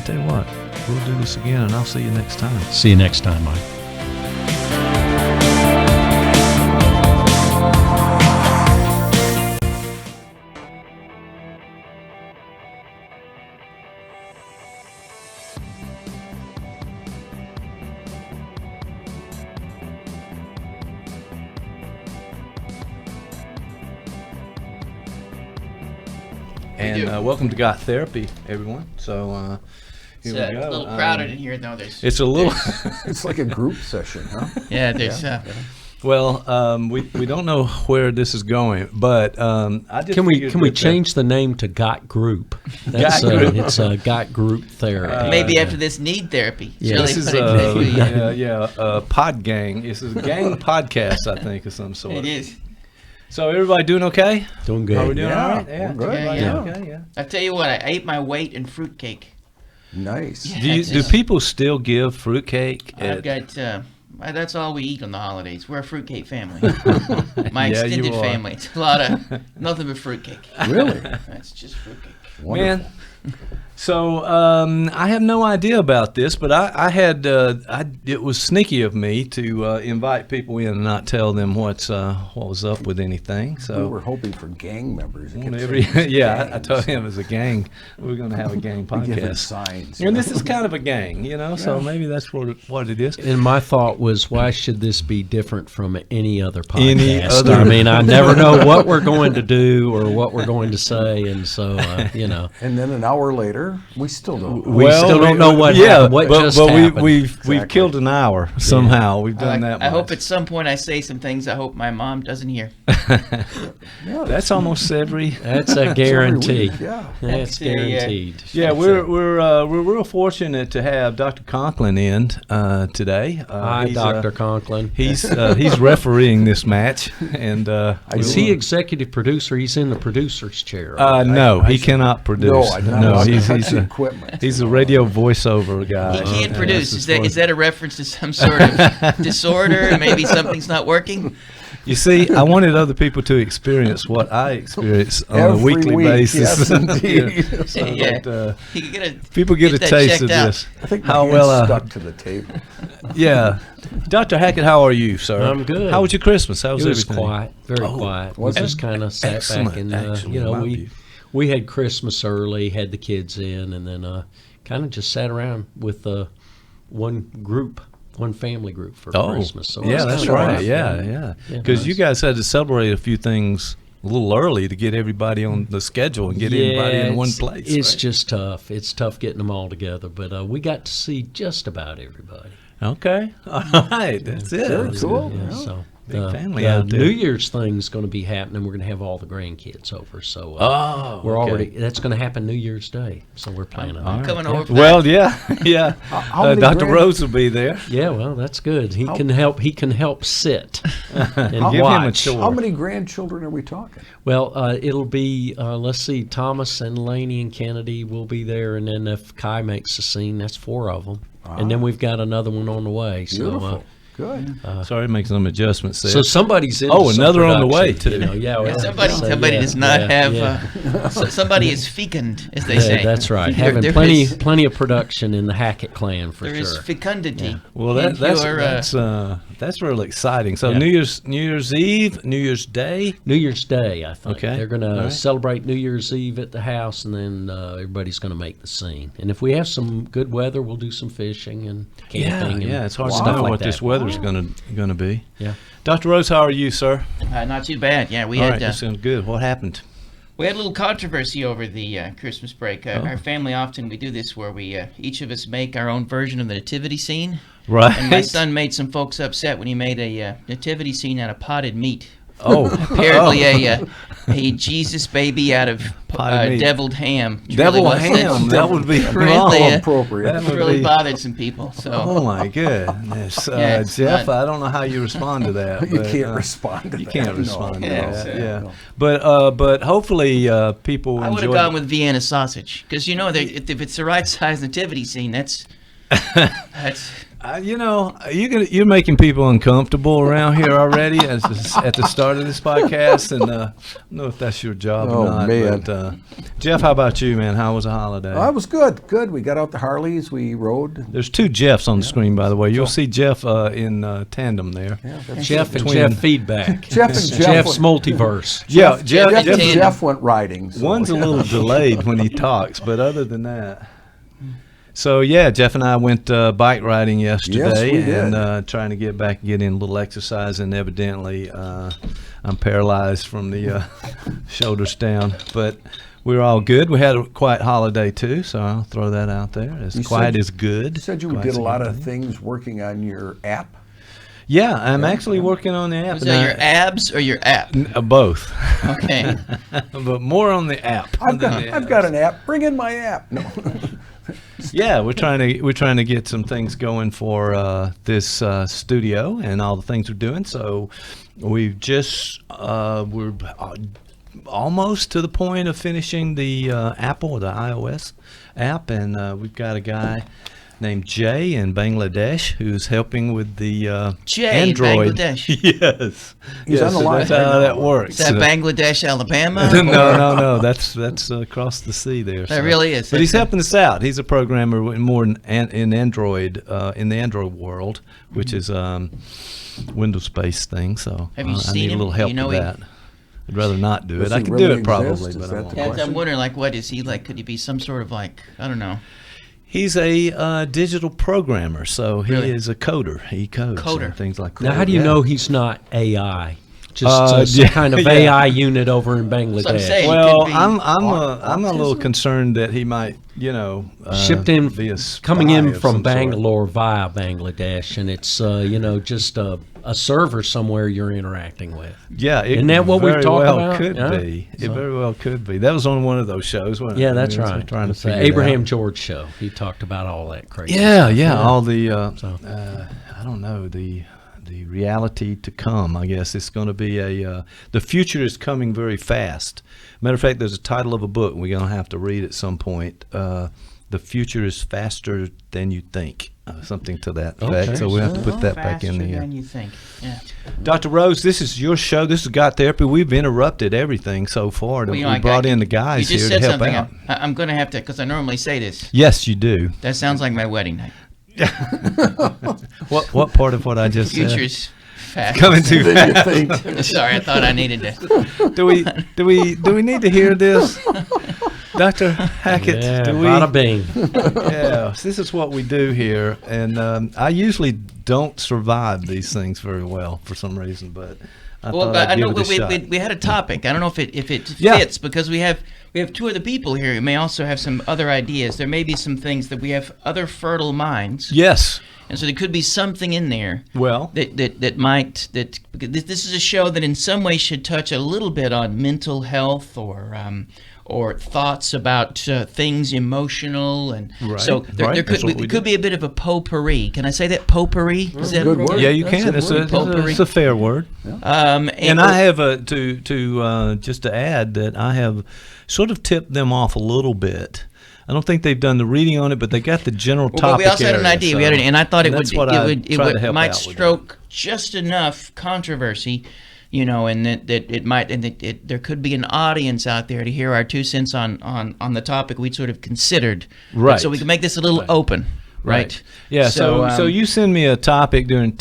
tell you what, we'll do this again, and I'll see you next time. See you next time, Mike. And welcome to Got Therapy, everyone. So here we go. It's a little crowded in here, though. It's a little. It's like a group session, huh? Yeah, there's. Well, we don't know where this is going, but I just Can we change the name to Got Group? That's Group. It's Got Group Therapy. Maybe after this, need therapy. It's Yeah. really This is funny. Pod Gang. This is a gang podcast, I think, of some sort. It is. So everybody doing okay? Doing good. Are we doing Yeah, all right? we're good. Yeah, Right yeah. now? Okay, yeah. I tell you what, I ate my weight in fruitcake. Nice. Do people still give fruitcake? I've got. That's all we eat on the holidays. We're a fruitcake family. My Yeah, you extended are. family. It's a lot of nothing but fruitcake. Really? That's just fruitcake. Wonderful. Man. So I have no idea about this, but I had it was sneaky of me to invite people in and not tell them what was up with anything. So We were hoping for gang members. It kept every saying yeah, I gangs. told him as a gang we're going to have a gang We give them podcast, signs. and this is kind of a gang, So maybe that's what it is. And my thought was, why should this be different from any other podcast? Any other- I mean, I never know what we're going to do or what we're going to say, and so And then an hour later, we still don't know. we still don't know what happened. What just happened. We've Exactly. killed an hour somehow. We've done that. I hope much. at some point I say some things I hope my mom doesn't hear. Yeah, That's almost every. That's a every guarantee. week, yeah. That's That's a, guaranteed. Yeah, we're real fortunate to have Dr. Conklin in today. Hi, He's, Dr. Conklin. He's refereeing this match, and Is he executive producer? He's in the producer's chair. no, he cannot produce. No, I don't. No, I he's touch the a, equipment. he's a radio voiceover guy. He can't Yeah, produce. that's Is that a reference to some sort of disorder? Maybe something's not working? You see, I wanted other people to experience what I experience on a Every weekly week, basis. yes, indeed. So Yeah. that, He could get a, people get a that taste checked of out. this. I think my How hand's well, stuck to the table. Yeah, Dr. Hackett, how are you, sir? I'm good. How was your Christmas? How was It was everything? quiet, very Oh, quiet. We was it? just kind of sat Excellent, back and actually, in my view. we had Christmas early, had the kids in, and then kind of just sat around with one family group for Christmas. So it yeah, was that's kinda right. nice. Yeah. Yeah, Because you nice. guys had to celebrate a few things a little early to get everybody on the schedule and get everybody in one place. It's right? just tough. It's tough getting them all together, but we got to see just about everybody. Okay. All right. That's it. Very That's cool. good. Yeah, so Big family the out there. New Year's thing's going to be happening. We're going to have all the grandkids over, so Oh, we're okay. already. That's going to happen New Year's Day, so we're planning on that. Coming over. Well, yeah. How many Dr. grand- Rose will be there. Yeah, well, that's good. He can help. He can help sit and Give him a watch. chore. How many grandchildren are we talking? Well, it'll be. Let's see, Thomas and Laney and Kennedy will be there, and then if Kai makes the scene, that's 4 of them, and then we've got another one on the way. Beautiful. So, Good. Sorry, make some adjustments there. so somebody's in. Oh, another on the way, too. Yeah, well, Somebody so, somebody yeah, does not yeah, have. yeah. Somebody is fecund, as they Yeah, say. that's right. There- Having there plenty is- plenty of production in the Hackett clan for There is sure. fecundity. Well, in your, that's really exciting. So Yeah. New Year's Eve, New Year's Day. New Year's Day, I think. Okay. They're going All to right. celebrate New Year's Eve at the house, and then everybody's going to make the scene. And if we have some good weather, we'll do some fishing and camping. and It's hard to stuff know like what that. this weather's going to be. Yeah. Dr. Rose, how are you, sir? not too bad. Yeah, we All had right, that sounds good. What happened? we had a little controversy over the Christmas break. Oh. Our family often we do this where we each of us make our own version of the nativity scene. Right. And my son made some folks upset when he made a nativity scene out of potted meat. Oh, apparently a Jesus baby out of Pardon me. deviled ham. Devil was- ham. That would be really, wrong. appropriate. That would really be- bothered some people. So Oh my goodness, Yeah, it's Jeff! not- I don't know how you respond to that. You but, can't respond to You that. can't No, respond to no, that. no, Yeah, no. but hopefully people I would enjoy. have gone with Vienna sausage because if it's the right size nativity scene, that's You're making people uncomfortable around here already at the start of this podcast, and I don't know if that's your job Oh, or not. man. But, Jeff, how about you, man? How was the holiday? I was good. Good. We got out the Harleys. We rode. There's two Jeffs on the screen, by the way. You'll see Jeff in tandem there. Yeah, that's Jeff and Between- Jeff feedback. Jeff and Jeff Jeff's went- multiverse. Yeah, Jeff and Jeff- Jeff went riding. So. One's a little delayed when he talks, but other than that. So yeah, Jeff and I went bike riding yesterday, we did. and trying to get in a little exercise. And evidently, I'm paralyzed from the shoulders down. But we were all good. We had a quiet holiday too, so I'll throw that out there. As You quiet said- as good. You said you Quiet's did a lot good of thing. things working on your app. Yeah, I'm actually working on the app. was that your abs or your app? Both, Okay. but more on the app. I've than the got an app. Bring in my app. No. Yeah, we're trying to get some things going for this studio and all the things we're doing. So we've just we're almost to the point of finishing the Apple or the iOS app, and we've got a guy named Jay in Bangladesh who's helping with the Jay in Android. Bangladesh. Yes, He's on the so line that's right how now. that works. Is that Bangladesh, Alabama? No. That's across the sea there. That really is. But he's That's- helping us out. He's a programmer more in Android, in the Android world, which is Windows-based thing. So Have you I seen need a him? little Do help you know with he- that. I'd rather not do it. Does I he could really do it probably, exist? Is but I that won't. the Yeah, question? I'm wondering, like, what is he like? Could he be some sort of like, I don't know, He's a digital programmer, so he Really? is a coder. He codes Coder. and things like that. Now, how do you Yeah. know he's not AI? Just some yeah, kind of yeah. AI unit over in what I'm Bangladesh. saying. Well, could be I'm a little concerned that he might, Shipped in, be a coming spy in of from some sort. Bangalore via Bangladesh, and it's just a server somewhere you're interacting with. Yeah, it Isn't that what we very talked well about? could Yeah. be. It very well could be. That was on one of those shows, wasn't it? Yeah, that's I mean, so right. Trying to It's the figure it Abraham out. George show. He talked about all that crazy. Yeah, stuff. yeah, all the So- I don't know, the reality to come. I guess it's going to be the future is coming very fast. Matter of fact, there's a title of a book we're going to have to read at some point. The future is faster than you think. Something to that effect. Okay. So we'll have to put that back faster in the than you think. Yeah. Dr. Rose, this is your show. This is Got Therapy. We've interrupted everything so far. Well, We I brought got- in the guys you just here to said help something. out. I'm going to have to, because I normally say this. Yes, you do. That sounds like my wedding night. What part of what I just said? Future's fast. Coming too Then fast. you think, Sorry, I thought I needed to. Do we need to hear this, Dr. Hackett? Yeah, do we? bada bing. Yeah, so this is what we do here, and I usually don't survive these things very well for some reason, but I Well, thought I'd I know give it a shot. we had a topic. I don't know if it Yeah. fits because we have two other people here who may also have some other ideas. There may be some things that we have other fertile minds. Yes. And so there could be something in there Well. that might because this is a show that in some way should touch a little bit on mental health or thoughts about things emotional and Right, so there right, that's could what we could do. be a bit of a potpourri. Can I say that potpourri? Is that good appropriate? word. Yeah, you That's can. a It's word. Potpourri. it's a fair word. And I have to just to add that I have sort of tipped them off a little bit. I don't think they've done the reading on it, but they got the general Well, topic but we also had an area, idea. so- And I thought it that's would what I it try to would help might out with stroke just enough controversy, and that it might and that there could be an audience out there to hear our 2 cents on the topic we'd sort of considered. Right. So we can make this a little open. Right. Yeah. So um, you send me a topic during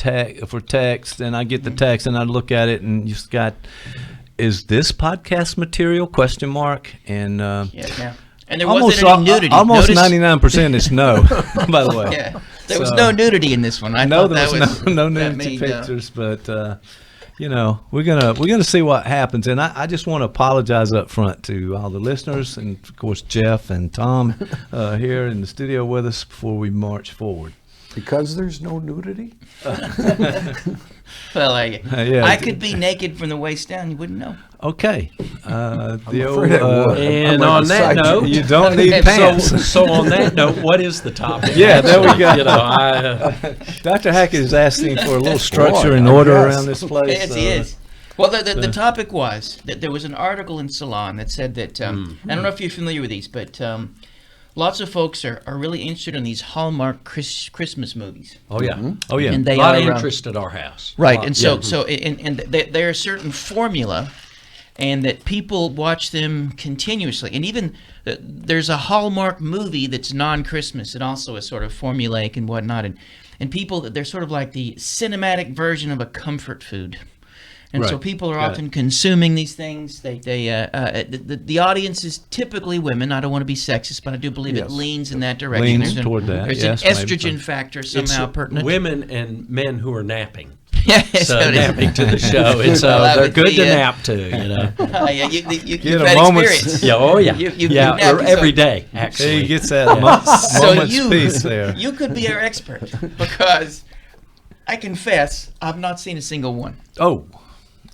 for text, and I get the text, and I look at it, and you've got, is this podcast material? ? And yeah. And there almost wasn't any nudity. almost Notice- 99% is no. By the way. Yeah. There was So- no nudity in this one. I No, thought there that was no that nudity made, pictures, but we're gonna see what happens, and I just want to apologize up front to all the listeners, and of course Jeff and Tom here in the studio with us before we march forward. Because there's no nudity? Well, Yeah. I could be naked from the waist down. You wouldn't know. Okay. afraid I would. And I'm on that beside you. note, You don't need pants. so on that note, what is the topic? Yeah, there we go. You know, Dr. Hackett is asking for a little structure Boy, and I order guess. around this place. Yes, he is. Well, the topic was that there was an article in Salon that said that, I don't know if you're familiar with these, but lots of folks are really interested in these Hallmark Christmas movies. oh yeah, Oh, yeah. And a they lot are, of interest at our house. right, Lot, and they're a certain formula, and that people watch them continuously. And even there's a Hallmark movie that's non-Christmas. It also is sort of formulaic and whatnot. And people, they're sort of like the cinematic version of a comfort food. And so Right. people are Got often consuming these things. The audience is typically women. I don't want to be sexist, but I do believe it Yes. leans in that direction. Leans There's toward that, There's yes, an maybe. estrogen factor It's somehow pertinent. women and men who are napping. Yeah, So it is. napping to the show. It's Well, that they're would good be, to nap to. You know. Yeah, you've Get a had moment's- experience. Yeah. Oh yeah. You yeah. napped, or every so- day actually. He gets that moment's So peace there. you could be our expert because I confess I've not seen a single one. Oh,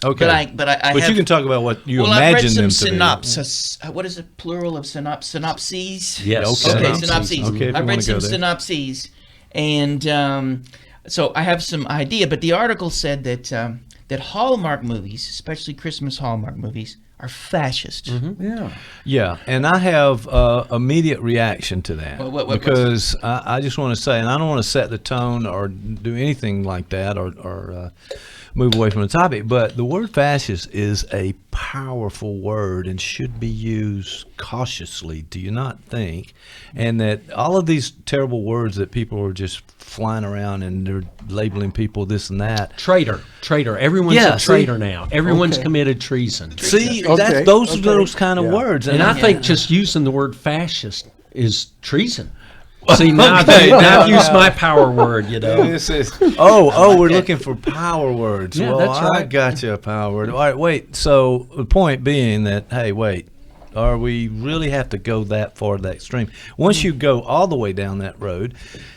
okay. But I But have, you can talk about what you well, I've read imagine some them to be. synopsis. What is it? Plural of synopses? Yes. Okay. Okay, Synopses. synopses. Okay, if you I've wanna read some go there. synopses, and so I have some idea. But the article said that that Hallmark movies, especially Christmas Hallmark movies, are fascist. Yeah. Yeah, and I have immediate reaction to that What because I just want to say, and I don't want to set the tone or do anything like that or move away from the topic, but the word fascist is a powerful word and should be used cautiously, do you not think? And that all of these terrible words that people are just flying around and they're labeling people this and that. Traitor. Everyone's Yeah, a see? traitor now. Everyone's Okay. committed treason. See, Okay, those okay. those kind of Yeah. words. And I think just using the word fascist is treason. See, now, Okay, now I've used my power word, you know. This is we're looking for power words. Yeah, well, that's I right. got you a power word. All right, wait. So the point being that, hey, wait, are we really have to go that far to that extreme? Once you go all the way down that road,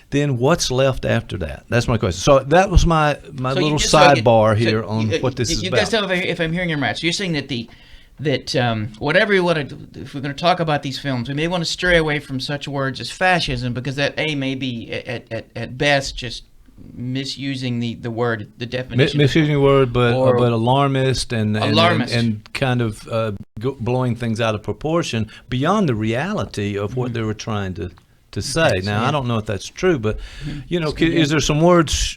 then what's left after that? That's my question. So that was my So little you- so I get- sidebar so here on you- what this is you about. guys tell me if I'm hearing him right. So you're saying that whatever you want to, if we're going to talk about these films, we may want to stray away from such words as fascism because that may be at best just misusing the word, the definition. Misusing the word, but Or- alarmist and Alarmist. and kind of blowing things out of proportion beyond the reality of what they were trying to say. Now, I don't know if that's true, but you know, is there some words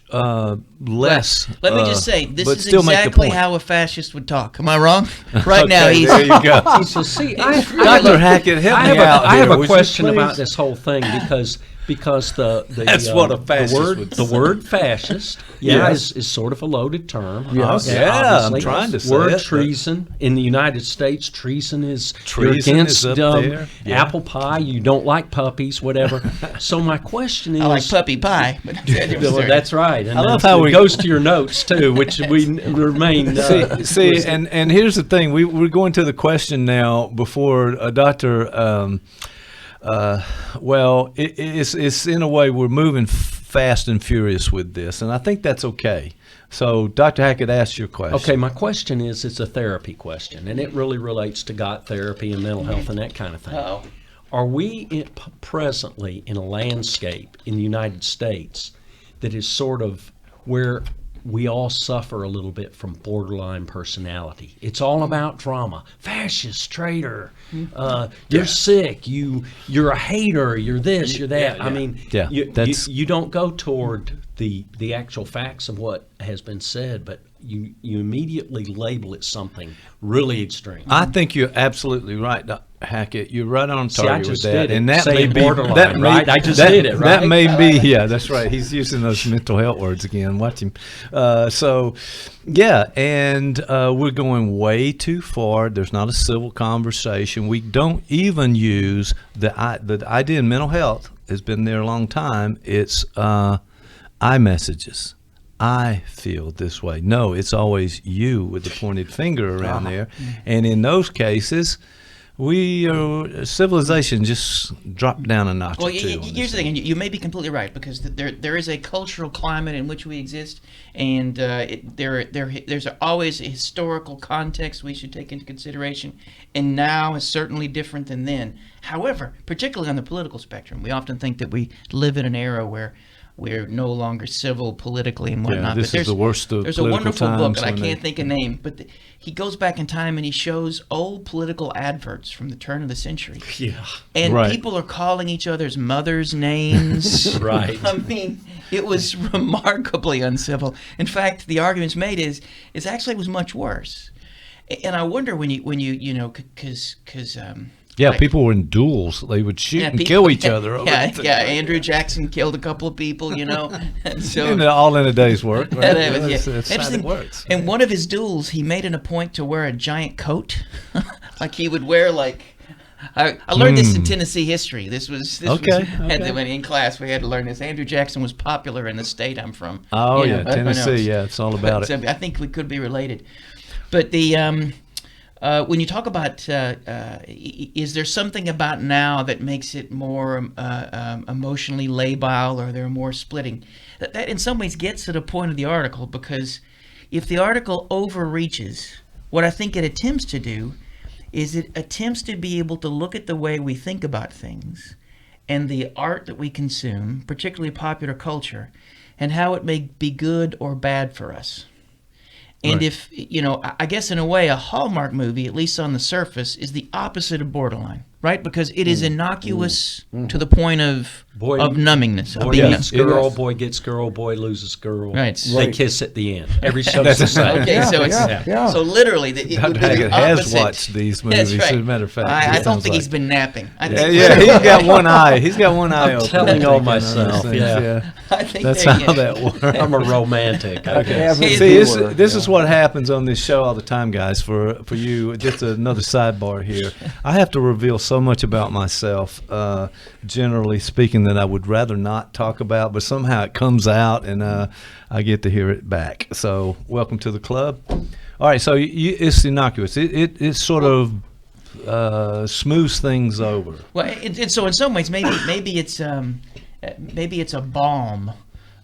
less? Let me just say, this but is still make the exactly point. how a fascist would talk. Am I wrong? Right now, Okay, he's. there you go. So see, Dr. Hackett, help me out. I have here, a would you question please? about this whole thing because the That's what a fascist word would the say. word fascist is sort of a loaded term. Yes. Yeah, I'm obviously. trying to say word it, but- treason in the United States. Treason is Treason you're against is up there. Yeah. apple pie. You don't like puppies, whatever. So my question is, I like puppy pie. But well, that's right. And I love then how it we- goes to your notes too, which we remain. See, and here's the thing. We're going to the question now before Dr. Well, it's in a way we're moving fast and furious with this, and I think that's okay. So, Dr. Hackett, ask your question. Okay, my question is, it's a therapy question, and it really relates to God therapy and mental health and that kind of thing. Uh-oh. Are we presently in a landscape in the United States that is sort of where we all suffer a little bit from borderline personality? It's all about drama. Fascist, traitor, you're sick, you're a hater, you're this, you're that. I mean, Yeah, that's- you don't go toward the actual facts of what has been said, but you immediately label it something really extreme. I think you're absolutely right, Hackett. You're right on See, I target just with that, did it, and that saying may be borderline, that may, right? I just that, did it, That right? may be, yeah, that's right. He's using those mental health words again. Watch him. So, yeah, and we're going way too far. There's not a civil conversation. We don't even use the idea in mental health has been there a long time. It's I messages. I feel this way. No, it's always you with the pointed finger around there. And in those cases, civilization just dropped down a notch Well, or two. on here's this the thing, and you may be completely right, because there is a cultural climate in which we exist, and there's always a historical context we should take into consideration, and now is certainly different than then. However, particularly on the political spectrum, we often think that we live in an era where we're no longer civil politically and whatnot. this but is the worst of There's a political wonderful book, times and I when can't think of name, but he goes back in time and he shows old political adverts from the turn of the century. Yeah. And Right. people are calling each other's mothers' names. Right. I mean, it was remarkably uncivil. In fact, the arguments made is actually was much worse. And I wonder when you know, because people were in duels. They would shoot and kill each other. Over it. Andrew Jackson killed a couple of people, you know. And so And all in a day's work. Right? that was, That's how interesting. it works. And one of his duels, he made it a point to wear a giant coat, like he would wear like. I learned this in Tennessee history. This was Okay. when in class we had to learn this. Andrew Jackson was popular in the state I'm from. Oh, You yeah, know, who Tennessee. knows? Yeah, it's all about So it. I think we could be related. But the when you talk about is there something about now that makes it more emotionally labile, or there more splitting? That in some ways gets to the point of the article, because if the article overreaches, what I think it attempts to do is it attempts to be able to look at the way we think about things and the art that we consume, particularly popular culture, and how it may be good or bad for us. And if, you know, I guess in a way, a Hallmark movie, at least on the surface, is the opposite of borderline, right? Because it is innocuous to the point of numbingness. Boy gets girl, boy gets girl, boy loses girl. Right. They kiss at the end. Every show's the same. Okay, so it's so literally, it would Dr. be Haggett the has opposite. watched these That's movies. right. As a matter of fact, I it don't sounds think like- he's been napping. I think Yeah, he's got one eye. He's got one eye open. telling on thinking myself, those things, yeah. I think That's they- how that works. I'm a romantic. I guess. See, this is what happens on this show all the time, guys. For you, just another sidebar here. I have to reveal so much about myself, generally speaking, that I would rather not talk about, but somehow it comes out, and I get to hear it back. So, welcome to the club. All right, so it's innocuous. It sort of smooths things over. Well, so in some ways, maybe it's a balm,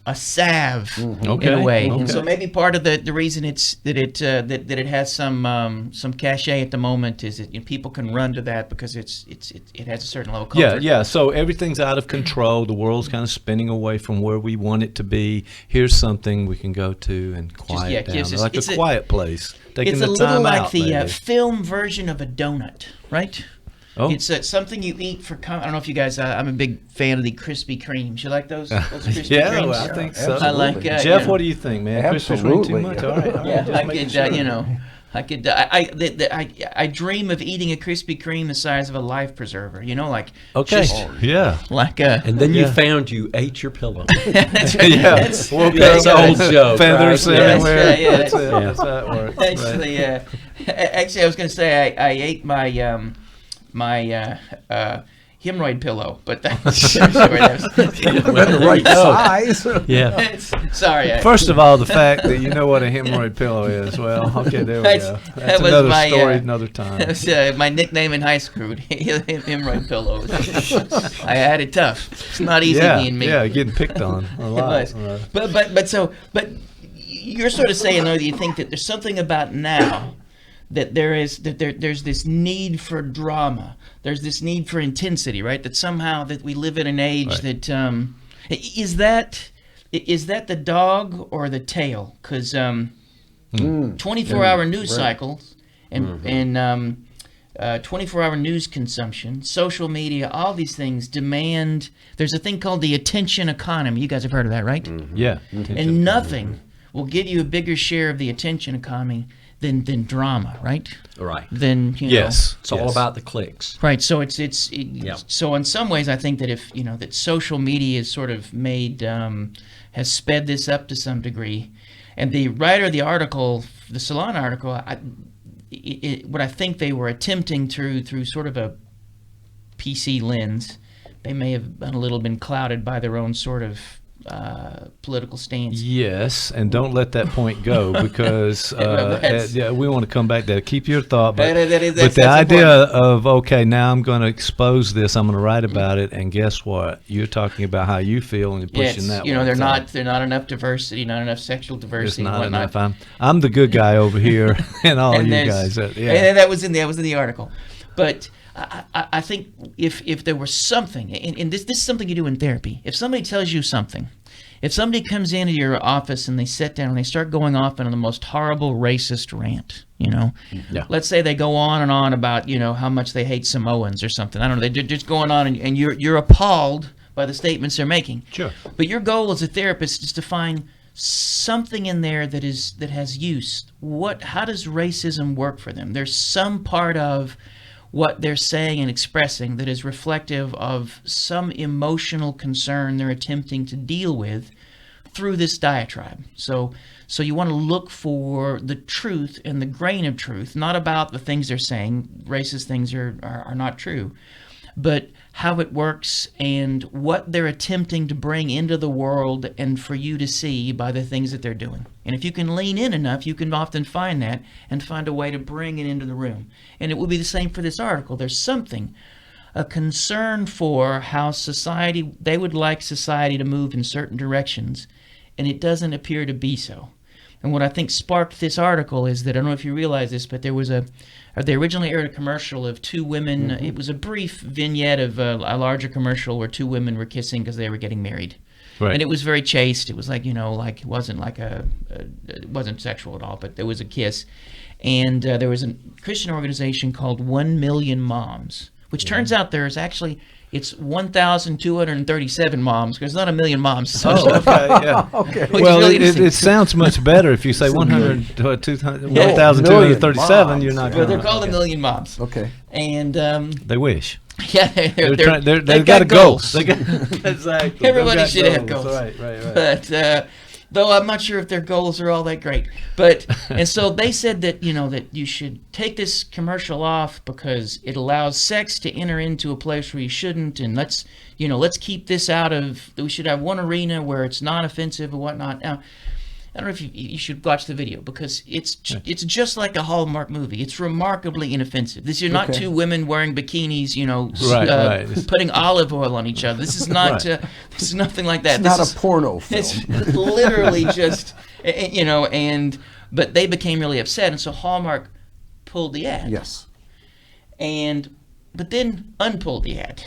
a salve in a way. And so maybe part of the reason that it has some cachet at the moment is that people can run to that because it has a certain level of comfort. Yeah. So everything's out of control. The world's kind of spinning away from where we want it to be. Here's something we can go to and quiet down, gives us- like it's a quiet place. Taking It's the a little time like out, the maybe. film version of a donut, right? Oh. It's something you eat for. I don't know if you guys. I'm a big fan of the Krispy Kremes. You like those? Those Krispy Yeah, Kremes? well, I think so. I like. Jeff, you know, what do you think, man? Krispy Kreme too much? All right. Yeah, just I making could. sure. You know, I could. I dream of eating a Krispy Kreme the size of a life preserver. You know, like. Okay. just Yeah. like a. And then you ate your pillow. Yeah. Woke That's up, an old joke. feathers right? everywhere. right, yeah. That's it. That's how it works. Actually, actually, I was going to say I ate my hemorrhoid pillow, but that's The right size. Yeah. sorry. First of all, the fact that you know what a hemorrhoid pillow is. Well, okay, there we go. That That's was another my, story, uh, another time. That was my nickname in high school. Hemorrhoid pillow. I had it tough. It's not easy being me. Yeah, getting picked on a lot. It was. But you're sort of saying though that you think that there's something about now that there's this need for drama. There's this need for intensity, right? That somehow that we live in an age that is that the dog or the tail? Because 24-hour news cycles and 24-hour news consumption, social media, all these things demand. There's a thing called the attention economy. You guys have heard of that, right? Yeah. And nothing will give you a bigger share of the attention economy than drama, right? Right. Than Yes. It's all about the clicks. Right. So so in some ways I think that if that social media is sort of made has sped this up to some degree, and the writer of the article, the Salon article, what I think they were attempting through sort of a PC lens, they may have been clouded by their own sort of political stance. Yes, and don't let that point go because we want to come back there. Keep your thought, but That's the idea important. of, okay, now I'm going to expose this, I'm going to write about it, and guess what? You're talking about how you feel and you're pushing that. You know, way. they're not enough diversity, not enough sexual There's diversity, and not whatnot. enough. I'm the good guy over here, and all And you there's- guys. And that was in the article. But I think if there was something, and this is something you do in therapy. If somebody tells you something, if somebody comes into your office and they sit down and they start going off on the most horrible racist rant, Yeah. let's say they go on and on about how much they hate Samoans or something. I don't know. They're just going on, and you're appalled by the statements they're making. Sure. But your goal as a therapist is to find something in there that has use. How does racism work for them? There's some part of what they're saying and expressing that is reflective of some emotional concern they're attempting to deal with through this diatribe. So you want to look for the truth and the grain of truth, not about the things they're saying. Racist things are not true, but how it works and what they're attempting to bring into the world and for you to see by the things that they're doing. And if you can lean in enough, you can often find that and find a way to bring it into the room. And it will be the same for this article. There's something, a concern for how they would like society to move in certain directions, and it doesn't appear to be so. And what I think sparked this article is that, I don't know if you realize this, but they originally aired a commercial of two women. Mm-hmm. It was a brief vignette of a larger commercial where two women were kissing because they were getting married. Right. And it was very chaste. It was like, it wasn't it wasn't sexual at all, but there was a kiss. And there was a Christian organization called 1 Million Moms, which turns out it's 1,237 moms, because there's not a million moms. Oh, okay, yeah. Okay. Which is Well, really it interesting. sounds much better if you say 1,237. You're not But they're going called a million moms. Okay. And They wish. yeah, They've they've got a goal. goals. They got, exactly. Everybody They've got should have goals. Right. But though I'm not sure if their goals are all that great. But and so they said that that you should take this commercial off because it allows sex to enter into a place where you shouldn't, and let's keep this out of. We should have one arena where it's not offensive and whatnot. Now, I don't know if you should watch the video because it's just like a Hallmark movie. It's remarkably inoffensive. This is not Okay. two women wearing bikinis, Right. putting olive oil on each other. This is not. Right. This is nothing like that. It's not This is- a porno film. It's literally just but they became really upset, and so Hallmark pulled the ad. Yes. But then unpulled the ad.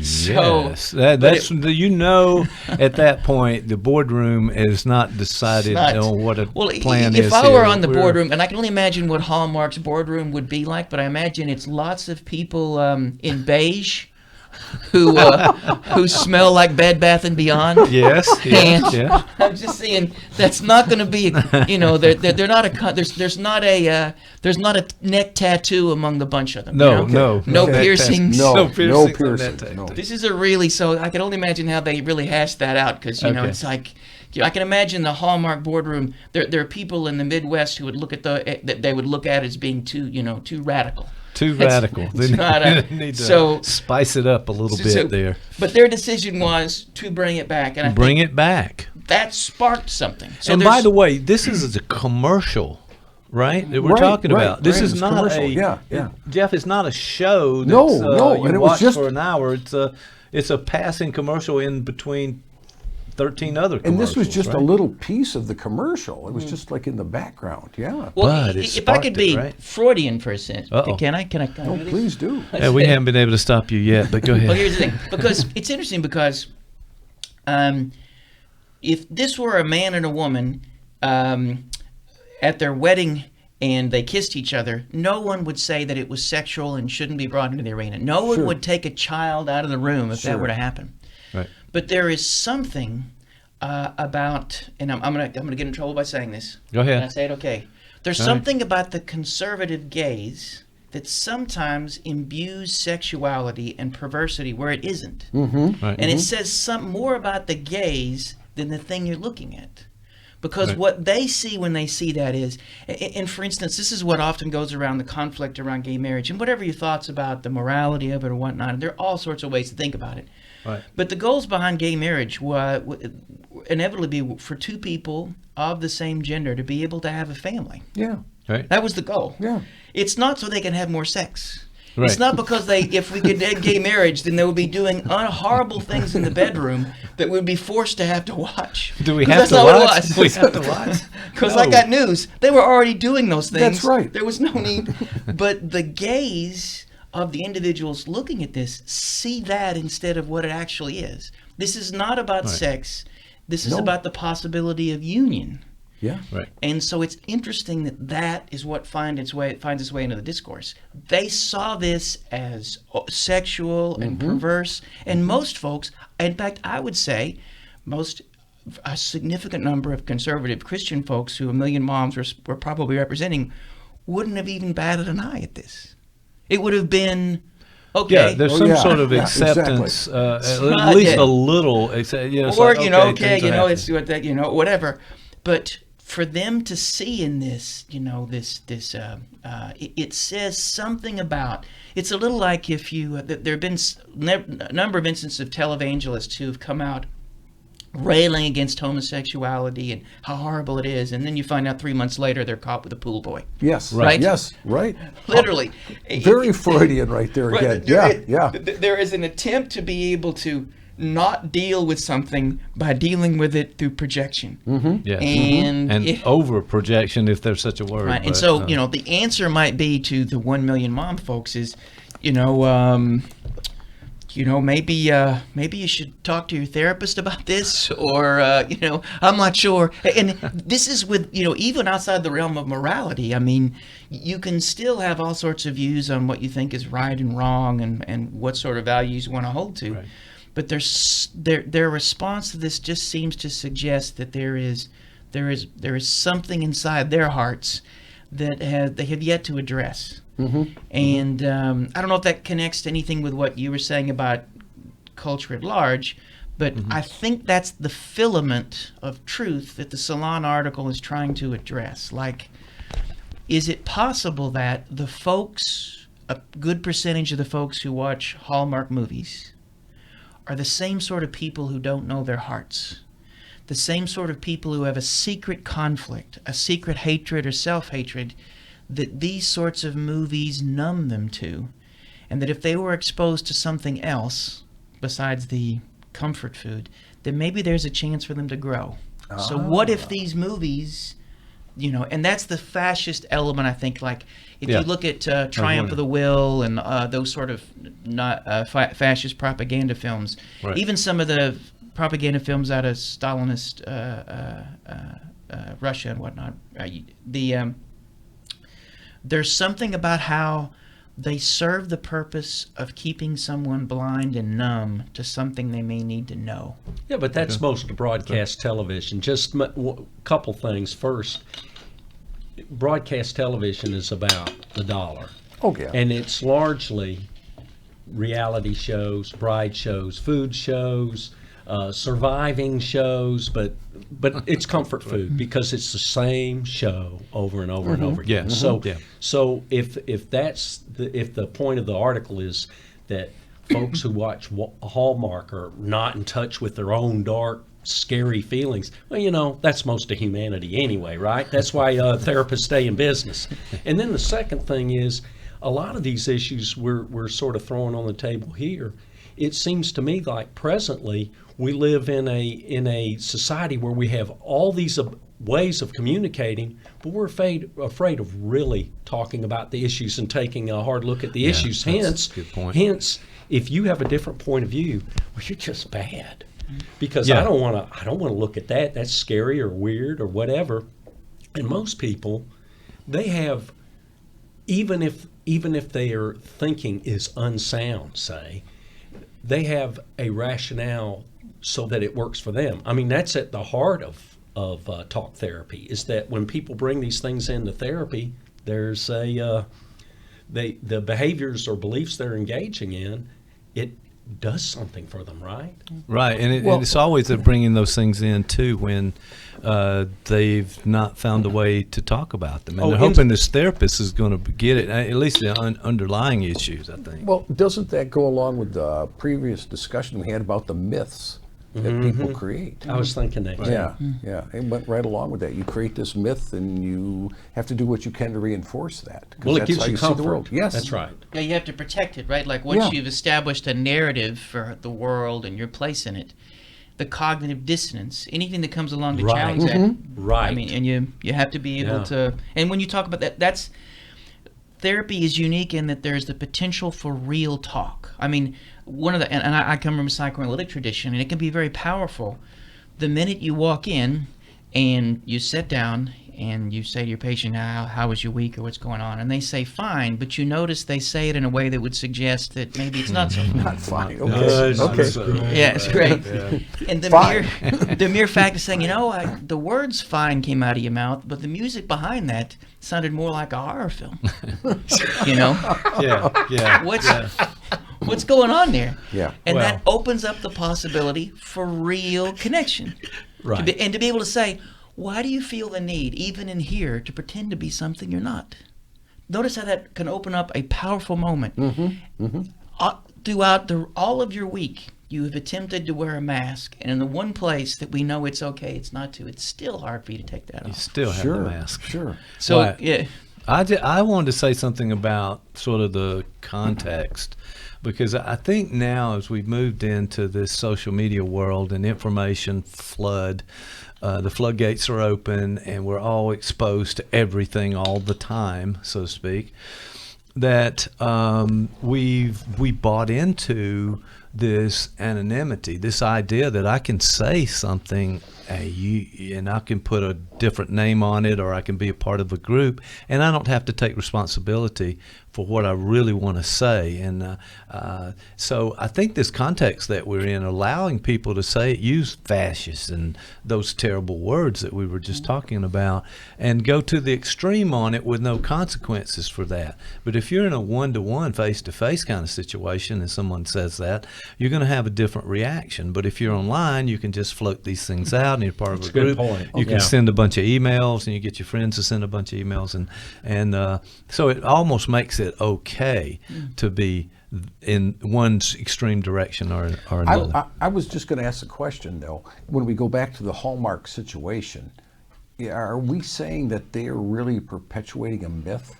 So, yes, that's at that point the boardroom is not decided on what a plan is. If I were here. on the We're- boardroom, and I can only imagine what Hallmark's boardroom would be like, but I imagine it's lots of people in beige who smell like Bed Bath and Beyond. Yes, And yeah. I'm just saying that's not going to be, they're not there's not a neck tattoo among the bunch of them. No, no Okay. piercings. No piercings on piercings. that No. This is so I can only imagine how they really hashed that out because Okay. it's like I can imagine the Hallmark boardroom. There are people in the Midwest who would look at that they would look at as being too radical. Too It's- radical. it's They not need to so- spice it up a little bit there. But their decision was to bring it back, and I Bring think it back. that sparked something. So And by there's- the way, this is a commercial, right? That we're Right, talking right, about. This right. is It's not commercial. Yeah. Jeff, it's not a show. No, That's, no, You and it was watch just- for an hour. It's a passing commercial in between 13 other commercials. And this was just right? a little piece of the commercial. It was just like in the background. Yeah. well, but it if I could sparked be it, right? Freudian for a second, Uh-oh. can I Oh, do this? please do. Yeah, we haven't been able to stop you yet, but go ahead. Well, here's the thing, because it's interesting because if this were a man and a woman at their wedding and they kissed each other, no one would say that it was sexual and shouldn't be brought into the arena. No one Sure. would take a child out of the room if that Sure. were to happen. Right. But there is something about, and I'm gonna get in trouble by saying this. Go ahead. Can I say it? Okay. There's All right. something about the conservative gaze that sometimes imbues sexuality and perversity where it isn't. Right. And it says something more about the gaze than the thing you're looking at. Because Right. what they see when they see that is, and for instance, this is what often goes around the conflict around gay marriage, and whatever your thoughts about the morality of it or whatnot, there are all sorts of ways to think about it. Right. But the goals behind gay marriage would inevitably be for two people of the same gender to be able to have a family. Yeah. Right. That was the goal. Yeah. It's not so they can have more sex. Right. It's not because if we could end gay marriage, then they would be doing horrible things in the bedroom that we'd be forced to have to watch. Do we 'Cause have that's to not what watch? it was. We have to watch. Because No. I got news. They were already doing those things. That's right. There was no need. But the gaze of the individuals looking at this see that instead of what it actually is. This is not about sex. This is No. about the possibility of union. Yeah. Right. And so it's interesting that is what finds its way into the discourse. They saw this as sexual and perverse, and most folks, in fact, I would say, a significant number of conservative Christian folks who A Million Moms were probably representing, wouldn't have even batted an eye at this. It would have been okay. Yeah, there's Oh, some yeah. sort of Yeah, acceptance, exactly. at least a little. It's or like, okay, things are happening. it's what that, whatever. But for them to see in this, it says something about. It's a little like if you there have been a number of instances of televangelists who have come out railing against homosexuality and how horrible it is, and then you find out 3 months later they're caught with a pool boy. Yes. Right. Yes. Right. Literally. Very Freudian right there again. Yeah. There is an attempt to be able to not deal with something by dealing with it through projection. Yes. And And over projection, if there's such a word. right. And but, so, the answer might be to the 1 million mom folks is, maybe you should talk to your therapist about this, or I'm not sure. And this is with even outside the realm of morality. I mean, you can still have all sorts of views on what you think is right and wrong, and what sort of values you want to hold to. Right. But their response to this just seems to suggest that there is something inside their hearts that they have yet to address. And I don't know if that connects to anything with what you were saying about culture at large, but I think that's the filament of truth that the Salon article is trying to address. Like, is it possible that a good percentage of the folks who watch Hallmark movies are the same sort of people who don't know their hearts? The same sort of people who have a secret conflict, a secret hatred or self-hatred that these sorts of movies numb them to, and that if they were exposed to something else besides the comfort food, then maybe there's a chance for them to grow. So what if these movies, and that's the fascist element, I think, like if you look at Triumph of the Will and those sort of fascist propaganda films, Right. even some of the propaganda films out of Stalinist Russia and whatnot, there's something about how they serve the purpose of keeping someone blind and numb to something they may need to know. Yeah, but that's most of broadcast television. Just a couple things. First, broadcast television is about the dollar. Oh, yeah. And it's largely reality shows, bride shows, food shows, surviving shows, but it's comfort food because it's the same show over and over and over again. Yeah. So if the point of the article is that folks who watch Hallmark are not in touch with their own dark, scary feelings, well, that's most of humanity anyway, right? That's why therapists stay in business. And then the second thing is, a lot of these issues we're sort of throwing on the table here. It seems to me like presently we live in a society where we have all these ways of communicating, but we're afraid of really talking about the issues and taking a hard look at the issues. That's a good point. Hence, if you have a different point of view, well, you're just bad. Because Yeah. I don't want to look at that. That's scary or weird or whatever. And most people, they have, even if their thinking is unsound, say, they have a rationale so that it works for them. I mean, that's at the heart of talk therapy, is that when people bring these things into therapy, there's the behaviors or beliefs they're engaging in, does something for them, right? Right, and it's always bringing those things in too when they've not found a way to talk about them, and they're hoping this therapist is going to get it, at least the underlying issues, I think. Well, doesn't that go along with the previous discussion we had about the myths that people create? I was thinking that. Yeah, it went right along with that. You create this myth, and you have to do what you can to reinforce that. 'Cause Well, it that's gives how you see the comfort. world. Yes, That's right. Yeah, you have to protect it, right? Like once Yeah. you've established a narrative for the world and your place in it, the cognitive dissonance, anything that comes along to Right. challenge that. Right. I mean, and you have to be able to. And when you talk about that, that's therapy is unique in that there's the potential for real talk. I mean, one of the and I come from a psychoanalytic tradition, and it can be very powerful. The minute you walk in and you sit down and you say to your patient, how was your week or what's going on? And they say, fine, but you notice they say it in a way that would suggest that maybe it's not so fine. not fine. Okay. Yeah, it's great. And the mere fact of saying, the words fine came out of your mouth, but the music behind that sounded more like a horror film. Yeah. What's going on there? Yeah. And that opens up the possibility for real connection. Right. And to be able to say, why do you feel the need, even in here, to pretend to be something you're not? Notice how that can open up a powerful moment. Throughout all of your week, you have attempted to wear a mask, and in the one place that we know it's okay, it's not to. It's still hard for you to take that You off. still have the mask. Sure. So, Right. yeah. I wanted to say something about sort of the context, because I think now as we've moved into this social media world and information flood, the floodgates are open and we're all exposed to everything all the time, so to speak, that we bought into this anonymity, this idea that I can say something and I can put a different name on it, or I can be a part of a group, and I don't have to take responsibility for what I really want to say. And so I think this context that we're in, allowing people to say, use fascist and those terrible words that we were just talking about, and go to the extreme on it with no consequences for that. But if you're in a one-to-one, face-to-face kind of situation and someone says that, you're going to have a different reaction. But if you're online, you can just float these things out, and you're part of a group. You can send a bunch of emails, and you get your friends to send a bunch of emails, and so it almost makes it okay to be in one extreme direction or another. I was just going to ask a question, though. When we go back to the Hallmark situation, are we saying that they are really perpetuating a myth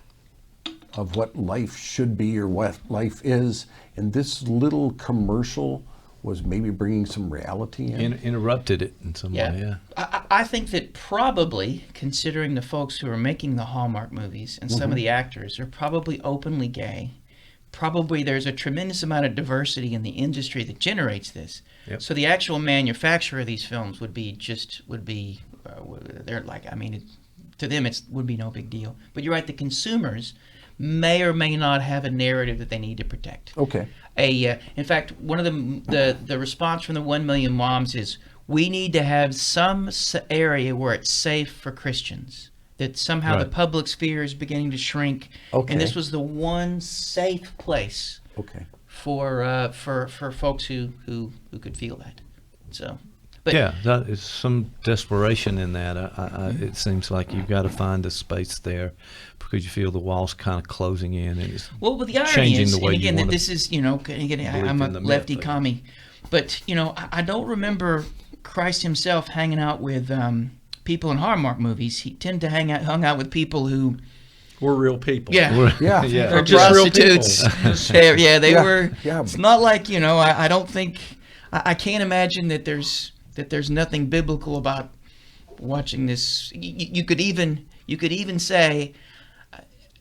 of what life should be or what life is, and this little commercial was maybe bringing some reality in? Interrupted it in some way, yeah. I think that probably, considering the folks who are making the Hallmark movies and some of the actors are probably openly gay, probably there's a tremendous amount of diversity in the industry that generates this. Yep. So the actual manufacturer of these films they're like, I mean, to them would be no big deal. But you're right, the consumers may or may not have a narrative that they need to protect. Okay. In fact, one of the response from the 1 million moms is, we need to have some area where it's safe for Christians. That somehow the public sphere is beginning to shrink, Okay. and this was the one safe place Okay. for folks who could feel that. So, but Yeah, that is some desperation in that. It seems like you've got to find a space there because you feel the walls kind of closing in, and it's well, the irony changing is, the way and again, you that want this is, again, I'm a in the myth, lefty but- commie, but I don't remember Christ himself hanging out with people in Hallmark movies. He tended to hung out with people who We're real people. Yeah. they're just real prostitutes. They were. Yeah. It's not like I don't think I can't imagine that there's nothing biblical about watching this. You could even say,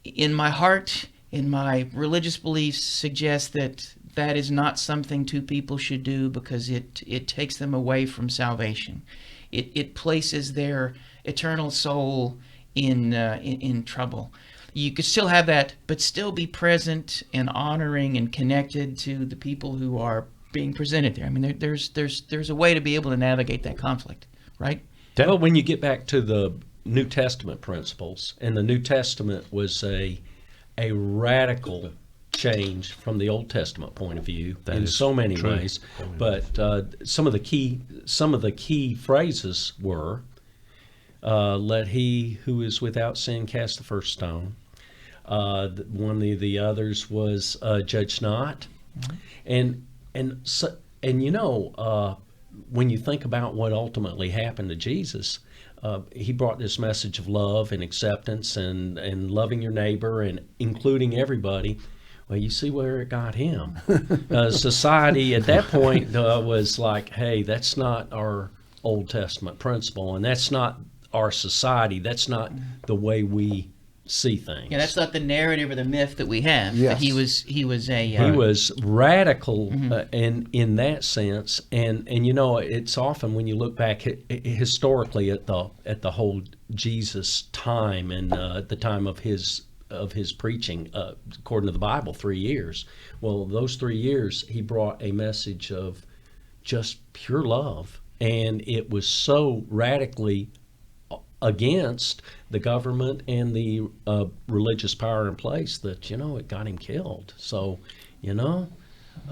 in my heart, in my religious beliefs, suggest that is not something two people should do because it takes them away from salvation. It places their eternal soul in trouble. You could still have that, but still be present and honoring and connected to the people who are being presented there. I mean, there's a way to be able to navigate that conflict, right? Well, when you get back to the New Testament principles, and the New Testament was a radical changed from the Old Testament point of view That in is so many true. ways. But some of the key phrases were, "Let he who is without sin cast the first stone." One of the others was, "Judge not," and you know, when you think about what ultimately happened to Jesus, he brought this message of love and acceptance and loving your neighbor and including everybody. Well, you see where it got him. Society at that point was like, hey, that's not our Old Testament principle, and that's not our society. That's not the way we see things. Yeah, that's not the narrative or the myth that we have. Yes. That he was a He was radical in that sense, and you know, it's often when you look back historically at the whole Jesus time and the time of his preaching, according to the Bible, 3 years. Well, those 3 years he brought a message of just pure love, and it was so radically against the government and the religious power in place that, you know, it got him killed. So, you know,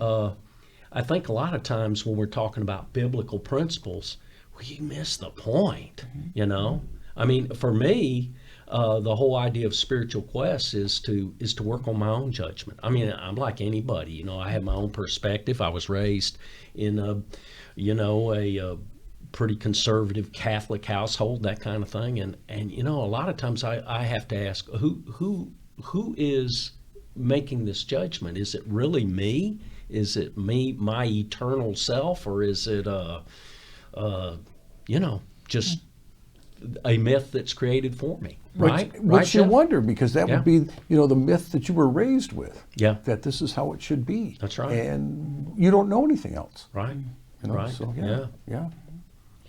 I think a lot of times when we're talking about biblical principles, we miss the point, you know. I mean, for me, the whole idea of spiritual quest is to work on my own judgment. I mean, I'm like anybody, you know, I have my own perspective. I was raised in a pretty conservative Catholic household, that kind of thing, and you know, a lot of times I have to ask, who is making this judgment? Is it really me? Is it me, my eternal self, or is it you know, just a myth that's created for me? Right? Which you Jeff? wonder, because that Yeah. would be, you know, the myth that you were raised with. Yeah. That this is how it should be. That's right. And you don't know anything else. Right. You know? Right. So, Yeah. yeah.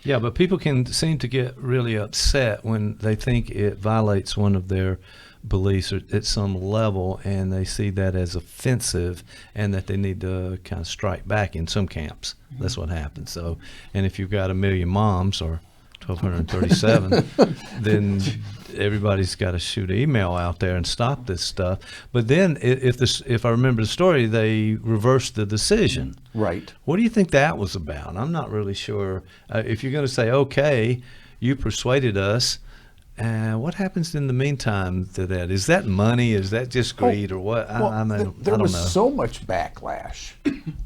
Yeah, but people can seem to get really upset when they think it violates one of their beliefs at some level, and they see that as offensive, and that they need to kind of strike back in some camps. That's what happens. So, and if you've got 1 million moms or 1,237, then everybody's got to shoot an email out there and stop this stuff. But then, if I remember the story, they reversed the decision. Right. What do you think that was about? I'm not really sure. If you're going to say, okay, you persuaded us, what happens in the meantime to that? Is that money? Is that just greed, or what? Well, I mean, there I don't was know. so much backlash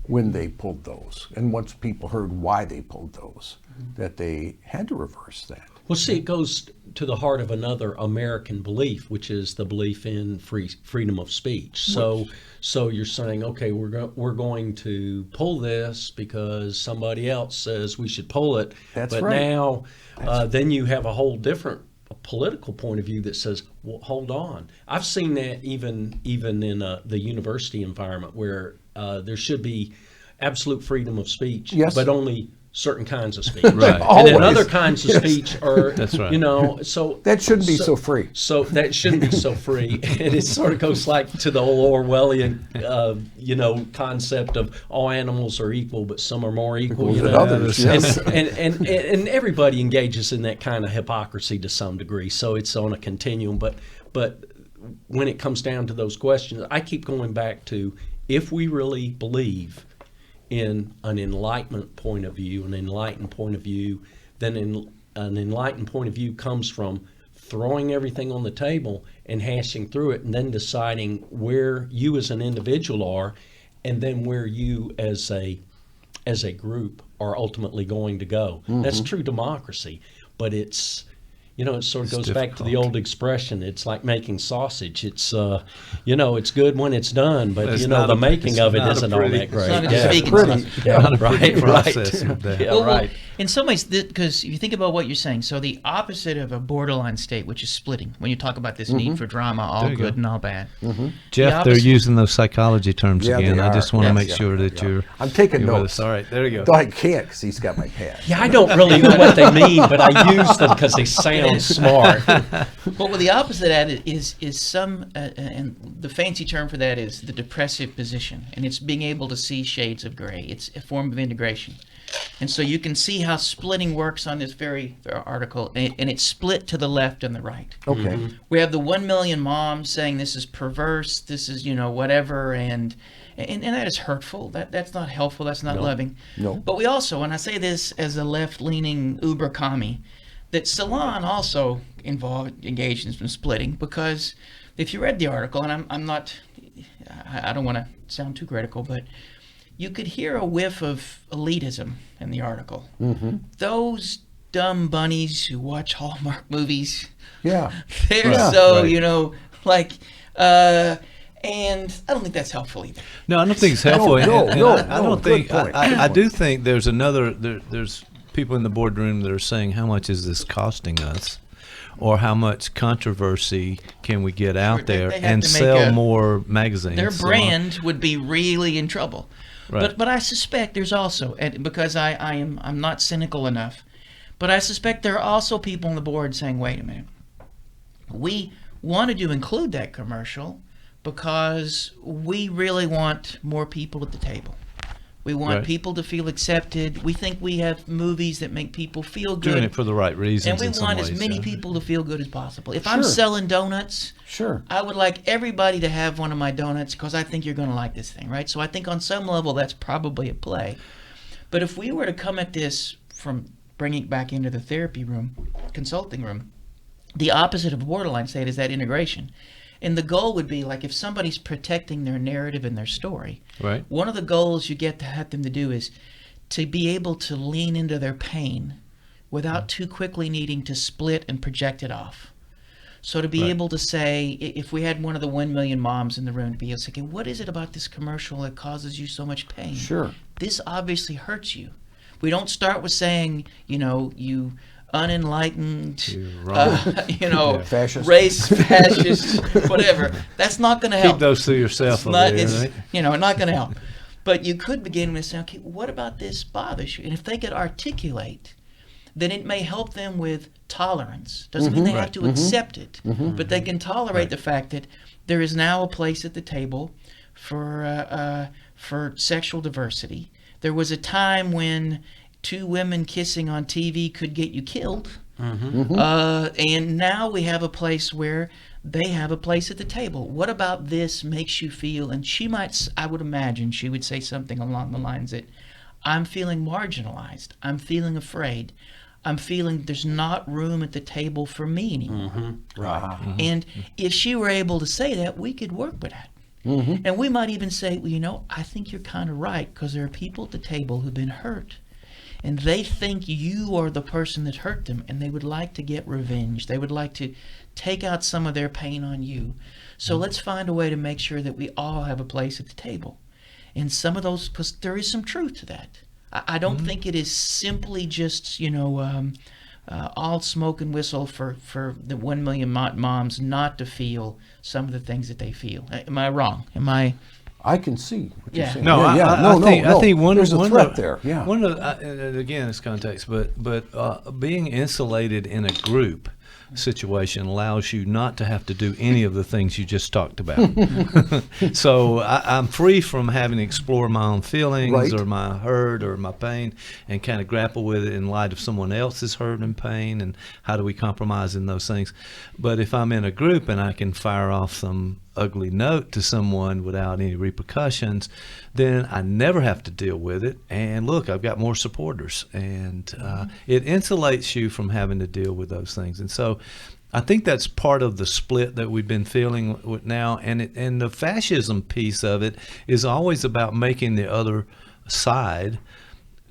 when they pulled those, and once people heard why they pulled those, that they had to reverse that. Well, see, it goes to the heart of another American belief, which is the belief in freedom of speech. So you're saying, okay, we're going to pull this because somebody else says we should pull it. That's but right. now, then you have a whole different political point of view that says, well, hold on. I've seen that even in the university environment where there should be absolute freedom of speech, Yes. but only certain kinds of speech. Right. And then Always. other kinds of speech are, That's right. you know, so That shouldn't be so free. So that shouldn't be so free. And it sort of goes like to the old Orwellian, you know, concept of all animals are equal, but some are more equal. You Than know? others, yes. And everybody engages in that kind of hypocrisy to some degree. So it's on a continuum. But when it comes down to those questions, I keep going back to, if we really believe in an enlightenment point of view, then an enlightened point of view comes from throwing everything on the table and hashing through it, and then deciding where you as an individual are, and then where you as a group are ultimately going to go. That's true democracy, but it's, you know, it sort of goes back to the old expression. It's like making sausage. It's, you know, it's good when it's done, but It's you know, not the a- making it's of it not a isn't all pretty- that great. It's not a Yeah. speaking Pretty. sausage. Yeah, Not a pretty right, process right. of that. Yeah, Well, right. in some ways, because if you think about what you're saying, so the opposite of a borderline state, which is splitting, when you talk about this need for drama, all There you good go. and all bad. Jeff, the they're opposite- using those psychology terms Yeah, they again. I are. just want to Yes, make yeah, sure that yeah. you're. I'm taking you're with notes. us. All right, there you go. Though I can't, because he's got my pad. Yeah, I don't really know what they mean, but I use them because they sound smart. Well, the opposite of that is some, and the fancy term for that is the depressive position, and it's being able to see shades of gray. It's a form of integration. And so you can see how splitting works on this very article, and it's split to the left and the right. Okay. We have the 1 million moms saying this is perverse, this is, whatever, and that is hurtful. That's not helpful, that's not loving. No. But we also, and I say this as a left-leaning uber commie, that Salon also engaged in some splitting, because if you read the article, and I don't want to sound too critical, but you could hear a whiff of elitism in the article. Mm-hmm. Those dumb bunnies who watch Hallmark movies, Yeah. they're and I don't think that's helpful either. No, I don't think it's helpful. Good point. I do think there's there's people in the boardroom that are saying, how much is this costing us? Or how much controversy can we get out They there have and to make sell more magazines? Their brand would be really in trouble. Right. But I suspect there's also, and because I'm not cynical enough, but I suspect there are also people on the board saying, wait a minute, we wanted to include that commercial because we really want more people at the table. We want Right. people to feel accepted. We think we have movies that make people feel good. Doing it for the right reasons. And we in some want as ways, many yeah. people to feel good as possible. If I'm Sure. selling donuts, Sure. I would like everybody to have one of my donuts because I think you're going to like this thing, right? So I think on some level that's probably at play. But if we were to come at this from bringing it back into the therapy room, consulting room, the opposite of a borderline state is that integration. And the goal would be like if somebody's protecting their narrative and their story, Right. one of the goals you get to have them to do is to be able to lean into their pain without too quickly needing to split and project it off. So to be Right. able to say, if we had one of the 1 million moms in the room, to be able to say, okay, what is it about this commercial that causes you so much pain? Sure. This obviously hurts you. We don't start with saying, you unenlightened, You're wrong. Fascist. race, fascist, whatever. That's not going to help. Keep those to yourself. It's over not, there, it's, right? not going to help. But you could begin with saying, okay, what about this bothers you? And if they could articulate, then it may help them with tolerance. Doesn't mean they have to accept it, but they can tolerate the fact that there is now a place at the table for sexual diversity. There was a time when 2 women kissing on TV could get you killed. And now we have a place where they have a place at the table. What about this makes you feel? And I would imagine she would say something along the lines that, I'm feeling marginalized. I'm feeling afraid. I'm feeling there's not room at the table for me anymore. Right. And if she were able to say that, we could work with that. And we might even say, well, I think you're kind of right, because there are people at the table who've been hurt. And they think you are the person that hurt them, and they would like to get revenge. They would like to take out some of their pain on you. So let's find a way to make sure that we all have a place at the table. And some of those, because there is some truth to that. I don't think it is simply just, all smoke and whistle for the 1 million moms not to feel some of the things that they feel. Am I wrong? I can see what you're Yeah. saying. No, Yeah, I think one there's of a one threat of, there. Yeah. One of again, it's context, but being insulated in a group situation allows you not to have to do any of the things you just talked about. So I'm free from having to explore my own feelings Right. or my hurt or my pain and kind of grapple with it in light of someone else's hurt and pain, and how do we compromise in those things. But if I'm in a group and I can fire off some ugly note to someone without any repercussions, then I never have to deal with it. And look, I've got more supporters, and it insulates you from having to deal with those things. And so I think that's part of the split that we've been feeling with now. And the fascism piece of it is always about making the other side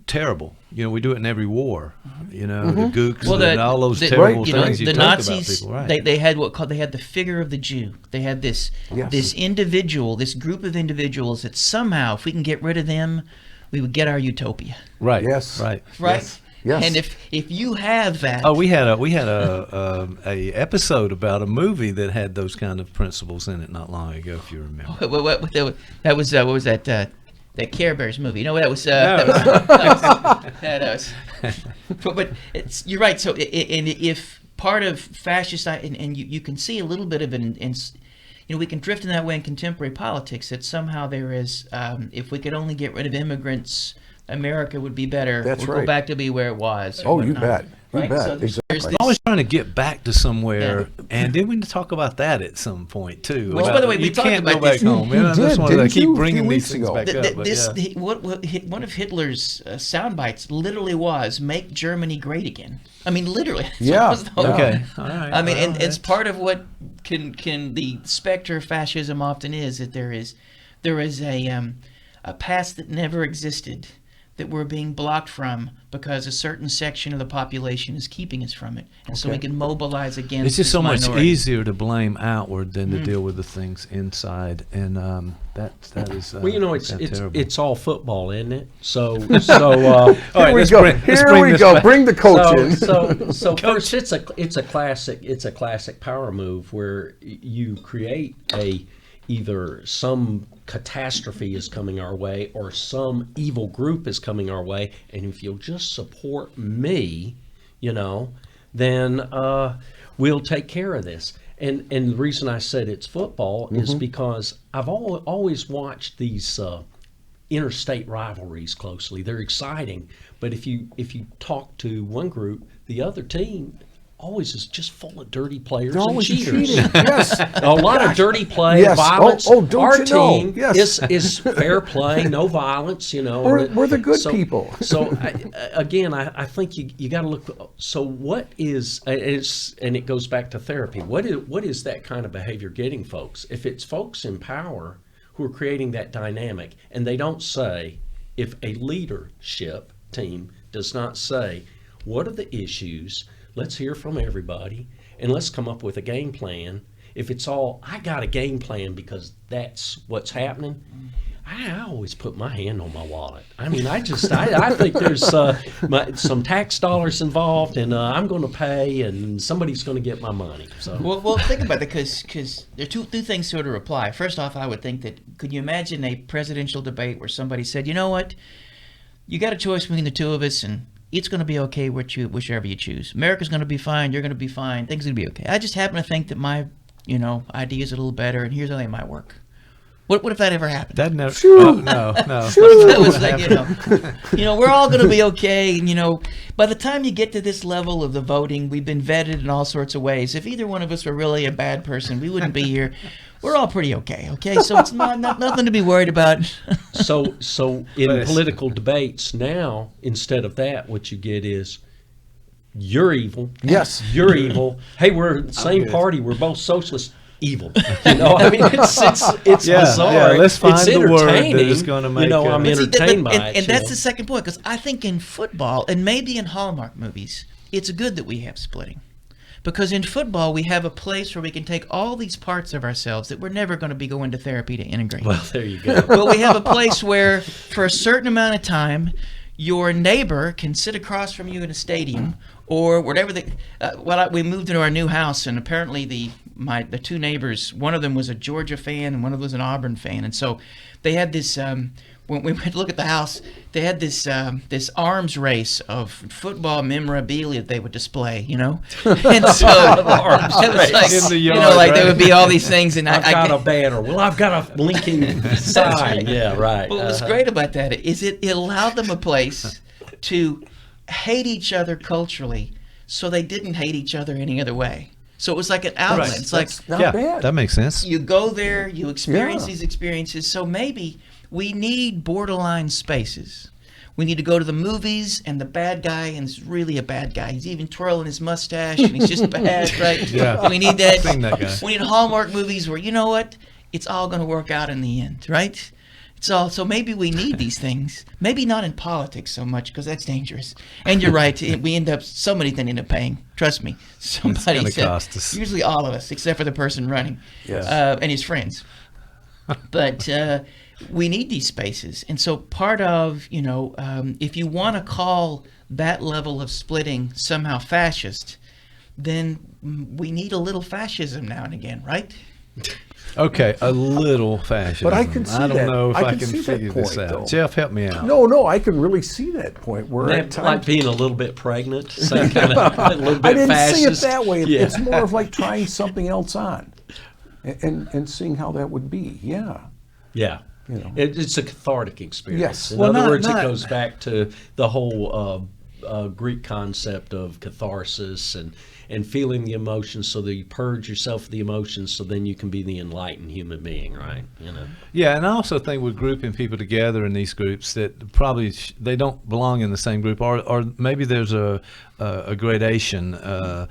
terrible. We do it in every war. The gooks and all those terrible things you the take Nazis, about people. Right. they had they had the figure of the Jew. They had this individual, this group of individuals that somehow, if we can get rid of them, we would get our utopia. Right. Yes. Right. Right. Yes. And if you have that, Oh, we had a episode about a movie that had those kind of principles in it not long ago, if you remember. that was what was that? That Care Bears movie. That was. But you're right. So, and if part of fascist, and you can see a little bit of it in we can drift in that way in contemporary politics, that somehow there is, if we could only get rid of immigrants, America would be better. That's We'll right. go back to be where it was. or Oh, you whatnot. bet. You Right? bet. So there's Exactly. this- I'm always trying to get back to somewhere, and then we need to talk about that at some point too. Which, by the way, we you talked can't about go back this. home. You I just did, wanted to didn't keep you, a bringing few these weeks things ago? back up. But yeah. One of Hitler's sound bites literally was "Make Germany Great Again." I mean, literally. That's Yeah, what was the whole yeah. Okay. thing. All right. I mean, Well, and it's part of what can the specter of fascism often is that there is a past that never existed that we're being blocked from because a certain section of the population is keeping us from it, and so we can mobilize against. It's just this so much minority. easier to blame outward than to deal with the things inside, and that is. Well, you know, it's terrible. it's all football, isn't it? So All right, Here we let's go. bring- let's Here bring we this go. back. Bring the coach in. So first, it's a classic power move where you create either some catastrophe is coming our way or some evil group is coming our way, and if you'll just support me, then we'll take care of this. And the reason I said it's football is because I've always watched these interstate rivalries closely. They're exciting, but if you talk to one group, the other team always is just full of dirty players They're and always cheaters. cheating. Yes. A lot of dirty play, Yes. violence. Oh, don't Our you know? team Yes. is fair play, no violence. We're the good people. So I think you got to look. So what is and it goes back to therapy. What is that kind of behavior getting folks? If it's folks in power who are creating that dynamic, and they don't say, if a leadership team does not say, what are the issues? Let's hear from everybody, and let's come up with a game plan. If it's all, I got a game plan because that's what's happening, I always put my hand on my wallet. I mean, I think there's some tax dollars involved, and I'm going to pay, and somebody's going to get my money. So Well, think about it, because there are two things sort of reply. First off, I would think that, could you imagine a presidential debate where somebody said, you know what, you got a choice between the two of us, and it's going to be okay whichever you choose. America's going to be fine. You're going to be fine. Things are going to be okay. I just happen to think that my, ideas are a little better, and here's how they might work. What if that ever happened? That never. No. That was like, we're all going to be okay. And, by the time you get to this level of the voting, we've been vetted in all sorts of ways. If either one of us were really a bad person, we wouldn't be here. We're all pretty okay. So it's not nothing to be worried about. So in political debates now, instead of that, what you get is, you're evil. Yes. You're evil. Hey, we're the same party. We're both socialists. Evil. I mean, it's Yeah, bizarre. yeah, let's find it's the word that entertaining. is gonna make I'm it. entertained by it. And that's the second point, because I think in football, and maybe in Hallmark movies, it's good that we have splitting. Because in football, we have a place where we can take all these parts of ourselves that we're never going to be going to therapy to integrate. Well, there you go. But we have a place where, for a certain amount of time, your neighbor can sit across from you in a stadium, or whatever. We moved into our new house, and apparently the two neighbors, one of them was a Georgia fan and one of them was an Auburn fan, and so they had this. When we went to look at the house, they had this arms race of football memorabilia that they would display, and so it was like, In the yard, like there right? would be all these things, and I've got a banner. Well, I've got a Lincoln sign. Yeah, right. But what's great about that is it allowed them a place to hate each other culturally, so they didn't hate each other any other way. So it was like an outlet. Right. It's like That's not Yeah, bad. that makes sense. you go there, you experience Yeah. these experiences. So maybe we need borderline spaces. We need to go to the movies, and the bad guy is really a bad guy. He's even twirling his mustache, and he's just bad, right? Yeah. We need that. Seen that guy. We need Hallmark movies where, you know what? It's all going to work out in the end, right? So maybe we need these things. Maybe not in politics so much, because that's dangerous. And you're right. Somebody's going to end up paying. Trust me. Somebody gonna said, cost us. usually all of us, except for the person running, Yes. and his friends. But we need these spaces. And so part of, if you want to call that level of splitting somehow fascist, then we need a little fascism now and again, right? Okay, a little fascism. But I can see I don't that. know if I I can can see that figure this point, out. though. Jeff, help me out. No, I can really see that point where at Like times being a little bit pregnant, so kind of a little bit I didn't fascist. see it that way. Yeah. It's more of like trying something else on, and seeing how that would be. Yeah. You know. It's a cathartic experience. Yes. In Well, other not- words, not- it goes back to the whole Greek concept of catharsis and feeling the emotions, so that you purge yourself of the emotions, so then you can be the enlightened human being, right? You know. Yeah, and I also think we're grouping people together in these groups that probably they don't belong in the same group, or maybe there's a gradation of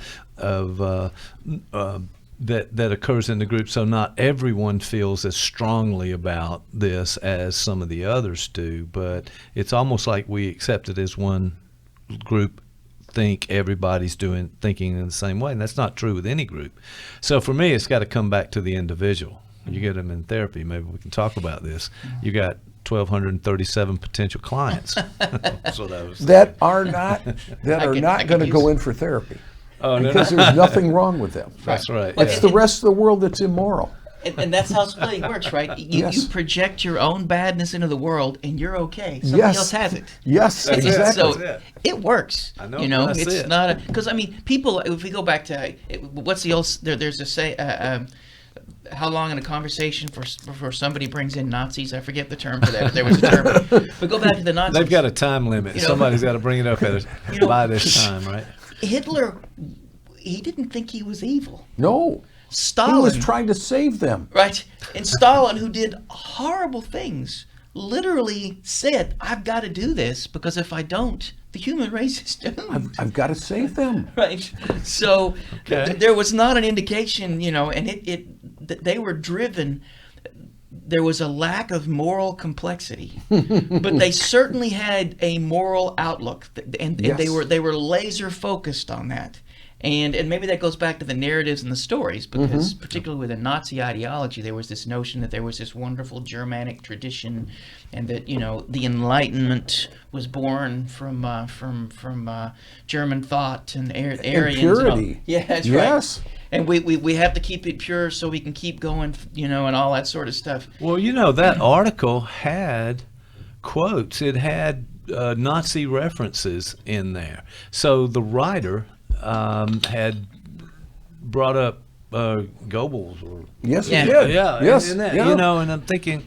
that occurs in the group, so not everyone feels as strongly about this as some of the others do, but it's almost like we accept it as one group think everybody's thinking in the same way, and that's not true with any group. So for me, it's got to come back to the individual. You get them in therapy, maybe we can talk about this. You got 1,237 potential clients. That's what I was That are not I going to could go use- in for therapy Oh, no, because no. there's nothing wrong with them. That's right. It's the rest of the world that's immoral. And that's how splitting works, right? You Yes. project your own badness into the world, and you're okay. Somebody Yes. else has it. Yes, That's it. exactly. So That's it works. I know, You know, that's it's it. not because I mean, people. If we go back to what's the old there's a say. How long in a conversation before somebody brings in Nazis? I forget the term for that. But there was a term. But go back to the Nazis. They've got a time limit. You know, Somebody's got to bring it up at You know, by this time, right? Hitler. He didn't think he was evil. No, Stalin. he was trying to save them. Right. And Stalin, who did horrible things, literally said, I've got to do this because if I don't, the human race is doomed. I've got to save them. Right. So Okay. there was not an indication, you know, and they were driven. There was a lack of moral complexity, but they certainly had a moral outlook, and Yes. they were laser focused on that. And maybe that goes back to the narratives and the stories, because particularly with the Nazi ideology, there was this notion that there was this wonderful Germanic tradition, and that, you know, the Enlightenment was born from German thought and Aryans. purity. Yeah, that's Yes. right. And we have to keep it pure so we can keep going, you know, and all that sort of stuff. Well, you know, that article had quotes. It had Nazi references in there. So the writer had brought up Goebbels. Or, Yes, Yeah. he did. yeah, Yes. and that, yeah. you know, and I'm thinking,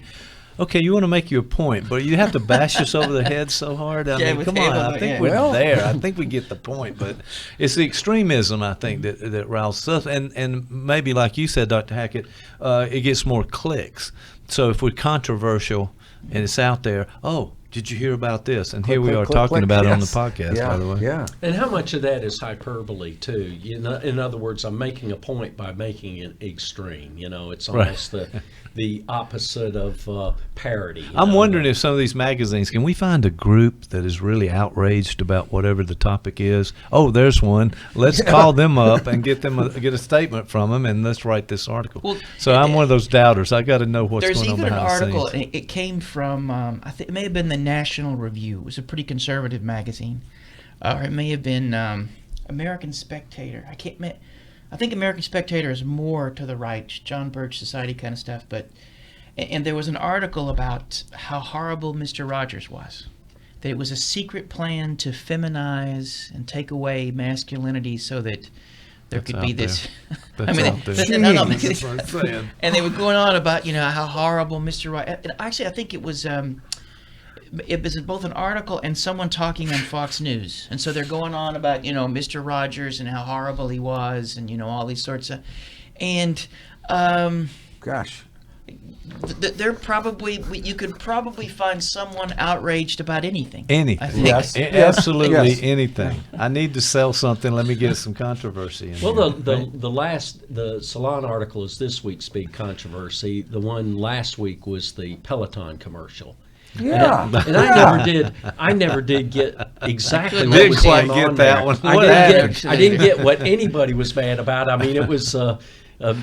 okay, you want to make your point, but you have to bash us over the head so hard. I Yeah, mean, with come on. Halo, I think yeah. we're Well- there. I think we get the point, but it's the extremism, I think, that rouses us. And maybe, like you said, Dr. Hackett, it gets more clicks. So if we're controversial and it's out there, oh, did you hear about this? And here we Click, are click, talking click. about it on the Yes. podcast, yeah. by the way. Yeah. And how much of that is hyperbole too? You know, in other words, I'm making a point by making it extreme. You know, it's Right. almost the opposite of parody. you I'm know? wondering if some of these magazines, can we find a group that is really outraged about whatever the topic is? Oh, there's one. Let's call them up and get a statement from them, and let's write this article. Well, So I'm one of those doubters. I got to know what's There's going on even an behind article, the scenes. and it came from, I think it may have been the National Review. It was a pretty conservative magazine. Or it may have been American Spectator. I think American Spectator is more to the right, John Birch Society kind of stuff. And there was an article about how horrible Mr. Rogers was. That it was a secret plan to feminize and take away masculinity so that there That's could be out this. That's out there. No, That's what I'm saying. and they were going on about, you know, how horrible Mr. Rogers. Actually, I think it was both an article and someone talking on Fox News, and so they're going on about, you know, Mr. Rogers and how horrible he was, and, you know, all these sorts of, and Gosh. they're probably, you could probably find someone outraged about anything. Anything. I think. Yes. Absolutely Yes. anything. I need to sell something. Let me get some controversy in Well, here. the Salon article is this week's big controversy. The one last week was the Peloton commercial. Yeah. And I never did get exactly what Didn't was quite going get on that there. one. I What didn't happened? get, I didn't get what anybody was mad about. I mean, it was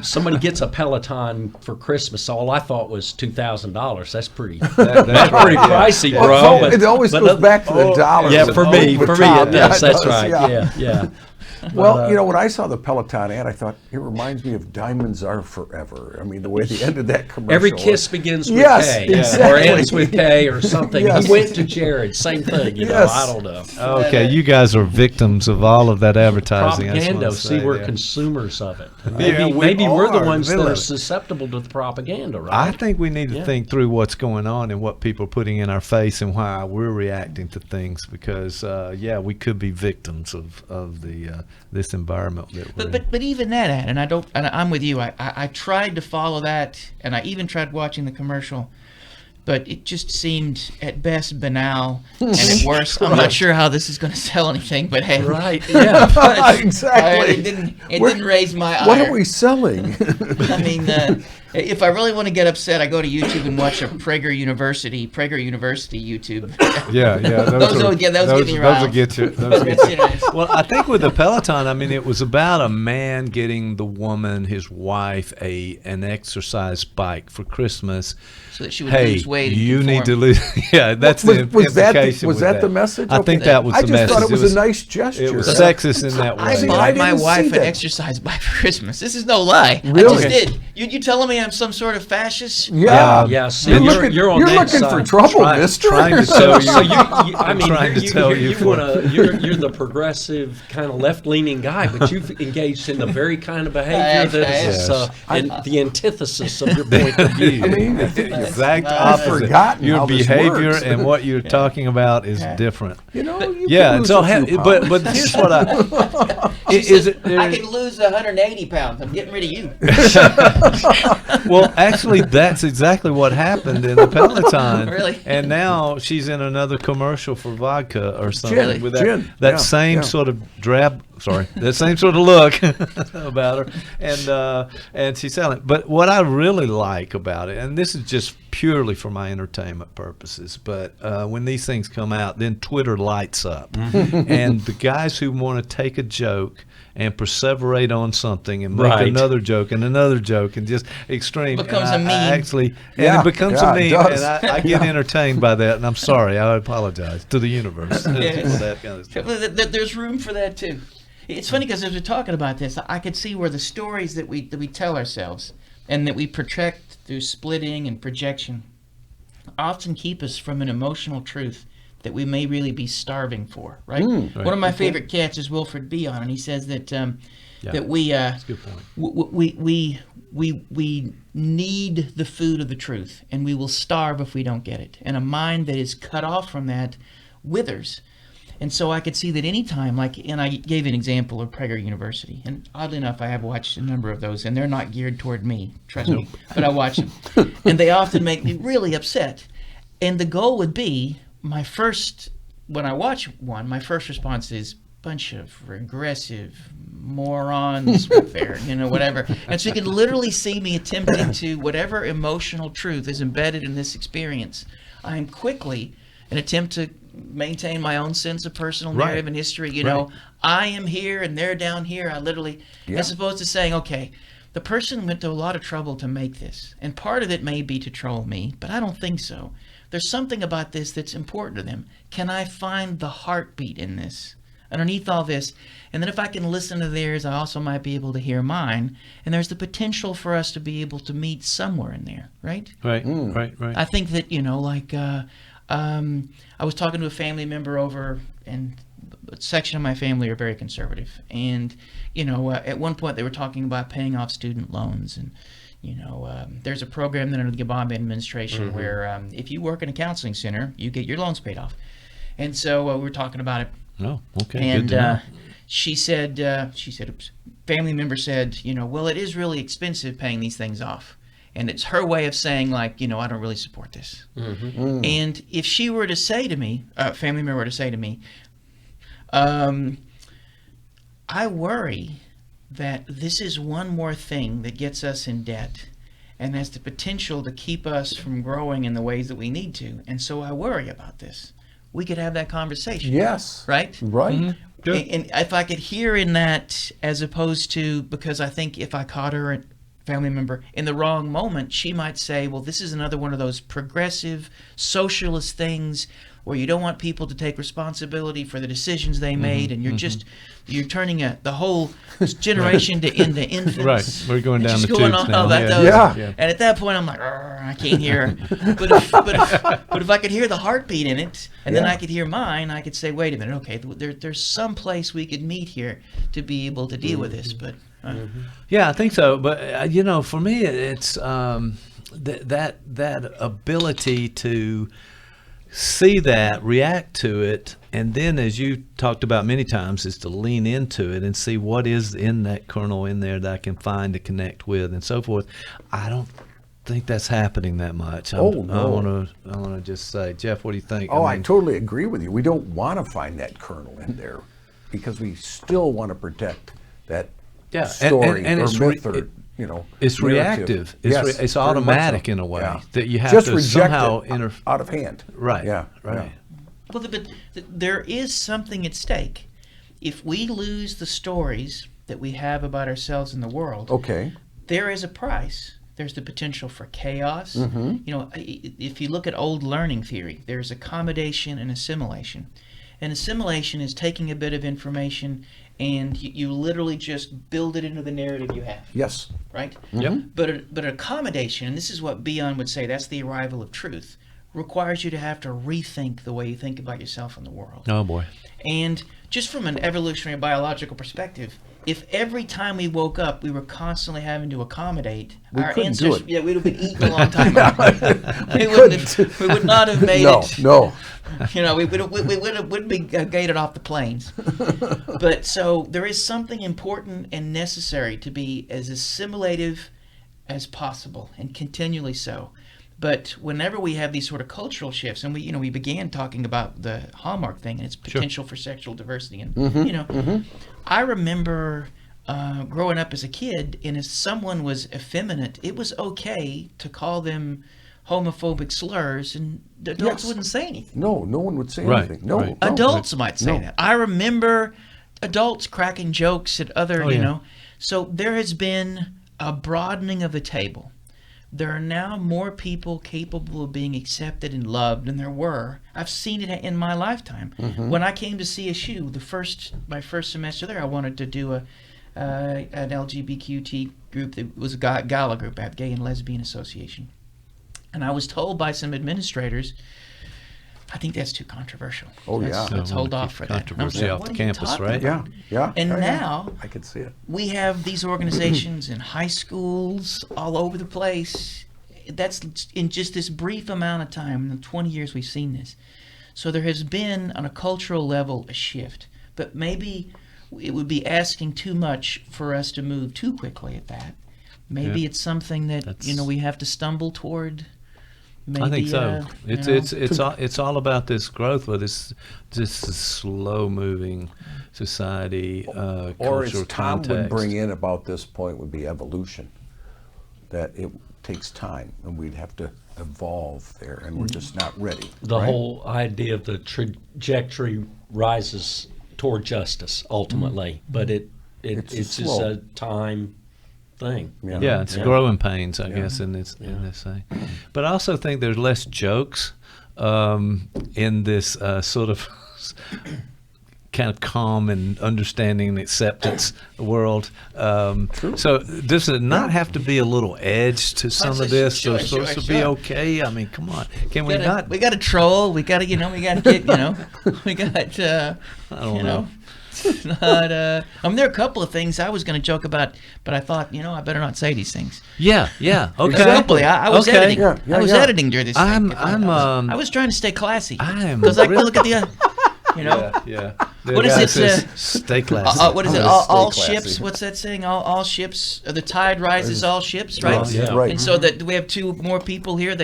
somebody gets a Peloton for Christmas. All I thought was $2,000. That's pretty That's pretty pricey, bro. Well, but- it always but goes back to the dollars. Yeah, for me, over it top. does. That's it does, right. Yeah, yeah. Well, you know, when I saw the Peloton ad, I thought it reminds me of Diamonds Are Forever. I mean, the way they ended that commercial. Every kiss begins with Yes, K, exactly. or ends with K, or something. Yes. He went to Jared, same thing. You know, Yes. I don't know. Okay, you guys are victims of all of that advertising. I just Propaganda. wanna See, say we're that. consumers of it. Yeah, Maybe we're the are, ones that really. are susceptible to the propaganda, right? I think we need to think through what's going on and what people are putting in our face and why we're reacting to things, because we could be victims of the this environment that we're in. But even that ad, and I'm with you. I tried to follow that, and I even tried watching the commercial, but it just seemed at best banal, and at worst, I'm not sure how this is going to sell anything. But hey, Right, yeah. but Exactly. it didn't raise my ire. What are we selling? I mean, if I really want to get upset, I go to YouTube and watch a Prager University YouTube. Yeah, Those will get me those will riled. get you. Those will get you. You know, Well, I think with the Peloton, I mean, it was about a man getting the woman, his wife, an exercise bike for Christmas. so that she would Hey, lose weight. and you need to conform. lose. Yeah, that's was, the was that implication. was with that the message? I think Okay. that was I the just message. thought it was a nice gesture. It was sexist in that way. I See, bought I my didn't wife see an that. exercise bike for Christmas. This is no lie. Really? I just did. You telling me I'm some sort of fascist? Yeah. Yeah, see, You're you're, looking, you're on you're that looking side. for trouble, Try- mister. trying to tell you. So I mean, trying to tell you for- you're the progressive kind of left-leaning guy, but you've engaged in the very kind of behavior that is the antithesis of your point of view. I mean, Exact I've opposite. forgotten Your how this behavior works. and what you're talking about is different. you know, you Yeah, could and lose so a few but pounds. here's what I is it. I can lose 180 pounds. I'm getting rid of you. Well, actually, that's exactly what happened in the Peloton. Really? And now she's in another commercial for vodka or something Gin, with that, gin. that Yeah, same yeah. sort of that same sort of look about her, and she's selling. But what I really like about it, and this is just purely for my entertainment purposes, but when these things come out, then Twitter lights up, and the guys who want to take a joke and perseverate on something and make Right. another joke and just extreme. Becomes and a meme. and Yeah, it becomes yeah, a it meme, does. and I get entertained by that, and I'm sorry, I apologize to the universe for Yes. that kind of stuff. There's room for that too. It's funny because as we're talking about this, I could see where the stories that we tell ourselves and that we project through splitting and projection often keep us from an emotional truth that we may really be starving for. Right. One of my favorite cats is Wilfred Bion, and he says that that we That's a good point. we need the food of the truth, and we will starve if we don't get it. And a mind that is cut off from that withers. And so I could see that any time, and I gave an example of Prager University, and oddly enough, I have watched a number of those, and they're not geared toward me, trust me, but I watch them, and they often make me really upset. And the goal would be when I watch one, my first response is bunch of regressive morons with their, whatever. And so you can literally see me attempting to, whatever emotional truth is embedded in this experience, I am quickly an attempt to maintain my own sense of personal Right. narrative and history. Right. I am here and they're down here. I literally, as opposed to saying, okay, the person went to a lot of trouble to make this, and part of it may be to troll me, but I don't think so. There's something about this that's important to them. Can I find the heartbeat in this, underneath all this? And then if I can listen to theirs, I also might be able to hear mine. And there's the potential for us to be able to meet somewhere in there, right? Right, right. I think that, I was talking to a family member over, and a section of my family are very conservative. And, at one point they were talking about paying off student loans. And, there's a program that under the Obama administration where if you work in a counseling center, you get your loans paid off. And so we were talking about it. Oh, okay. And good to know. she said, oops, family member said, well, it is really expensive paying these things off. And it's her way of saying, I don't really support this. And if she were to say to me, a family member were to say to me, I worry that this is one more thing that gets us in debt and has the potential to keep us from growing in the ways that we need to. And so I worry about this. We could have that conversation. Yes. Right? Right. Good. And if I could hear in that, as opposed to, because I think if I caught her, a family member, in the wrong moment, she might say, well, this is another one of those progressive socialist things where you don't want people to take responsibility for the decisions they made, and you're turning the whole generation into infants. Right. We're going down Just the going tubes on now. all that Yeah. does. And at that point, I'm like, I can't hear. But if I could hear the heartbeat in it, and then I could hear mine, I could say, wait a minute, okay, there's some place we could meet here to be able to deal with this. But Yeah, I think so. But for me, it's that ability to see that, react to it, and then, as you talked about many times, is to lean into it and see what is in that kernel in there that I can find to connect with and so forth. I don't think that's happening that much. Oh, no. I want to just say, Jeff, what do you think? Oh, I totally agree with you. We don't want to find that kernel in there because we still want to protect that story and or it's myth or, it's narrative. reactive. It's, Yes, it's very much automatic so. in a way Yeah. that you have Just to reject somehow it out of hand. Right. Yeah. Right. Well, but there is something at stake. If we lose the stories that we have about ourselves in the world, Okay. there is a price. There's the potential for chaos. Mm-hmm. If you look at old learning theory, there's accommodation and assimilation. And assimilation is taking a bit of information and you literally just build it into the narrative you have. Yes. Right? Yep. But accommodation, and this is what Bion would say, that's the arrival of truth, requires you to have to rethink the way you think about yourself and the world. Oh boy. And just from an evolutionary biological perspective, if every time we woke up we were constantly having to accommodate, our couldn't do ancestors, it. we'd have been eaten a long time ago. we would not have made it. No. We wouldn't be gated off the plains. But so there is something important and necessary to be as assimilative as possible, and continually so. But whenever we have these sort of cultural shifts, and we began talking about the Hallmark thing and its potential for sexual diversity, and I remember growing up as a kid, and if someone was effeminate, it was okay to call them homophobic slurs, and the adults Yes. wouldn't say anything. No one would say Right, anything. No. right. no. Adults might say No. that. I remember adults cracking jokes at other, So there has been a broadening of the table. There are now more people capable of being accepted and loved than there were. I've seen it in my lifetime. When I came to CSU, my first semester there, I wanted to do an LGBTQ group that was a gala group, I have Gay and Lesbian Association. And I was told by some administrators, I think that's too controversial. Let's hold off for that. And I was Controversy like, off what the are you campus, talking right? about? Yeah. And Yeah. now I can see it. we have these organizations in high schools all over the place. That's in just this brief amount of time, in the 20 years we've seen this. So there has been, on a cultural level, a shift. But maybe it would be asking too much for us to move too quickly at that. Maybe it's something that we have to stumble toward. Maybe, I think so. It's all about this growth, but it's just a slow moving society, Or cultural as Tom context. would bring in about this point would be evolution. That it takes time and we'd have to evolve there and we're just not ready. The right? whole idea of the trajectory rises toward justice ultimately, but it's just slow. a time thing. Yeah, it's growing pains, I guess, in this thing. But I also think there's less jokes in this sort of kind of calm and understanding and acceptance world. So does it not have to be a little edge to some of this? Sure, So it's supposed to be okay? I mean, come on. Can we not? We got to troll. We got to, we got to get, we got, I don't know. It's not, there are a couple of things I was going to joke about, but I thought, I better not say these things. Yeah. Okay. Exactly. I was Okay. editing. Yeah, I was yeah. editing during this thing. I was trying to stay classy. am Because I could really- look at the, Yeah. What is guy it, says, stay classy. what is it? I'm All gonna stay ships. classy. What's that saying? All ships. The tide rises all ships, right? Oh, yeah. Right. And so that we have two more people here.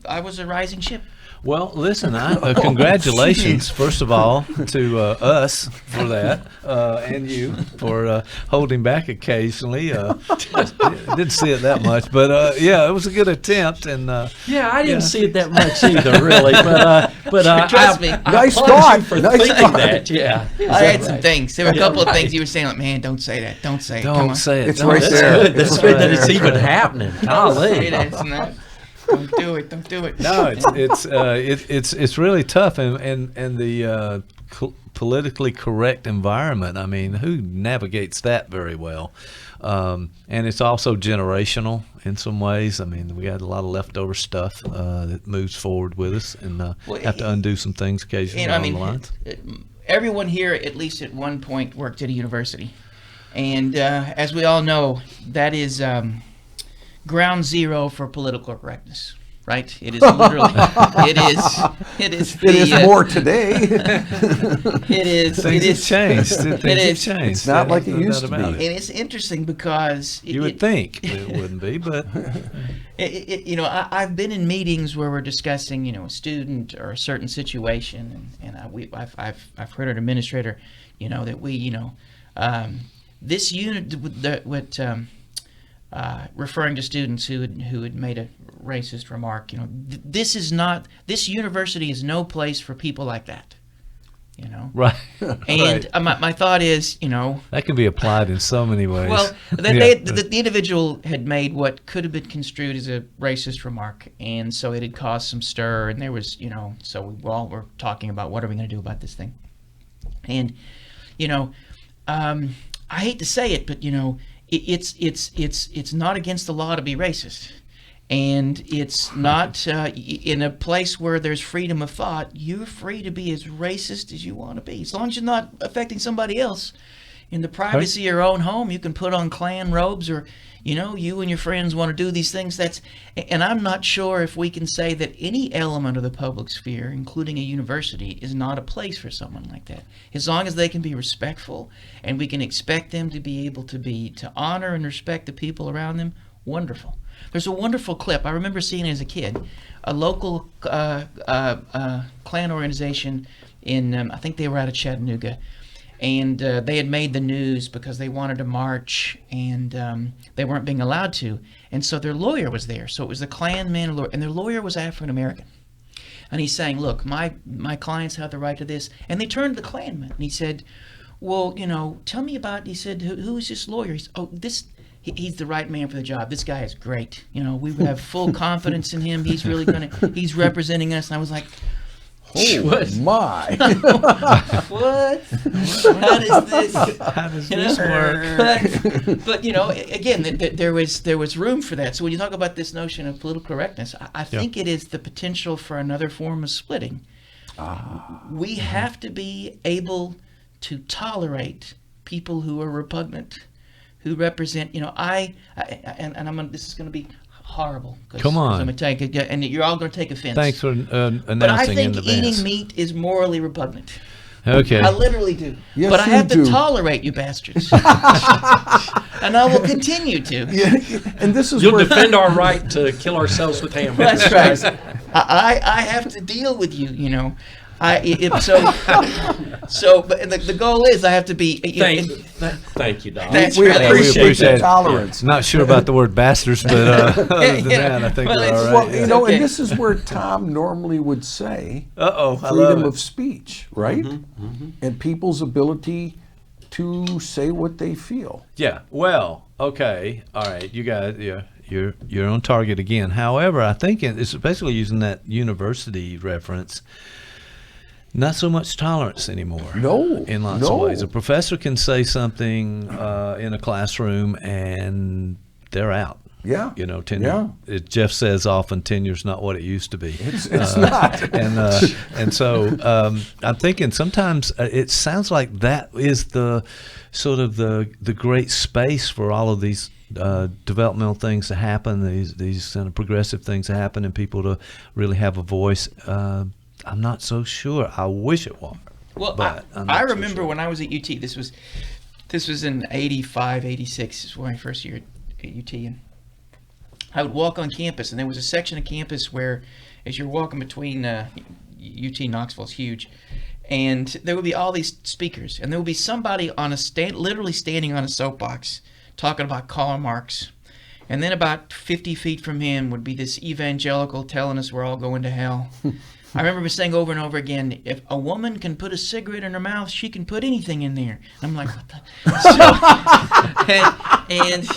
I was a rising ship. Well, listen, congratulations, first of all, to us for that, and you for holding back occasionally. Didn't see it that much, but it was a good attempt. And I didn't see it that much either, really. But Trust me. Nice applaud thought. you for Nice thinking thought. that. Yeah. I had some things. There were a couple of things you were saying, like, man, don't say that. Don't say it. Come on. don't say it. It's Don't right say there. it. Good. That's It's good right that it's there. even happening. Say Golly. that. It's not. Don't do it. Don't do it. No, it's really tough, and the politically correct environment. I mean, who navigates that very well? And it's also generational in some ways. I mean, we had a lot of leftover stuff that moves forward with us, and have to undo some things occasionally along the lines. Everyone here, at least at one point, worked at a university, and as we all know, that is ground zero for political correctness. Right? It is literally. It is more today. It is. Things have changed. Things have changed. It's not like it used to be. And it's interesting because you would think it wouldn't be, but I've been in meetings where we're discussing, a student or a certain situation, and I've heard an administrator, that we, this unit, referring to students who had made a racist remark, this university is no place for people like that, right. And my thought is, that can be applied in so many ways. well, the individual had made what could have been construed as a racist remark, and so it had caused some stir, and there was, so we all were talking about what are we going to do about this thing, and I hate to say it, but it's not against the law to be racist, and it's not in a place where there's freedom of thought. You're free to be as racist as you want to be, as long as you're not affecting somebody else. In the privacy of your own home, you can put on Klan robes, or you and your friends want to do these things. And I'm not sure if we can say that any element of the public sphere, including a university, is not a place for someone like that. As long as they can be respectful, and we can expect them to be able to honor and respect the people around them, wonderful. There's a wonderful clip I remember seeing as a kid. A local Klan organization in, I think they were out of Chattanooga, and they had made the news because they wanted to march, and they weren't being allowed to. And so their lawyer was there. So it was the Klan man, and their lawyer was African American. And he's saying, look, my clients have the right to this. And they turned to the Klanman, and he said, well, tell me about, he said, who is this lawyer? He said, he's the right man for the job. This guy is great. We would have full confidence in him. He's really he's representing us. And I was like, oh my! What? How does this work? But again, there was room for that. So when you talk about this notion of political correctness, I think it is the potential for another form of splitting. We have to be able to tolerate people who are repugnant, who represent. This is going to be horrible. Come on. I'm gonna take it, and you're all going to take offense. Thanks for announcing But I think in advance. eating meat is morally repugnant. Okay. I literally do. Yes, but I you have do. to tolerate you bastards. And I will continue to. Yeah, and this is You'll where defend our right to kill ourselves with hamburgers. That's right. I have to deal with you, But the goal is I have to be. Thank you, Doc. That's we really appreciate that. the tolerance. Not sure about the word bastards, but other than that, I think Well, we're it's- all Well, right. and okay. this is where Tom normally would say Uh-oh, I love freedom it. of speech, right? And people's ability to say what they feel. Yeah. Well, okay. All right. You guys, you're on target again. However, I think it's basically using that university reference. Not so much tolerance anymore. No, In lots of no. ways. A professor can say something in a classroom and they're out. Yeah. Tenure. Jeff says often tenure's not what it used to be. It's not. And so I'm thinking sometimes it sounds like that is the sort of the great space for all of these developmental things to happen, these kind of progressive things to happen, and people to really have a voice. I'm not so sure. I wish it were. Well, but I remember when I was at UT. This was in 85, 86. This was my first year at UT, and I would walk on campus, and there was a section of campus where, as you're walking between UT Knoxville is huge, and there would be all these speakers, and there would be somebody on literally standing on a soapbox talking about Karl Marx. And then about 50 feet from him would be this evangelical telling us we're all going to hell. I remember him saying over and over again, if a woman can put a cigarette in her mouth, she can put anything in there. And I'm like, what the? and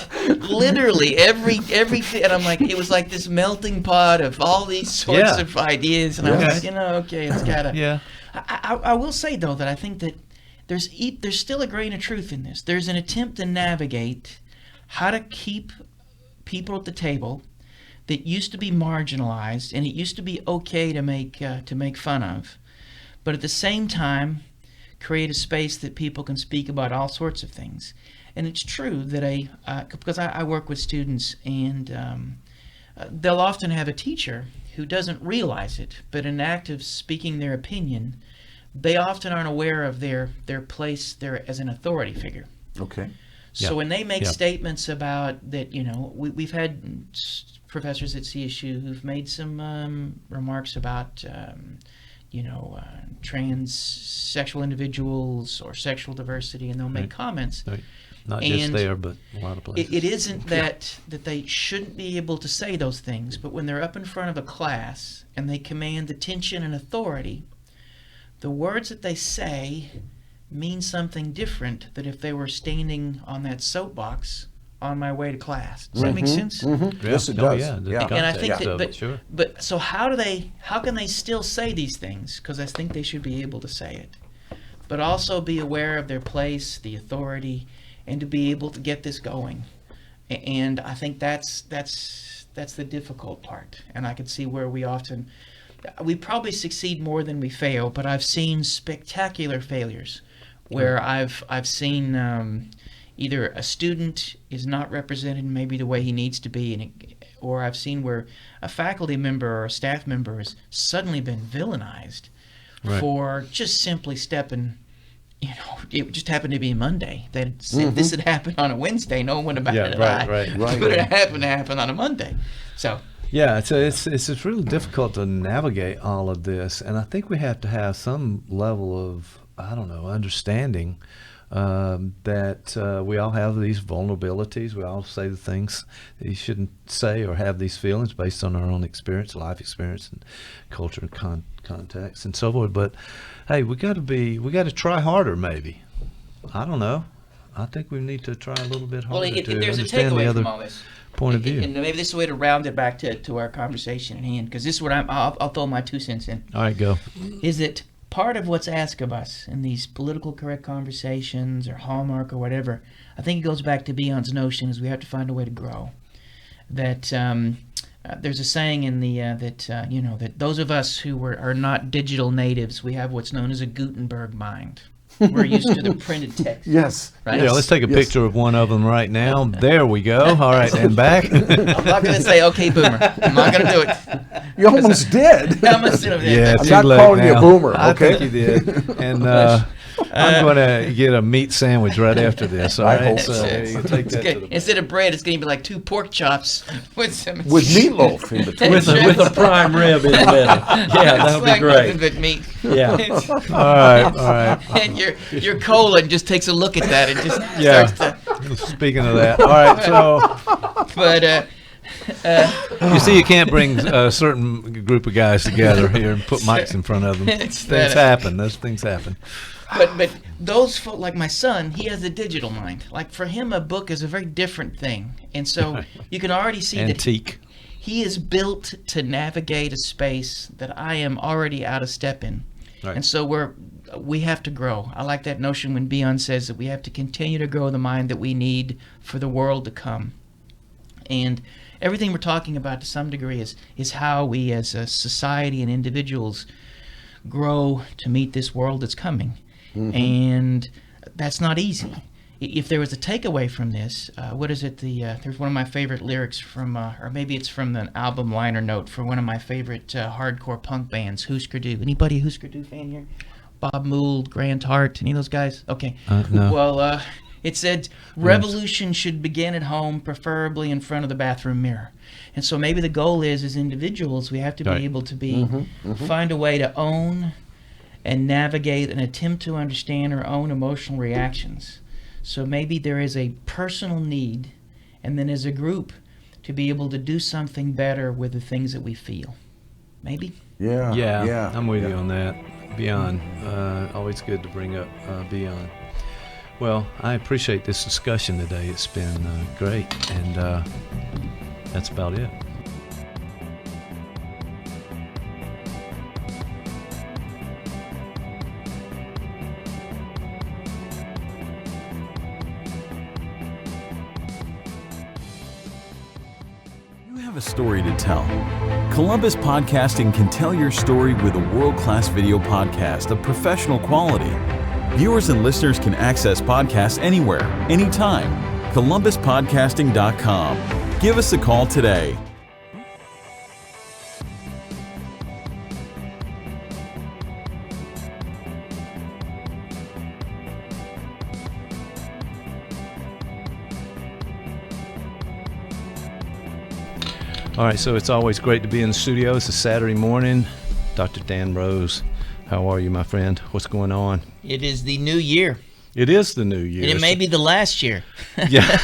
literally every, and I'm like, it was like this melting pot of all these sorts of ideas. And I was like, okay, it's gotta. Yeah. I will say, though, that I think that there's still a grain of truth in this. There's an attempt to navigate how to keep people at the table that used to be marginalized, and it used to be okay to make fun of, but at the same time create a space that people can speak about all sorts of things. And it's true that because I work with students, and they'll often have a teacher who doesn't realize it, but in act of speaking their opinion, they often aren't aware of their place there as an authority figure. Okay. So when they make statements about that, we've had professors at CSU who've made some remarks about, transsexual individuals or sexual diversity, and they'll make comments. Right. Not just there, but a lot of places. It isn't that they shouldn't be able to say those things, but when they're up in front of a class and they command attention and authority, the words that they say mean something different than if they were standing on that soapbox on my way to class. Does that make sense? Yes, it does. Yeah. And I think that, sure. but so how can they still say these things? Because I think they should be able to say it, but also be aware of their place, the authority, and to be able to get this going. And I think that's the difficult part. And I can see where we probably succeed more than we fail, but I've seen spectacular failures where I've seen either a student is not represented maybe the way he needs to be, or I've seen where a faculty member or a staff member has suddenly been villainized for just simply stepping. It just happened to be Monday. They said this had happened on a Wednesday. No one would have batted an eye. But it happened to happen on a Monday. So. Yeah, it's really difficult to navigate all of this, and I think we have to have some level of understanding that we all have these vulnerabilities. We all say the things that you shouldn't say, or have these feelings based on our own experience, life experience, and culture and context, and so forth. But hey, we got to try harder. Maybe, I don't know. I think we need to try a little bit harder to there's a understand the takeaway other from all this. point of view. And maybe this is a way to round it back to our conversation at hand, because this is what I'll throw my 2 cents in. All right, go. Is that part of what's asked of us in these political correct conversations or Hallmark or whatever? I think it goes back to Beyond's notion is we have to find a way to grow. That there's a saying in the that those of us who are not digital natives, we have what's known as a Gutenberg mind. We're used to the printed text. Yes. Right? Yeah, let's take a picture of one of them right now. There we go. All right, and back. I'm not going to say, okay, boomer. I'm not going to do it. You almost did. I'm not going to do it. Yeah, I'm too not late calling you a now. boomer, I okay? think you did. And I'm going to get a meat sandwich right after this. All I right, hope so so. you take that to the Instead of bread, it's going to be like 2 pork chops with some With meatloaf in between. with a prime rib in the middle. Yeah, that would be great. Good meat. Yeah. all right. And your colon just takes a look at that and just Yeah. starts to. Speaking of that, all right. So But you see, you can't bring a certain group of guys together here and put mics in front of them. It's Things that- happen. Those things happen. But those folk, like my son, he has a digital mind. Like for him, a book is a very different thing, and so you can already see Antique. that he is built to navigate a space that I am already out of step in. Right. And so we have to grow. I like that notion when Beyond says that we have to continue to grow the mind that we need for the world to come. And everything we're talking about to some degree is how we as a society and individuals grow to meet this world that's coming. And that's not easy. If there was a takeaway from this, what is it? There's one of my favorite lyrics from, or maybe it's from the album liner note for one of my favorite hardcore punk bands, Husker Du. Anybody a Husker Du fan here? Bob Mould, Grant Hart, any of those guys? Okay. No. Well, it said, revolution should begin at home, preferably in front of the bathroom mirror. And so maybe the goal is, as individuals, we have to be able to find a way to own and navigate and attempt to understand our own emotional reactions. So maybe there is a personal need, and then as a group, to be able to do something better with the things that we feel. Maybe? Yeah, I'm with you on that. Beyond, always good to bring up Beyond. Well, I appreciate this discussion today. It's been great, and that's about it. A story to tell. Columbus Podcasting can tell your story with a world-class video podcast of professional quality. Viewers and listeners can access podcasts anywhere, anytime. ColumbusPodcasting.com. Give us a call today. All right, so it's always great to be in the studio. It's a Saturday morning. Dr. Dan Rose, how are you, my friend? What's going on? It is the new year. It is the new year. And it may be the last year. Yeah.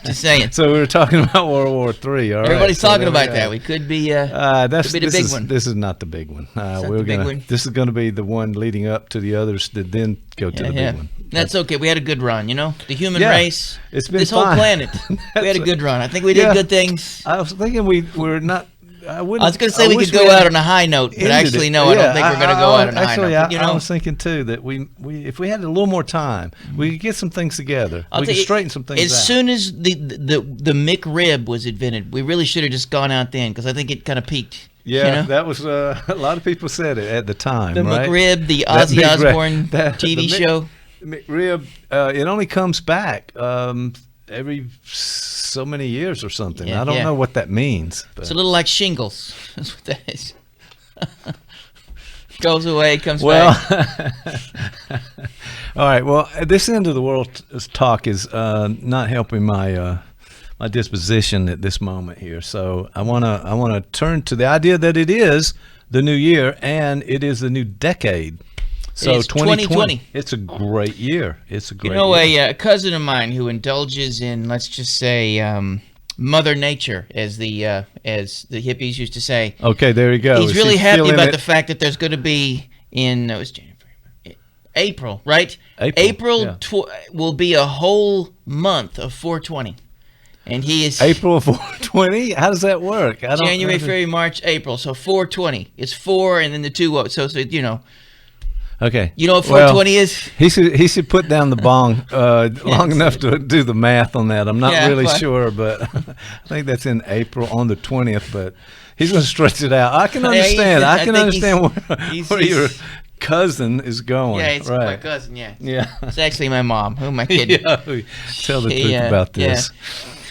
Just saying. So we were talking about World War III. All Everybody's right, talking about that. We could be, that's, could be the big one. This is not the big one. The big one. This is going to be the one leading up to the others that then go to the big one. That's okay. We had a good run, you know? The human Yeah, race. it's been this whole fine. planet. We had a good run. I think we did good things. I was thinking we're not. I was going to say we could go out on a high note, but actually, no, I don't think we're going to go out on a high note. But, you know, I was thinking too that we if we had a little more time, we could get some things together. I'll we tell could you, straighten some things out. As soon as the McRib was invented, we really should have just gone out then because I think it kind of peaked. Yeah, you know? that was a lot of people said it at the time. The right? McRib, the That Ozzy McRib- Osbourne TV show. McRib, it only comes back every so many years or something. Yeah, I don't yeah. know what that means. But. It's a little like shingles. That's what that is. Goes away, comes back. Well, all right. Well, this end of the world talk is not helping my my disposition at this moment here. So I wanna turn to the idea that it is the new year and it is the new decade. So It is 2020. It's a great year. It's a great you know, year. a cousin of mine who indulges in, let's just say, Mother Nature, as the hippies used to say. Okay, there you go. He's Is really he happy feeling about it? the fact that there's going to be it was January, April, right? April, yeah. Will be a whole month of 420, and he is April 420. How does that work? I don't January, February, March, April. So 420. It's 4 and then the 2. So you know. Okay. You know what 420 well, is? He should put down the bong long enough to do the math on that. I'm not really sure, but I think that's in April on the 20th. But he's going to stretch it out. I can understand. I can understand where your cousin is going. Yeah, it's right. my cousin. Yeah. Yeah. It's actually my mom. Who am I kidding? Yeah, tell the truth about this.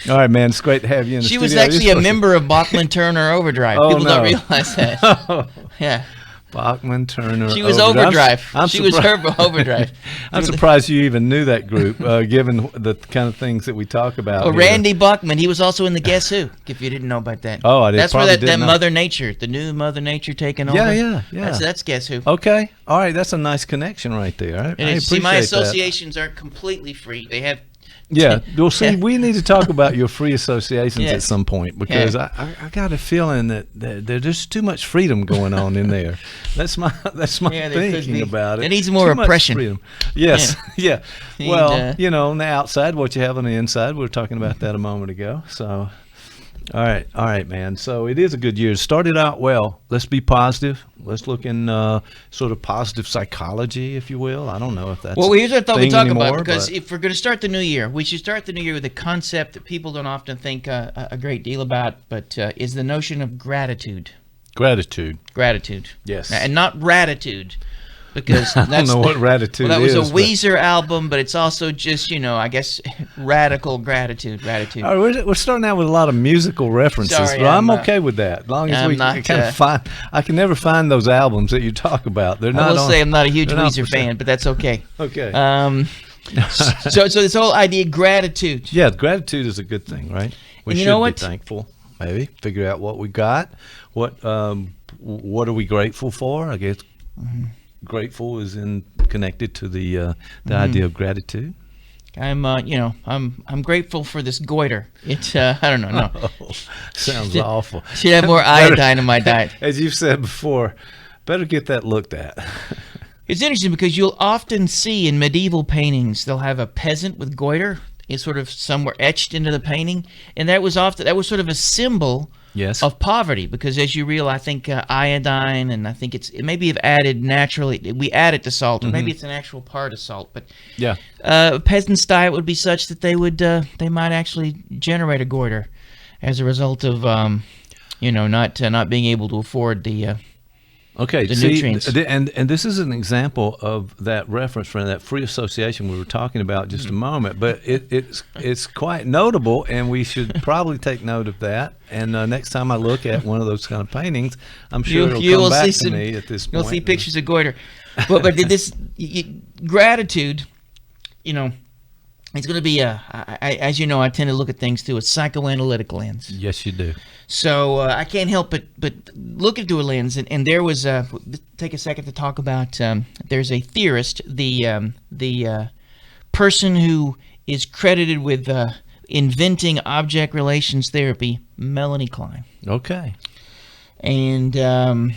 Yeah. All right, man. It's great to have you in the studio. She was actually a member of Bachman Turner Overdrive. Oh, People no. don't realize that. Yeah. Bachman Turner. She was Overdrive. She was her Overdrive. I'm surprised you even knew that group, given the kind of things that we talk about. Well, here. Randy Bachman, he was also in the Guess Who, if you didn't know about that. Oh, I did. That's where probably that didn't know. Mother Nature, the new Mother Nature taking over. Yeah. That's Guess Who. Okay. All right. That's a nice connection right there. I appreciate See, my that. associations aren't completely free. They have. Yeah. Well, see, we need to talk about your free associations Yes. at some point because I got a feeling that there's too much freedom going on in there. That's my Yeah, there could thinking be. about it. It needs more Too much oppression. freedom. Yes. Yeah. Need, Well, you know, on the outside, what you have on the inside. We were talking about that a moment ago. So. All right, man. So it is a good year. It started out well. Let's be positive. Let's look in sort of positive psychology, if you will. I don't know if that's Well, here's what I thought we'd talk about, anymore, because but- if we're going to start the new year, we should start the new year with a concept that people don't often think a great deal about, but is the notion of gratitude. Gratitude. Gratitude. Yes. And not ratitude. Because I don't know what Ratitude well, that was is, a but- Weezer album, but it's also just, you know, I guess radical gratitude. All right, we're starting out with a lot of musical references, Sorry, but I'm I'm, okay with that. As long as I'm we not, kind of find, I can never find those albums that you talk about. They're not. I will say I'm not a huge they're not Weezer percent- fan, but that's okay. Okay. So this whole idea of gratitude. Yeah, gratitude is a good thing, right? We And you should know be what? thankful. Maybe figure out what we got. What are we grateful for? I guess grateful is connected to the idea of gratitude. I'm grateful for this goiter. It's I don't know. No, Sounds awful. should have more iodine in my diet. As you've said before, better get that looked at. It's interesting because you'll often see in medieval paintings they'll have a peasant with goiter. It's sort of somewhere etched into the painting, and that was sort of a symbol Yes. of poverty, because as you realize, I think iodine, and I think it maybe have added naturally. We add it to salt, or maybe it's an actual part of salt. But Yeah. a peasant's diet would be such that they might actually generate a goiter as a result of not being able to afford the Okay, the see, nutrients. and this is an example of that reference from that free association we were talking about just a moment. But it's quite notable, and we should probably take note of that. And next time I look at one of those kind of paintings, I'm sure it'll come back to me at this point. You'll see pictures of goiter, but this gratitude, it's going to be as you know, I tend to look at things through a psychoanalytic lens. Yes, you do. So I can't help but look into a lens, and there was take a second to talk about. There's a theorist, the person who is credited with inventing object relations therapy, Melanie Klein, Okay. and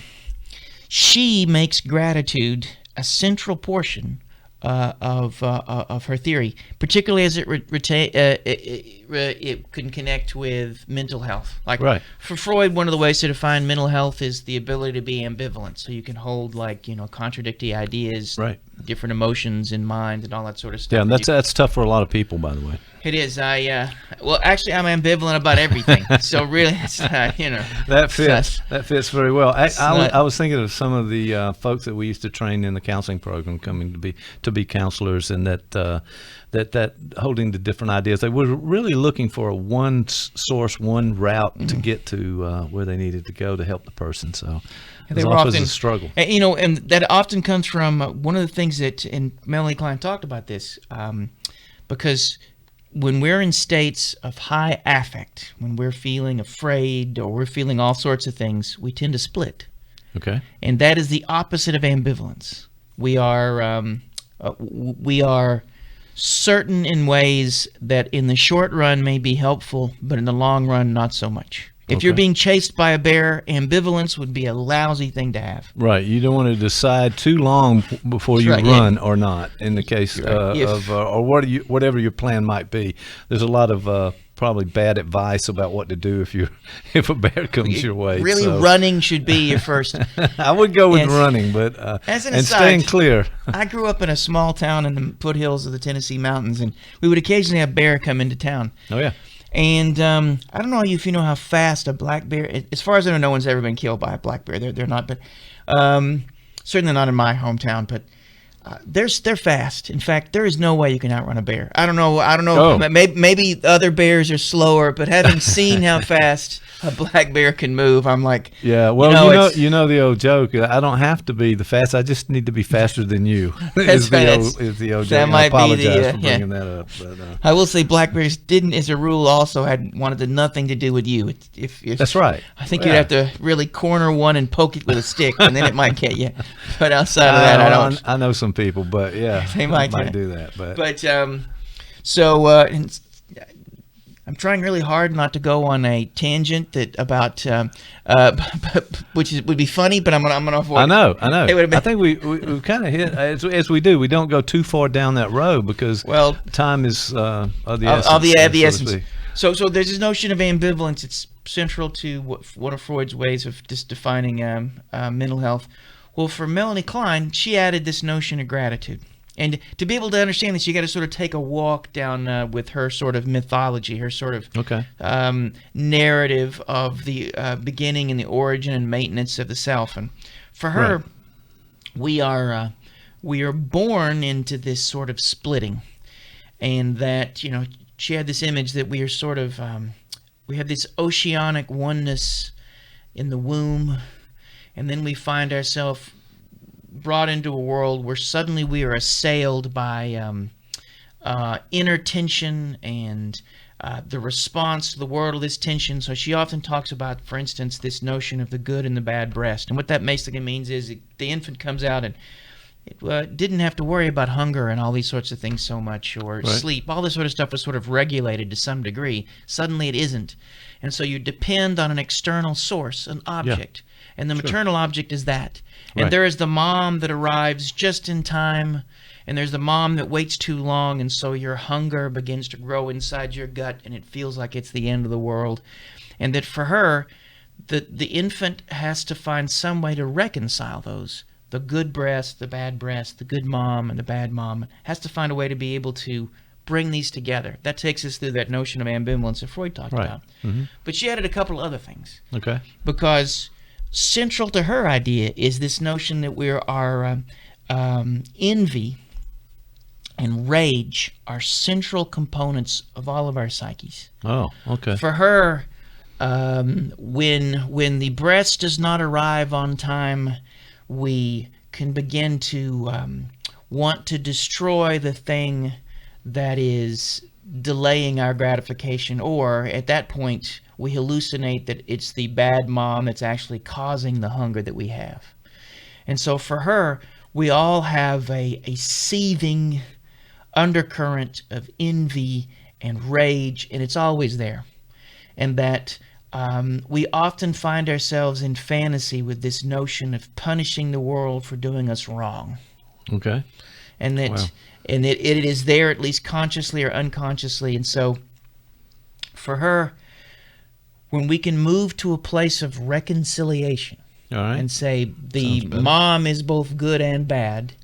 she makes gratitude a central portion of her theory, particularly as it can connect with mental health. Like Right. for Freud, one of the ways to define mental health is the ability to be ambivalent. So you can hold contradictory ideas, Right. different emotions in mind, and all that sort of stuff. Yeah, and And that's tough for a lot of people, by the way. it is. Actually, I'm ambivalent about everything. So really, it's That fits. That fits very well. I was thinking of some of the folks that we used to train in the counseling program coming to be counselors, and that holding the different ideas. They were really looking for a one source, one route to get to where they needed to go to help the person. So it was often a struggle. And that often comes from one of the things that, and Melanie Klein talked about this, because when we're in states of high affect, when we're feeling afraid or we're feeling all sorts of things, we tend to split. Okay. And that is the opposite of ambivalence. We are certain in ways that in the short run may be helpful, but in the long run, not so much. If you're Okay. being chased by a bear, ambivalence would be a lousy thing to have. Right. You don't want to decide too long before you That's right, run or not. In the case or whatever your plan might be, there's a lot of probably bad advice about what to do if a bear comes your way. Really, so. running should be your first. I would go with Yes. running, but As an and aside, staying clear. I grew up in a small town in the foothills of the Tennessee mountains, and we would occasionally have bear come into town. Oh yeah. And I don't know if you know how fast a black bear. As far as I know, no one's ever been killed by a black bear. They're not, but certainly not in my hometown. But they're fast. In fact, there is no way you can outrun a bear. I don't know. Oh. Maybe other bears are slower, but having seen how fast a black bear can move, I'm like, Yeah, well, it's- you know the old joke. I don't have to be the fastest. I just need to be faster than you. That's is right. the old That joke. might I be the, apologize for yeah. bringing that up. But, I will say black bears didn't, as a rule, also wanted nothing to do with you. If that's right. I think Yeah. you'd have to really corner one and poke it with a stick, and then it might get you. But outside of that, I don't. I know some people, but yeah, They might do that. But But I'm trying really hard not to go on a tangent about would be funny, but I'm gonna avoid. I know. It would've been- I think we kind of hit as we do. We don't go too far down that road because time is of the essence. Of the so to essence. speak. So there's this notion of ambivalence. It's central to one of Freud's ways of just defining mental health. Well, for Melanie Klein, she added this notion of gratitude. And to be able to understand this, you got to sort of take a walk down with her sort of mythology, her sort of narrative of the beginning and the origin and maintenance of the self. And for her, we are born into this sort of splitting, and that she had this image that we are sort of we have this oceanic oneness in the womb, and then we find ourselves brought into a world where suddenly we are assailed by inner tension and the response to the world of this tension. So she often talks about, for instance, this notion of the good and the bad breast. And what that basically means is the infant comes out and it didn't have to worry about hunger and all these sorts of things so much, or sleep. All this sort of stuff was sort of regulated to some degree. Suddenly it isn't. And so you depend on an external source, an object. And the maternal object is that. And there is the mom that arrives just in time, and there's the mom that waits too long, and so your hunger begins to grow inside your gut, and it feels like it's the end of the world. And that for her, the infant has to find some way to reconcile those. The good breast, the bad breast, the good mom and the bad mom, has to find a way to be able to bring these together. That takes us through that notion of ambivalence that Freud talked about. But she added a couple of other things. Okay. Because central to her idea is this notion that envy and rage are central components of all of our psyches. Oh, okay. For her, when the breast does not arrive on time, we can begin to want to destroy the thing that is delaying our gratification, or at that point we hallucinate that it's the bad mom that's actually causing the hunger that we have. And so for her, we all have a seething undercurrent of envy and rage, and it's always there. And that we often find ourselves in fantasy with this notion of punishing the world for doing us wrong. Okay. And that it is there, at least consciously or unconsciously. And so for her, when we can move to a place of reconciliation, all right, and say the mom is both good and bad,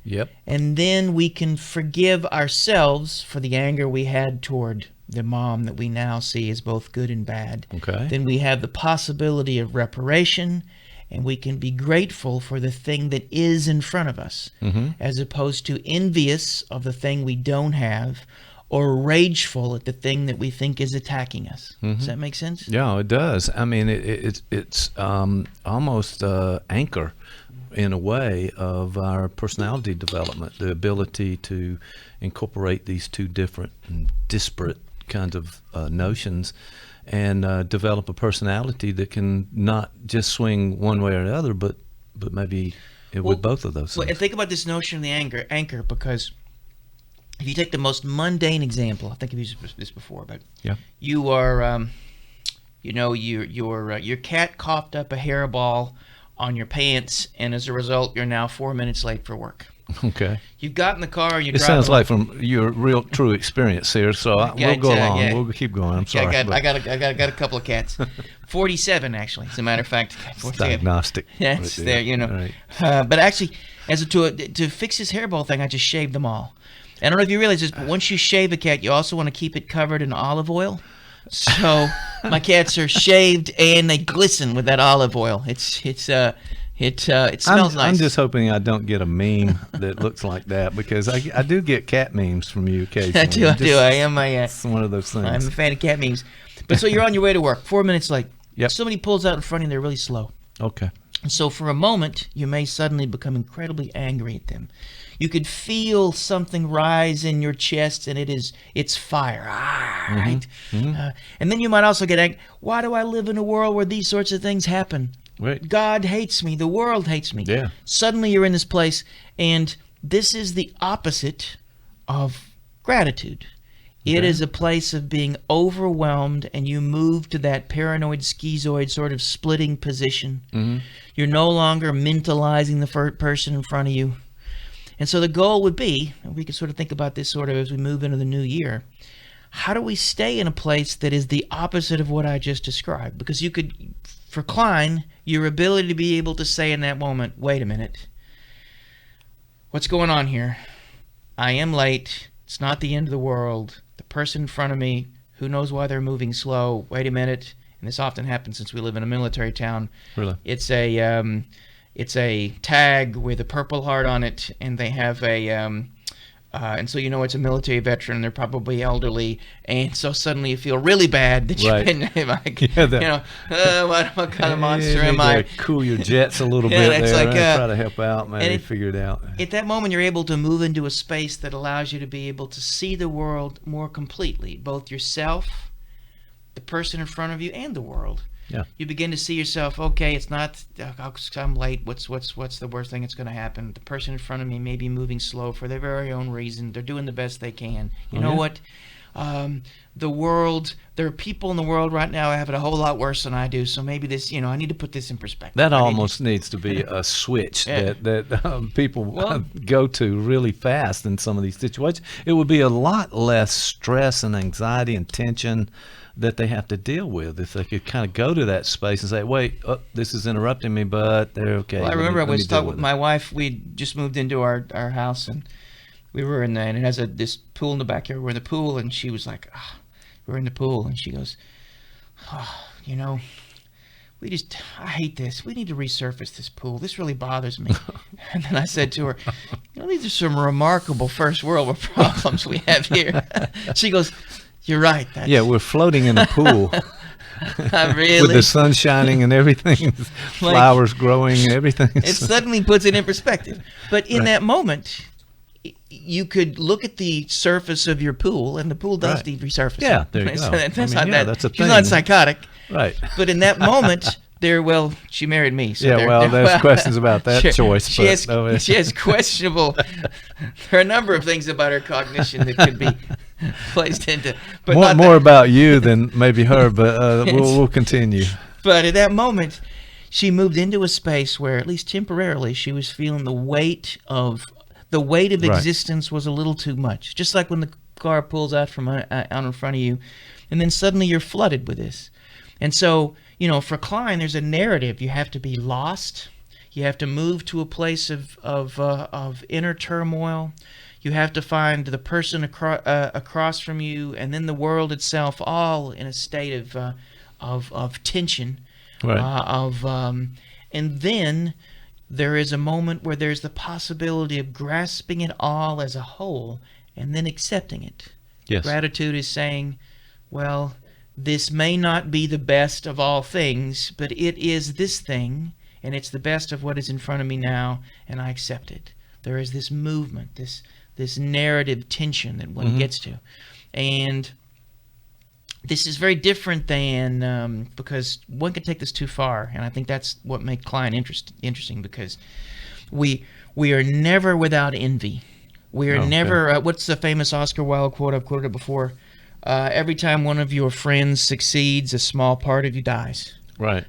and then we can forgive ourselves for the anger we had toward the mom that we now see as both good and bad. Okay. Then we have the possibility of reparation, and we can be grateful for the thing that is in front of us, as opposed to envious of the thing we don't have, or rageful at the thing that we think is attacking us. Does that make sense? Yeah, it does. I mean, it's almost anchor in a way of our personality development, the ability to incorporate these two different and disparate kinds of notions and develop a personality that can not just swing one way or the other, but maybe with both of those things. Well, think about this notion of the anchor, because if you take the most mundane example, I think I've used this before, but you are, your cat coughed up a hairball on your pants, and as a result, you're now 4 minutes late for work. Okay. You've got in the car, and you're It driving. sounds like from your real true experience here, so we'll go along. Yeah. We'll keep going. I'm sorry. I got a couple of cats. 47, actually, as a matter of fact. It's diagnostic. Yeah, it's there, Right. But actually, to fix this hairball thing, I just shaved them all. I don't know if you realize this, but once you shave a cat, you also want to keep it covered in olive oil. So my cats are shaved and they glisten with that olive oil. It smells nice. I'm just hoping I don't get a meme that looks like that, because I do get cat memes from you occasionally. I do. I am it's one of those things. I'm a fan of cat memes. But so you're on your way to work, 4 minutes late. Yep. Somebody pulls out in front of you, they're really slow. Okay. And so for a moment, you may suddenly become incredibly angry at them. You could feel something rise in your chest, and it's fire. Right? And then you might also get angry. Why do I live in a world where these sorts of things happen? Right. God hates me. The world hates me. Yeah. Suddenly you're in this place, and this is the opposite of gratitude. It is a place of being overwhelmed, and you move to that paranoid, schizoid sort of splitting position. You're no longer mentalizing the person in front of you. And so the goal would be, and we can sort of think about this sort of as we move into the new year, how do we stay in a place that is the opposite of what I just described? Because you could, for Klein, your ability to be able to say in that moment, wait a minute, what's going on here? I am late. It's not the end of the world. The person in front of me, who knows why they're moving slow? Wait a minute. And this often happens since we live in a military town. Really? It's a tag with a Purple Heart on it, and they have and so it's a military veteran. They're probably elderly, and so suddenly you feel really bad that you've been what kind of monster am I? Cool your jets a little bit there. Like, try to help out, maybe figure it out. At that moment, you're able to move into a space that allows you to be able to see the world more completely, both yourself the person in front of you and the world. Yeah. You begin to see yourself, okay, it's not, I'm late, what's the worst thing that's going to happen? The person in front of me may be moving slow for their very own reason. They're doing the best they can. You know what? The world, there are people in the world right now having it a whole lot worse than I do, so maybe this, I need to put this in perspective. That almost needs to be a switch that people go to really fast in some of these situations. It would be a lot less stress and anxiety and tension that they have to deal with if they could kind of go to that space and say, wait, this is interrupting me, but they're okay. Well, I remember I was talking with my wife. We just moved into our house, and we were in there, and it has this pool in the backyard. We're in the pool, and she was like, we're in the pool, and she goes, I hate this. We need to resurface this pool. This really bothers me. And then I said to her, these are some remarkable first world problems we have here. She goes, you're right. We're floating in a pool. Really? With the sun shining and everything, flowers growing and everything. It suddenly puts it in perspective. But in that moment, you could look at the surface of your pool, and the pool does need resurfacing. Yeah, there you go. That's that's a thing. She's not psychotic. Right. But in that moment, she married me. So there's questions about that choice. She has questionable. There are a number of things about her cognition that could be placed into. But more about you than maybe her, but we'll continue. But at that moment, she moved into a space where, at least temporarily, she was feeling the weight of existence was a little too much. Just like when the car pulls out from out in front of you, and then suddenly you're flooded with this. And so, for Klein, there's a narrative. You have to be lost. You have to move to a place of inner turmoil. You have to find the person across from you, and then the world itself, all in a state of tension. Right. And then there is a moment where there's the possibility of grasping it all as a whole and then accepting it. Yes. Gratitude is saying, well, this may not be the best of all things, but it is this thing, and it's the best of what is in front of me now, and I accept it. There is this movement, this narrative tension that one gets to. And this is very different than, because one can take this too far, and I think that's what makes Klein interesting, because we are never without envy. We are never, what's the famous Oscar Wilde quote? I've quoted it before. Every time one of your friends succeeds, a small part of you dies. Right.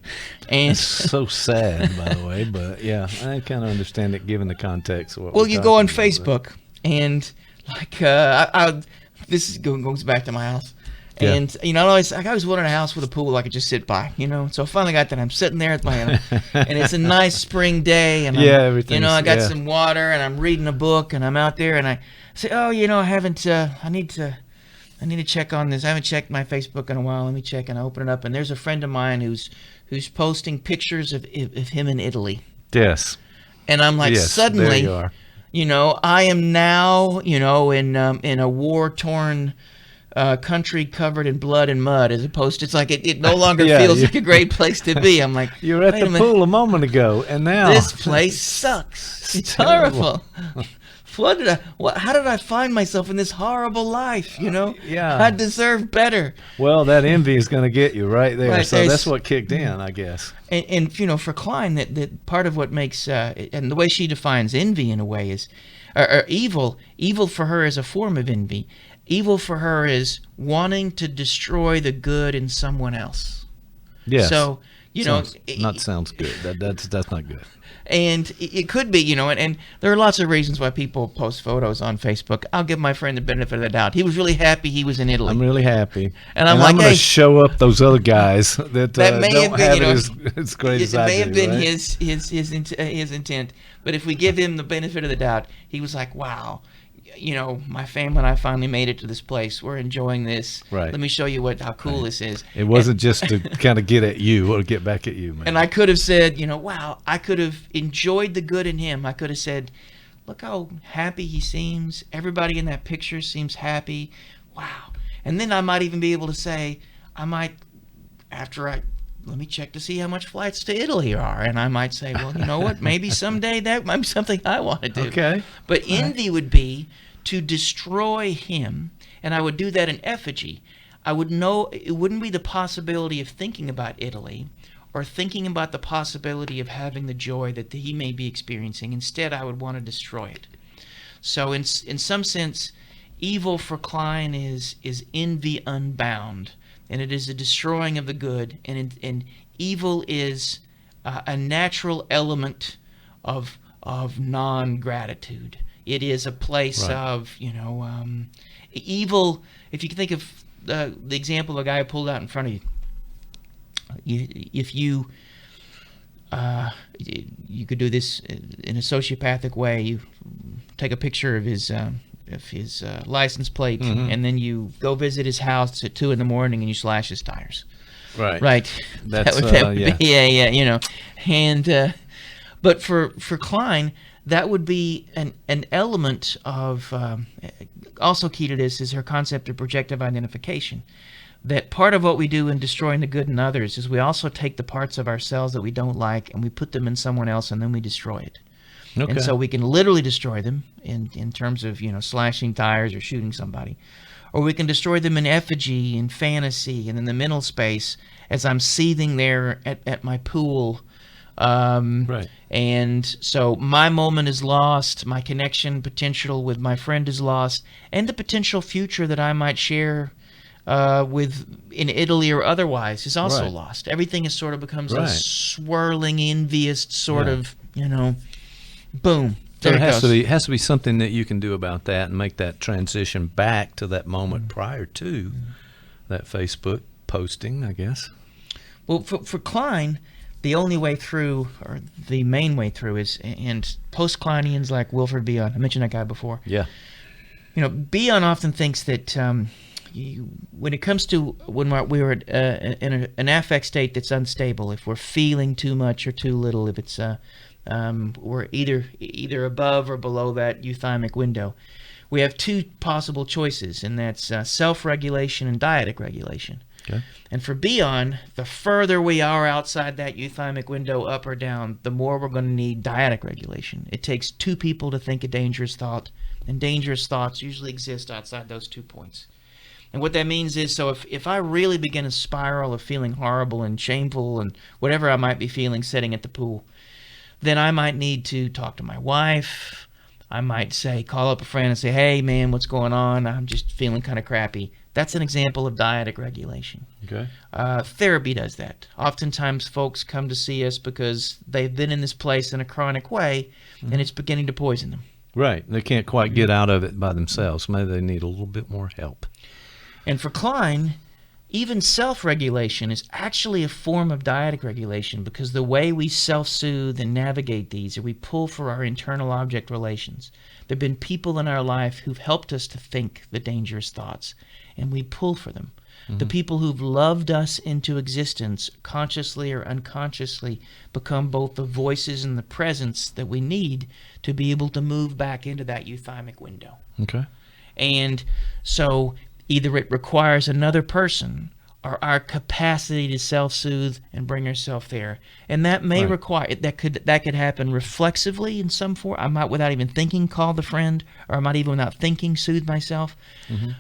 And it's so sad, by the way, but yeah, I kind of understand it given the context of what you go on Facebook, and like, this goes back to my house. Yeah. And I always wanted a house with a pool I could just sit by, So I finally got that. I'm sitting there at my and it's a nice spring day, and everything. I got some water, and I'm reading a book, and I'm out there, and I say, I haven't. I need to check on this. I haven't checked my Facebook in a while. Let me check, and I open it up, and there's a friend of mine who's posting pictures of him in Italy. Yes. And I'm like, suddenly, there you are. I am now, in a war-torn country covered in blood and mud, as opposed to, it's like it no longer feels like a great place to be. I'm like, you were at the pool a moment ago, and now this place sucks. It's horrible. How did I find myself in this horrible life? Yeah, I deserve better. Well, that envy is going to get you right there. Right, so that's what kicked in, I guess. And for Klein, that part of what makes and the way she defines envy in a way is, or evil. Evil for her is a form of envy. Evil for her is wanting to destroy the good in someone else. Yes. So sounds good. That's not good. And it could be, and there are lots of reasons why people post photos on Facebook. I'll give my friend the benefit of the doubt. He was really happy he was in Italy. I'm really happy. And I'm like, going to show up those other guys that may don't have been, it as great as I do. It may have been right? his intent. But if we give him the benefit of the doubt, he was like, wow, my family and I finally made it to this place. We're enjoying this. Right. Let me show you how cool this is. It wasn't just to kind of get at you or get back at you, man. And I could have said, wow, I could have enjoyed the good in him. I could have said, look how happy he seems. Everybody in that picture seems happy. Wow. And then I might even be able to say, let me check to see how much flights to Italy are. And I might say, well, you know what? Maybe someday that might be something I want to do. Okay. But envy would be to destroy him, and I would do that in effigy. I would know it wouldn't be the possibility of thinking about Italy or thinking about the possibility of having the joy that he may be experiencing. Instead, I would want to destroy it. So in some sense, evil for Klein is envy unbound, and it is a destroying of the good, and evil is a natural element of non-gratitude. It is a place of, evil. If you can think of the example of a guy pulled out in front of you, if you could do this in a sociopathic way. You take a picture of his license plate, and then you go visit his house at 2 a.m. and you slash his tires. Right. That would be And but for Klein, that would be an element of also key to this is her concept of projective identification. That part of what we do in destroying the good in others is we also take the parts of ourselves that we don't like and we put them in someone else, and then we destroy it. Okay. And so we can literally destroy them in terms of slashing tires or shooting somebody, or we can destroy them in effigy, in fantasy, and in the mental space as I'm seething there at my pool. And so my moment is lost, my connection potential with my friend is lost, and the potential future that I might share in Italy or otherwise is also lost. Everything is sort of becomes a swirling, envious sort of, boom. So There it goes. has to be something that you can do about that and make that transition back to that moment prior to that Facebook posting, I guess. Well, for Klein, the only way through, or the main way through, is, and post-Kleinians like Wilfred Bion, I mentioned that guy before. Yeah. Bion often thinks that when it comes to when we're in an affect state that's unstable, if we're feeling too much or too little, if it's we're either above or below that euthymic window, we have two possible choices, and that's self-regulation and dyadic regulation. Okay. And for Bion, the further we are outside that euthymic window, up or down, the more we're going to need dyadic regulation. It takes two people to think a dangerous thought, and dangerous thoughts usually exist outside those 2 points. And what that means is, so if I really begin a spiral of feeling horrible and shameful and whatever I might be feeling sitting at the pool, then I might need to talk to my wife. I might call up a friend and say, hey, man, what's going on? I'm just feeling kind of crappy. That's an example of dyadic regulation. Okay. Therapy does that. Oftentimes folks come to see us because they've been in this place in a chronic way, and it's beginning to poison them. Right. They can't quite get out of it by themselves. Maybe they need a little bit more help. And for Klein, even self-regulation is actually a form of dyadic regulation, because the way we self-soothe and navigate these, or we pull for our internal object relations. There have been people in our life who've helped us to think the dangerous thoughts, and we pull for them. The people who've loved us into existence, consciously or unconsciously, become both the voices and the presence that we need to be able to move back into that euthymic window. Okay. And so either it requires another person or our capacity to self-soothe and bring ourselves there. And that may require, that could happen reflexively in some form. I might, without even thinking, call the friend, or I might even, without thinking, soothe myself.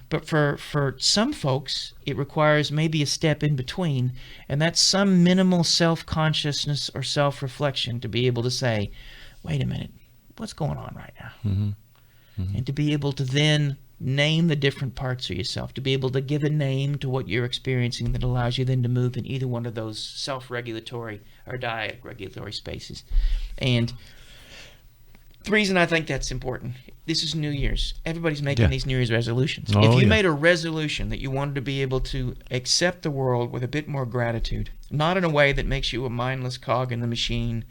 But for some folks, it requires maybe a step in between, and that's some minimal self-consciousness or self-reflection to be able to say, wait a minute, what's going on right now? And to be able to then name the different parts of yourself, to be able to give a name to what you're experiencing that allows you then to move in either one of those self-regulatory or dyadic regulatory spaces. And the reason I think that's important, this is New Year's. Everybody's making these New Year's resolutions. If you made a resolution that you wanted to be able to accept the world with a bit more gratitude, not in a way that makes you a mindless cog in the machine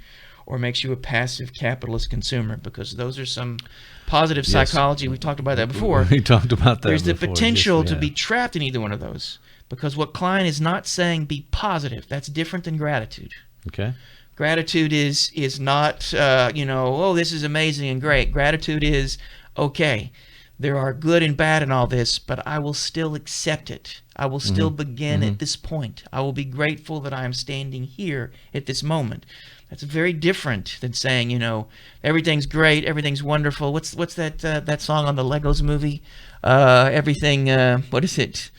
or makes you a passive capitalist consumer, because those are some positive psychology. We've talked about that before. We talked about that There's before. the potential Yes, to we be have. trapped in either one of those, because what Klein is not saying be positive. That's different than gratitude. Okay. Gratitude is not, oh, this is amazing and great. Gratitude is, okay, there are good and bad in all this, but I will still accept it. I will still begin at this point. I will be grateful that I am standing here at this moment. That's very different than saying, everything's great, everything's wonderful. What's that song on the Legos movie? Everything, what is it?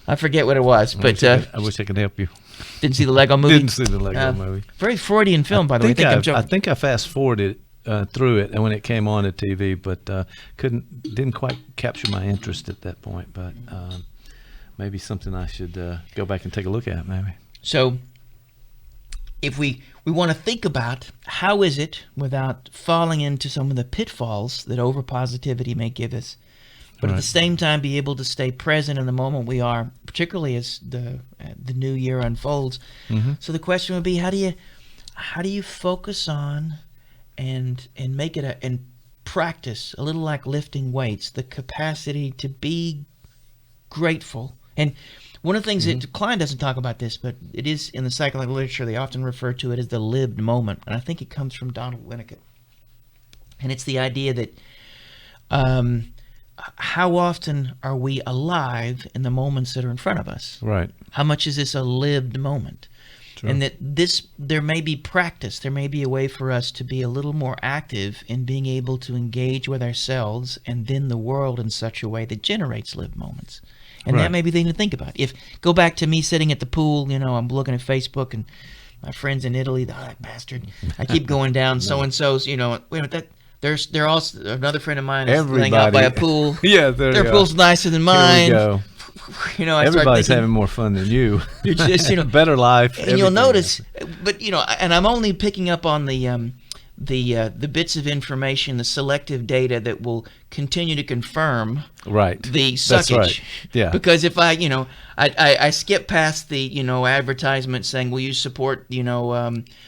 I forget what it was, but I wish I could help you. didn't see the Lego movie. Didn't see the Lego movie. Very Freudian film, by the way. I think I fast forwarded through it, and when it came on the TV, but didn't quite capture my interest at that point. But maybe something I should go back and take a look at, maybe. So if we want to think about how is it, without falling into some of the pitfalls that overpositivity may give us, but at the same time be able to stay present in the moment we are, particularly as the new year unfolds. So the question would be, how do you focus on and make it and practice, a little like lifting weights, the capacity to be grateful. And one of the things that Klein doesn't talk about this, but it is in the psychological literature, they often refer to it as the lived moment. And I think it comes from Donald Winnicott. And it's the idea that how often are we alive in the moments that are in front of us? Right. How much is this a lived moment? Sure. And that there may be practice, there may be a way for us to be a little more active in being able to engage with ourselves and then the world in such a way that generates lived moments. And that may be the thing to think about. Go back to me sitting at the pool, I'm looking at Facebook and my friends in Italy, that bastard. I keep going down so-and-so's, wait a minute, they're also, another friend of mine is laying out by a pool. Yeah, their pool's nicer than mine. Here we go. Everybody's having more fun than you. You're just, better life. And you'll notice, but and I'm only picking up on the bits of information, the selective data that will continue to confirm the suckage. That's right. Yeah. Because if I skip past the advertisement saying, will you support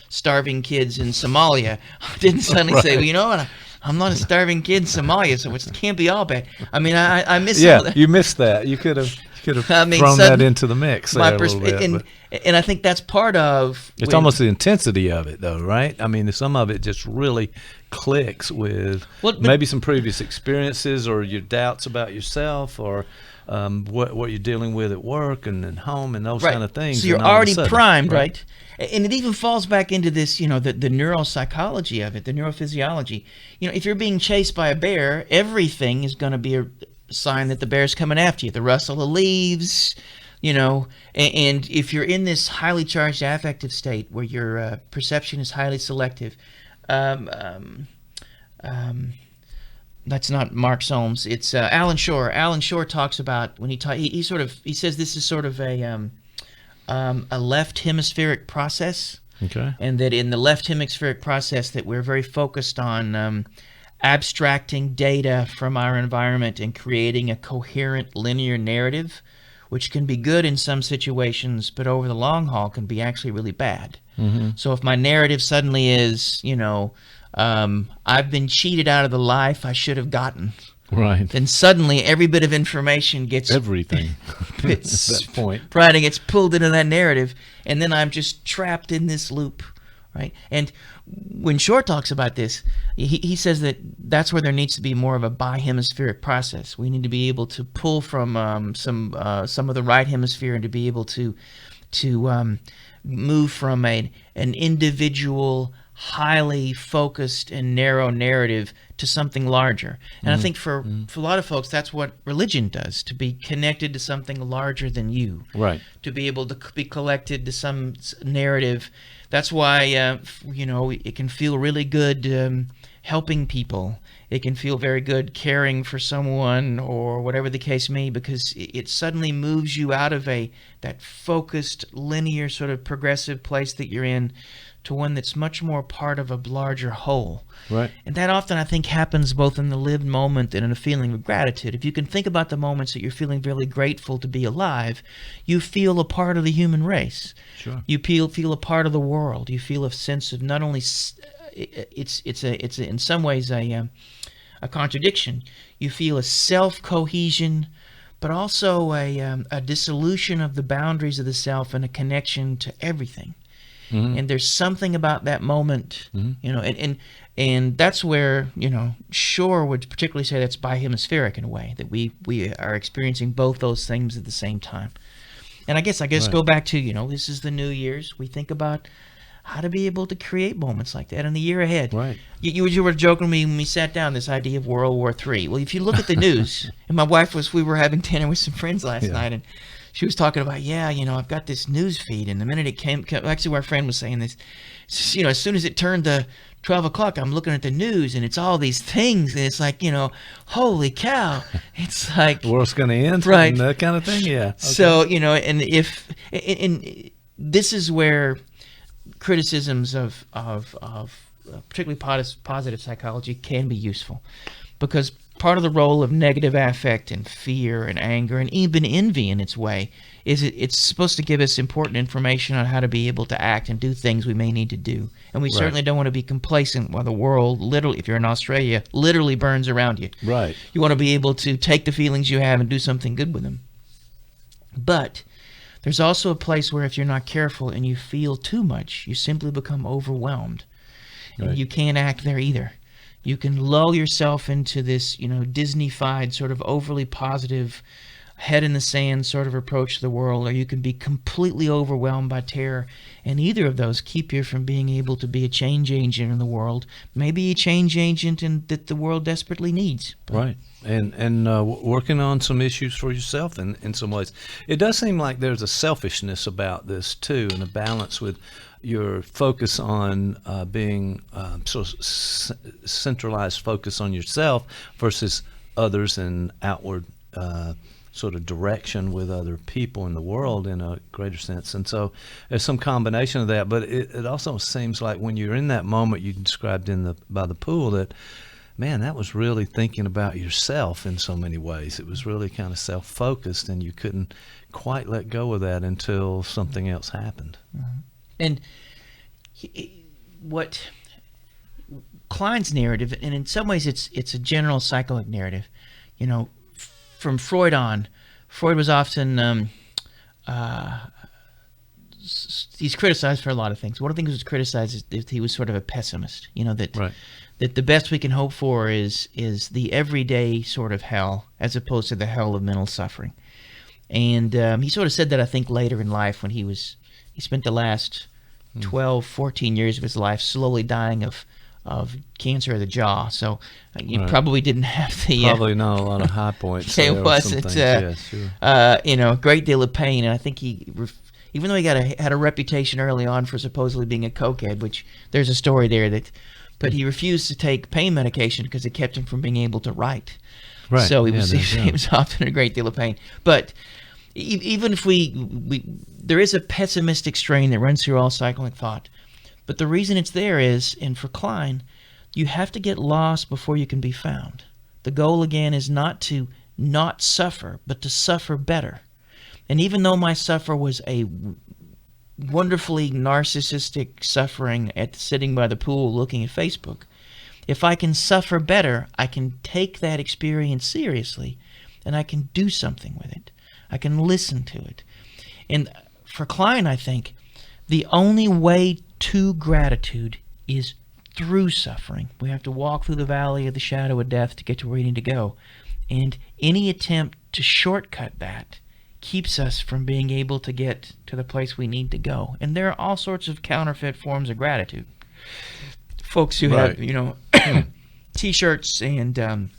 starving kids in Somalia? I didn't suddenly say, well, what? I'm not a starving kid in Somalia, so it can't be all bad. I mean, I missed that. You missed that. You could have thrown that into the mix there a little bit. And I think that's part of... It's almost the intensity of it, though, right? I mean, some of it just really clicks with maybe some previous experiences or your doubts about yourself or what you're dealing with at work and at home and those kind of things. So you're already primed, right? And it even falls back into this, the neuropsychology of it, the neurophysiology. If you're being chased by a bear, everything is going to be a sign that the bear's coming after you. The rustle of leaves, and if you're in this highly charged affective state where your perception is highly selective, that's not Mark Solms. It's Alan Shore. Alan Shore talks about when he says this is sort of a left hemispheric process. Okay. And that in the left hemispheric process that we're very focused on abstracting data from our environment and creating a coherent linear narrative, which can be good in some situations, but over the long haul can be actually really bad. So if my narrative suddenly is, I've been cheated out of the life I should have gotten. Right. Then suddenly every bit of information gets... Everything. At that point. Right, it gets pulled into that narrative, and then I'm just trapped in this loop, right? And when Shore talks about this, he says that that's where there needs to be more of a bihemispheric process. We need to be able to pull from some of the right hemisphere and to be able to move from an individual, highly focused and narrow narrative to something larger. And I think for a lot of folks, that's what religion does, to be connected to something larger than you. Right. To be able to be collected to some narrative. That's why, it can feel really good helping people. It can feel very good caring for someone or whatever the case may be, because it suddenly moves you out of that focused, linear, sort of progressive place that you're in to one that's much more part of a larger whole. Right. And that often, I think, happens both in the lived moment and in a feeling of gratitude. If you can think about the moments that you're feeling really grateful to be alive, you feel a part of the human race. Sure. You feel a part of the world. You feel a sense of not only it's in some ways a contradiction. You feel a self-cohesion, but also a dissolution of the boundaries of the self and a connection to everything. And there's something about that moment, and that's where, Shore would particularly say that's bihemispheric in a way, that we are experiencing both those things at the same time. And I guess Right. go back to, this is the New Year's. We think about how to be able to create moments like that in the year ahead. Right. You were joking with me when we sat down, this idea of World War III. Well, if you look at the news, and my wife we were having dinner with some friends last night, and she was talking about, I've got this news feed, and the minute it came actually, our friend was saying this, as soon as it turned to 12 o'clock, I'm looking at the news, and it's all these things, and it's like, holy cow, it's like The world's going to end, right, and that kind of thing. Yeah. Okay. So and this is where criticisms of particularly positive psychology can be useful, because part of the role of negative affect and fear and anger and even envy in its way is it's supposed to give us important information on how to be able to act and do things we may need to do. And we certainly don't want to be complacent while the world literally, if you're in Australia, literally burns around you. Right. You want to be able to take the feelings you have and do something good with them. But there's also a place where if you're not careful and you feel too much, you simply become overwhelmed. And you can't act there either. You can lull yourself into this, Disney-fied sort of overly positive, head in the sand sort of approach to the world, or you can be completely overwhelmed by terror. And either of those keep you from being able to be a change agent in the world, maybe a change agent that the world desperately needs. Right. And working on some issues for yourself in some ways. It does seem like there's a selfishness about this, too, and a balance with your focus on being centralized focus on yourself versus others and outward sort of direction with other people in the world in a greater sense. And so there's some combination of that, but it also seems like when you're in that moment you described by the pool, that man, that was really thinking about yourself in so many ways. It was really kind of self-focused, and you couldn't quite let go of that until something else happened. Mm-hmm. And what Klein's narrative, and in some ways it's a general psychotic narrative, from Freud on. Freud was often he's criticized for a lot of things. One of the things he was criticized is that he was sort of a pessimist. That the best we can hope for is the everyday sort of hell, as opposed to the hell of mental suffering. And he sort of said that, I think, later in life when he spent the last 12, 14 years of his life slowly dying of cancer of the jaw. So you probably didn't have the... Probably not a lot of high points. It wasn't, a great deal of pain. And I think even though he had a reputation early on for supposedly being a cokehead, which there's a story there but he refused to take pain medication because it kept him from being able to write. Right. So he was often in a great deal of pain. But even if there is a pessimistic strain that runs through all psychedelic thought. But the reason it's there is, and for Klein, you have to get lost before you can be found. The goal, again, is not to not suffer, but to suffer better. And even though my suffer was a wonderfully narcissistic suffering at sitting by the pool looking at Facebook, if I can suffer better, I can take that experience seriously, and I can do something with it. I can listen to it. And for Klein, I think, the only way to gratitude is through suffering. We have to walk through the valley of the shadow of death to get to where we need to go. And any attempt to shortcut that keeps us from being able to get to the place we need to go. And there are all sorts of counterfeit forms of gratitude. Folks who have, T-shirts and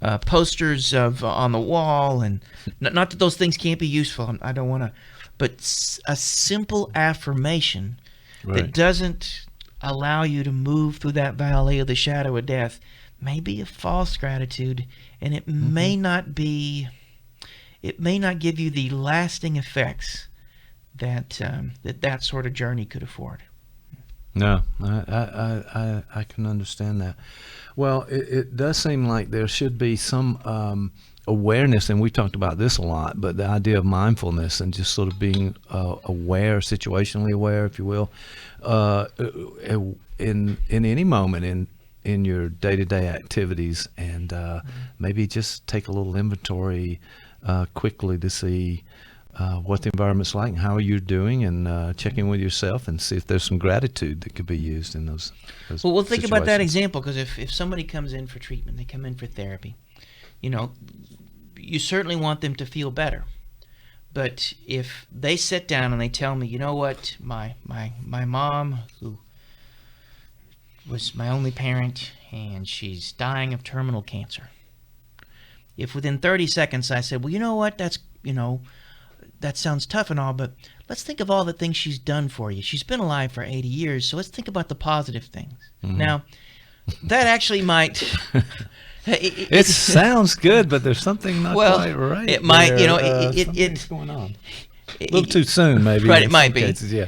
posters on the wall, and not that those things can't be useful. I don't want to, but a simple affirmation that doesn't allow you to move through that valley of the shadow of death may be a false gratitude, and it may not be. It may not give you the lasting effects that that sort of journey could afford. No, I can understand that. Well, it does seem like there should be some awareness, and we talked about this a lot, but the idea of mindfulness and just sort of being aware, situationally aware, if you will, in any moment in your day-to-day activities, and maybe just take a little inventory quickly to see what the environment's like and how you're doing, and check in with yourself and see if there's some gratitude that could be used in those Well, we'll think about that situations. example, because if somebody comes in for treatment, they come in for therapy, you certainly want them to feel better. But if they sit down and they tell me, you know what, my mom, who was my only parent, and she's dying of terminal cancer. If within 30 seconds I said, well, you know what, that sounds tough and all, but let's think of all the things she's done for you. She's been alive for 80 years, so let's think about the positive things. Now, that actually might... It sounds good, but there's something not quite right. It might, something's going on. A little too soon, maybe. Right, it might be. Cases, yeah.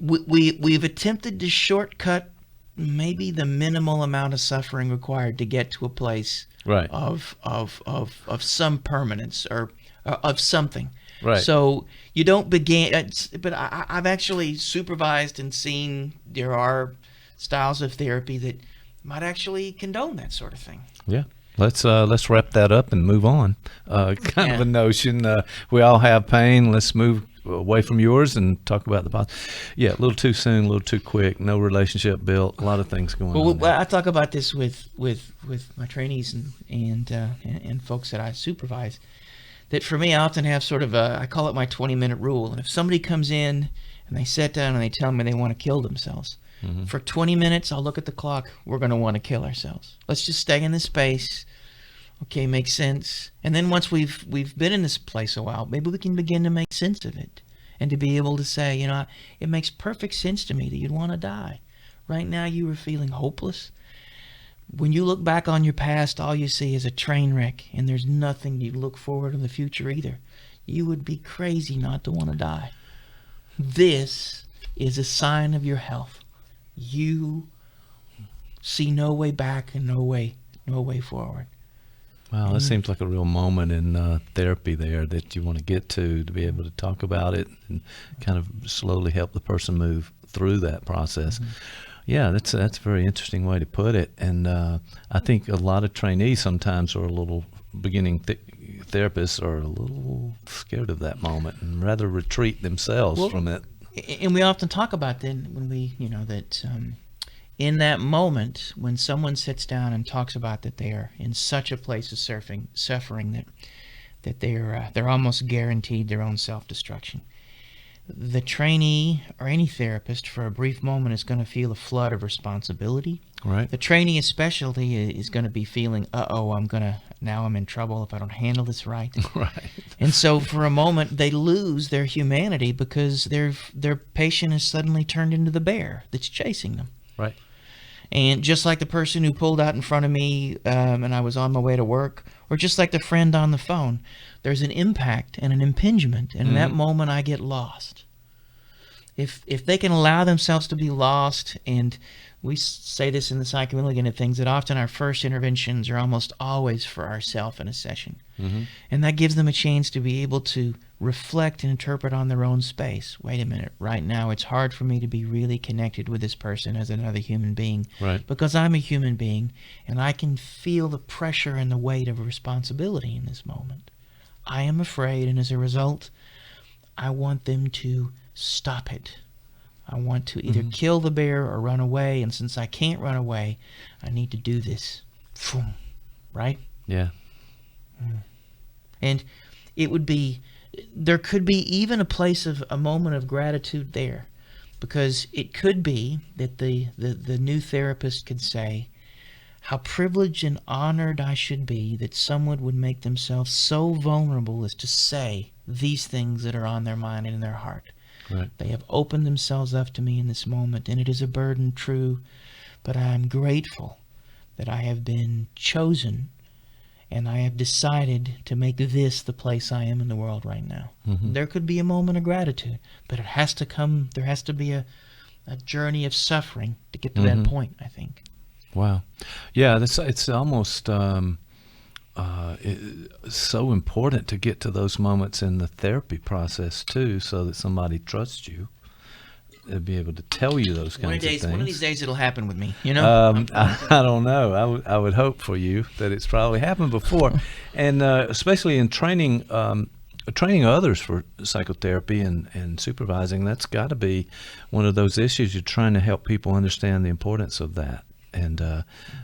We've attempted to shortcut maybe the minimal amount of suffering required to get to a place of some permanence or of something. Right. So you don't begin. But I've actually supervised and seen there are styles of therapy that might actually condone that sort of thing. Yeah. Let's wrap that up and move on. Kind of a notion. We all have pain. Let's move away from yours and talk about the positive. Yeah, a little too soon, a little too quick. No relationship built. A lot of things going on. Well, I talk about this with my trainees and folks that I supervise. That for me, I often have sort of I call it my 20-minute rule. And if somebody comes in and they sit down and they tell me they want to kill themselves, for 20 minutes, I'll look at the clock. We're going to want to kill ourselves. Let's just stay in this space. Okay, makes sense. And then once we've been in this place a while, maybe we can begin to make sense of it and to be able to say, it makes perfect sense to me that you'd want to die. Right now, you were feeling hopeless. When you look back on your past, all you see is a train wreck, and there's nothing you look forward in the future either. You would be crazy not to want to die. This is a sign of your health. You see no way back and no way forward. Wow, that seems like a real moment in therapy there that you want to get to be able to talk about it and kind of slowly help the person move through that process. Yeah, that's a very interesting way to put it. And I think a lot of trainees sometimes are a little beginning therapists are a little scared of that moment and rather retreat themselves from it. And we often talk about then when we, that in that moment when someone sits down and talks about that they are in such a place of suffering that they're almost guaranteed their own self-destruction. The trainee or any therapist for a brief moment is going to feel a flood of responsibility. Right. The trainee especially is going to be feeling, now I'm in trouble if I don't handle this right. Right. And so for a moment they lose their humanity because their patient is suddenly turned into the bear that's chasing them. Right. And just like the person who pulled out in front of me and I was on my way to work, or just like the friend on the phone, there's an impact and an impingement, and in that moment I get lost. If they can allow themselves to be lost, and we say this in the psychoanalytic things, that often our first interventions are almost always for ourselves in a session. And that gives them a chance to be able to reflect and interpret on their own space. Wait a minute, right now it's hard for me to be really connected with this person as another human being. Right. Because I'm a human being, and I can feel the pressure and the weight of responsibility in this moment. I am afraid, and as a result, I want them to stop it. I want to either kill the bear or run away, and since I can't run away, I need to do this. Right? Yeah. And there could be even a place of a moment of gratitude there, because it could be that the new therapist could say, how privileged and honored I should be that someone would make themselves so vulnerable as to say these things that are on their mind and in their heart. Right. They have opened themselves up to me in this moment, and it is a burden, true, but I am grateful that I have been chosen, and I have decided to make this the place I am in the world right now. There could be a moment of gratitude, but it has to come, there has to be a journey of suffering to get to that point, I think. Wow. Yeah, it's almost so important to get to those moments in the therapy process too, so that somebody trusts you. They'll be able to tell you those kinds of things. One of these days it'll happen with me, I don't know. I would hope for you that it's probably happened before. And especially in training others for psychotherapy and supervising, that's got to be one of those issues. You're trying to help people understand the importance of that and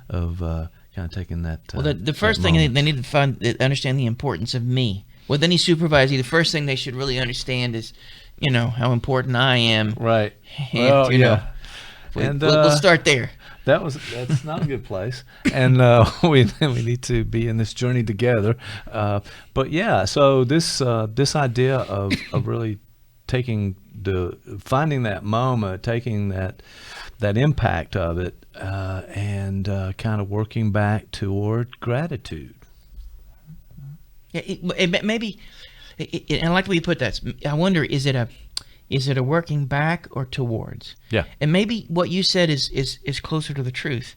of kind of taking that. Well, the first thing they need to understand the importance of me. With any supervisor, the first thing they should really understand is, how important I am. Right. And, And we'll start there. That's not a good place, and we need to be in this journey together. But yeah, so this idea of really finding that moment, taking that impact of it, and kind of working back toward gratitude. Yeah, maybe, and I like the way you put that. I wonder, is it a working back or towards? Yeah. And maybe what you said is closer to the truth.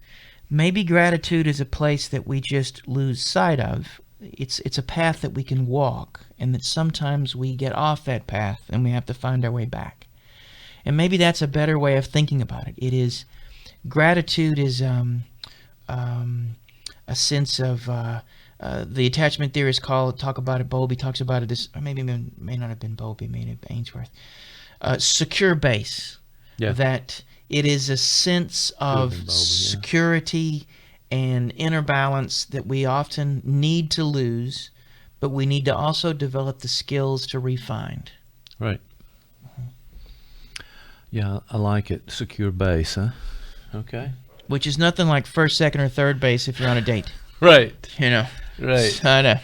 Maybe gratitude is a place that we just lose sight of. It's a path that we can walk, and that sometimes we get off that path and we have to find our way back. And maybe that's a better way of thinking about it. It is, gratitude is a sense of the attachment theorists talk about it. Bowlby talks about it. This, or maybe it may not have been Bowlby, maybe Ainsworth. Secure base. Yeah. That it is a sense of Bowlby, yeah. security and inner balance that we often need to lose, but we need to also develop the skills to refine. Right. Yeah, I like it. Secure base, huh? Okay. Which is nothing like first, second, or third base if you're on a date. Right. You know. Right. I know.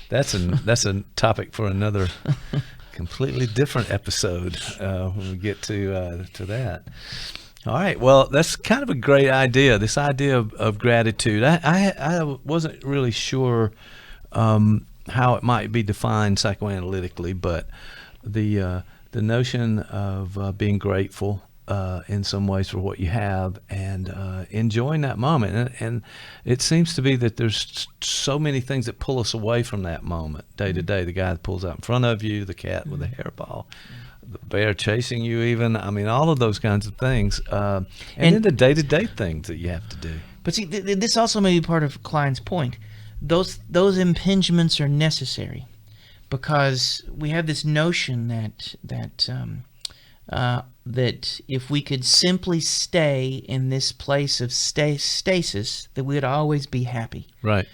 That's a topic for another completely different episode when we get to that. All right. Well, that's kind of a great idea. This idea of gratitude. I wasn't really sure how it might be defined psychoanalytically, but the notion of being grateful in some ways for what you have and enjoying that moment. And it seems to be that there's so many things that pull us away from that moment day to day. The guy that pulls out in front of you, the cat with the hairball, the bear chasing you even. I mean, all of those kinds of things. And then the day-to-day things that you have to do. But see, this also may be part of Klein's point. Those impingements are necessary because we have this notion that if we could simply stay in this place of stasis, that we would always be happy. Right.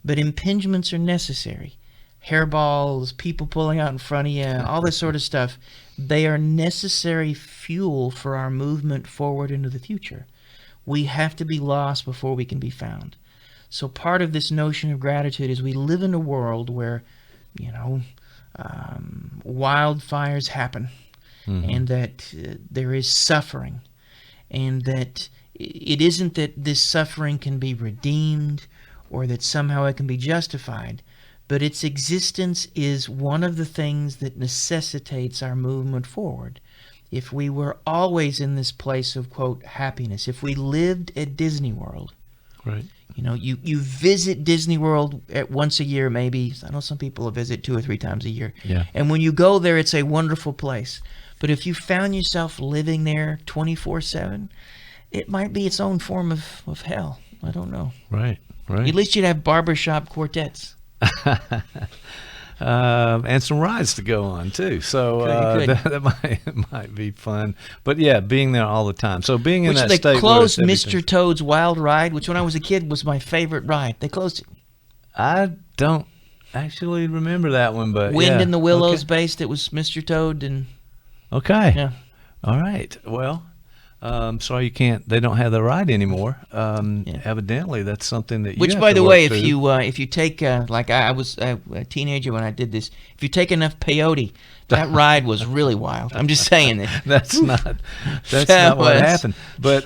But impingements are necessary. Hairballs, people pulling out in front of you, all this sort of stuff, they are necessary fuel for our movement forward into the future. We have to be lost before we can be found. So part of this notion of gratitude is we live in a world where, wildfires happen. Mm-hmm. And that there is suffering, and that it isn't that this suffering can be redeemed or that somehow it can be justified, but its existence is one of the things that necessitates our movement forward. If we were always in this place of, quote, happiness, if we lived at Disney World, right? You visit Disney World once a year, maybe. I know some people visit 2 or 3 times a year. Yeah. And when you go there, it's a wonderful place. But if you found yourself living there 24/7, it might be its own form of hell. I don't know. Right. At least you'd have barbershop quartets. And some rides to go on too. So that might be fun. But yeah, being there all the time. So being in that state. They closed Mr. Toad's Wild Ride, which when I was a kid was my favorite ride. They closed it. I don't actually remember that one, but Wind in the Willows based. It was Mr. Toad and. Okay. Yeah. All right. Well, sorry they don't have the ride anymore. Evidently, that's something that you Which, have by to the work way, through. if you take like I was a teenager when I did this, if you take enough peyote, that ride was really wild. I'm just saying that. That's not what happened. But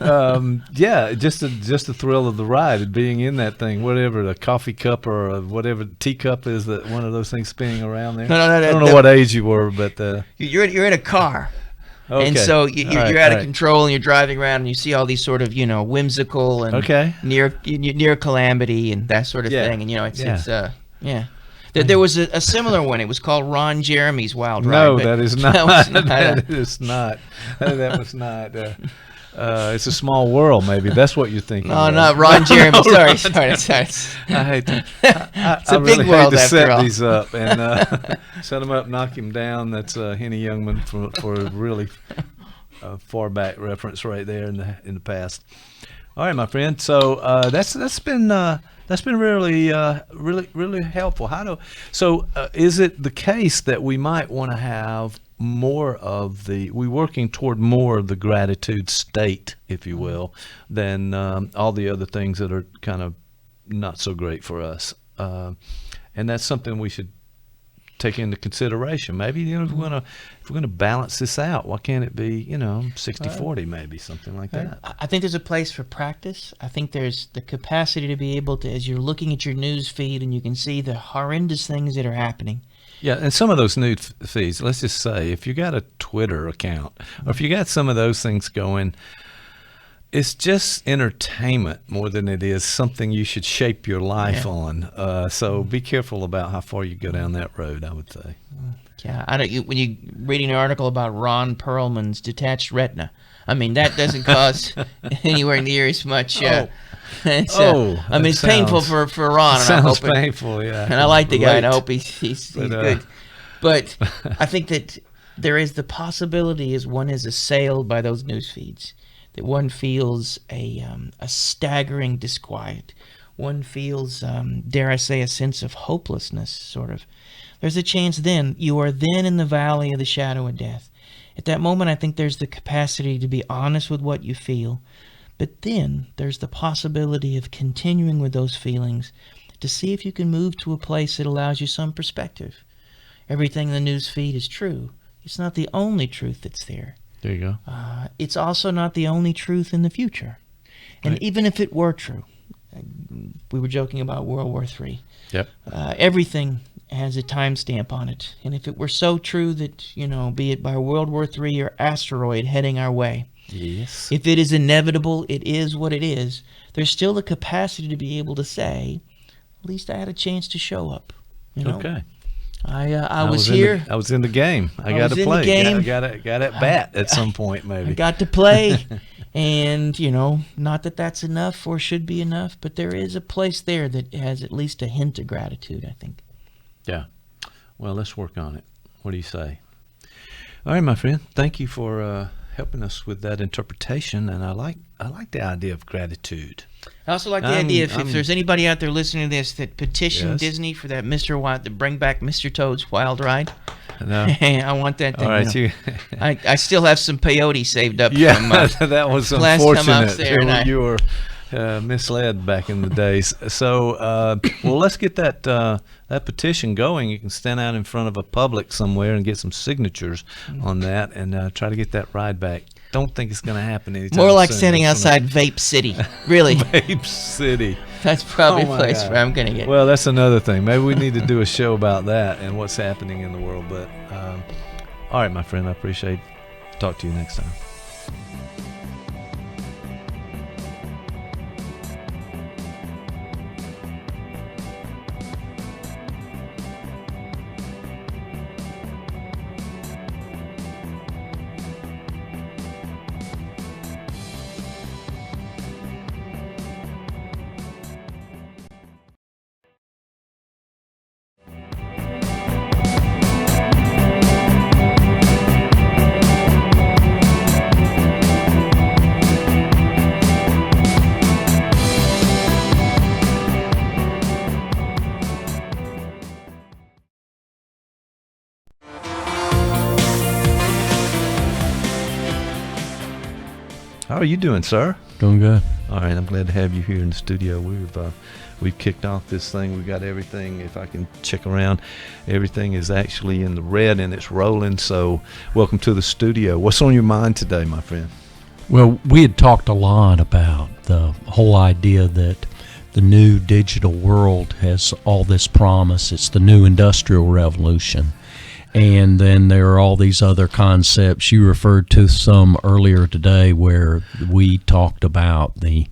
just the thrill of the ride, being in that thing, whatever the coffee cup or whatever teacup is, that one of those things spinning around there. No, I don't know what age you were, but you're in a car. Okay. And so you're out of control, and you're driving around, and you see all these sort of whimsical and near calamity and that sort of thing, and There was a similar one. It was called Ron Jeremy's Wild Ride. No, that is not. That is not. That was not. It's a Small World, maybe. That's what you're thinking. Oh, of. not Ron Jeremy. Sorry. I hate to. It's a really big world hate to after set all. these up and set them up, knock him down. That's Henny Youngman for a really far back reference right there in the past. All right, my friend. So that's been really helpful. Is it the case that we might want to have we're working toward more of the gratitude state, if you will, than all the other things that are kind of not so great for us. And that's something we should take into consideration. Maybe, if we're going to balance this out, why can't it be, 60-40 maybe, something like that? I think there's a place for practice. I think there's the capacity to be able to, as you're looking at your news feed and you can see the horrendous things that are happening. Yeah, and some of those news feeds, let's just say, if you got a Twitter account, or if you got some of those things going, it's just entertainment more than it is something you should shape your life on. So be careful about how far you go down that road, I would say. Yeah, when you're reading an article about Ron Perlman's detached retina, I mean, that doesn't cause anywhere near as much. It's painful for Ron. Sounds painful, yeah. And I like the guy, and I hope he's good. But I think that there is the possibility, as one is assailed by those news feeds, that one feels a staggering disquiet. One feels, dare I say, a sense of hopelessness, sort of. There's a chance then, you are then in the valley of the shadow of death. At that moment, I think there's the capacity to be honest with what you feel. But then there's the possibility of continuing with those feelings to see if you can move to a place that allows you some perspective. Everything in the news feed is true. It's not the only truth that's there. There you go. It's also not the only truth in the future. And Right. even if it were true, we were joking about World War III. Yep. Everything has a timestamp on it. And if it were so true that, be it by World War III or asteroid heading our way, Yes. if it is inevitable, it is what it is, there's still the capacity to be able to say, at least I had a chance to show up. Okay. I was here. I was in the game. I got was to in the play. game. Got at bat at some point, maybe. I got to play. And, not that that's enough or should be enough, but there is a place there that has at least a hint of gratitude, I think. Yeah. Well, let's work on it. What do you say? All right, my friend. Thank you for helping us with that interpretation, and I like the idea of gratitude. I also like the idea if there's anybody out there listening to this that petitioned Disney for that Mr. Wild, to bring back Mr. Toad's Wild Ride. No. I want that thing. All right, I still have some peyote saved up. Yeah, from, that was last time I was unfortunate. there, You were misled back in the days. So, well, let's get that petition going. You can stand out in front of a public somewhere and get some signatures on that, and try to get that ride back. Don't think it's going to happen anytime More like soon. standing outside Vape City. Really. Vape City. That's probably Oh, a my place God. where I'm going to get. Well, that's another thing. Maybe we need to do a show about that and what's happening in the world. But all right, my friend, I appreciate it. Talk to you next time. How are you doing, sir? Doing good. All right, I'm glad to have you here in the studio. We've kicked off this thing. We've got everything. If I can check around, everything is actually in the red and it's rolling. So, welcome to the studio. What's on your mind today, my friend? Well, we had talked a lot about the whole idea that the new digital world has all this promise. It's the new industrial revolution. And then there are all these other concepts. You referred to some earlier today where we talked about the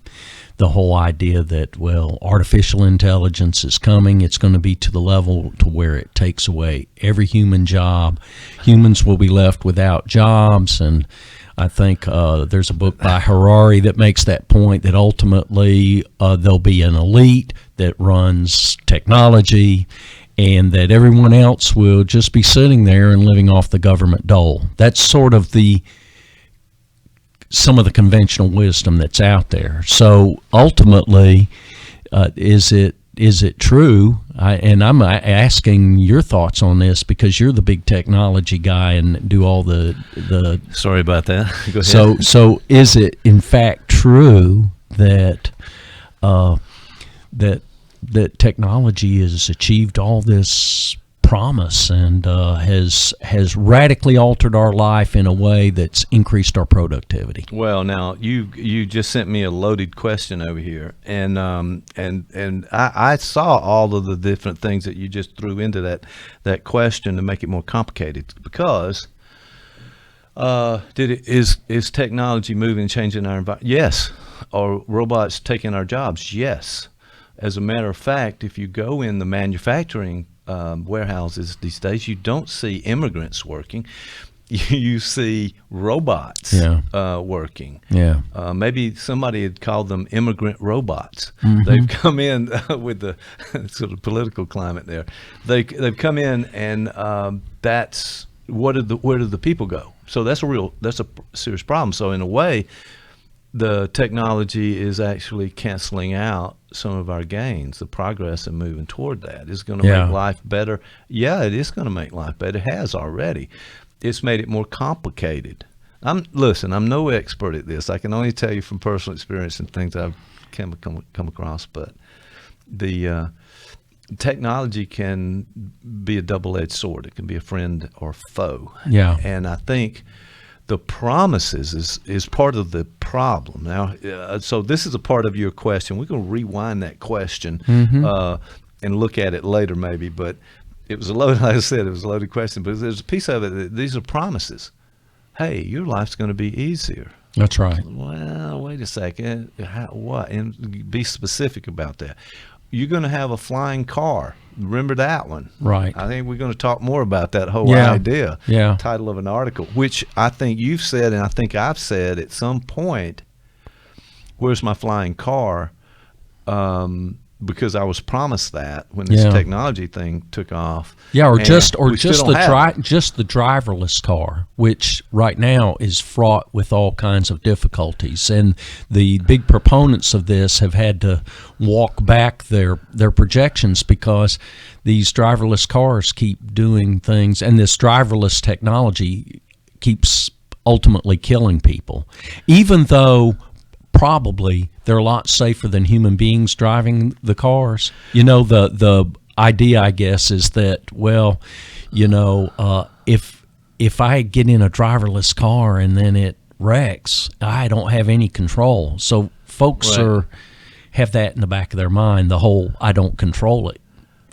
whole idea that, well, artificial intelligence is coming. It's going to be to the level to where it takes away every human job. Humans will be left without jobs. And I think there's a book by Harari that makes that point, that ultimately there'll be an elite that runs technology, and that everyone else will just be sitting there and living off the government dole. That's sort of some of the conventional wisdom that's out there. So ultimately, is it true? And I'm asking your thoughts on this because you're the big technology guy and do all the. Sorry about that. Go ahead. So is it in fact true that that technology has achieved all this promise and has radically altered our life in a way that's increased our productivity? Well, now you just sent me a loaded question over here, and I saw all of the different things that you just threw into that question to make it more complicated. Because is technology moving and changing our environment? Yes. Are robots taking our jobs? Yes. As a matter of fact, if you go in the manufacturing warehouses these days, you don't see immigrants working. You see robots working. Yeah. Maybe somebody had called them immigrant robots. Mm-hmm. They've come in with the sort of political climate there. They've come in, and that's where do the people go? So that's a serious problem. So in a way, the technology is actually canceling out some of our gains. The progress in moving toward that is going to make life better. Yeah, it is going to make life better. It has already. It's made it more complicated. I'm no expert at this. I can only tell you from personal experience and things I've come across. But the technology can be a double-edged sword. It can be a friend or foe. Yeah. And I think the promises is part of the problem. Now, so this is a part of your question. We're going to rewind that question and look at it later maybe, but it was like I said, it was a loaded question, but there's a piece of it that these are promises. Hey, your life's going to be easier. That's right. Well, wait a second. What? And be specific about that. You're going to have a flying car. Remember that one. Right. I think we're going to talk more about that whole idea. Yeah. Title of an article, which I think you've said, and I think I've said at some point, where's my flying car? Because I was promised that when this technology thing took off. Yeah, or just the the driverless car, which right now is fraught with all kinds of difficulties. And the big proponents of this have had to walk back their projections because these driverless cars keep doing things, and this driverless technology keeps ultimately killing people, even though probably they're a lot safer than human beings driving the cars. You know, the idea, I guess, is that, well, you know, if I get in a driverless car and then it wrecks, I don't have any control. So folks have that in the back of their mind, the whole "I don't control it"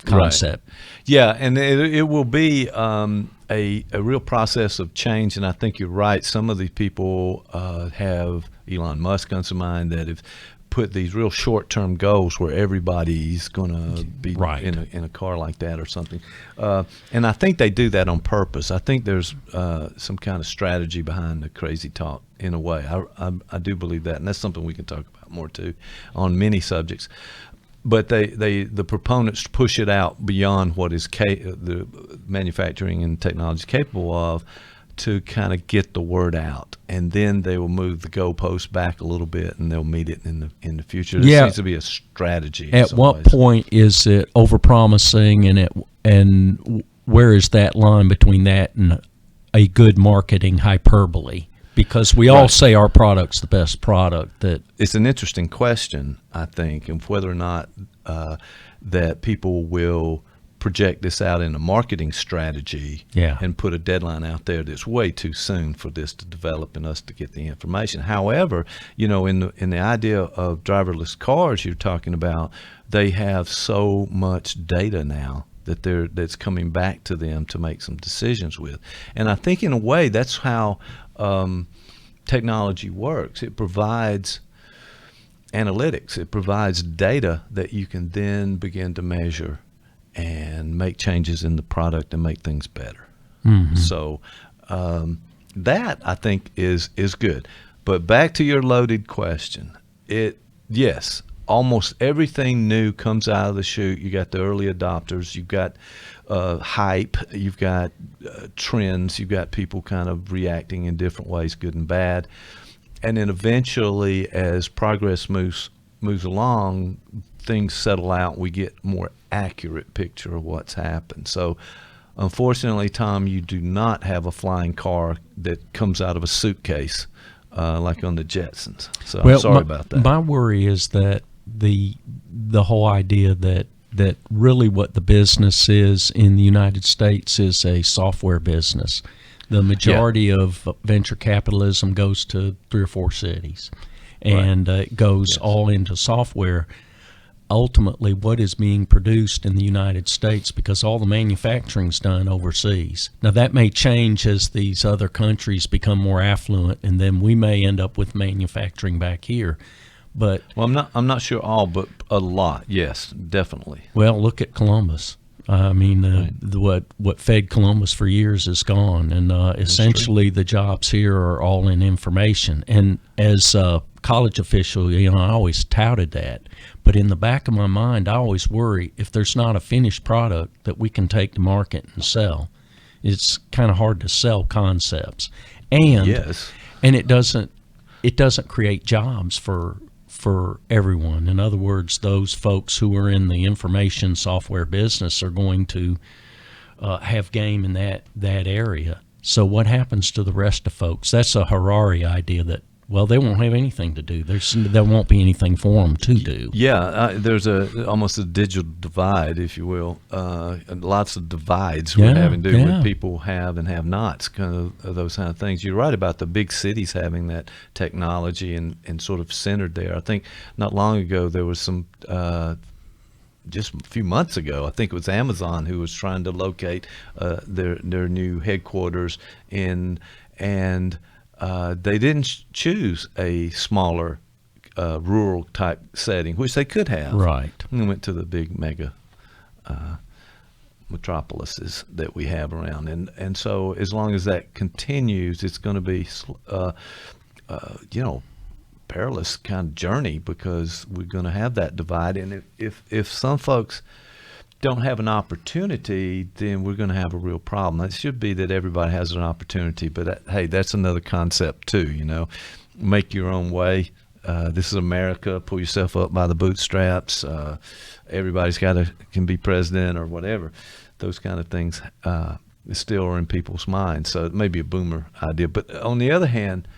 concept. Right. Yeah, and it will be a real process of change, and I think you're right. Some of these people have Elon Musk comes to mind that have put these real short-term goals where everybody's going to be in a car like that or something. And I think they do that on purpose. I think there's some kind of strategy behind the crazy talk in a way. I do believe that, and that's something we can talk about more too on many subjects. But the proponents push it out beyond what is the manufacturing and technology is capable of to kind of get the word out, and then they will move the goalpost back a little bit, and they'll meet it in the future. There seems to be a strategy. At what point is it overpromising, and where is that line between that and a good marketing hyperbole? Because we all say our product's the best product. That it's an interesting question, I think, and whether or not that people will project this out in a marketing strategy and put a deadline out there that's way too soon for this to develop and us to get the information. However, you know, in the idea of driverless cars you're talking about, they have so much data now that's coming back to them to make some decisions with. And I think in a way that's how technology works. It provides analytics. It provides data that you can then begin to measure and make changes in the product and make things better. Mm-hmm. So that, I think, is good. But back to your loaded question. Yes, almost everything new comes out of the chute. You got the early adopters. You've got hype. You've got trends. You've got people kind of reacting in different ways, good and bad. And then eventually, as progress moves along, things settle out, we get more accurate picture of what's happened. So unfortunately, Tom, you do not have a flying car that comes out of a suitcase like on the Jetsons. So I'm sorry about that. My worry is that the whole idea that really what the business is in the United States is a software business. The majority of venture capitalism goes to 3 or 4 cities, and it goes all into software. Ultimately, what is being produced in the United States, because all the manufacturing's done overseas. Now, that may change as these other countries become more affluent, and then we may end up with manufacturing back here. But I'm not sure all, but a lot. Yes, definitely. Well, look at Columbus. I mean, what fed Columbus for years is gone, and essentially the jobs here are all in information. And as a college official, I always touted that. But in the back of my mind, I always worry if there's not a finished product that we can take to market and sell. It's kind of hard to sell concepts, and it doesn't create jobs for everyone. In other words, those folks who are in the information software business are going to have game in that area. So what happens to the rest of folks? That's a Harari idea that, well, they won't have anything to do. There won't be anything for them to do. Yeah, there's almost a digital divide, if you will. Lots of divides we're having to do with people have and have nots, kind of those kind of things. You're right about the big cities having that technology and sort of centered there. I think not long ago there was some, just a few months ago, I think it was Amazon who was trying to locate their new headquarters and they didn't choose a smaller rural type setting, which they could have. Right. And went to the big mega metropolises that we have around. And so as long as that continues, it's going to be, perilous kind of journey, because we're going to have that divide. And if some folks don't have an opportunity, then we're going to have a real problem. It should be that everybody has an opportunity, but hey, that's another concept too, make your own way. This is America, pull yourself up by the bootstraps. Everybody's can be president or whatever. Those kind of things still are in people's minds. So it may be a boomer idea, but on the other hand,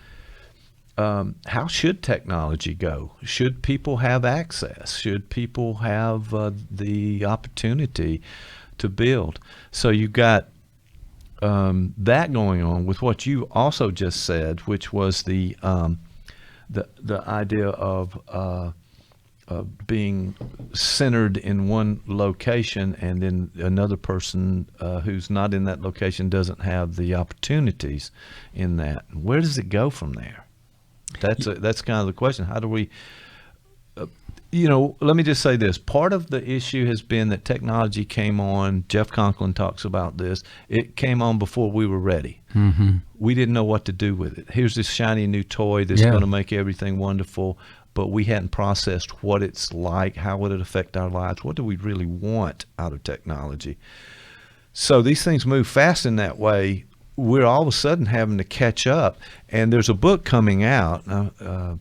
how should technology go? Should people have access? Should people have the opportunity to build? So you've got that going on with what you also just said, which was the idea of being centered in one location, and then another person who's not in that location doesn't have the opportunities in that. Where does it go from there? That's kind of the question. How do we, let me just say this. Part of the issue has been that technology came on. Jeff Conklin talks about this. It came on before we were ready. Mm-hmm. We didn't know what to do with it. Here's this shiny new toy that's going to make everything wonderful, but we hadn't processed what it's like, how would it affect our lives, what do we really want out of technology. So these things move fast in that way. We're all of a sudden having to catch up, and there's a book coming out.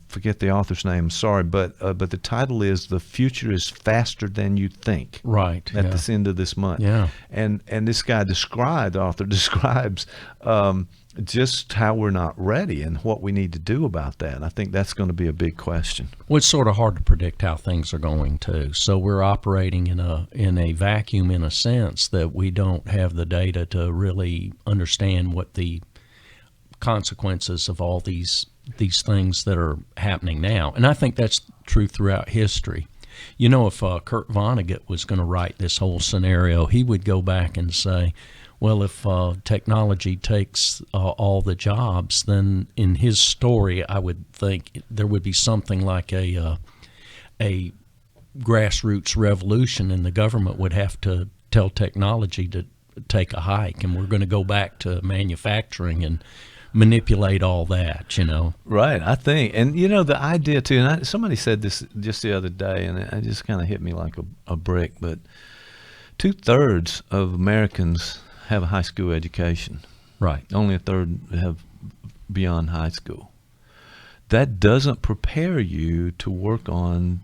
Forget the author's name. Sorry, but the title is "The Future Is Faster Than You Think." Right. At this end of this month. Yeah. And this guy the author describes just how we're not ready and what we need to do about that. And I think that's going to be a big question. Well, it's sort of hard to predict how things are going too. So we're operating in a vacuum, in a sense, that we don't have the data to really understand what the consequences of all these things that are happening now. And I think that's true throughout history. If Kurt Vonnegut was going to write this whole scenario, he would go back and say, well, if technology takes all the jobs, then in his story, I would think there would be something like a grassroots revolution, and the government would have to tell technology to take a hike, and we're going to go back to manufacturing and manipulate all that, Right, I think. And, the idea, too, and somebody said this just the other day, and it just kind of hit me like a brick, but 2/3 of Americans have a high school education. Right. Only 1/3 have beyond high school. That doesn't prepare you to work on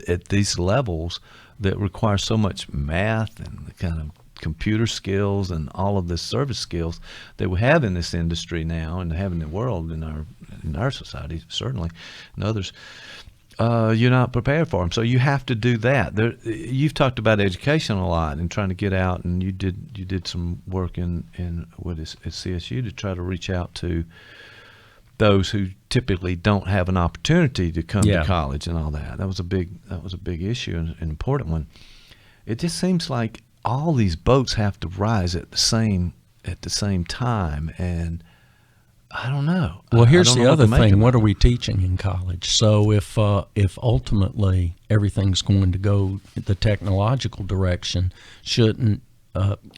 at these levels that require so much math and the kind of computer skills and all of the service skills that we have in this industry now and have in the world, in our society certainly, and others, you're not prepared for them. So you have to do that. You've talked about education a lot and trying to get out, and you did some work in at CSU to try to reach out to those who typically don't have an opportunity to come to college and all that. That was a big issue and an important one. It just seems like all these boats have to rise at the same time, and I don't know. Well, here's I don't the know other what to make thing. of What it. are we teaching in college? So if ultimately everything's going to go the technological direction, shouldn't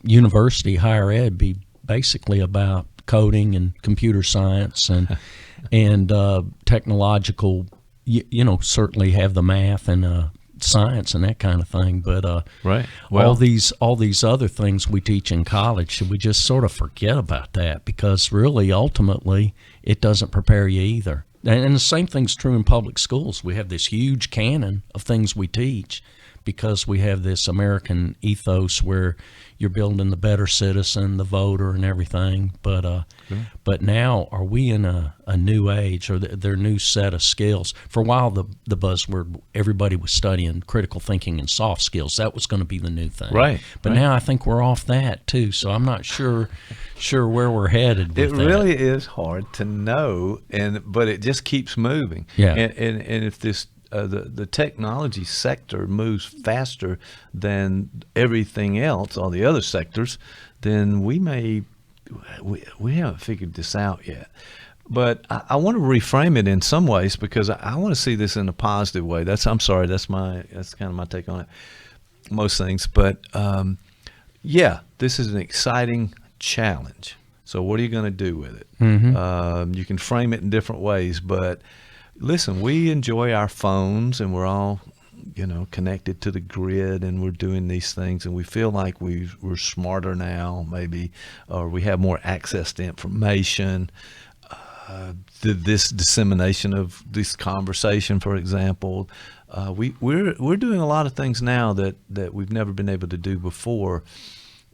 university higher ed be basically about coding and computer science and technological? Certainly have the math and science and that kind of thing, but Right. all these other things we teach in college, should we just sort of forget about that? Because really, ultimately, it doesn't prepare you either. And the same thing's true in public schools. We have this huge canon of things we teach because we have this American ethos where you're building the better citizen, the voter, and everything. But now, are we in a new age, or their new set of skills? For a while, the buzzword, everybody was studying critical thinking and soft skills. That was going to be the new thing. Right. But now I think we're off that too. So I'm not sure where we're headed with It that. really is hard to know, but it just keeps moving. Yeah. And if this the technology sector moves faster than everything else, all the other sectors, then we haven't figured this out yet. But I want to reframe it in some ways, because I want to see this in a positive way. That's kind of my take on it. Most things, but this is an exciting challenge. So what are you going to do with it? Mm-hmm. You can frame it in different ways, but listen, we enjoy our phones, and we're all, connected to the grid, and we're doing these things, and we feel like we're smarter now, maybe, or we have more access to information. This dissemination of this conversation, for example, we're doing a lot of things now that we've never been able to do before.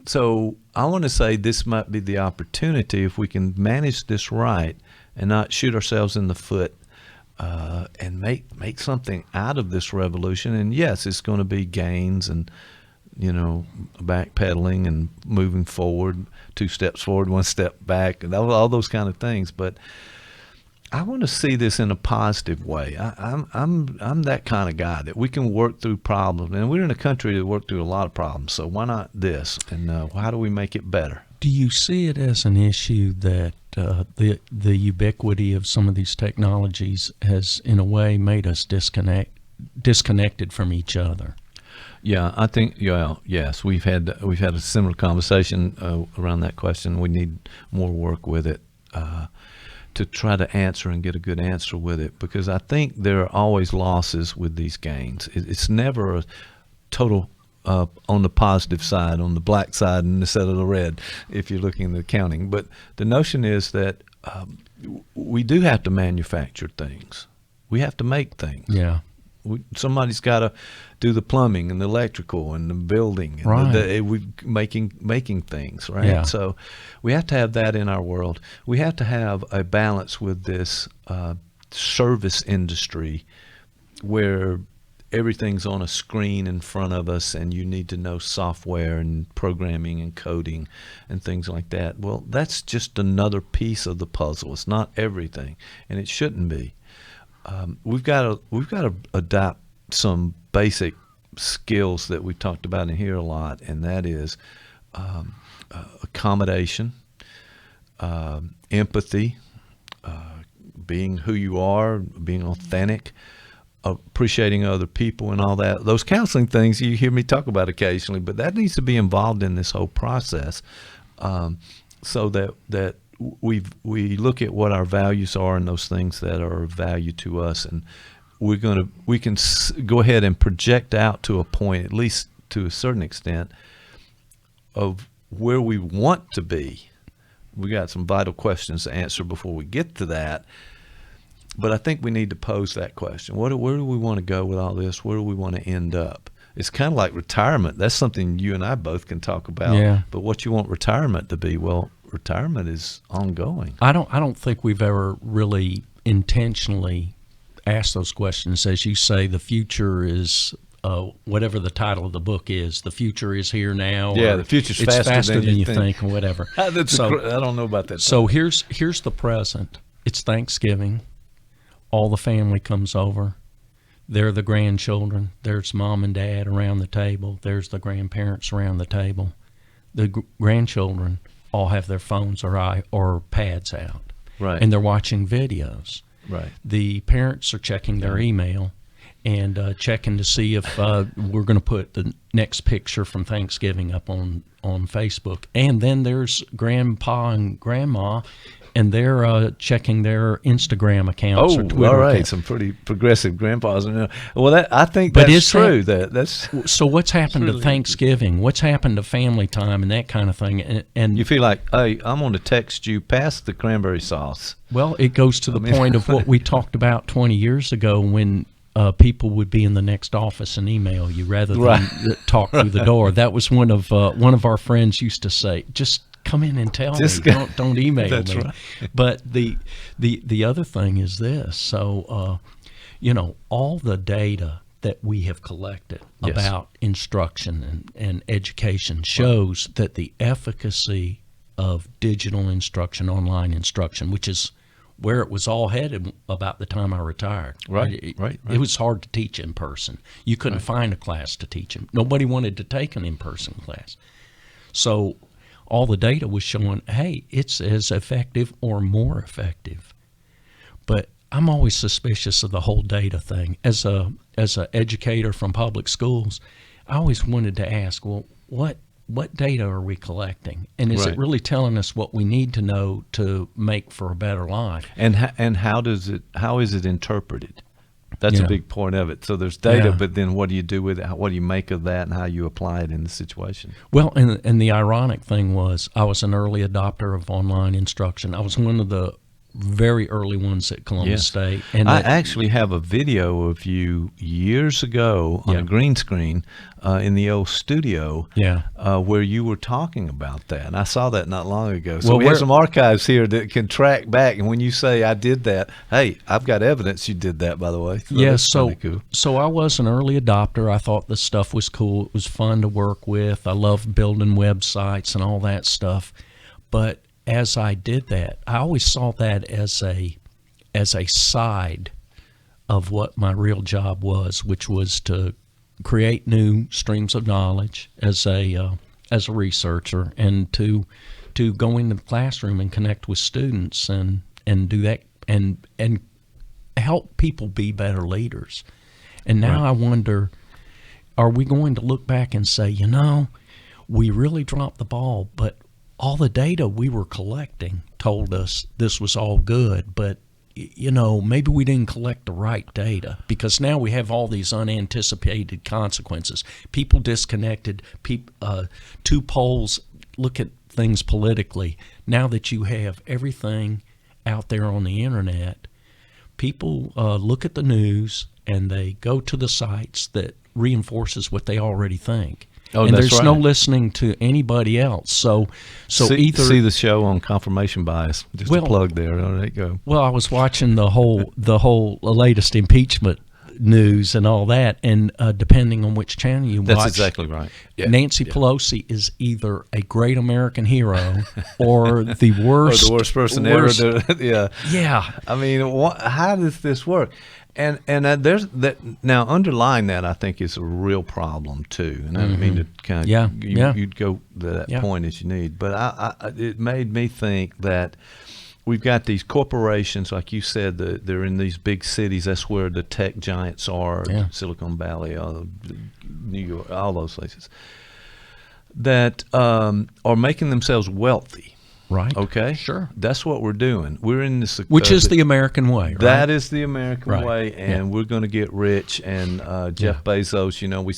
So I want to say this might be the opportunity, if we can manage this right and not shoot ourselves in the foot, and make something out of this revolution. And yes, it's going to be gains and, backpedaling and moving forward, 2 steps forward, 1 step back, and all those kind of things. But I want to see this in a positive way. I'm that kind of guy, that we can work through problems, and we're in a country that work through a lot of problems. So why not this? And how do we make it better? Do you see it as an issue that the ubiquity of some of these technologies has, in a way, made us disconnected from each other? Yeah, I think. Yes, we've had a similar conversation around that question. We need more work with it to try to answer and get a good answer with it, because I think there are always losses with these gains. It's never a total. On the positive side, on the black side instead of the red, if you're looking at the accounting. But the notion is that we do have to manufacture things. We have to make things. Yeah. Somebody's got to do the plumbing and the electrical and the building. And Right. we making things, right? Yeah. So we have to have that in our world. We have to have a balance with this service industry where everything's on a screen in front of us, and you need to know software and programming and coding and things like that. Well, that's just another piece of the puzzle. It's not everything, and it shouldn't be. We've got to adopt some basic skills that we've talked about in here a lot, and that is accommodation, empathy, being who you are, being authentic, appreciating other people and all that. Those counseling things you hear me talk about occasionally, but that needs to be involved in this whole process, so that we look at what our values are and those things that are of value to us, and we can go ahead and project out to a point, at least to a certain extent, of where we want to be. We got some vital questions to answer before we get to that. But I think we need to pose that question. Where do we want to go with all this? Where do we want to end up? It's kind of like retirement. That's something you and I both can talk about. Yeah. But what you want retirement to be? Well, retirement is ongoing. I don't think we've ever really intentionally asked those questions. As you say, the future is whatever the title of the book is. The future is here now. Yeah, or the future's it's faster than you think, or whatever. I don't know about that. So here's the present. It's Thanksgiving. All the family comes over. There are the grandchildren. There's mom and dad around the table. There's the grandparents around the table. The grandchildren all have their phones or pads out. Right. And they're watching videos. Right. The parents are checking their email and checking to see if we're going to put the next picture from Thanksgiving up on Facebook. And then there's grandpa and grandma, and they're checking their Instagram accounts or Twitter all right. accounts. Some pretty progressive grandpas. Well, I think But that's is true. that- That's So what's happened really to Thanksgiving? What's happened to family time and that kind of thing? And you feel like, hey, I'm going to text you past the cranberry sauce. well, it goes to the point of what we talked about 20 years ago when people would be in the next office and email you rather than Right. talk through the door. That was one of our friends used to say, just come in and tell Just me. go- Don't email That's me. right. But the other thing is this. So, all the data that we have collected Yes. about instruction and education shows that the efficacy of digital instruction, online instruction, which is where it was all headed about the time I retired. Right, right. It was hard to teach in person. You couldn't find a class to teach them. Nobody wanted to take an in-person class. So all the data was showing, hey, it's as effective or more effective. But I'm always suspicious of the whole data thing. As a educator from public schools, I always wanted to ask, well, what data are we collecting? And is Right. it really telling us what we need to know to make for a better life? And how is it interpreted? That's Yeah. a big point of it. So there's data, Yeah. but then what do you do with it? What do you make of that, and how you apply it in the situation? Well, and the ironic thing was I was an early adopter of online instruction. I was one of the very early ones at Columbus Yes. State. And I actually have a video of you years ago on Yeah. a green screen in the old studio Yeah. where you were talking about that. And I saw that not long ago. So Well, we have we're- some archives here that can track back. And when you say I did that, hey, I've got evidence you did that, by the way. So Yeah, that's kinda cool. so I was an early adopter. I thought the stuff was cool. It was fun to work with. I loved building websites and all that stuff. But as I did that, I always saw that as a side of what my real job was, which was to create new streams of knowledge as a researcher, and to go into the classroom and connect with students and do that and help people be better leaders. And now I wonder, are we going to look back and say, we really dropped the ball, but all the data we were collecting told us this was all good, but maybe we didn't collect the right data, because now we have all these unanticipated consequences. People disconnected, two poles look at things politically. Now that you have everything out there on the internet, people look at the news and they go to the sites that reinforces what they already think. Oh, and that's there's no right. listening to anybody else. So see either the show on confirmation bias. Just a plug there. There you go. Well, I was watching the whole latest impeachment news and all that, and depending on which channel you That's watch, exactly right. Yeah. Nancy Pelosi is either a great American hero or the worst, Or the worst person worst- ever. Yeah. Yeah. I mean, how does this work? And there's that now underlying that, I think, is a real problem too. And I don't mean to kind of you'd go to that point as you need, but I it made me think that we've got these corporations, like you said, they're in these big cities. That's where the tech giants are, Silicon Valley, New York, all those places that are making themselves wealthy. Right. Okay. Sure. That's what we're doing. We're in this. Which is the American way, right? That is the American Right. way, and we're going to get rich. And Jeff Bezos, we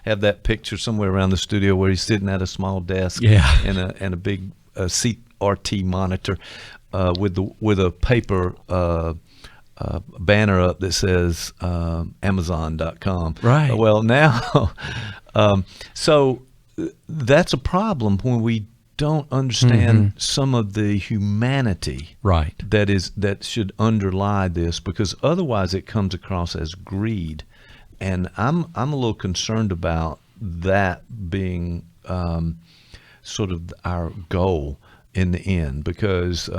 have that picture somewhere around the studio where he's sitting at a small desk, and a big CRT monitor, with a paper banner up that says Amazon.com. Right. Well, now, so that's a problem when we don't understand some of the humanity Right. that should underlie this, because otherwise it comes across as greed, and I'm a little concerned about that being sort of our goal in the end, because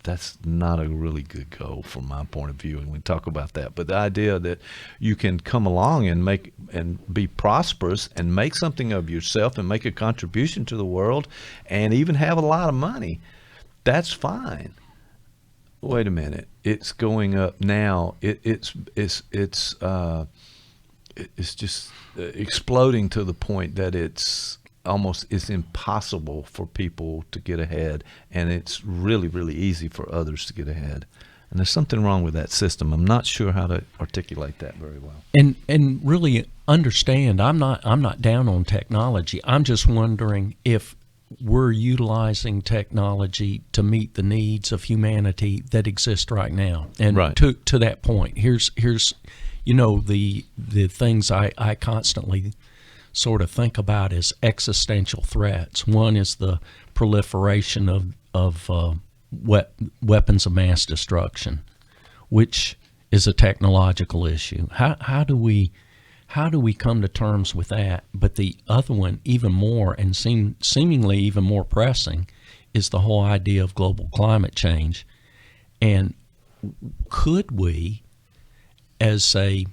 that's not a really good goal from my point of view, and we talk about that. But the idea that you can come along and make and be prosperous and make something of yourself and make a contribution to the world and even have a lot of money, that's fine. Wait a minute, it's going up now. It's just exploding to the point that it's impossible for people to get ahead, and it's really, really easy for others to get ahead. And there's something wrong with that system. I'm not sure how to articulate that very well. And really understand, I'm not down on technology. I'm just wondering if we're utilizing technology to meet the needs of humanity that exist right now. And Right. to that point, here's the things I constantly sort of think about as existential threats. One is the proliferation of weapons of mass destruction, which is a technological issue. How do we come to terms with that? But the other one, even more and seemingly even more pressing, is the whole idea of global climate change. And could we, as a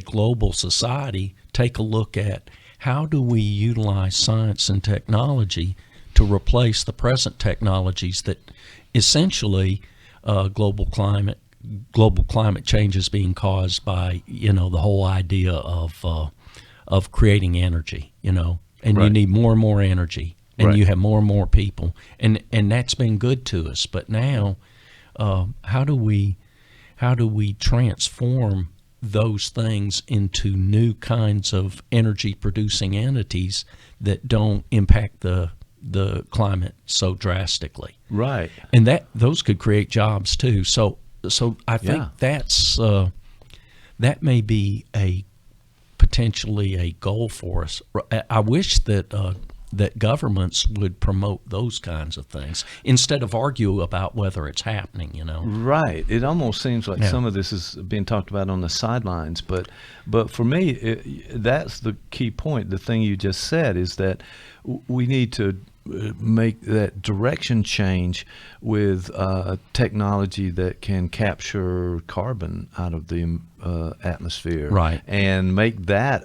global society, take a look at how do we utilize science and technology to replace the present technologies that essentially global climate change is being caused by, the whole idea of creating energy, and Right. you need more and more energy, and Right. you have more and more people, and that's been good to us. But now, how do we transform those things into new kinds of energy producing entities that don't impact the climate so drastically? Right. And those could create jobs too. So I think Yeah. that may be potentially a goal for us. I wish that governments would promote those kinds of things instead of argue about whether it's happening. Right. It almost seems like Yeah. some of this is being talked about on the sidelines, but for me, that's the key point. The thing you just said is that we need to make that direction change with technology that can capture carbon out of the atmosphere, Right. and make that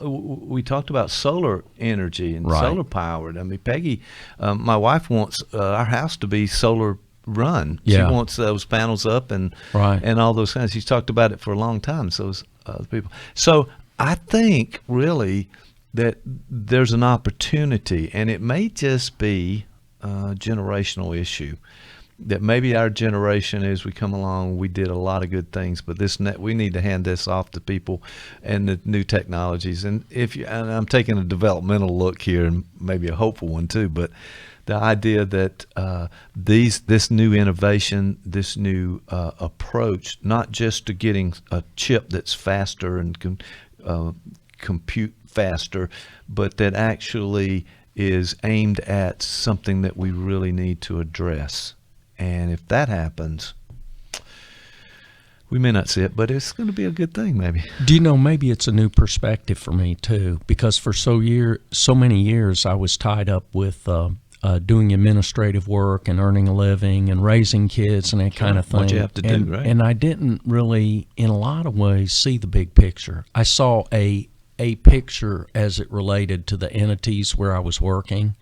we talked about solar energy and Right. solar powered. I mean, Peggy, my wife, wants our house to be solar run. Yeah. She wants those panels up and Right. and all those kinds. She's talked about it for a long time. So is other people. So I think really that there's an opportunity, and it may just be a generational issue. That maybe our generation, as we come along, we did a lot of good things, but we need to hand this off to people and the new technologies. And and I'm taking a developmental look here, and maybe a hopeful one too, but the idea that this new innovation, this new approach, not just to getting a chip that's faster and compute faster, but that actually is aimed at something that we really need to address. And if that happens, we may not see it, but it's going to be a good thing, maybe. Do you know, maybe it's a new perspective for me too, because for so many years I was tied up with doing administrative work and earning a living and raising kids and that kind of thing. What you have to do, right? And I didn't really, in a lot of ways, see the big picture. I saw a picture as it related to the entities where I was working,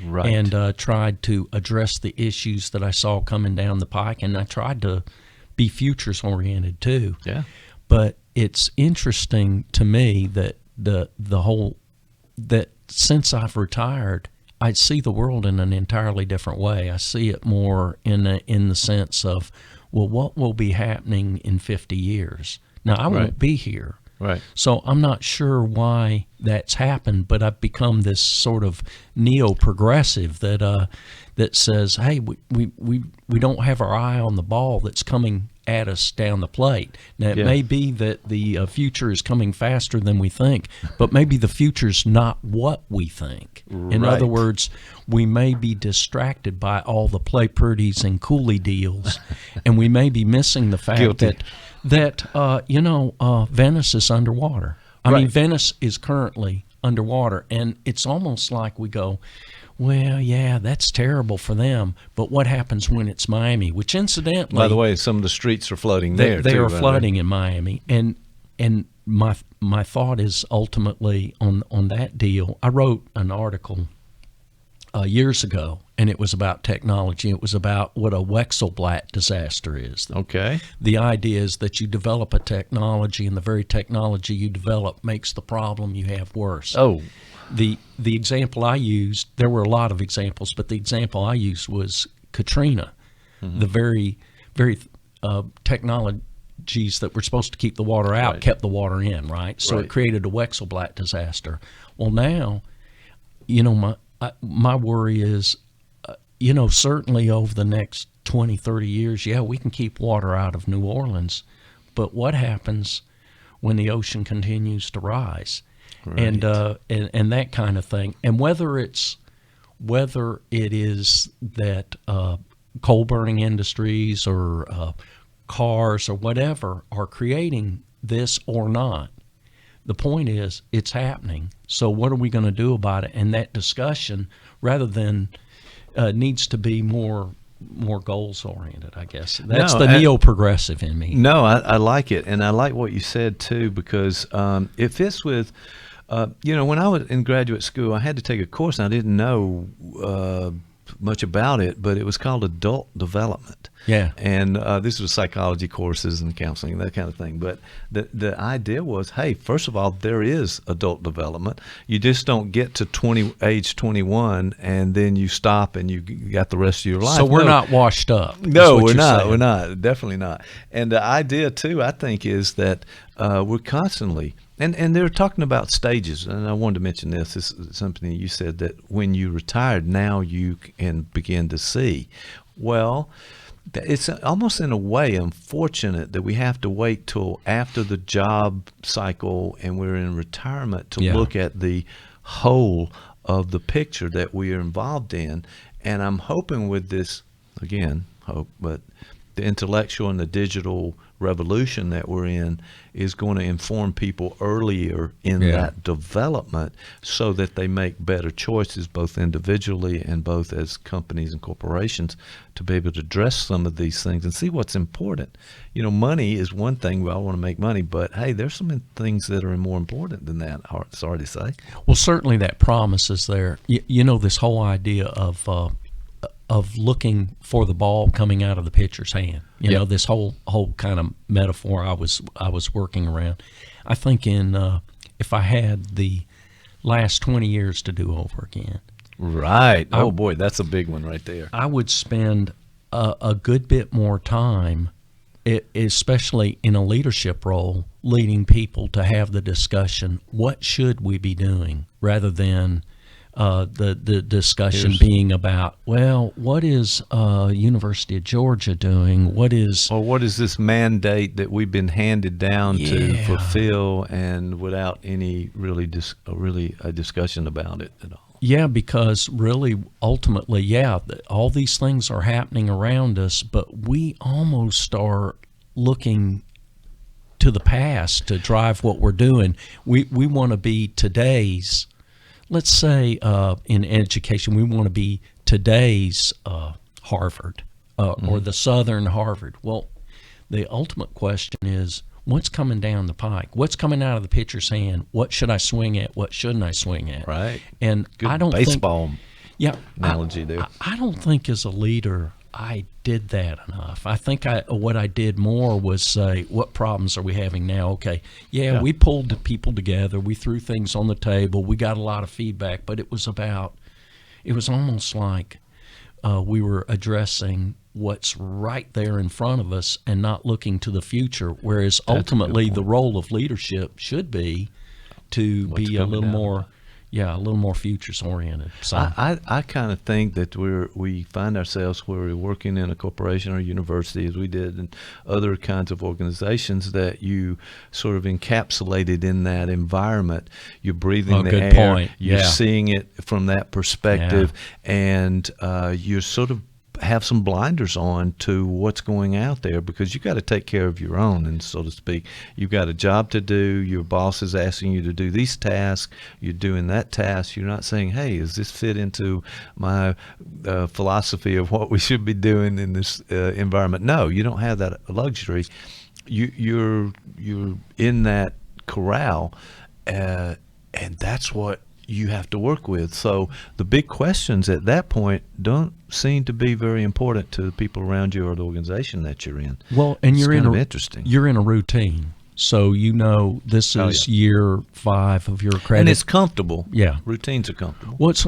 Right. and tried to address the issues that I saw coming down the pike, and I tried to be futures oriented too. Yeah. But it's interesting to me that that since I've retired, I see the world in an entirely different way. I see it more in the sense of, well, what will be happening in 50 years? Now, I Right. won't be here, Right. So I'm not sure why that's happened, but I've become this sort of neo-progressive that says, hey, we don't have our eye on the ball that's coming at us down the plate. Now, it may be that the future is coming faster than we think, but maybe the future's not what we think. In other words, we may be distracted by all the play pretties and coolie deals, and we may be missing the fact that Venice is underwater. I mean, Venice is currently underwater, and it's almost like we go, well, yeah, that's terrible for them, but what happens when it's Miami? Which, incidentally, by the way, some of the streets are flooding there. They are flooding in Miami, and my thought is ultimately on that deal. I wrote an article years ago, and it was about technology. It was about what a Wechselblatt disaster is. Okay. The idea is that you develop a technology, and the very technology you develop makes the problem you have worse. Oh. The example I used, there were a lot of examples, but the example I used was Katrina. The very technologies that were supposed to keep the water out kept the water in, right? So it created a Wechselblatt disaster. Well, now, my worry is, certainly over the next 20, 30 years, we can keep water out of New Orleans, but what happens when the ocean continues to rise? And that kind of thing, and whether it is that coal burning industries or cars or whatever are creating this or not, the point is it's happening. So what are we going to do about it? And that discussion, rather than needs to be more goals oriented, I guess. That's the neo-progressive in me. No, I like it, and I like what you said too, because it fits with. When I was in graduate school, I had to take a course, and I didn't know much about it, but it was called adult development. Yeah. And this was psychology courses and counseling, that kind of thing. But the idea was, hey, first of all, there is adult development. You just don't get to age 21 and then you stop and you got the rest of your life. So we're not washed up. No, we're not. Saying. We're not. Definitely not. And the idea, too, I think, is that we're constantly – and they're talking about stages, and I wanted to mention this. This is something you said, that when you retired, now you can begin to see. Well, it's almost in a way unfortunate that we have to wait till after the job cycle and we're in retirement to look at the whole of the picture that we are involved in. And I'm hoping with this, again, but the intellectual and the digital revolution that we're in is going to inform people earlier in that development so that they make better choices, both individually and both as companies and corporations, to be able to address some of these things and see what's important. Money is one thing. We all want to make money, but hey, there's some things that are more important than that, sorry to say. Well, certainly that promise is there. This whole idea of looking for the ball coming out of the pitcher's hand. This whole kind of metaphor I was working around. I think if I had the last 20 years to do over again. Right. Oh boy, that's a big one right there. I would spend a good bit more time, especially in a leadership role, leading people to have the discussion, what should we be doing, rather than the discussion being about, well, what is University of Georgia doing? What is this mandate that we've been handed down to fulfill, and without any really a discussion about it at all? Yeah, because really, ultimately, all these things are happening around us, but we almost are looking to the past to drive what we're doing. We want to be today's. Let's say in education, we want to be today's Harvard or the Southern Harvard. Well, the ultimate question is, what's coming down the pike? What's coming out of the pitcher's hand? What should I swing at? What shouldn't I swing at? Right. And good I don't baseball think, analogy there. I don't think as a leader I did that enough. I think what I did more was say, what problems are we having now? Okay, we pulled the people together. We threw things on the table. We got a lot of feedback, but it was almost like we were addressing what's right there in front of us and not looking to the future, whereas ultimately the role of leadership should be to be a little more futures oriented. So I kind of think that we find ourselves where we're working in a corporation or university, as we did in other kinds of organizations, that you sort of encapsulated in that environment. You're breathing the good air. point. You're Yeah. seeing it from that perspective, and you're sort of have some blinders on to what's going out there, because you got to take care of your own, and so to speak. You've got a job to do. Your boss is asking you to do these tasks. You're doing that task. You're not saying, hey, does this fit into my philosophy of what we should be doing in this environment? No, you don't have that luxury. You're in that corral, and that's what you have to work with. So the big questions at that point don't seem to be very important to the people around you or the organization that you're in. well, and It's you're kind in of interesting. You're in a routine, so this is year 5 of your credit, And it's comfortable. Yeah. Routines are comfortable. What's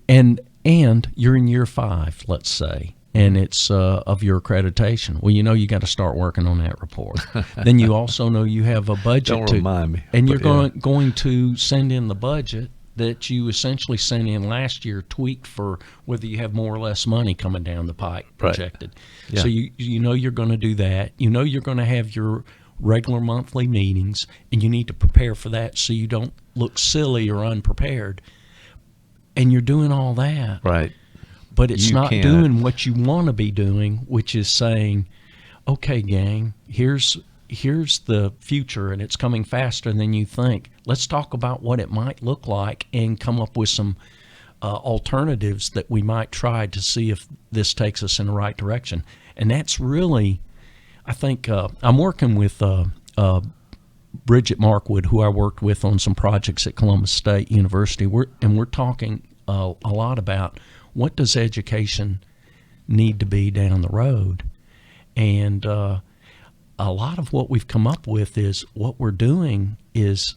and you're in year 5, let's say, and it's of your accreditation. Well, you got to start working on that report. Then you also know you have a budget. Don't remind me. And you're But, going to send in the budget that you essentially sent in last year, tweaked for whether you have more or less money coming down the pike projected. Yeah. So you know you're going to do that. You know you're going to have your regular monthly meetings, and you need to prepare for that so you don't look silly or unprepared. And you're doing all that. Right. But it's You not can't- doing what you want to be doing, which is saying, okay, gang, here's the future, and it's coming faster than you think. Let's talk about what it might look like and come up with some alternatives that we might try to see if this takes us in the right direction. And that's really, I think, I'm working with Bridget Markwood, who I worked with on some projects at Columbus State University. We're talking a lot about what does education need to be down the road. And a lot of what we've come up with is what we're doing is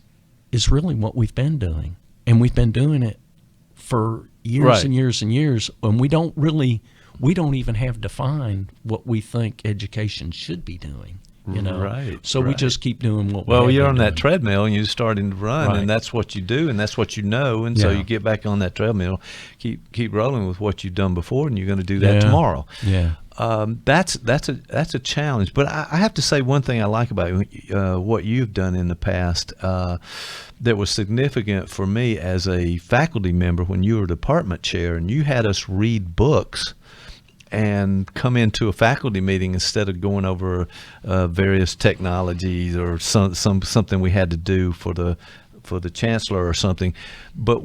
really what we've been doing. And we've been doing it for years Right. and years and years. And we don't even have defined what we think education should be doing. Right, So we right. just keep doing what Well, we you're have on been that doing. treadmill and you're starting to run, Right. and that's what you do, and that's what you know, and so Yeah. you get back on that treadmill, keep rolling with what you've done before, and you're going to do that Yeah. tomorrow. Yeah. That's a challenge. But I have to say one thing I like about what you've done in the past that was significant for me as a faculty member when you were department chair, and you had us read books and come into a faculty meeting instead of going over various technologies or something we had to do for the chancellor or something, but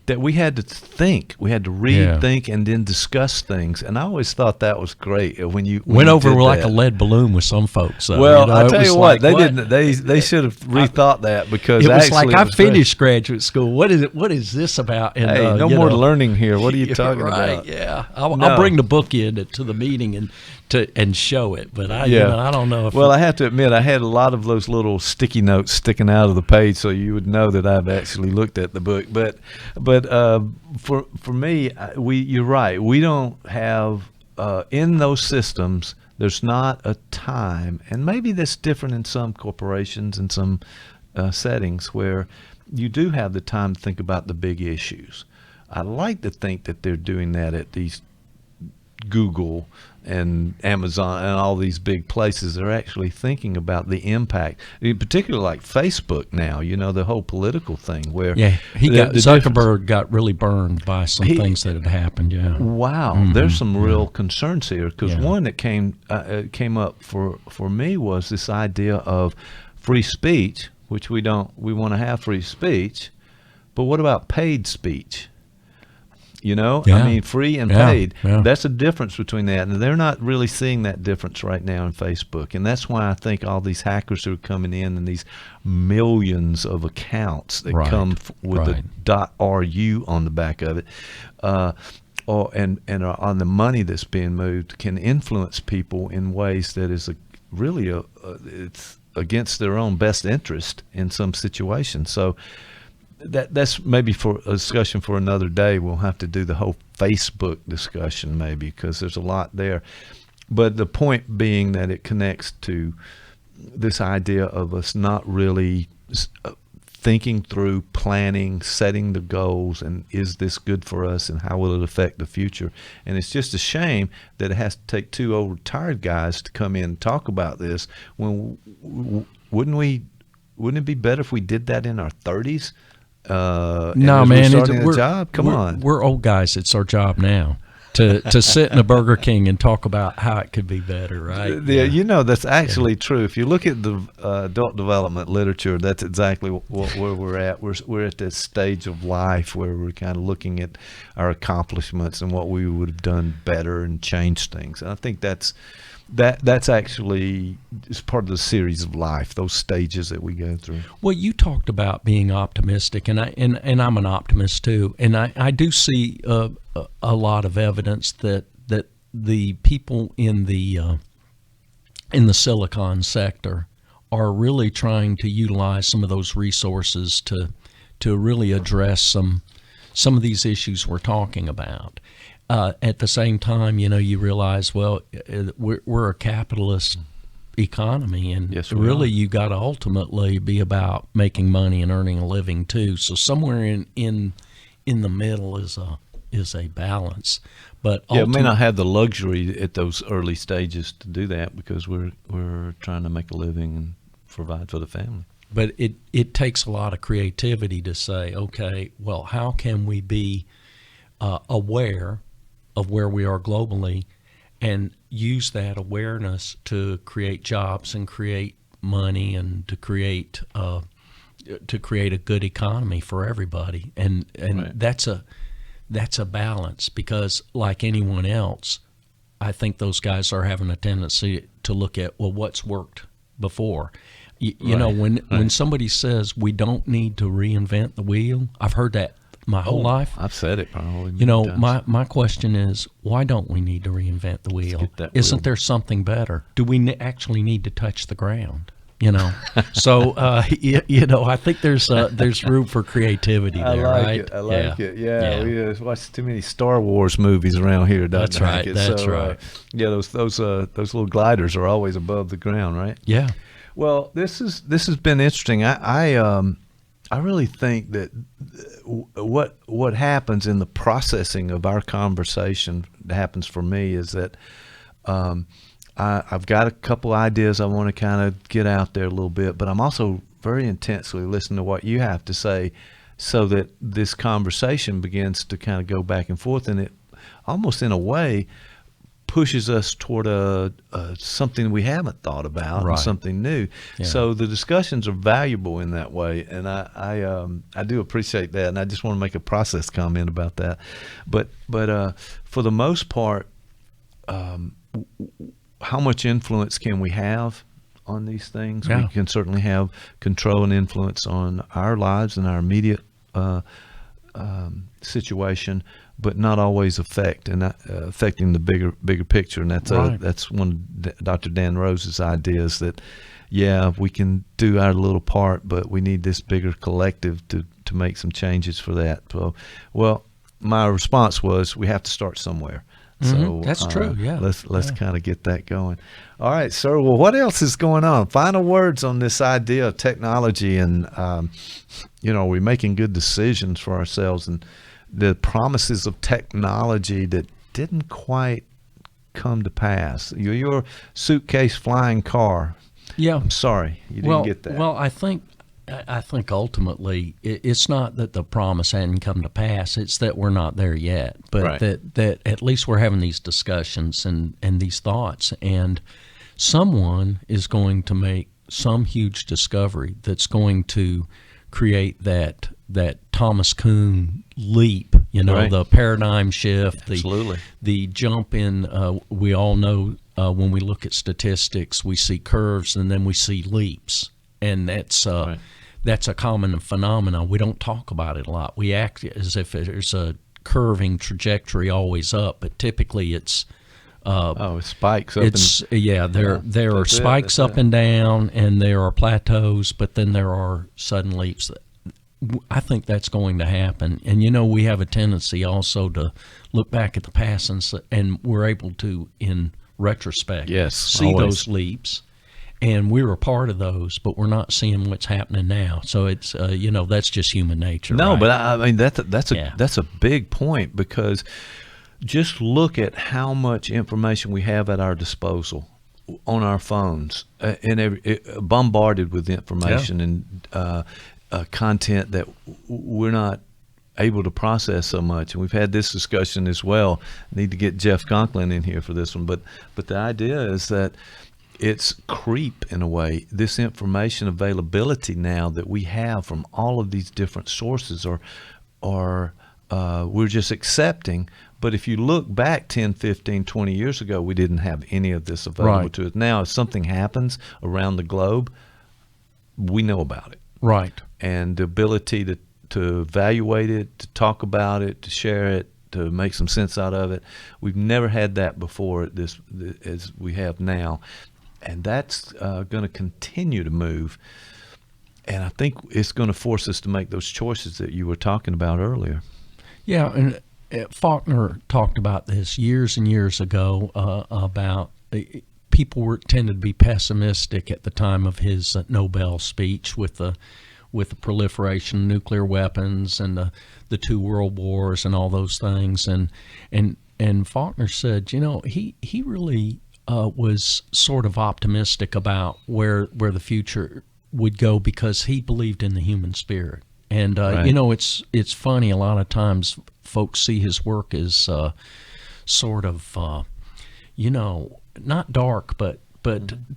that we had to think, we had to read, Yeah. think, and then discuss things. And I always thought that was great when you Went you over did like that. a lead balloon with some folks. Though, Well, I it tell was you like, what, they didn't. They should have rethought that, because It was actually like it I was great. finished graduate school. What is it? What is this about? And, Hey, no you more know, learning here. What are you Yeah, talking right, about? Yeah, I'll No. bring the book in to the meeting and show it. But I don't know if. Well, I have to admit, I had a lot of those little sticky notes sticking out of the page, so you would know that I've actually looked at the book. But for me, you're right. We don't have in those systems. There's not a time, and maybe that's different in some corporations and some settings where you do have the time to think about the big issues. I like to think that they're doing that at these Google and Amazon and all these big places. They're actually thinking about the impact, in particular like Facebook now, the whole political thing where Zuckerberg got really burned by some things that had happened. Yeah. Wow, there's some real concerns here, because Yeah. one that came up for me was this idea of free speech, which we want to have free speech, but what about paid speech? Yeah. I mean, free and Yeah, paid. yeah. That's a difference between that, and they're not really seeing that difference right now in Facebook, and that's why I think all these hackers are coming in, and these millions of accounts that Right, come with right. the .ru on the back of it, and are on the money that's being moved, can influence people in ways that is it's against their own best interest in some situations. So that's maybe for a discussion for another day. We'll have to do the whole Facebook discussion maybe, because there's a lot there. But the point being that it connects to this idea of us not really thinking through, planning, setting the goals, and is this good for us, and how will it affect the future? And it's just a shame that it has to take two old retired guys to come in and talk about this. When wouldn't it be better if we did that in our 30s? No, as man, we're starting a job. Come on, we're old guys. It's our job now to sit in a Burger King and talk about how it could be better, right? Yeah, you know, that's actually true. If you look at the adult development literature, that's exactly where we're at. We're at this stage of life where we're kind of looking at our accomplishments and what we would have done better and changed things. And I think that's actually is part of the series of life, those stages that we go through. Well, you talked about being optimistic, and I'm an optimist too, and I do see a lot of evidence that the people in the Silicon sector are really trying to utilize some of those resources to really address some of these issues we're talking about. At the same time, you realize, well, we're a capitalist economy, and yes, we really are. you got to ultimately be about making money and earning a living too. So somewhere in the middle is a balance. But yeah, we may not have the luxury at those early stages to do that because we're trying to make a living and provide for the family. But it takes a lot of creativity to say, okay, well, how can we be aware of where we are globally and use that awareness to create jobs and create money and to create a good economy for everybody. And Right. that's a balance, because like anyone else, I think those guys are having a tendency to look at, well, what's worked before. You know, when somebody says we don't need to reinvent the wheel, I've heard that my whole life. I've said it probably. You know, many times. my question is, why don't we need to reinvent the wheel? get that Isn't wheel. there something better? Do we actually need to touch the ground? You know, so I think there's room for creativity there, right? I like it. Yeah, we watch too many Star Wars movies around here. That's right. That's right. Yeah, those little gliders are always above the ground, right? Yeah. Well, this has been interesting. I really think that what happens in the processing of our conversation happens for me is that I've got a couple ideas I want to kind of get out there a little bit, but I'm also very intensely listening to what you have to say so that this conversation begins to kind of go back and forth, and it almost in a way pushes us toward something we haven't thought about, Right. and something new. Yeah. So the discussions are valuable in that way, and I do appreciate that, and I just want to make a process comment about that. But for the most part, how much influence can we have on these things? Yeah. We can certainly have control and influence on our lives and our immediate situation, but not always affecting the bigger picture. And Right. that's one of Dr. Dan Rose's ideas, that we can do our little part, but we need this bigger collective to make some changes for that. So, well, my response was we have to start somewhere. So That's true. Yeah. let's kind of get that going. All right, sir. Well, what else is going on? Final words on this idea of technology, and are we making good decisions for ourselves, and the promises of technology that didn't quite come to pass? Your suitcase flying car. Yeah. I'm sorry you didn't get that. Well, I think ultimately it's not that the promise hadn't come to pass; it's that we're not there yet. But Right. that at least we're having these discussions and these thoughts, and someone is going to make some huge discovery that's going to create that Thomas Kuhn leap. Right. The paradigm shift, Absolutely. the jump in. We all know when we look at statistics, we see curves and then we see leaps, and that's Right. that's a common phenomenon. We don't talk about it a lot. We act as if there's a curving trajectory always up, but typically it's It spikes up. there are That's it, spikes that's up it. and down, and there are plateaus, but then there are sudden leaps. I think that's going to happen. And we have a tendency also to look back at the past and we're able to, in retrospect, Yes, see always. those leaps. And we were a part of those, but we're not seeing what's happening now. So it's that's just human nature. No, right? but I mean that's Yeah. a big point, because just look at how much information we have at our disposal on our phones, bombarded with information and content that we're not able to process so much. And we've had this discussion as well. Need to get Jeff Conklin in here for this one, but the idea is that it's creep in a way. This information availability now that we have from all of these different sources are we're just accepting. But if you look back 10, 15, 20 years ago, we didn't have any of this available Right. to us. Now, if something happens around the globe, we know about it. Right. And the ability to evaluate it, to talk about it, to share it, to make some sense out of it. We've never had that before as we have now. And that's going to continue to move. And I think it's going to force us to make those choices that you were talking about earlier. Yeah, and Faulkner talked about this years and years ago about people tended to be pessimistic at the time of his Nobel speech with the proliferation of nuclear weapons and the two world wars and all those things. And Faulkner said, he really was sort of optimistic about where the future would go because he believed in the human spirit. And Right. It's funny, a lot of times folks see his work as sort of not dark but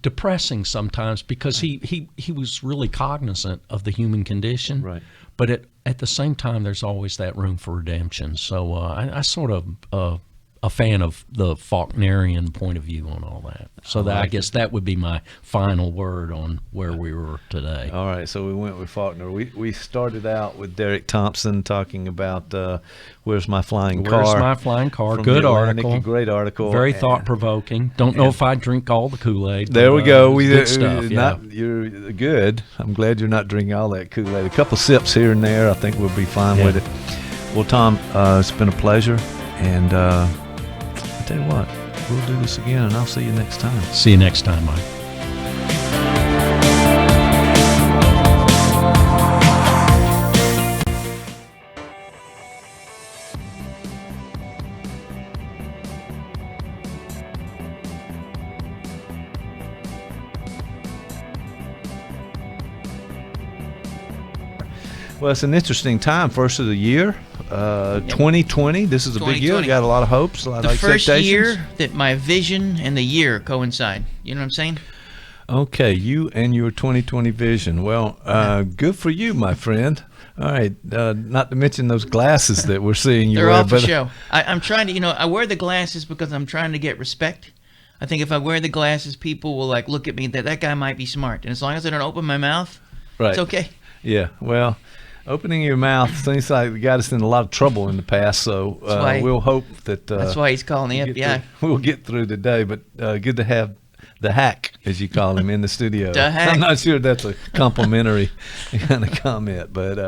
depressing sometimes, because he was really cognizant of the human condition. Right. But at the same time, there's always that room for redemption. So I sort of a fan of the Faulknerian point of view on all that. So I guess that would be my final word on where we were today. All right, so we went with Faulkner. We started out with Derek Thompson talking about Where's My Flying Car? Where's My Flying Car? From Good the Atlantic, article. a great article. Very And- thought-provoking. Don't know if I drink all the Kool-Aid. There but, we go. good stuff. Yeah. You're good. I'm glad you're not drinking all that Kool-Aid. A couple sips here and there, I think we'll be fine Yeah. with it. Well, Tom, it's been a pleasure, and I tell you what, we'll do this again, and I'll see you next time. See you next time, Mike. Well, it's an interesting time. First of the year, 2020. This is a big year. 2020. Got a lot of hopes, a lot The of first expectations. year that my vision and the year coincide. You know what I'm saying? Okay, you and your 2020 vision. Well, good for you, my friend. All right, not to mention those glasses that we're seeing you They're wear. all for but- show. I'm trying to, I wear the glasses because I'm trying to get respect. I think if I wear the glasses, people will look at me that guy might be smart. And as long as I don't open my mouth, Right. it's okay. Yeah, well, opening your mouth seems like it got us in a lot of trouble in the past, so why- we'll hope that That's why he's calling the FBI. we'll get through today, but good to have the hack, as you call him, in the studio. The hack. I'm not sure that's a complimentary kind of comment, but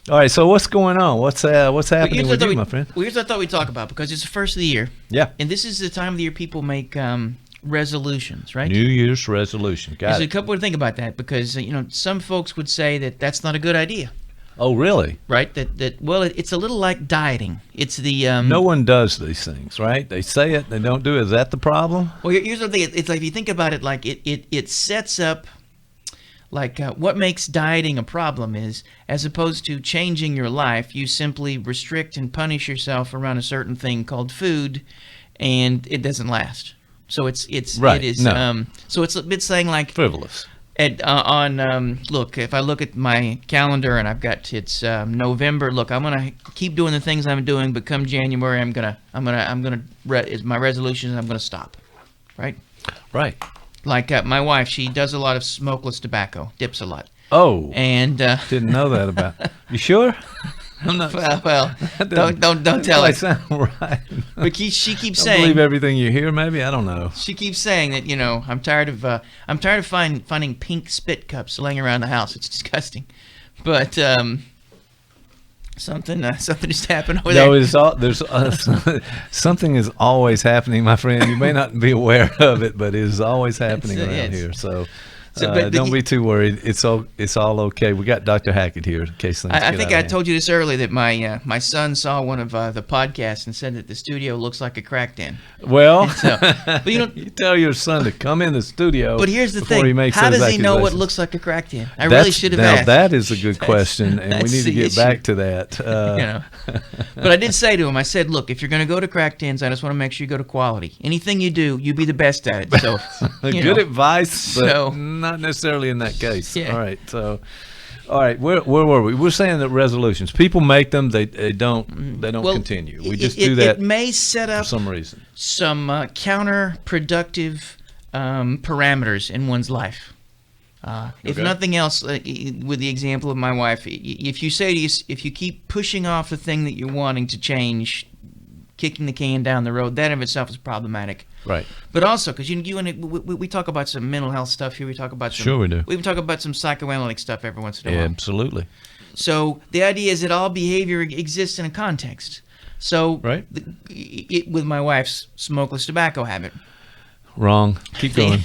all right, so what's going on? What's happening with you, my friend? Well, here's what I thought we'd talk about, because it's the first of the year. Yeah. And this is the time of the year people make resolutions, right? New Year's resolution. Got There's a it. couple to think about that, because some folks would say that that's not a good idea, Oh, really? right? It's a little like dieting. It's the No one does these things, right? They say it, they don't do it. Is that the problem? Well, here's the thing. It's like, if you think about it, like it sets up what makes dieting a problem is, as opposed to changing your life, you simply restrict and punish yourself around a certain thing called food, and it doesn't last. So it's Right, it is no. so it's a bit saying like Frivolous. look, if I look at my calendar and I've got it's November. Look, I'm gonna keep doing the things I'm doing, but come January, my resolution is I'm gonna stop, right? Right. Like my wife, she does a lot of smokeless tobacco, dips a lot, Oh, and didn't know that about. You sure? I'm not. well, don't tell That her. sound right. But she keeps Don't saying believe everything you hear. Maybe I don't know. she keeps saying that I'm tired of finding pink spit cups laying around the house. It's disgusting, but Something just happened over No, there. it's all, there's something is always happening, my friend. You may not be aware of it, but it is always happening It's, around yes. here. So, But don't be too worried. It's all okay. We got Dr. Hackett here in case things I get think out of I hand. told you this earlier that my son saw one of the podcasts and said that the studio looks like a crack den. Well, So, but you know, you tell your son to come in the studio. but here's the before thing: he makes how those does he know what accusations. looks like a crack den? I really should have now asked. that is a good question, and we that's need to the get issue. back to that. You know, but I did say to him, I said, look, if you're going to go to crack dens, I just want to make sure you go to quality. Anything you do, you be the best at it. So, you Good know. advice, but So- not necessarily in that case. Yeah. All right, so, all right, where were we? We're saying that resolutions, people make them, they don't Well, continue. We it- just it- do that It may set for up some reason. some counterproductive parameters in one's life. If Okay. nothing else, with the example of my wife, if you say to you, if you keep pushing off the thing that you're wanting to change, kicking the can down the road, that of itself is problematic. Right. But also, because we talk about some mental health stuff here, we talk about some, Sure we do. We even talk about some psychoanalytic stuff every once in a Yeah, while. absolutely. So the idea is that all behavior exists in a context. So Right. with my wife's smokeless tobacco habit, Wrong. Keep going.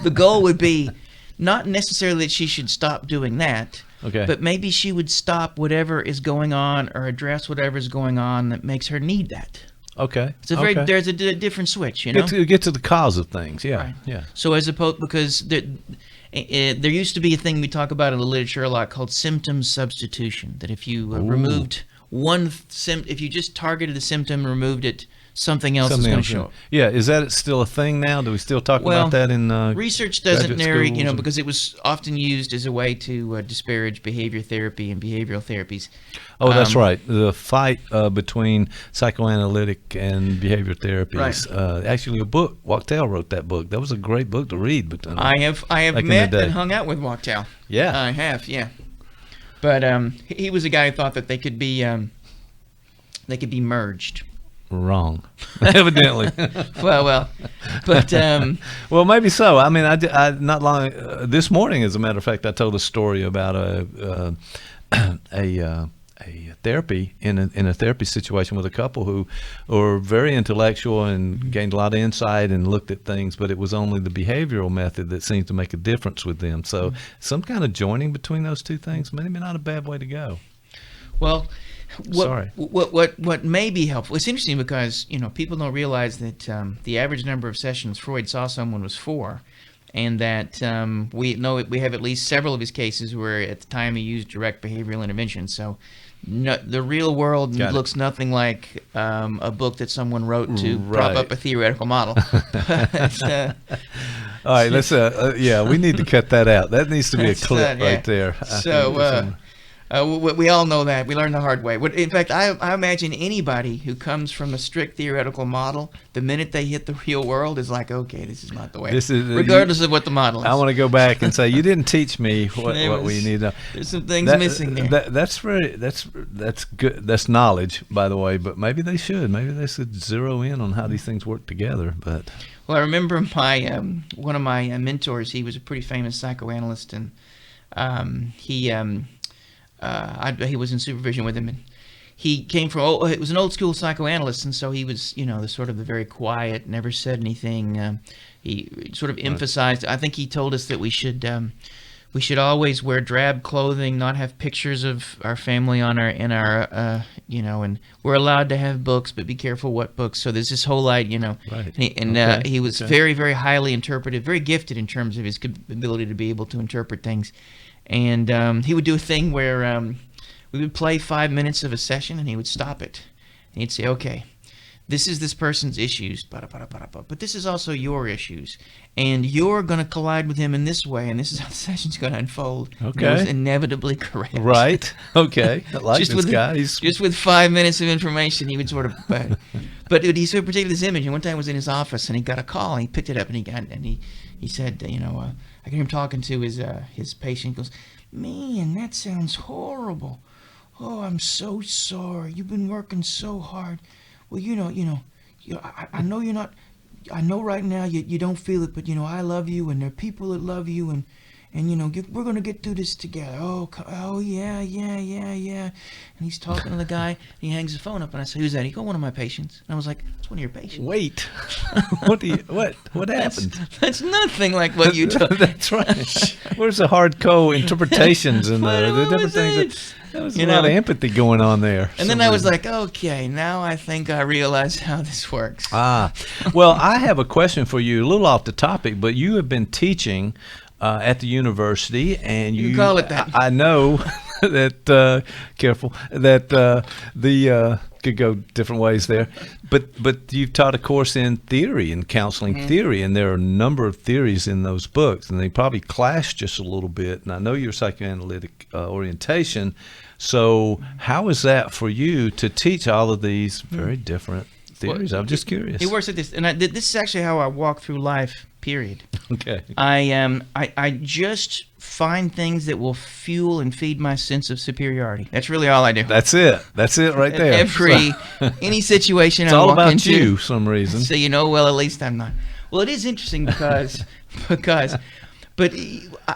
the goal would be not necessarily that she should stop doing that, Okay. but maybe she would stop whatever is going on or address whatever is going on that makes her need that. Okay. It's a very okay. there's a different switch, you know. Get to the cause of things. Yeah. Right. Yeah. So as opposed, because there used to be a thing we talk about in the literature a lot called symptom substitution. That if you removed one if you just targeted the symptom and removed it, something else is Something going else, to show yeah. up. Yeah. Is that still a thing now? Do we still talk Well, about that in Research doesn't graduate narrate, schools and- because it was often used as a way to disparage behavior therapy and behavioral therapies. Oh, that's Um, right. The fight between psychoanalytic and behavior therapies. Actually, a book. Wachtell wrote that book. That was a great book to read. But I have back in the met day. and hung out with Wachtell. Yeah. I have, yeah. But he was a guy who thought that they could be merged. Wrong, evidently. Well, but Well, maybe so. I mean, I not long this morning, as a matter of fact, I told a story about a therapy in a therapy situation with a couple who were very intellectual and gained a lot of insight and looked at things, but it was only the behavioral method that seemed to make a difference with them. So some kind of joining between those two things, maybe not a bad way to go. well, Sorry. what may be helpful? It's interesting because people don't realize that the average number of sessions Freud saw someone was 4, and that we know we have at least several of his cases where at the time he used direct behavioral intervention. So the real world Got it. looks nothing like a book that someone wrote to prop Right. up a theoretical model. But, All right, let's. Yeah, we need to cut that out. That needs to be a That's clip that, yeah. right there. I So think we all know that. We learned the hard way. In fact, I imagine anybody who comes from a strict theoretical model, the minute they hit the real world, is like, okay, this is not the way. This is- regardless of what the model is. I want to go back and say you didn't teach me what There we was- need to. There's some things missing there. That's good. That's knowledge, by the way. But maybe they should. Maybe they should zero in on how these things work together. But Well, I remember my one of my mentors. He was a pretty famous psychoanalyst, and he was in supervision with him, and he came from. It was an old school psychoanalyst, and so he was, the sort of the very quiet, never said anything. He sort of emphasized. I think he told us that we should always wear drab clothing, not have pictures of our family on and we're allowed to have books, but be careful what books. So there's this whole Right. and he was very, very highly interpretive, very gifted in terms of his ability to be able to interpret things. And he would do a thing where we would play 5 minutes of a session, and he would stop it. And he'd say, okay, this is this person's issues, but this is also your issues. And you're going to collide with him in this way, and this is how the session's going to unfold. And it was Okay. inevitably correct. right, okay, I like this with, guy. He's just with 5 minutes of information, he would sort of. But he sort of projected this image. And one time I was in his office, and he got a call, and he picked it up, and he said, I could hear him talking to his patient. He goes, "Man, that sounds horrible. Oh, I'm so sorry. You've been working so hard. Well, I know you're not. I know right now you don't feel it, but I love you, and there are people that love you, and and we're gonna get through this together. Oh yeah. And he's talking to the guy, and he hangs the phone up, and I say, "Who's that?" He goes, "One of my patients." And I was like, "It's one of your patients." Wait, what happened? That's nothing like what you told. That's right. Where's the hardcore interpretations and the different things? There was a lot of empathy going on there. And then I was like, okay, now I think I realize how this works. Well, I have a question for you, a little off the topic, but you have been teaching at the university, and you call it that. I know that careful that the could go different ways there, but you've taught a course in theory and counseling theory, and there are a number of theories in those books, and they probably clash just a little bit. And I know your psychoanalytic orientation, so how is that for you to teach all of these very different theories? I'm just curious. It works like this, and this is actually how I walk through life. Period. Okay. I just find things that will fuel and feed my sense of superiority. That's really all I do. That's it right there. Any situation it's I all walk about into, you, some reason. So well, at least I'm not. Well, it is interesting because but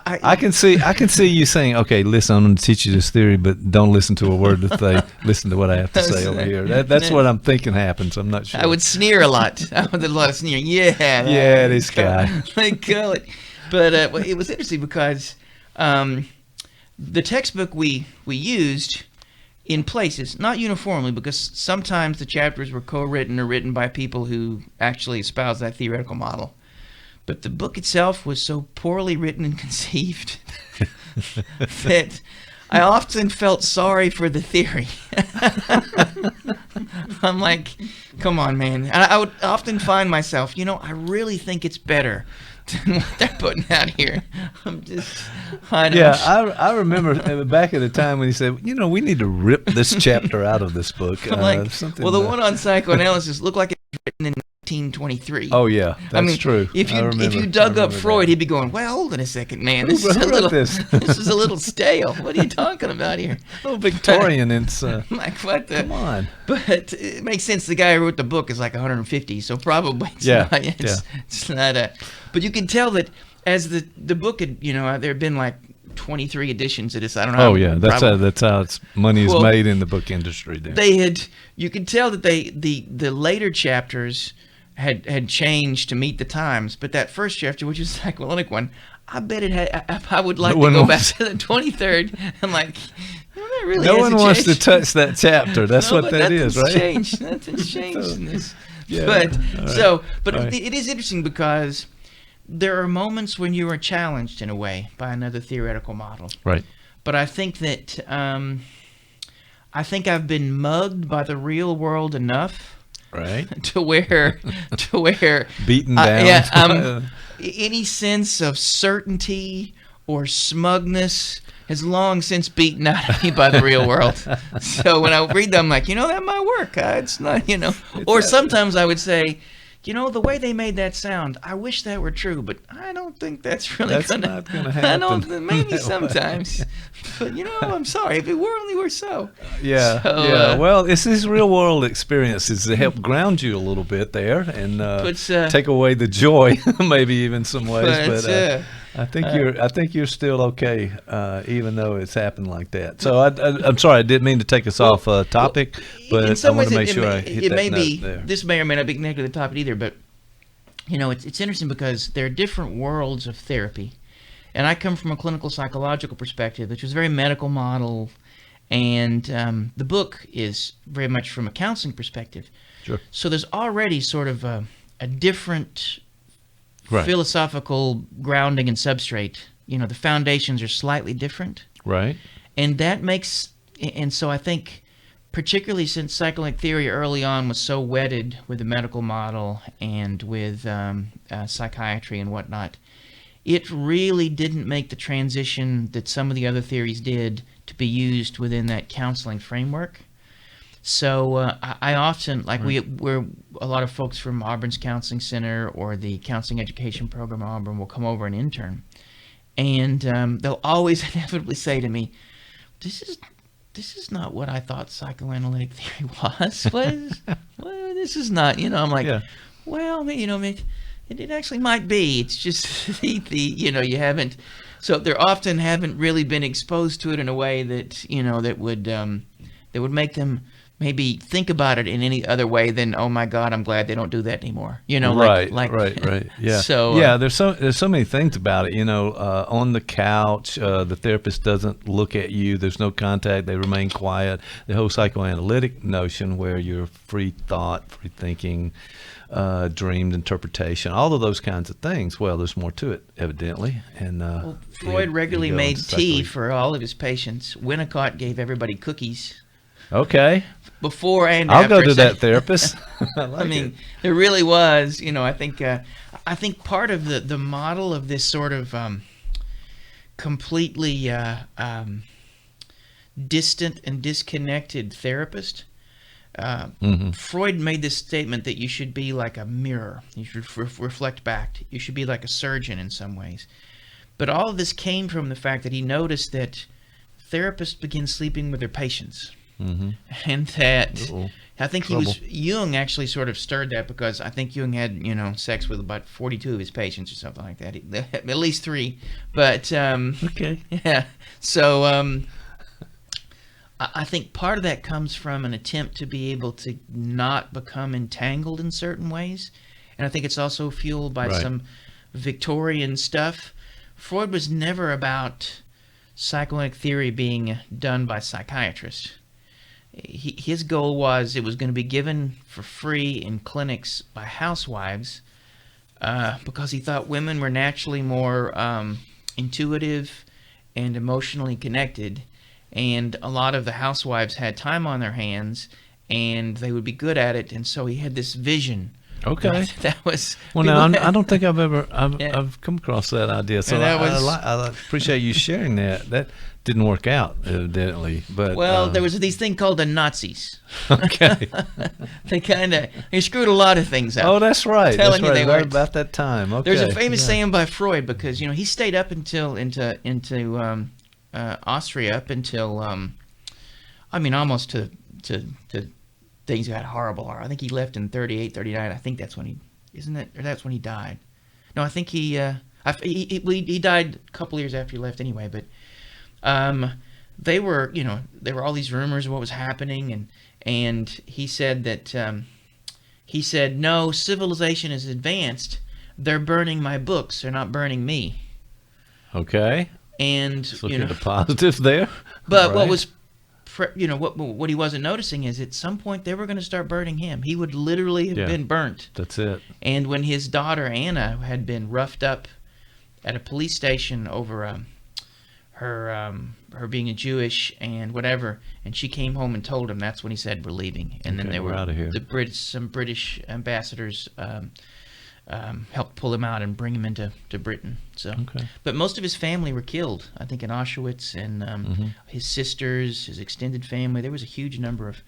I can see you saying, okay, listen, I'm going to teach you this theory, but don't listen to a word that they listen to what I have to say over here. That's what I'm thinking happens. I'm not sure. I would sneer a lot. I would do a lot of sneering. Yeah, this guy. They call it. But it was interesting because the textbook we used in places, not uniformly, because sometimes the chapters were co-written or written by people who actually espouse that theoretical model. But the book itself was so poorly written and conceived that I often felt sorry for the theory. I'm like, come on, man. And I would often find myself, I really think it's better than what they're putting out here. I remember back at the time when he said, we need to rip this chapter out of this book. The one on psychoanalysis looked like it was written in 1923. Oh yeah, that's true. If you dug up Freud, he'd be going, "Well, hold on a second, man. This is a little stale. What are you talking about here?" A little Victorian. It's like what the? Come on. But it makes sense. The guy who wrote the book is like 150, so probably it's not a. But you can tell that as the book had, there had been like 23 editions of this. I don't know. Oh yeah, that's how money is made in the book industry. There. You could tell that the later chapters had changed to meet the times, but that first chapter, which is the psychoanalytic one, I bet it had. I would like to go back to the 23rd and like. That really no one wants to touch that chapter. That's what that is, right? Nothing's changed in this. Yeah. But it is interesting because there are moments when you are challenged in a way by another theoretical model. Right. But I think that I've been mugged by the real world enough. Right. To where beaten down. Any sense of certainty or smugness has long since beaten out of me by the real world. So when I read them, I'm like, that might work. It's not, Or sometimes I would say, the way they made that sound, I wish that were true, but I don't think that's really not gonna happen. Maybe sometimes. But I'm sorry if it only were so. Well, it's these real world experiences that help ground you a little bit there and take away the joy, maybe even some ways. But I think you're still okay, even though it's happened like that. So I'm sorry, I didn't mean to take us off topic, but I want to make sure I hit that note there. This may or may not be connected to the topic either, but it's interesting because there are different worlds of therapy, and I come from a clinical psychological perspective, which was very medical model, and the book is very much from a counseling perspective. Sure. So there's already sort of a different philosophical grounding and substrate. The foundations are slightly different. Right. And that makes, and so I think, particularly since psychoanalytic theory early on was so wedded with the medical model and with psychiatry and whatnot, it really didn't make the transition that some of the other theories did to be used within that counseling framework. So I often, we're a lot of folks from Auburn's Counseling Center or the Counseling Education Program at Auburn will come over and intern. And they'll always inevitably say to me, this is not what I thought psychoanalytic theory was. Well, this is not, I'm like, well, it actually might be. It's just you haven't. So they often haven't really been exposed to it in a way that that would make them maybe think about it in any other way than, oh my God, I'm glad they don't do that anymore. Right. Yeah. So yeah, there's so many things about it. On the couch, the therapist doesn't look at you. There's no contact. They remain quiet. The whole psychoanalytic notion where you're free thought, free thinking, dreamed interpretation, all of those kinds of things. Well, there's more to it, evidently. And Freud regularly made tea for all of his patients. Winnicott gave everybody cookies. Okay. Before and I'll after go to that therapist. I mean, there really was, I think part of the model of this sort of completely distant and disconnected therapist, Freud made this statement that you should be like a mirror. You should reflect back. You should be like a surgeon in some ways. But all of this came from the fact that he noticed that therapists begin sleeping with their patients. And that I think Jung actually sort of stirred that, because I think Jung had sex with about 42 of his patients or something like that, at least 3. But okay, yeah. So I think part of that comes from an attempt to be able to not become entangled in certain ways, and I think it's also fueled by some Victorian stuff. Freud was never about psychoanalytic theory being done by psychiatrists. His goal was it was going to be given for free in clinics by housewives, because he thought women were naturally more intuitive and emotionally connected, and a lot of the housewives had time on their hands and they would be good at it, and so he had this vision. Okay, that was well. Now I don't think I've come across that idea, so I appreciate you sharing that. That didn't work out, evidently. But there was this thing called the Nazis. Okay, they screwed a lot of things up. Oh, that's right. Telling you they were about that time. Okay, there's a famous saying by Freud, because he stayed up until into Austria up until almost to things got horrible. I think he left in 38, 39. I think that's when that's when he died. No, I think he died a couple years after he left anyway. But there were all these rumors of what was happening, and he said that no, civilization is advanced. They're burning my books. They're not burning me. Okay. And let's look at the positive there. But what was what he wasn't noticing is at some point they were going to start burning him. He would literally have been burnt. That's it. And when his daughter Anna had been roughed up at a police station over her being a Jewish and whatever, and she came home and told him, that's when he said, we're leaving. And then they were out of here. Some British ambassadors helped pull him out and bring him into Britain. So, but most of his family were killed, I think, in Auschwitz, and his sisters, his extended family. There was a huge number of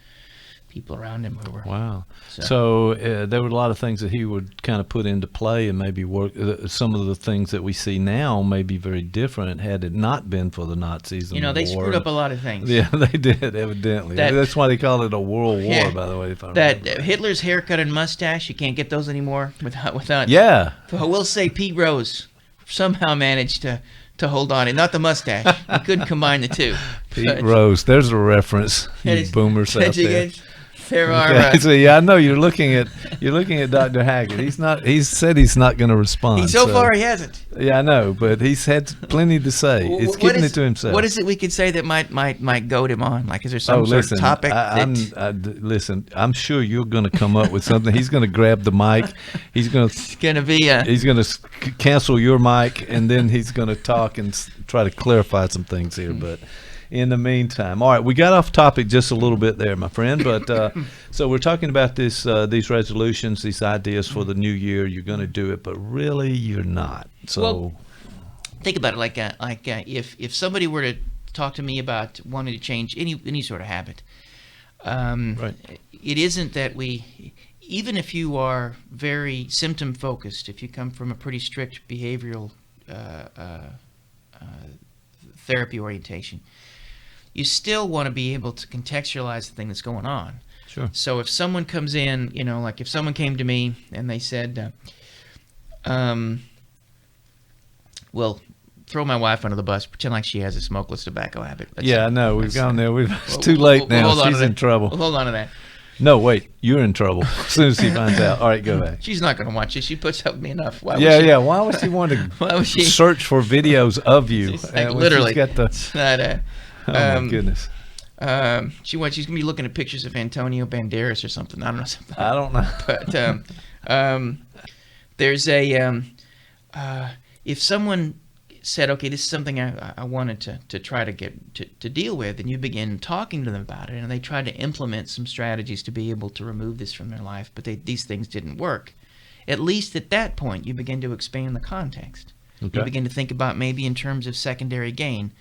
people around him who were. Wow. So there were a lot of things that he would kind of put into play and maybe work. Some of the things that we see now may be very different had it not been for the Nazis. And they screwed up a lot of things. Yeah, they did, evidently. That's why they call it a world war, by the way. If I remember. Hitler's haircut and mustache, you can't get those anymore without. Yeah. We'll say Pete Rose somehow managed to hold on, and not the mustache. He couldn't combine the two. Pete Rose, there's a reference. You boomers out there. There are. So I know you're looking at Dr. Haggett. He's said he's not going to respond. So far he hasn't. Yeah, I know, but he's had plenty to say. He's keeping it to himself. What is it we could say that might goad him on? Like, is there some sort of topic? Listen, I'm sure you're going to come up with something. He's going to grab the mic. He's going to cancel your mic, and then he's going to talk and try to clarify some things here. But in the meantime, all right, we got off topic just a little bit there, my friend. But so we're talking about these resolutions, these ideas for the new year. You're going to do it, but really you're not. So think about it if somebody were to talk to me about wanting to change any sort of habit, it isn't that even if you are very symptom focused, if you come from a pretty strict behavioral therapy orientation, you still want to be able to contextualize the thing that's going on. Sure. So if someone comes in, like if someone came to me and they said, well, throw my wife under the bus, pretend like she has a smokeless tobacco habit. Yeah, I know. We've gone there. It's too late now. Hold on She's to in that. trouble. We'll hold on to that. No, wait. You're in trouble as soon as she finds out. All right, go back. She's not going to watch it. She puts up with me enough. Why Yeah, would she? yeah. Why would she want Why to would she? search for videos of you? It's like when literally. she's got the, It's not oh, my goodness. She's going to be looking at pictures of Antonio Banderas or something. I don't know. Something. I don't know. But there's a if someone said, okay, this is something I wanted to try to get to deal with, and you begin talking to them about it, and they try to implement some strategies to be able to remove this from their life, but these things didn't work. At least at that point, you begin to expand the context. Okay. You begin to think about maybe in terms of secondary gain.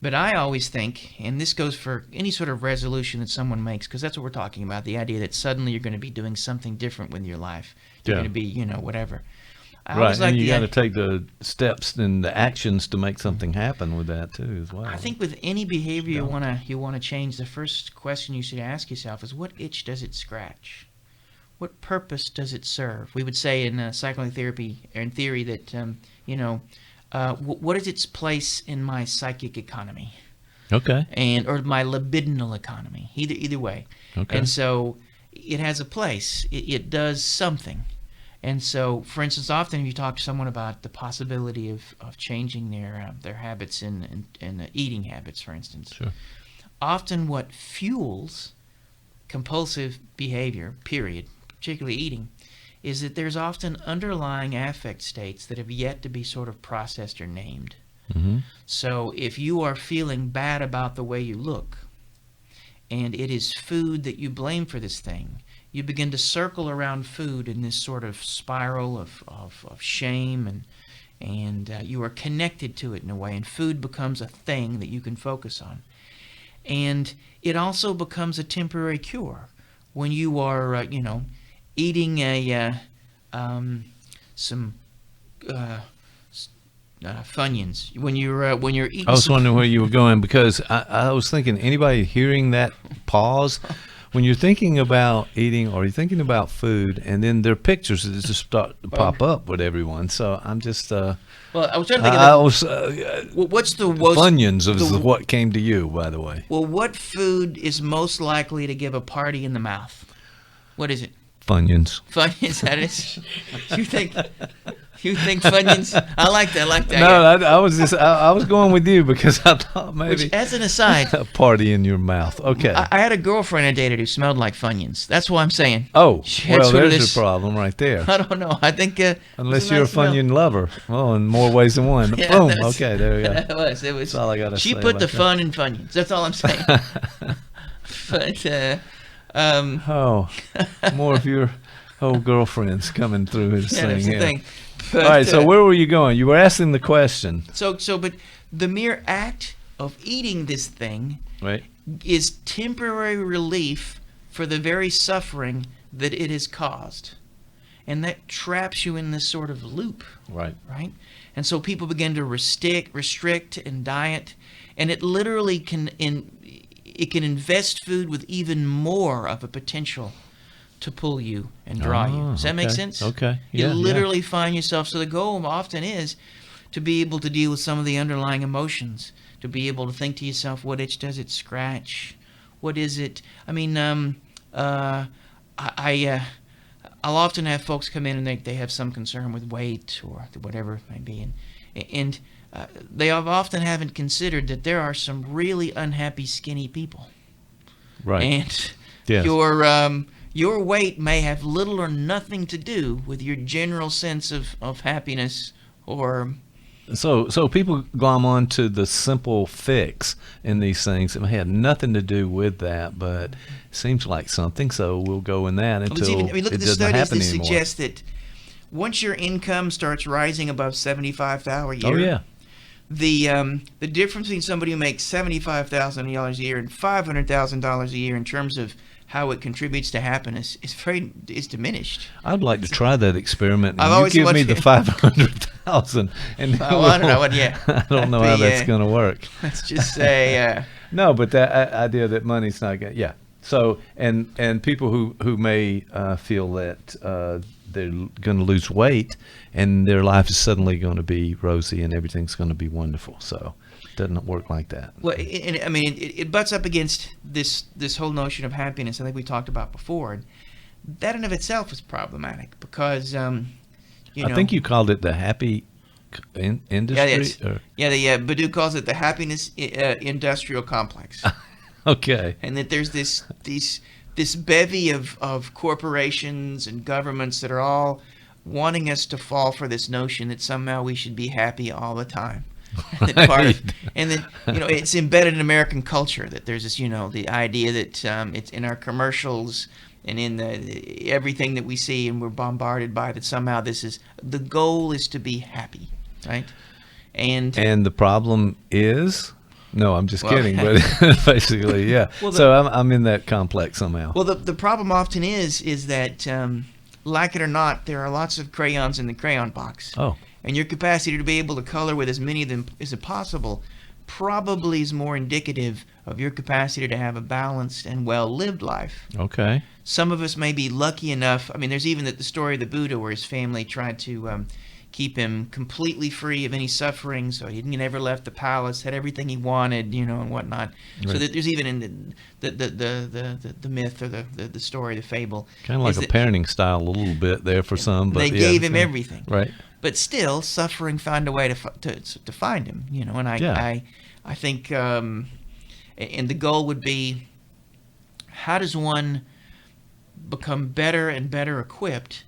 But I always think, and this goes for any sort of resolution that someone makes, because that's what we're talking about, the idea that suddenly you're going to be doing something different with your life. You're Yeah. going to be, whatever. I Right, always like and you the got to idea- take the steps and the actions to make something happen with that too, as well. I think with any behavior you want to change, the first question you should ask yourself is, what itch does it scratch? What purpose does it serve? We would say in psychotherapy, or in theory, that what is its place in my psychic economy, Okay. or my libidinal economy? Either way. Okay. And so it has a place. It does something. And so, for instance, often if you talk to someone about the possibility of changing their habits in eating habits, for instance, Sure. often what fuels compulsive behavior, period, particularly eating, is that there's often underlying affect states that have yet to be sort of processed or named. Mm-hmm. So if you are feeling bad about the way you look, and it is food that you blame for this thing, you begin to circle around food in this sort of spiral of shame, and you are connected to it in a way, and food becomes a thing that you can focus on. And it also becomes a temporary cure when you are, eating some Funyuns. When you're eating. I was some- wondering where you were going because I was thinking, anybody hearing that pause, when you're thinking about eating or you're thinking about food, and then there are pictures that just start to pop up with everyone. So I'm just, Well, I was trying to think I of was, what's the most Funyuns is the- what came to you, by the way. Well, what food is most likely to give a party in the mouth? What is it? Funyuns. Funyuns. That is. You think Funyuns? I like that. No, I was just, I was going with you because I thought maybe Which, as an aside, a party in your mouth. Okay. I had a girlfriend I dated who smelled like Funyuns. That's what I'm saying. Oh, She had well, sort of there's this- your problem right there. I don't know. I think Unless it's a you're a nice smell. Funyun lover. Well, in more ways than one. Yeah, Boom. that's- Okay, there we go. It was. That's all I gotta She say put the about that. fun in Funyuns. That's all I'm saying. But Oh, more of your old girlfriends coming through his yeah, thing that's the here. thing. All But, right, so where were you going? You were asking the question, but the mere act of eating this thing right? is temporary relief for the very suffering that it has caused. And that traps you in this sort of loop, Right. right? And so people begin to restrict and diet, and it literally can invest food with even more of a potential to pull you and draw you. Does that make okay, sense? okay, You yeah, literally find yourself, so the goal often is to be able to deal with some of the underlying emotions, to be able to think to yourself, what itch does it scratch? What is it? I mean, I'll often have folks come in and they have some concern with weight or whatever it may be, and they often haven't considered that there are some really unhappy skinny people, Right. and Yes. your weight may have little or nothing to do with your general sense of happiness or. So people glom on to the simple fix in these things. It may have nothing to do with that, but it seems like something. So we'll go in that until Look it at the doesn't studies happen that anymore. suggest that once your income starts rising above $75,000 a year, Oh yeah. the difference between somebody who makes $75,000 a year and $500,000 a year in terms of how it contributes to happiness is diminished. I'd like to try that experiment. I've And you always give me wanted- the 500,000, and Oh, I don't know what- yeah. I don't know how that's going to work. Let's just say, No, but that idea that money's not good. Yeah. So and people who may feel that they're going to lose weight and their life is suddenly going to be rosy and everything's going to be wonderful. So it doesn't work like that. Well, it butts up against this whole notion of happiness I think we talked about before. And that in of itself is problematic because, I think you called it the happy industry. Badu calls it the happiness industrial complex. Okay. And that there's this bevy of corporations and governments that are all wanting us to fall for this notion that somehow we should be happy all the time. And then it's embedded in American culture that there's this the idea that it's in our commercials and in everything that we see and we're bombarded by, that somehow the goal is to be happy, right? And the problem is, no, I'm just kidding, but basically, yeah. Well, so I'm in that complex somehow. Well, the problem often is that, like it or not, there are lots of crayons in the crayon box. Oh. And your capacity to be able to color with as many of them as possible probably is more indicative of your capacity to have a balanced and well-lived life. Okay. Some of us may be lucky enough. I mean, there's even the story of the Buddha where his family tried to keep him completely free of any suffering, so he never left the palace, had everything he wanted, and whatnot. Right. So that there's even in the myth or the story, the fable. Kind of like a parenting style a little bit there for some. But they gave him everything. Right. But still, suffering found a way to find him, and I think, and the goal would be, how does one become better and better equipped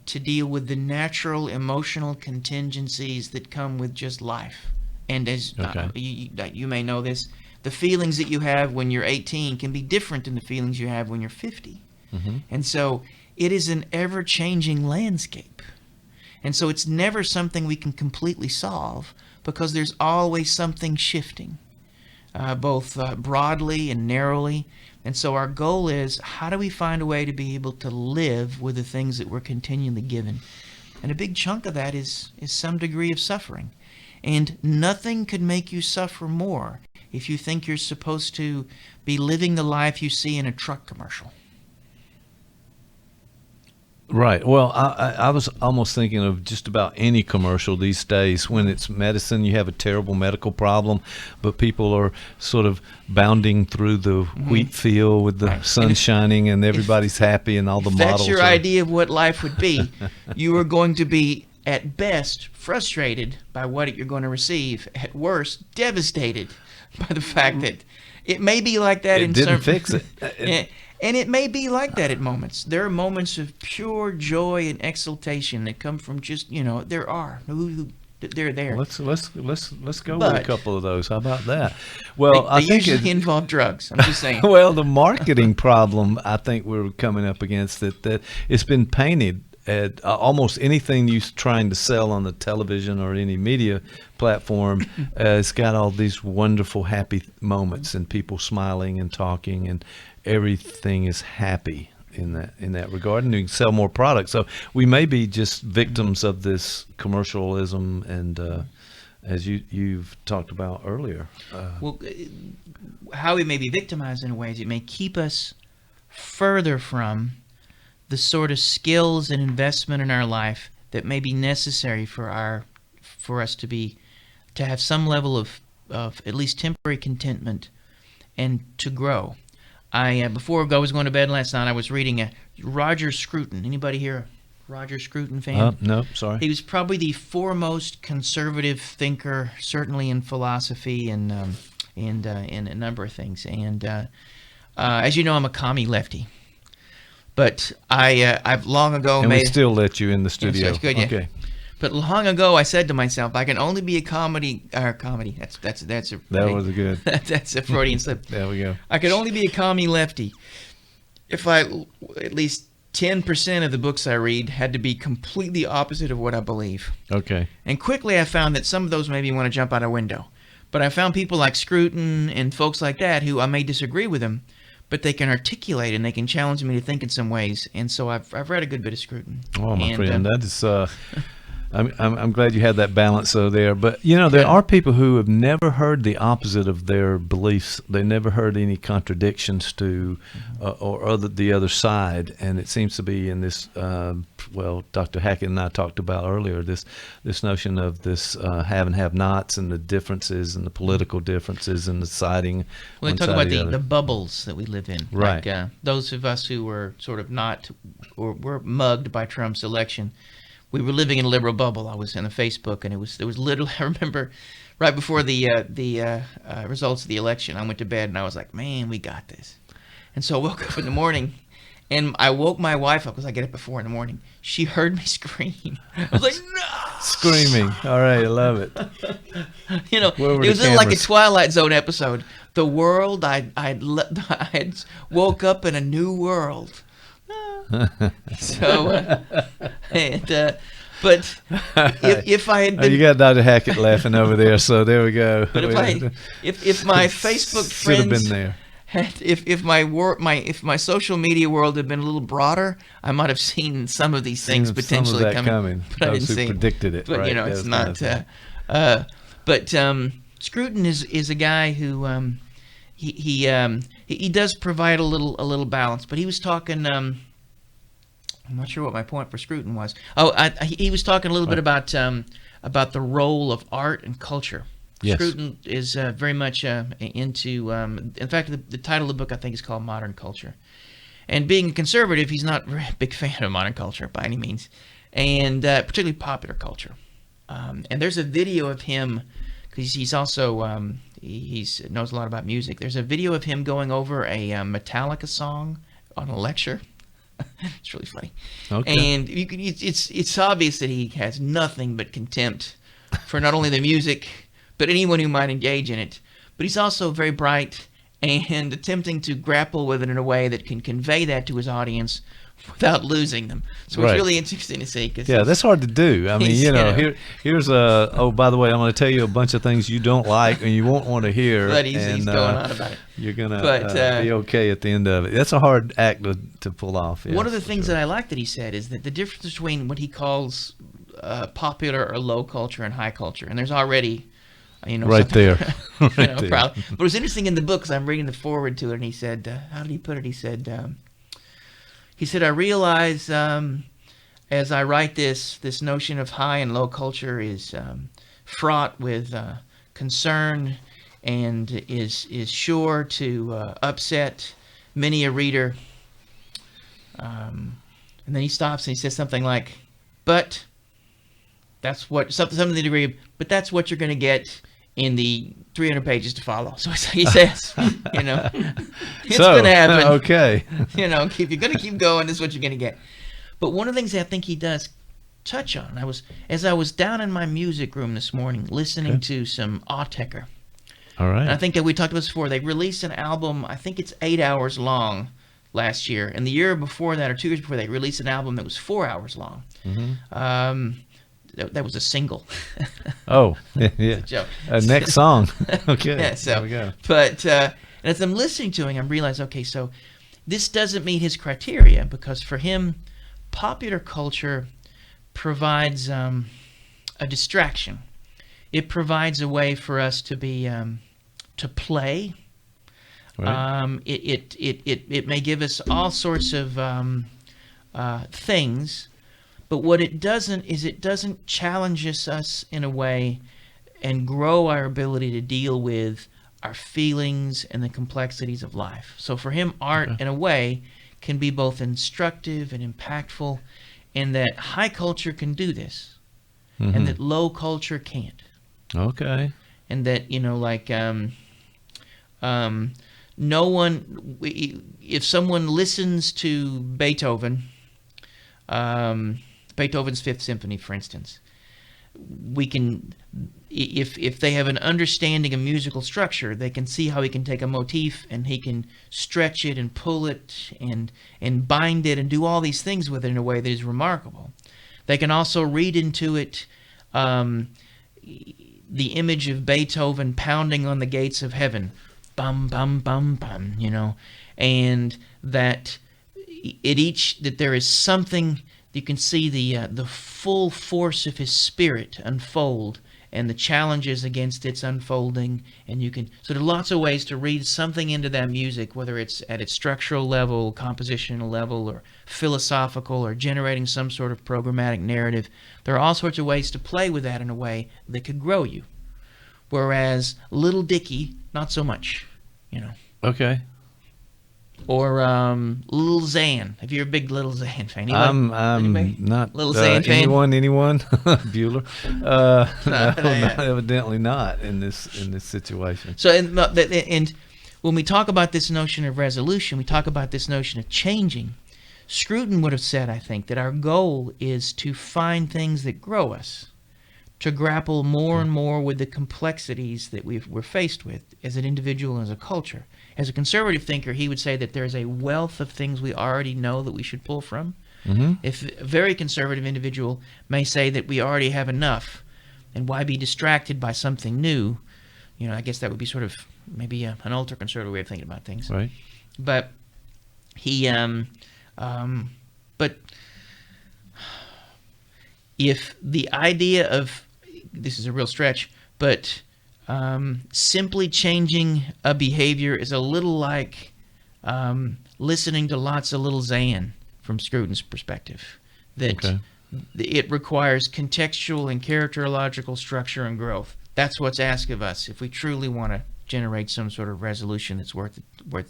to deal with the natural emotional contingencies that come with just life? And as you may know this, the feelings that you have when you're 18 can be different than the feelings you have when you're 50. Mm-hmm. And so it is an ever-changing landscape. And so it's never something we can completely solve because there's always something shifting, both broadly and narrowly. And so our goal is, how do we find a way to be able to live with the things that we're continually given? And a big chunk of that is some degree of suffering. And nothing could make you suffer more if you think you're supposed to be living the life you see in a truck commercial. Right. Well, I was almost thinking of just about any commercial these days. When it's medicine, you have a terrible medical problem, but people are sort of bounding through the wheat field with the sun shining and everybody's happy and all the models. That's your idea of what life would be. You are going to be, at best, frustrated by what you're going to receive. At worst, devastated by the fact that it may be like that in some... It didn't fix it. And it may be like that at moments. There are moments of pure joy and exultation that come from just, there are. They're there. Let's go with a couple of those. How about that? Well, I think usually involve drugs. I'm just saying. Well, the marketing problem I think we're coming up against that it's been painted at almost anything you're trying to sell on the television or any media platform. It's got all these wonderful happy moments and people smiling and talking and everything is happy in that regard, and you can sell more products. So we may be just victims of this commercialism, and as you've talked about earlier. How we may be victimized in a way is it may keep us further from the sort of skills and investment in our life that may be necessary for us to have some level of at least temporary contentment and to grow. Before I was going to bed last night, I was reading Roger Scruton. Anybody here a Roger Scruton fan? No, sorry. He was probably the foremost conservative thinker, certainly in philosophy and in a number of things. And as you know, I'm a commie lefty. But I've long ago and we still let you in the studio. That's good, yeah. Okay. But long ago, I said to myself, I can only be a comedy. That's a was good. That's a Freudian slip. There we go. I could only be a commie lefty if at least 10% of the books I read had to be completely opposite of what I believe. Okay. And quickly, I found that some of those made me want to jump out a window. But I found people like Scruton and folks like that who I may disagree with them, but they can articulate and they can challenge me to think in some ways. And so I've read a good bit of Scruton. Oh, my friend, that is. I'm glad you had that balance there. But there are people who have never heard the opposite of their beliefs. They never heard any contradictions to the other side, and it seems to be in this. Dr. Hackett and I talked about earlier this notion of this have and have-nots and the differences and the political differences and the siding. Well, they talk about the bubbles that we live in. Right. Like, those of us who were sort of not, or were mugged by Trump's election, we were living in a liberal bubble. I was in a Facebook, and it was literally. I remember right before the results of the election, I went to bed and I was like, "Man, we got this." And so I woke up in the morning, and I woke my wife up because I get up at 4 a.m. She heard me scream. I was like, "No!" Screaming. All right, I love it. It was like a Twilight Zone episode. The world I had woke up in a new world. So, but if I had been, you got Dr. Hackett laughing over there, so there we go. But if my Facebook friends should have been there, if my social media world had been a little broader, I might have seen some of these things potentially some of that coming. But I Those didn't who see. predicted it. But right? it's not. But Scruton is a guy who he does provide a little balance. But he was talking. I'm not sure what my point for Scruton was. He was talking a little bit about the role of art and culture. Yes. Scruton is very much into. In fact, the title of the book I think is called Modern Culture. And being a conservative, he's not a very big fan of modern culture by any means, and particularly popular culture. And there's a video of him, because he's also he knows a lot about music. There's a video of him going over a Metallica song on a lecture. It's really funny. Okay. And it's obvious that he has nothing but contempt for not only the music, but anyone who might engage in it. But he's also very bright and attempting to grapple with it in a way that can convey that to his audience without losing them. So it's Right. really interesting to see. Yeah, that's hard to do. I mean, here's by the way, I'm going to tell you a bunch of things you don't like and you won't want to hear. But he's going on about it. You're going to be okay at the end of it. That's a hard act to pull off. One of the things that I like that he said is that the difference between what he calls popular or low culture and high culture, and there's already, right there. There. But it was interesting in the book because I'm reading the foreword to it, and he said, how did he put it? He said, I realize as I write this notion of high and low culture is fraught with concern and is sure to upset many a reader. And then he stops and he says something like, but that's what, something to the degree of, but that's what you're going to get in the 300 pages to follow. So he says, it's going to happen. Okay. If you're going to keep going, this is what you're going to get. But one of the things that I think he does touch on, as I was down in my music room this morning listening to some Autechre. All right. And I think that we talked about this before. They released an album, I think it's 8 hours long last year. And the year before that, or 2 years before, they released an album that was 4 hours long. Mm-hmm. That was a single. Oh, yeah. Joke. Next song. Okay. Yeah, so, there we go. But and as I'm listening to him, I realize, okay, so this doesn't meet his criteria because for him, popular culture provides a distraction. It provides a way for us to be to play. Right. It may give us all sorts of things. But what it doesn't is it doesn't challenge us in a way and grow our ability to deal with our feelings and the complexities of life. So for him, art, in a way, can be both instructive and impactful, and that high culture can do this, and that low culture can't. Okay. And that, no one, if someone listens to Beethoven, Beethoven's Fifth Symphony, for instance, we can, if they have an understanding of musical structure, they can see how he can take a motif and he can stretch it and pull it and bind it and do all these things with it in a way that is remarkable. They can also read into it the image of Beethoven pounding on the gates of heaven, bum bum bum bum, and that that there is something you can see the full force of his spirit unfold and the challenges against its unfolding. And you can, so there are lots of ways to read something into that music, whether it's at its structural level, compositional level, or philosophical, or generating some sort of programmatic narrative. There are all sorts of ways to play with that in a way that could grow you. Whereas Little Dicky, not so much, you know. Okay. Or Lil Xan. If you're a big Lil Xan fan. I'm Anybody? not. Lil Xan fan? Anyone? Bueller? No, yeah. evidently not in this situation. So, and when we talk about this notion of resolution, we talk about this notion of changing. Scruton would have said, I think, that our goal is to find things that grow us, to grapple more and more with the complexities that we're faced with as an individual and as a culture. As a conservative thinker, he would say that there's a wealth of things we already know that we should pull from. Mm-hmm. If a very conservative individual may say that we already have enough, and why be distracted by something new? You know, I guess that would be sort of maybe an ultra-conservative way of thinking about things. Right. But he, but if the idea of, this is a real stretch, but simply changing a behavior is a little like listening to lots of Little Xan from Scruton's perspective. That Okay. it requires contextual and characterological structure and growth. That's what's asked of us if we truly want to generate some sort of resolution that's worth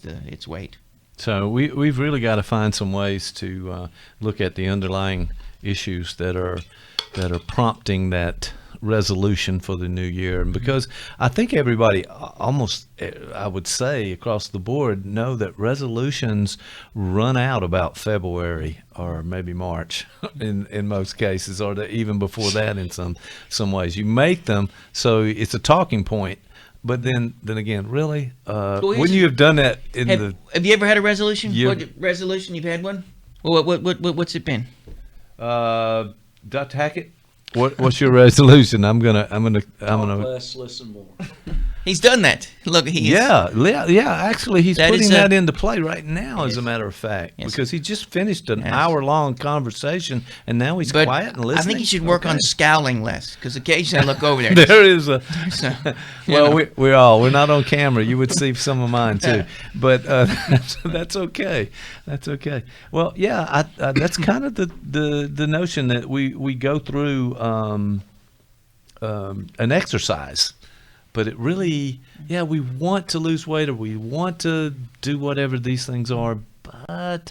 its weight. So we've really got to find some ways to look at the underlying issues that are prompting that resolution for the new year. And because I think everybody almost, I would say across the board, know that resolutions run out about February or maybe March in most cases, or even before that in some ways. You make them so it's a talking point. But then again, really, wouldn't you have done that in Have you ever had a resolution? You- What resolution? You've had one? Well, what's it been? Dr. Hackett? What's your resolution? I'm gonna. Less, listen more. He's done that. Look, he is. Yeah. Actually, he's That putting is that into play right now, as a matter of fact, Yes. because he just finished an Yes. hour-long conversation, and now he's But quiet and listening. I think you should work on Okay. scowling less, because occasionally I look over there. There is a. So, Well, we're not on camera. You would see some of mine too, but that's okay. That's okay. Well, yeah, that's kind of the notion that we go through an exercise, but it really, we want to lose weight or we want to do whatever these things are, but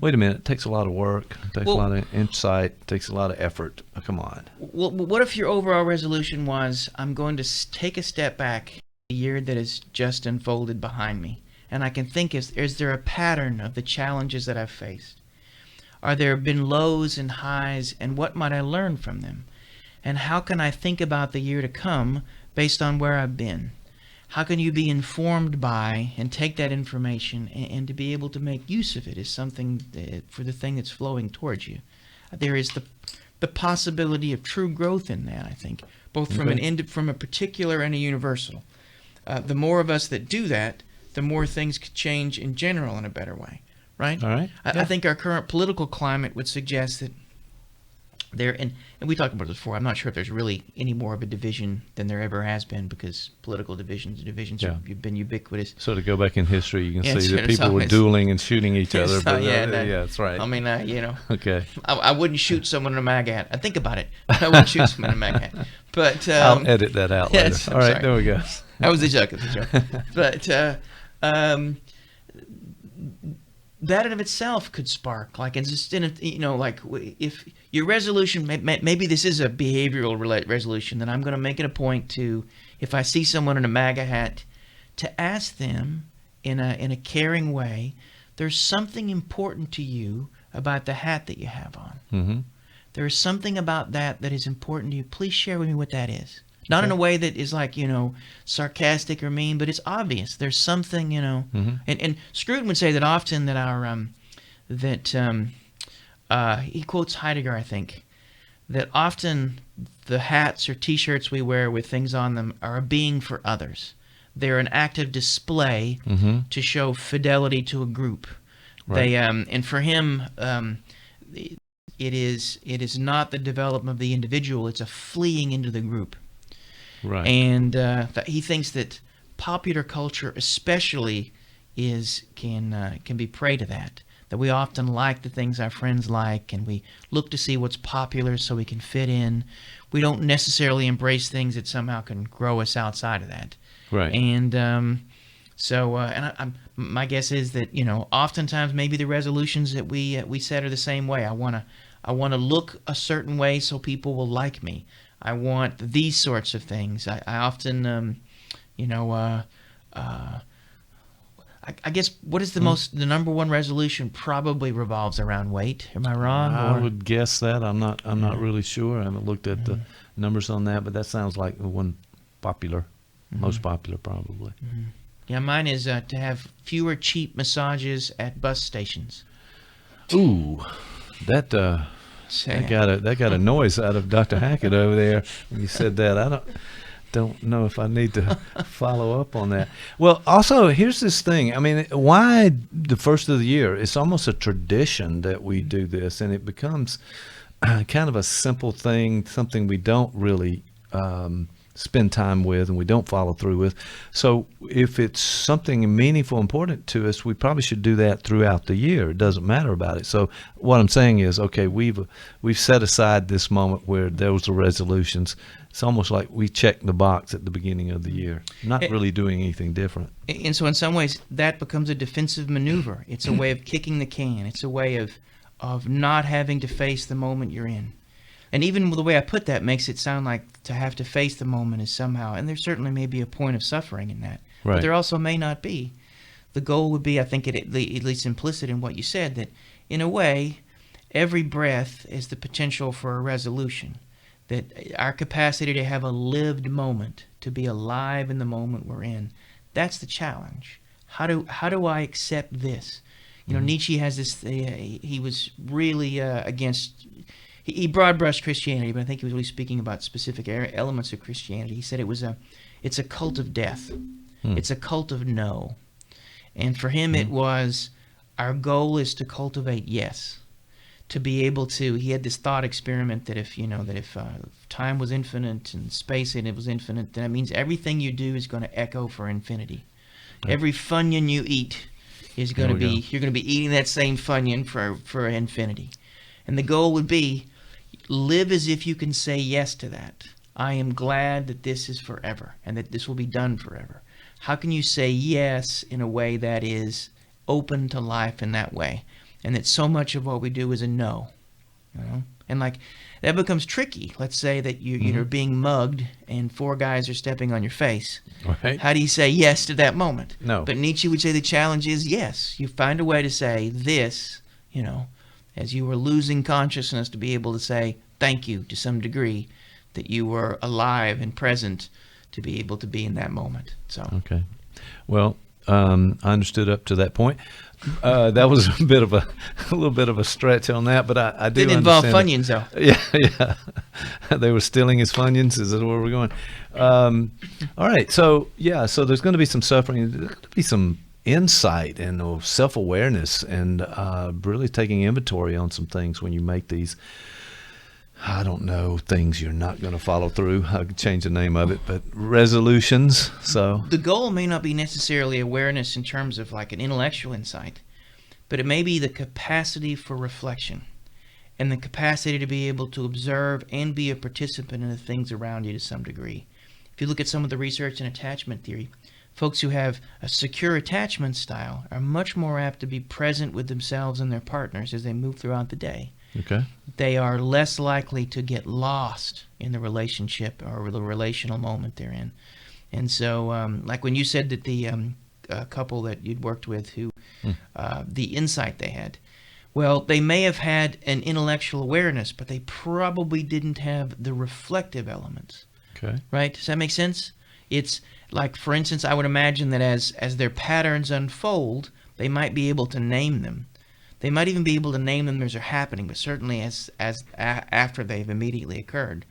wait a minute, it takes a lot of work, it takes a lot of insight, it takes a lot of effort. Oh, come on. well, what if your overall resolution was, I'm going to take a step back, the year that has just unfolded behind me, and I can think, is there a pattern of the challenges that I've faced? Are there been lows and highs, and what might I learn from them? And how can I think about the year to come based on where I've been? How can you be informed by and take that information and to be able to make use of it as something for the thing that's flowing towards you? There is the possibility of true growth in that, I think, both from from a particular and a universal. The more of us that do that, the more things could change in general in a better way, right? All right. I think our current political climate would suggest that there, and we talked about this before, I'm not sure if there's really any more of a division than there ever has been, because political divisions have been ubiquitous. So to go back in history, you can Yeah, see sure, that people so were it's- dueling and shooting each other. So, But yeah, that's right. I mean, Okay. I wouldn't shoot someone in a MAGA hat. I think about it, but I wouldn't shoot someone in a MAGA hat. But I'll edit that out later. yes, I'm All right, sorry. there we go. That was a joke. It was a joke. But that in of itself could spark, like, it's just in a, if your resolution, maybe this is a behavioral resolution, then I'm going to make it a point to, if I see someone in a MAGA hat, to ask them in a caring way, there's something important to you about the hat that you have on. Mm-hmm. There is something about that is important to you. Please share with me what that is. Not in a way that is like, sarcastic or mean, but it's obvious. There's something, Mm-hmm. and Scruton would say that often that he quotes Heidegger, I think, that often the hats or T-shirts we wear with things on them are a being for others. They're an active display to show fidelity to a group. Right. They and for him, it is not the development of the individual, it's a fleeing into the group. Right. And he thinks that popular culture especially can be prey to that. That we often like the things our friends like, and we look to see what's popular so we can fit in. We don't necessarily embrace things that somehow can grow us outside of that. Right. And my guess is that, you know, oftentimes maybe the resolutions that we set are the same way. I want to look a certain way so people will like me. I want these sorts of things. I often, I guess what is the number one resolution probably revolves around weight. Am I wrong? I would guess that. I'm not really sure. I haven't looked at the numbers on that, but that sounds like the one popular, most popular probably. Yeah, mine is to have fewer cheap massages at bus stations. Ooh, that got a noise out of Dr. Hackett over there when you said that. I don't know if I need to follow up on that. Well, also, here's this thing. I mean, why the first of the year? It's almost a tradition that we do this, and it becomes kind of a simple thing, something we don't really spend time with and we don't follow through with. So if it's something meaningful, important to us, we probably should do that throughout the year. It doesn't matter about it. So what I'm saying is, okay, we've set aside this moment where those are resolutions. It's almost like we check the box at the beginning of the year, not really doing anything different. And so in some ways, that becomes a defensive maneuver. It's a way of kicking the can. It's a way of not having to face the moment you're in. And even the way I put that makes it sound like to have to face the moment is somehow, and there certainly may be a point of suffering in that, right. But there also may not be. The goal would be, I think, at least implicit in what you said, that in a way, every breath is the potential for a resolution. That our capacity to have a lived moment, to be alive in the moment we're in, that's the challenge. How do I accept this? You know, Nietzsche has this. He was really against. He broad-brushed Christianity, but I think he was really speaking about specific elements of Christianity. He said it's a cult of death. It's a cult of no. And for him it was, our goal is to cultivate yes. To be able to, he had this thought experiment that if time was infinite and space and it was infinite, then that means everything you do is going to echo for infinity. Right. Every Funyun you eat is going to be, you're going to be eating that same Funyun for infinity. And the goal would be, live as if you can say yes to that. I am glad that this is forever and that this will be done forever. How can you say yes in a way that is open to life in that way? And that so much of what we do is a no. You know? And like, that becomes tricky. Let's say that you're being mugged and 4 guys are stepping on your face. Right. How do you say yes to that moment? No. But Nietzsche would say the challenge is yes. You find a way to say this, as you were losing consciousness, to be able to say thank you to some degree, that you were alive and present to be able to be in that moment. So okay, well, I understood up to that point. That was a little bit of a stretch on that, but I do didn't involve understand Funyuns though. Yeah. They were stealing his Funyuns. Is that where we're going? All right, so there's going to be some suffering. There's going to be some insight and self-awareness and really taking inventory on some things when you make these, I don't know, things you're not going to follow through. I could change the name of it, but resolutions. So the goal may not be necessarily awareness in terms of like an intellectual insight, but it may be the capacity for reflection and the capacity to be able to observe and be a participant in the things around you to some degree. If you look at some of the research in attachment theory, folks who have a secure attachment style are much more apt to be present with themselves and their partners as they move throughout the day. okay, They are less likely to get lost in the relationship or the relational moment they're in. And so, like when you said that the couple that you'd worked with who, the insight they had, well, they may have had an intellectual awareness, but they probably didn't have the reflective elements. okay, Right? Does that make sense? It's like, for instance, I would imagine that as their patterns unfold, they might be able to name them. They might even be able to name them as they're happening, but certainly after they've immediately occurred.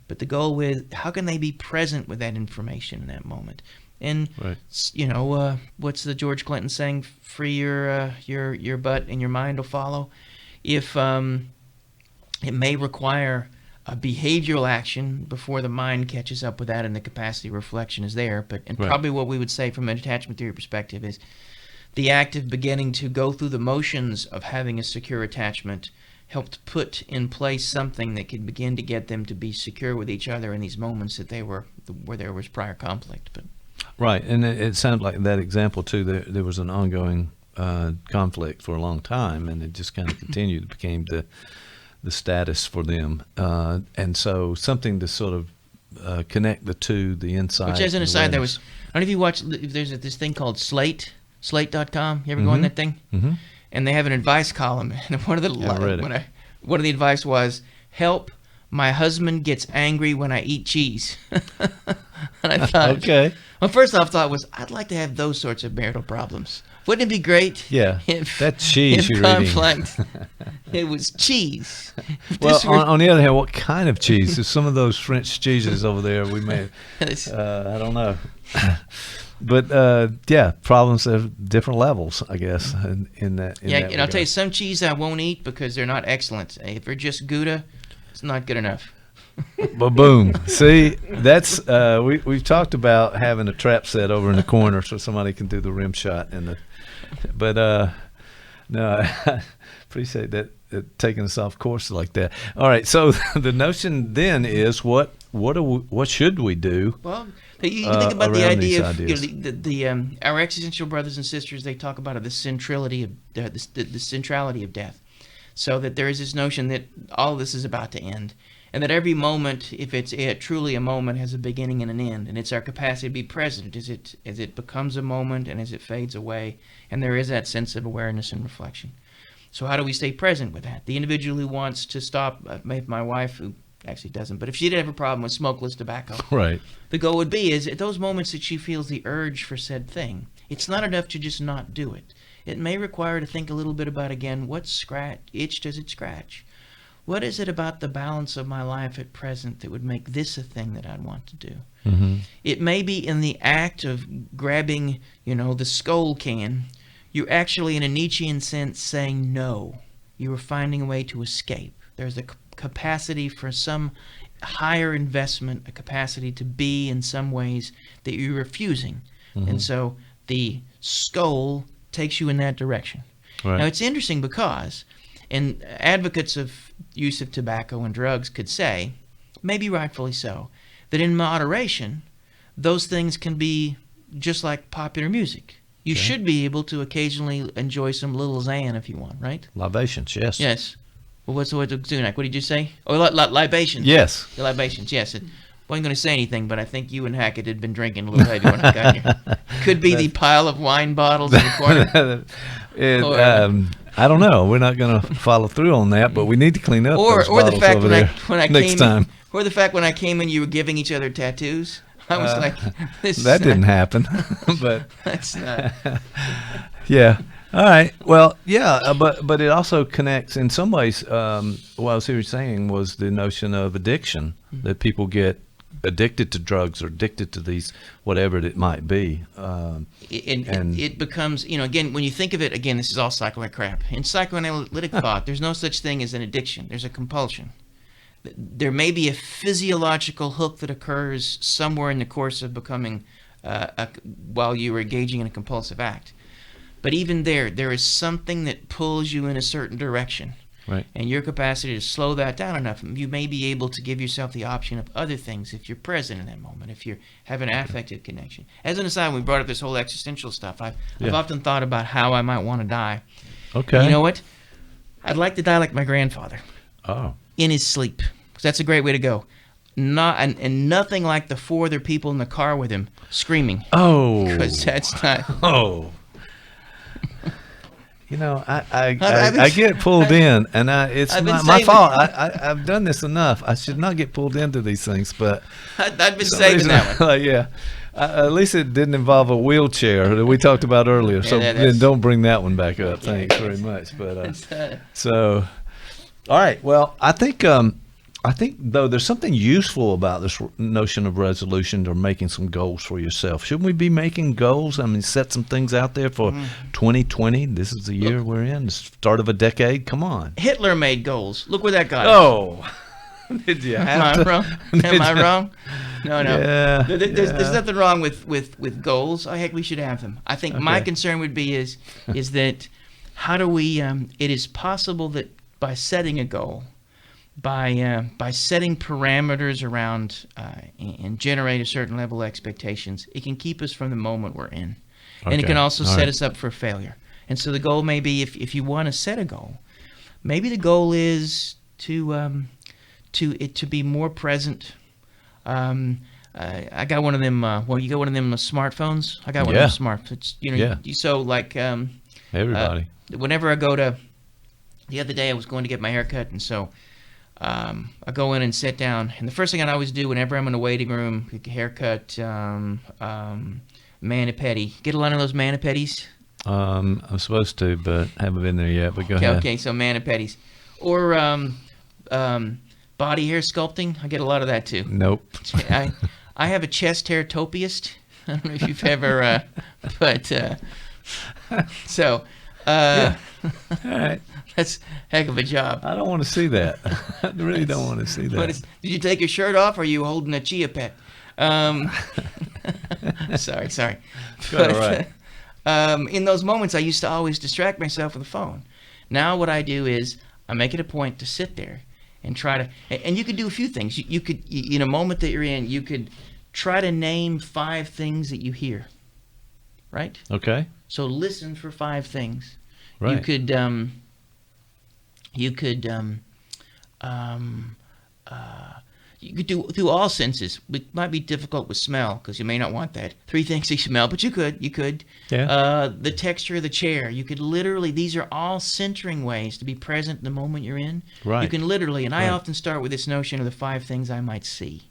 But the goal with, how can they be present with that information in that moment? And right. what's the George Clinton saying? Free your butt and your mind will follow. If It may require a behavioral action before the mind catches up with that and the capacity of reflection is there. And Right. probably what we would say from an attachment theory perspective is the act of beginning to go through the motions of having a secure attachment helped put in place something that could begin to get them to be secure with each other in these moments where there was prior conflict. But Right, and it sounded like that example too. There was an ongoing conflict for a long time, and it just kind of continued. It became the status for them, and so something to sort of connect the two, the insight. which, as an and aside, there awareness. was, I don't know if you watch, there's this thing called Slate.com. You ever go on that thing? Mm-hmm. And they have an advice column, and one of the Yeah, I read it. one of the advice was, "Help, my husband gets angry when I eat cheese." And I thought, Okay. Well, first off, thought was, I'd like to have those sorts of marital problems. Wouldn't it be great? Yeah, if that cheese if you're eating. conflict, it was cheese. If Well, this were- on the other hand, what kind of cheese? There's some of those French cheeses over there. We may, It's- I don't know, but yeah, problems at different levels, I guess. In that, yeah, that and I'll tell you, regard. some cheese I won't eat because they're not excellent. If they're just Gouda, it's not good enough. Boom. See, that's we've talked about having a trap set over in the corner so somebody can do the rim shot but no, I appreciate that taking us off course like that. All right, so the notion then is what should we do? Well, you think about the around these idea of ideas. our existential brothers and sisters. They talk about the centrality of the centrality of death, so that there is this notion that all of this is about to end, and that every moment, if it's truly a moment, has a beginning and an end, and it's our capacity to be present as it becomes a moment and as it fades away, and there is that sense of awareness and reflection. So how do we stay present with that? The individual who wants to stop, maybe my wife, who actually doesn't, but if she did have a problem with smokeless tobacco, Right. the goal would be is at those moments that she feels the urge for said thing, it's not enough to just not do it. It may require to think a little bit about, again, what itch does it scratch? What is it about the balance of my life at present that would make this a thing that I'd want to do? Mm-hmm. It may be in the act of grabbing, the Skoal can. You're actually, in a Nietzschean sense, saying no. You are finding a way to escape. There's a capacity for some higher investment, a capacity to be in some ways that you're refusing. Mm-hmm. And so the Skoal takes you in that direction. Right. Now, it's interesting because, and advocates of use of tobacco and drugs could say, maybe rightfully so, that in moderation, those things can be just like popular music. You should be able to occasionally enjoy some Little Xan if you want, right? Libations, yes. Yes. Well, what's Zunak? What did you say? Oh, libations. Yes. The libations, yes. Wasn't going to say anything, but I think you and Hackett had been drinking a little heavy when I got here. Could be the pile of wine bottles in the corner. I don't know. We're not going to follow through on that, but we need to clean up those Or the bottles fact over when there when I next came time. in, or the fact when I came in, you were giving each other tattoos. I was like, this That is didn't not, happen, but That's not. yeah. All right. Well, yeah, but it also connects in some ways. What I was here saying was the notion of addiction, that people get addicted to drugs or addicted to these, whatever it might be. It becomes, again, when you think of it, again, this is all psychoanalytic crap. In psychoanalytic thought, there's no such thing as an addiction. There's a compulsion. There may be a physiological hook that occurs somewhere in the course of becoming, while you are engaging in a compulsive act. But even there is something that pulls you in a certain direction. Right. And your capacity to slow that down enough, you may be able to give yourself the option of other things if you're present in that moment, if you have an affective connection. As an aside, when we brought up this whole existential stuff, I've often thought about how I might want to die. Okay. And you know what? I'd like to die like my grandfather, Oh. in his sleep, because that's a great way to go. And nothing like the four other people in the car with him screaming, Oh. because that's not. Oh. I I've been- get pulled in, and it's I've been not my saying fault. I've done this enough. I should not get pulled into these things, but I've been for some saving reason, that one. yeah. At least it didn't involve a wheelchair that we talked about earlier. So that's- then don't bring that one back up. Thanks very much. But It's, so, all right. Well, I think I think, though, there's something useful about this notion of resolution or making some goals for yourself. Shouldn't we be making goals? I mean, set some things out there for 2020. This is the year we're in, the start of a decade. Come on. Hitler made goals. Look where that got us. Oh, did you have Am I to? wrong? Am I wrong? No. Yeah, There's nothing wrong with goals. Oh, heck, we should have them. I think my concern would be is that how do we? It is possible that by setting a goal, by setting parameters around and generate a certain level of expectations, it can keep us from the moment we're in, and it can also set us up for failure. And so the goal may be, if you want to set a goal, maybe the goal is to be more present. I got one of them. You got one of them smartphones. I got one of them smartphones. It's, so like everybody. Whenever I go to, the other day I was going to get my hair cut, and so I go in and sit down, and the first thing I always do whenever I'm in a waiting room, haircut, mani-pedi. Get a lot of those mani-pedis? I'm supposed to, but haven't been there yet. But go ahead. Okay, so mani-pedis. Or body hair sculpting. I get a lot of that too. Nope. I have a chest hair topiist. I don't know if you've ever, All right. That's a heck of a job. I don't want to see that. I really don't want to see that. Did you take your shirt off, or are you holding a chia pet? Sorry. All right. In those moments, I used to always distract myself with the phone. Now what I do is I make it a point to sit there and try to, and you could do a few things. You could, in a moment that you're in, you could try to name 5 things that you hear, right? Okay. So listen for 5 things. Right. You could do all senses. It might be difficult with smell because you may not want that. 3 things you smell, but you could. Yeah. The texture of the chair. You could literally. These are all centering ways to be present in the moment you're in. Right. You can literally, and I often start with this notion of the 5 things I might see,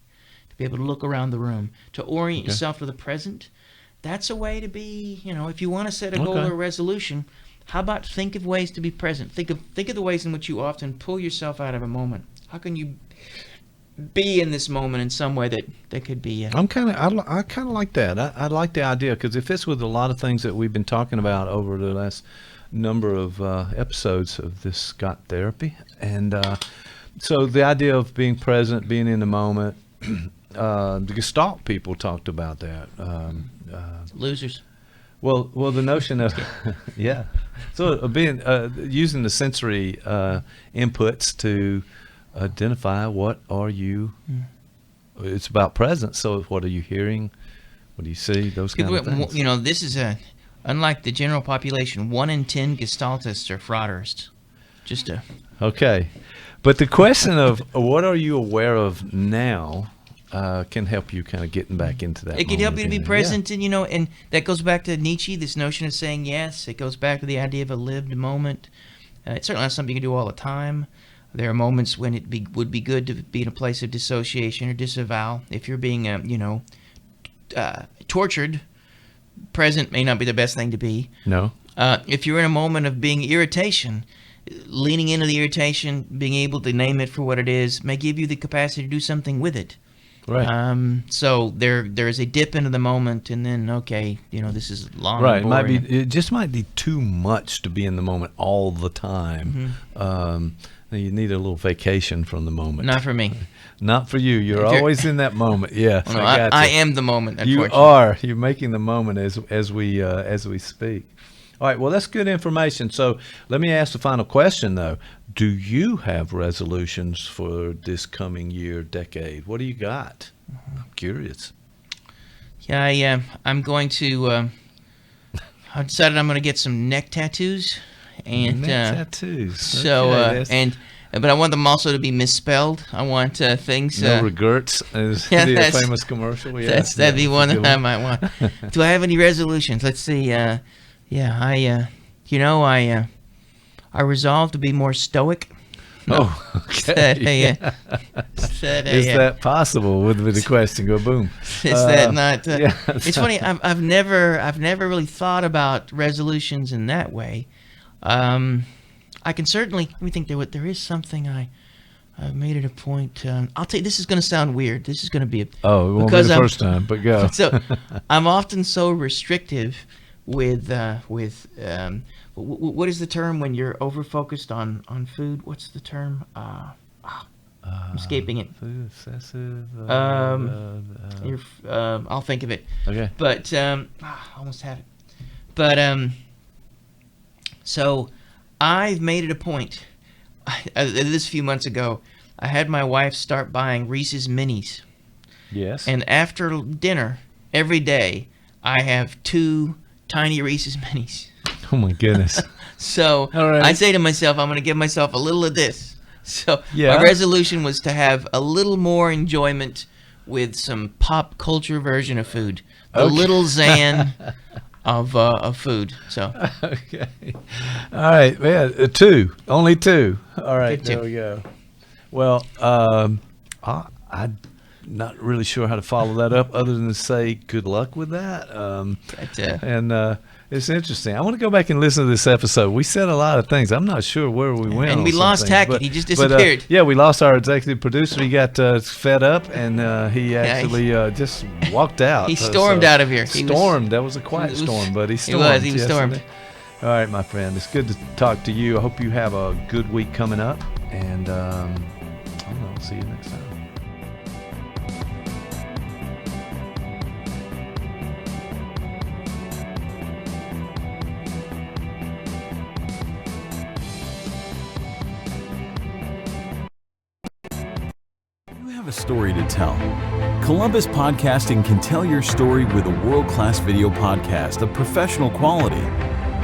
to be able to look around the room, to orient yourself to the present. That's a way to be. If you want to set a goal or a resolution, how about think of ways to be present? Think of the ways in which you often pull yourself out of a moment. How can you be in this moment in some way that could be? I kind of like that. I like the idea because it fits with a lot of things that we've been talking about over the last number of episodes of this Scott Therapy, and so the idea of being present, being in the moment. The Gestalt people talked about that. Losers. Well, the notion of so being using the sensory inputs to identify what are you. It's about presence. So what are you hearing? What do you see? Those kind of things. This is unlike the general population. 1 in 10 Gestaltists are frauderists. Okay, but the question of what are you aware of now? Can help you kind of getting back into that. It can help you to be present, yeah. and that goes back to Nietzsche, this notion of saying yes. It goes back to the idea of a lived moment. It's certainly not something you can do all the time. There are moments when would be good to be in a place of dissociation or disavowal. If you're being, tortured, present may not be the best thing to be. No. If you're in a moment of being irritation, leaning into the irritation, being able to name it for what it is, may give you the capacity to do something with it. Right. So there is a dip into the moment, and then this is long. Right. And boring. It just might be too much to be in the moment all the time. You need a little vacation from the moment. Not for me. Not for you. You're always in that moment. Yes. Well, no, I am the moment. You are. You're making the moment as we speak. All right. Well, that's good information. So let me ask the final question, though. Do you have resolutions for this coming year, decade? What do you got? I'm curious. Yeah, I'm going to. I decided I'm going to get some neck tattoos, and neck tattoos. So but I want them also to be misspelled. I want things. No regrets. Is the famous commercial? Yeah, that'd be one that I might want. Do I have any resolutions? Let's see. I resolved to be more stoic. Oh, okay. Is that possible? With the question, go boom. Is that not? It's funny. I've never really thought about resolutions in that way. I can certainly. Let me think. There is something I've made it a point. I'll tell you, this is going to sound weird. This is going to be it won't be the first time, but go. So I'm often so restrictive with what is the term when you're over focused on food? What's the term? I'm escaping it. Food obsessive. I'll think of it. Okay. But almost have it. But so I've made it a point. This a few months ago, I had my wife start buying Reese's Minis. Yes. And after dinner, every day, I have 2 tiny Reese's Minis. Oh my goodness. So All right. I say to myself, I'm going to give myself a little of this. So Yeah. my resolution was to have a little more enjoyment with some pop culture version of food. A little Zan of food. So Okay. All right. Yeah. 2. Only 2. All right. Okay, 2. There we go. Well, I'm not really sure how to follow that up other than to say good luck with that. And it's interesting. I want to go back and listen to this episode. We said a lot of things. I'm not sure where we went. And on we some lost things, Tackett. but- He just but, disappeared. yeah, we lost our executive producer. He got fed up and he actually just walked out. He stormed out of here. He was- Stormed. That was a quiet It was- storm, but he he stormed. was stormed. yesterday. All right, my friend. It's good to talk to you. I hope you have a good week coming up. And I don't know. See you next time. You have a story to tell. Columbus Podcasting can tell your story with a world-class video podcast of professional quality.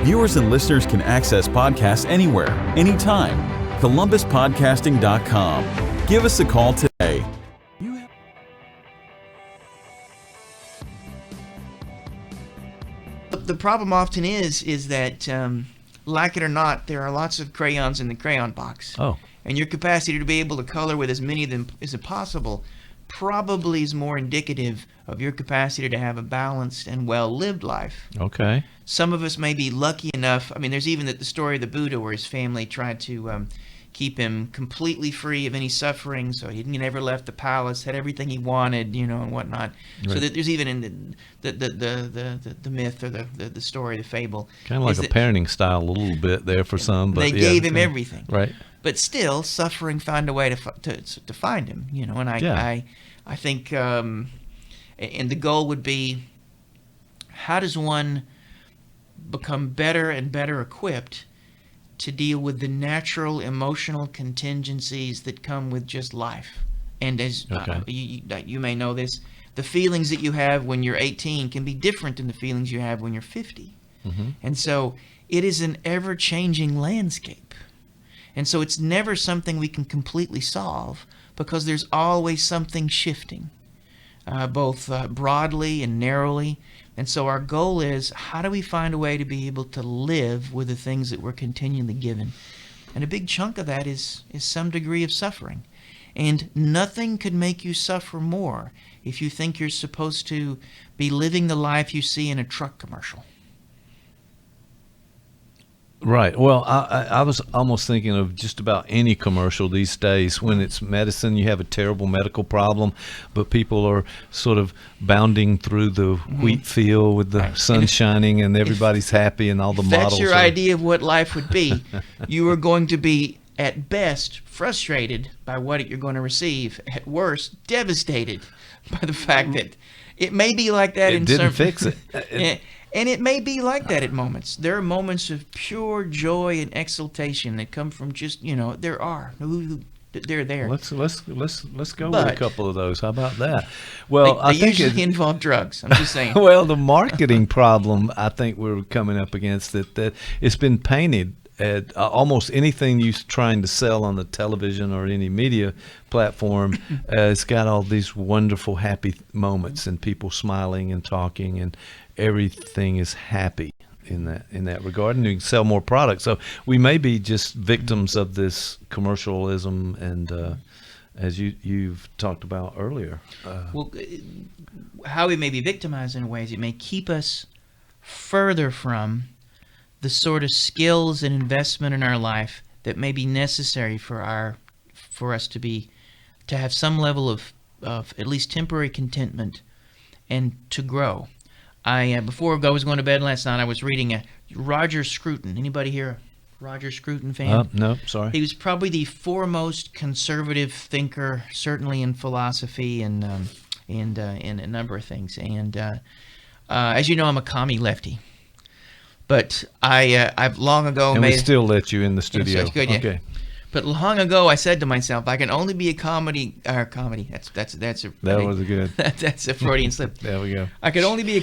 Viewers and listeners can access podcasts anywhere, anytime. ColumbusPodcasting.com. Give us a call today. the problem often is that, like it or not, there are lots of crayons in the crayon box. Oh. And your capacity to be able to color with as many of them as possible probably is more indicative of your capacity to have a balanced and well-lived life. Okay. Some of us may be lucky enough. I mean, there's even the story of the Buddha where his family tried to keep him completely free of any suffering, so he never left the palace, had everything he wanted, and whatnot. Right. So that there's even in the myth or the story, the fable. Kind of like is a that parenting style a little bit there for some, but they yeah, gave him yeah. everything. Right. But still, suffering found a way to find him, And I think, and the goal would be, how does one become better and better equipped to deal with the natural emotional contingencies that come with just life? And as you may know this, the feelings that you have when you're 18 can be different than the feelings you have when you're 50. Mm-hmm. And so it is an ever-changing landscape. And so it's never something we can completely solve because there's always something shifting, both broadly and narrowly. And so our goal is, how do we find a way to be able to live with the things that we're continually given? And a big chunk of that is some degree of suffering. And nothing could make you suffer more if you think you're supposed to be living the life you see in a truck commercial. Right. Well, I was almost thinking of just about any commercial these days. When it's medicine, you have a terrible medical problem, but people are sort of bounding through the wheat field with the sun shining, and everybody's happy, and all the models. That's your are, idea of what life would be. You are going to be, at best, frustrated by what you're going to receive. At worst, devastated by the fact that it may be like that. It didn't fix it. And it may be like that at moments. There are moments of pure joy and exultation that come from just, there are. They're there. Let's go with a But- couple of those. How about that? Well, They I think usually involve drugs. I'm just saying. well, the marketing problem I think we're coming up against that it's been painted at almost anything you're trying to sell on the television or any media platform. It's got all these wonderful, happy moments and people smiling and talking, and everything is happy in that regard, and you can sell more products. So we may be just victims of this commercialism, and as you've talked about earlier. Well, how we may be victimized in ways, it may keep us further from the sort of skills and investment in our life that may be necessary for for us to have some level of at least temporary contentment and to grow. Before I was going to bed last night, I was reading Roger Scruton. Anybody here a Roger Scruton fan? No, sorry. He was probably the foremost conservative thinker, certainly in philosophy and in a number of things. And as you know, I'm a commie lefty. But I've long ago And made. we still let you in the studio. Yes, good, yeah. Okay. But long ago, I said to myself, I can only be a comedy. That's a. That was a good. That's a Freudian slip. There we go. I could only be a